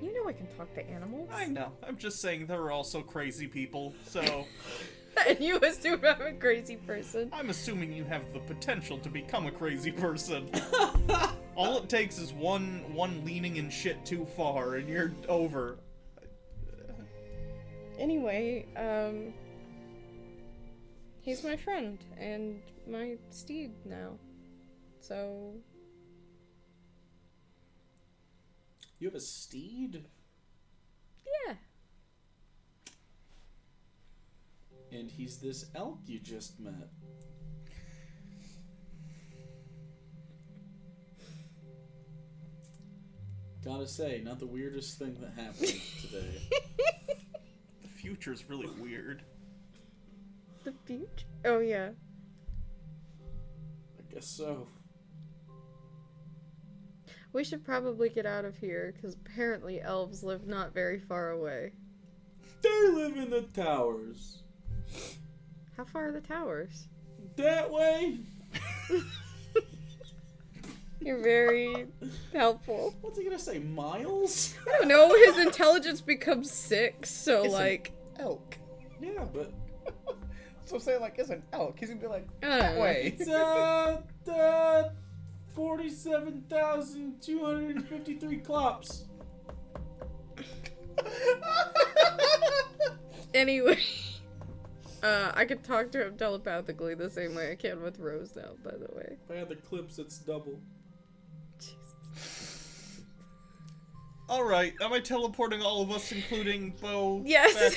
You know I can talk to animals. I know. I'm just saying there are also crazy people, so And you assume I'm a crazy person. I'm assuming you have the potential to become a crazy person. All it takes is one leaning in shit too far and you're over. Anyway, he's my friend and my steed now. So, You have a steed? yeah. And he's this elk you just met. Gotta say, not the weirdest thing that happened today. The future's really weird. The future? Oh, yeah. I guess so. We should probably get out of here, because apparently elves live not very far away. They live in the towers. How far are the towers? That way? You're very helpful. What's he gonna say, miles? I don't know, his intelligence becomes 6, so It's an like... elk. Yeah, but So say like it's an elk. He's gonna be like I don't that know. way. it's 47,253 clops. Anyway, I could talk to him telepathically the same way I can with Rose now, by the way. If I had the clips, it's double. Jesus. Alright, am I teleporting all of us, including Bo? Yes!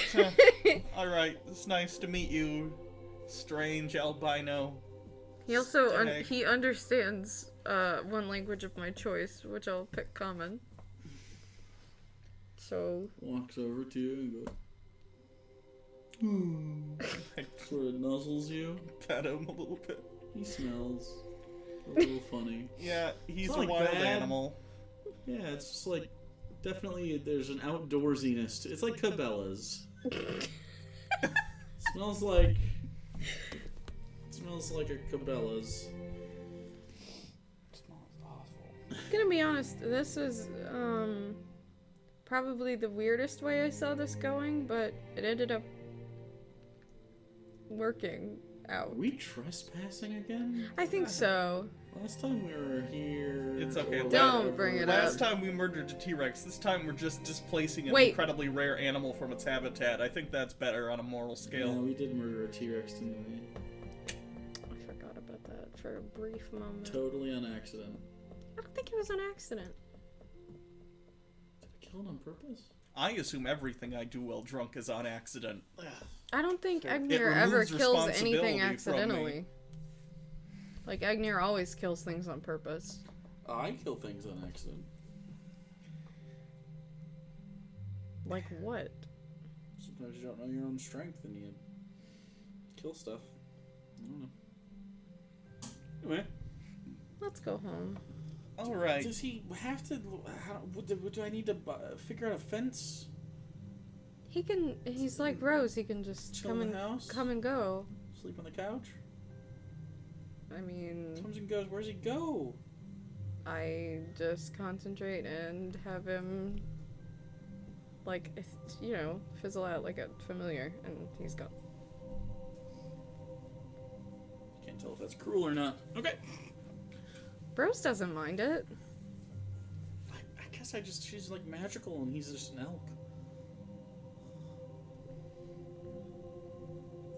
Alright, it's nice to meet you, strange albino. He also, stag. he understands, one language of my choice, which I'll pick common. So, Walks over to you and goes, sort of nuzzles you. Pet him a little bit. He smells a little funny. Yeah, he's It's a not wild bad. animal. Yeah, it's just like, definitely there's an outdoorsiness to it's like Cabela's. Smells like a Cabela's. Smells awful. gonna be honest, this is, probably the weirdest way I saw this going, but it ended up working out. Are we trespassing again? I think so. Last time we were here. It's okay. or Don't whatever, bring it Last up. time we murdered a T-Rex, this time we're just displacing an Wait. incredibly rare animal from its habitat. I think that's better on a moral Yeah, scale. we did murder a T-Rex, didn't we? I forgot about that for a brief moment. Totally on accident. I don't think it was an accident. Did I kill it on purpose? I assume everything I do while drunk is on accident. I don't think Sure. Agnir It ever removes kills responsibility anything from me. accidentally. Like, Agnir always kills things on purpose. I kill things on accident. Like what? Sometimes you don't know your own strength and you kill stuff. I don't know. Anyway, Let's go home. Alright. does he have to? Do I need to figure out a fence? He can, he's like Rose, he can just Chill come in the and house? come and go. Sleep on the couch? I mean, Comes and goes. Where's he go? I just concentrate and have him, like, you know, fizzle out like a familiar, and he's gone. Can't tell if that's cruel or not. Okay. Rose doesn't mind it. I guess she's like magical and he's just an elk.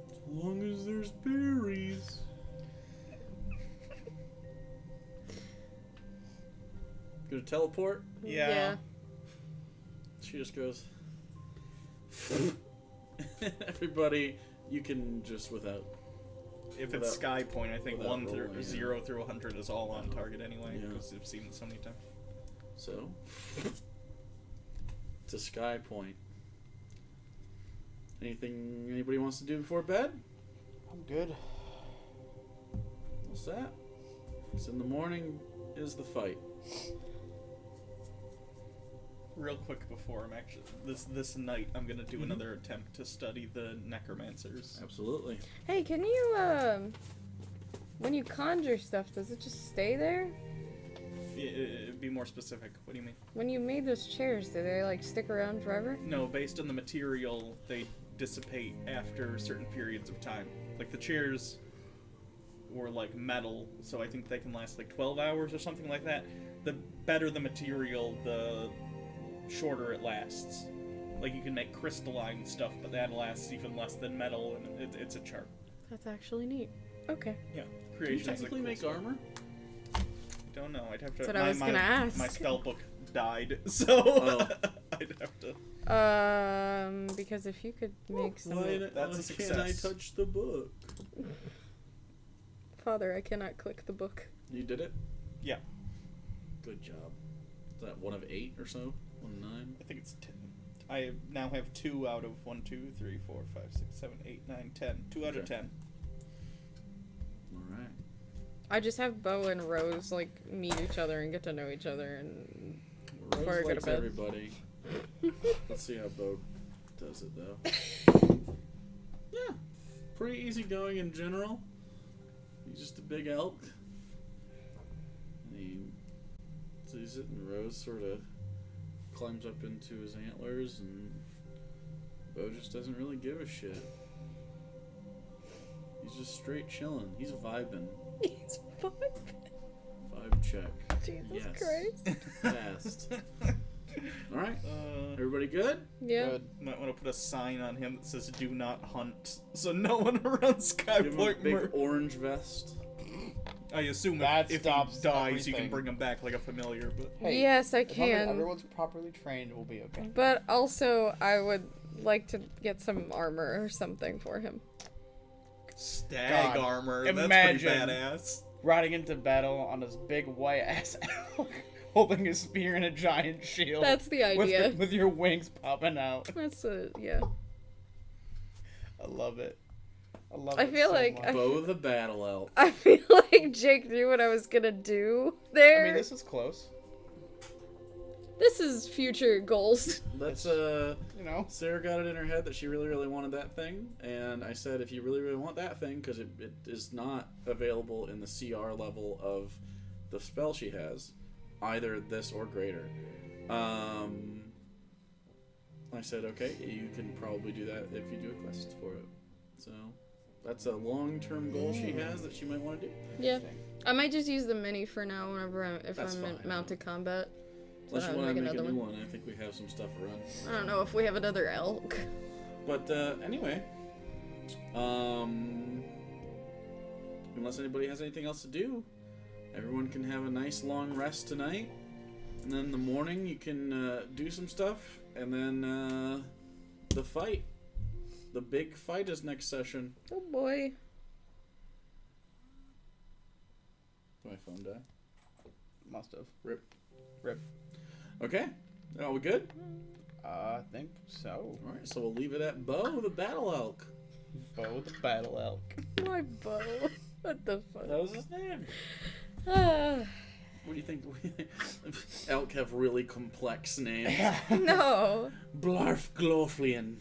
As long as there's berries. Gonna teleport? Yeah. She just goes. Everybody, you can just without. If it's Sky Point, I think without 1 through rolling, yeah. 0 through 100 is all on target anyway, Yeah. because I've seen it so many times. So. To Sky Point. Anything anybody wants to do before bed? I'm good. What's that? So in the morning is the fight. Real quick before I'm actually this night, I'm gonna do another attempt to study the necromancers. Absolutely. Hey, can you, when you conjure stuff, does it just stay there? Be more specific. What do you mean? When you made those chairs, do they, like, stick around forever? No, based on the material, they dissipate after certain periods of time. Like the chairs were like metal, so I think they can last like 12 hours or something like that. The better the material, the shorter it lasts. Like you can make crystalline stuff, but that lasts even less than metal, and it's a chart. That's actually neat. Okay. Yeah, Can you creation's a technically cool make sport. armor? Don't know. I'd have to. That's what I was gonna ask. My spell book died, so I'd have to. Because if you could make some... That's a Can I success. touch the book? Father, I cannot click the book. You did it? Yeah, Good job. Is that 1 of 8 or so? 1 of 9? I think it's 10. I now have 2 out of 1, 2, 3, 4, 5, 6, 7, 8, 9, 10. 2 out of Okay. 10. Alright. I just have Bo and Rose, like, meet each other and get to know each other, and... Before I Rose go to likes bed. everybody. Let's see how Bo does it, though. Yeah. Pretty easygoing in general. He's just a big elk. And he sees it, and Rose sort of climbs up into his antlers, and Bo just doesn't really give a shit. He's just straight chilling. He's vibing. He's fun. Vibe check. Jesus Yes. Christ. Fast. Alright. Everybody good? Yeah. Good. Might want to put a sign on him that says "Do not hunt," so no one around Give him a Skypoint. big orange vest. I assume That if he stops dies, you can everything. bring him back like a familiar. But Hey, Yes, I as long as can. everyone's properly trained, we'll be okay. But also, I would like to get some armor or something for him. stag God, armor, imagine. that's pretty badass. Riding into battle on this big white ass elk, holding a spear and a giant shield. That's the with idea. with your wings popping out. That's yeah. I love it. I love I it feel so like much. Bo the battle elk. I feel like Jake knew what I was gonna do there. I mean, this is close. This is future goals. That's You know. Sarah got it in her head that she really, really wanted that thing, and I said, if you really, really want that thing, because it is not available in the CR level of the spell she has, either this or greater. I said, okay, you can probably do that if you do a quest for it. So that's a long-term goal she has that she might want to do. Yeah. I might just use the mini for now whenever if That's I'm in fine. mounted combat. Unless you I'll want to make make a another new one. one, I think we have some stuff around. I don't know if we have another elk. But anyway, unless anybody has anything else to do, everyone can have a nice long rest tonight, and then in the morning you can do some stuff, and then the fight, the big fight is next session. Oh boy. Did my phone die? Must have. Rip. Rip. Okay, are we good? I think so. All right, so we'll leave it at Bo the battle elk. Bo the battle elk. My bow. What the fuck? That was his name. Ah, What do you think? Elk have really complex names. no. Blarf Glorflian.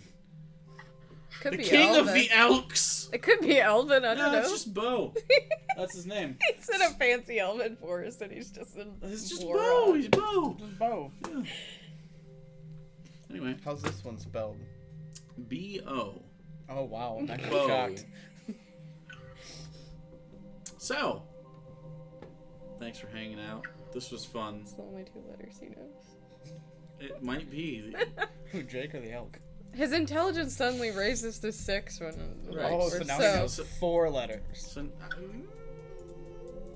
Could The be king Elvin. of the Elks. It could be Elvin, I No, don't know. it's just Bo. That's his name. He's in a fancy Elvin forest and he's just in It's just Laura. Bo. He's Bo. Just Bo. Yeah. Anyway, How's this one spelled? B-O. Oh wow, I'm actually Bo. shocked. So, thanks for hanging out. This was fun. It's the only 2 letters he knows. It might be. Who, Jake or the elk? His intelligence suddenly raises to 6 when Right. Oh, we're so now so- he knows 4 letters. So,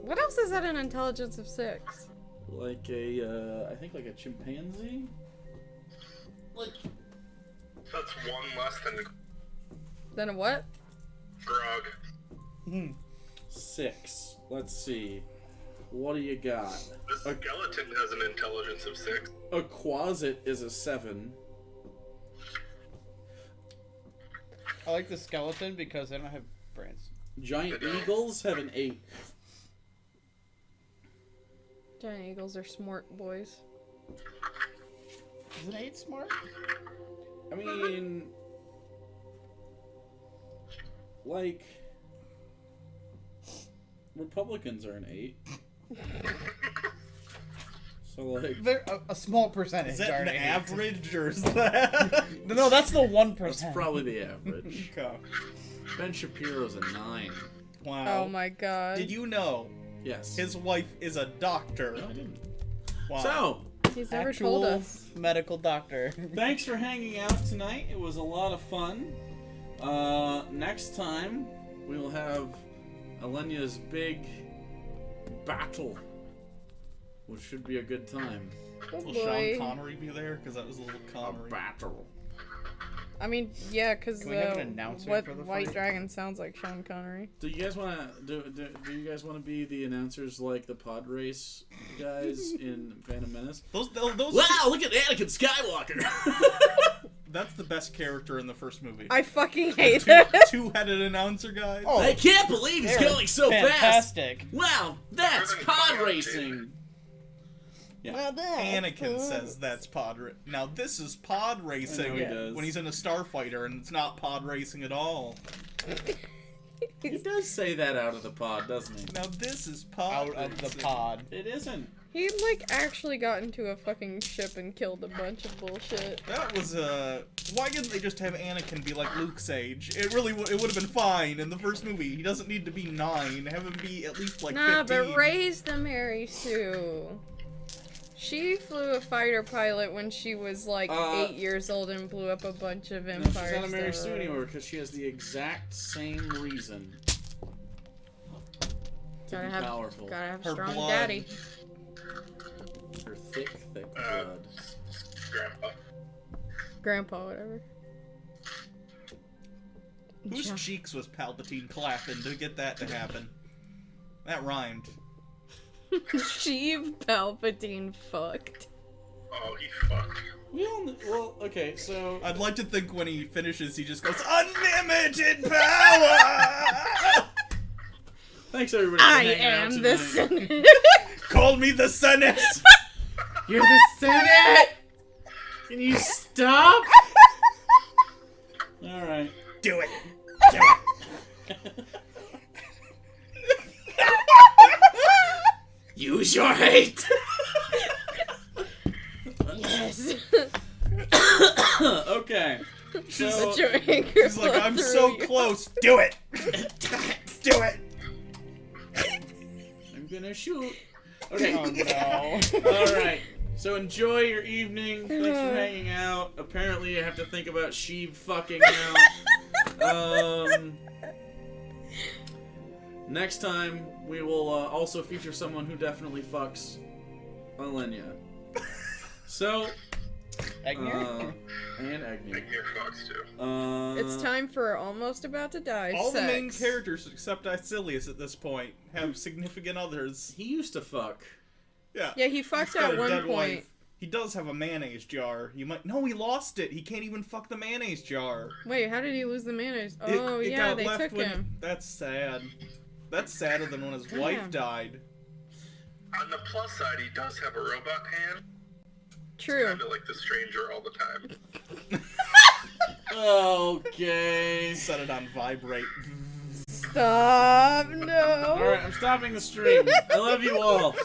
What else is at an intelligence of 6? like a, I think like a chimpanzee? That's 1 less than Then a what? Grog. 6. Let's see. What do you got? The skeleton has an intelligence of 6. A quasit is a 7. I like the skeleton because they don't have brains. Giant eagles have an 8. Giant eagles are smart boys. Is an 8 smart? I mean, like, Republicans are an 8. So, like... They're a small percentage. Is that are an an 8. average, or is that... No, that's the 1%. That's probably the average. Okay. Ben Shapiro's a 9. Wow. Oh my god. Did you know Yes. his wife is a doctor? No, I didn't. Wow. So, He's never Actual told us. medical doctor. thanks for hanging out tonight. It was a lot of fun. Next time, we will have Elenya's big battle, which should be a good time. Oh Will Sean boy. Connery be there? Because that was a little A Connery. battle. I mean, yeah, because Can we have an announcer what for the White fight? Dragon sounds like Sean Connery. Do you guys want to do you guys want to be the announcers like the pod race guys in Phantom Menace? Those Wow, look at Anakin Skywalker. That's the best character in the first movie. I fucking hate that. Two-headed announcer guy. Oh, I can't believe he's they're going so fast. fantastic. Wow, that's pod racing. Yeah. Anakin says that's Now this is pod racing. I know he does. When he's in a starfighter, and it's not pod racing at all. He does say that out of the pod, doesn't he? Now this is pod Out of the racing. pod. It isn't. He, like, actually got into a fucking ship and killed a bunch of bullshit. That was why didn't they just have Anakin be like Luke's age? It really it would have been fine in the first movie. He doesn't need to be 9. Have him be at least like Nah, 15. but Rey's the Mary Sue. She flew a fighter pilot when she was like 8 years old and blew up a bunch of No, empires. she's not a Mary that Sue were- anymore because she has the exact same reason to Gotta be have, powerful. gotta have a Her strong blood. daddy. Her thick blood. Grandpa. Grandpa, whatever. Whose Ja- cheeks was Palpatine clapping to get that to happen? That rhymed. Sheev Palpatine fucked. Oh, he fucked. Well, okay, so I'd like to think when he finishes, he just goes, "Unlimited power!" thanks everybody for I hanging out am the tonight. Senate. Call me the Senate! You're the Senate! Can you stop? Alright. Do it! Do it! Use your hate! Yes. Okay. So, Let your anger He's like, flow I'm through so you. close. Do it! Do it! I'm gonna shoot. Okay. Oh no. Alright. So enjoy your evening. Thanks for hanging out. Apparently I have to think about Sheev fucking out. Next time we will also feature someone who definitely fucks Elenya. So Agnew? and Agnew. Agnew Fox, too. It's time for Almost About to Die. All the main sex. characters except Icilius at this point have significant others. He used to fuck. Yeah. Yeah, he fucked He's got at a one dead point. wife. He does have a mayonnaise jar. No, he lost it. He can't even fuck the mayonnaise jar. Wait, how did he lose the mayonnaise? It- Oh, it yeah, got they left took when- him. That's sad. That's sadder than when his wife Damn. died. On the plus side, he does have a robot hand. True. Kind of like the stranger all the time. Okay. Set it on vibrate. Stop, no. Alright, I'm stopping the stream. I love you all.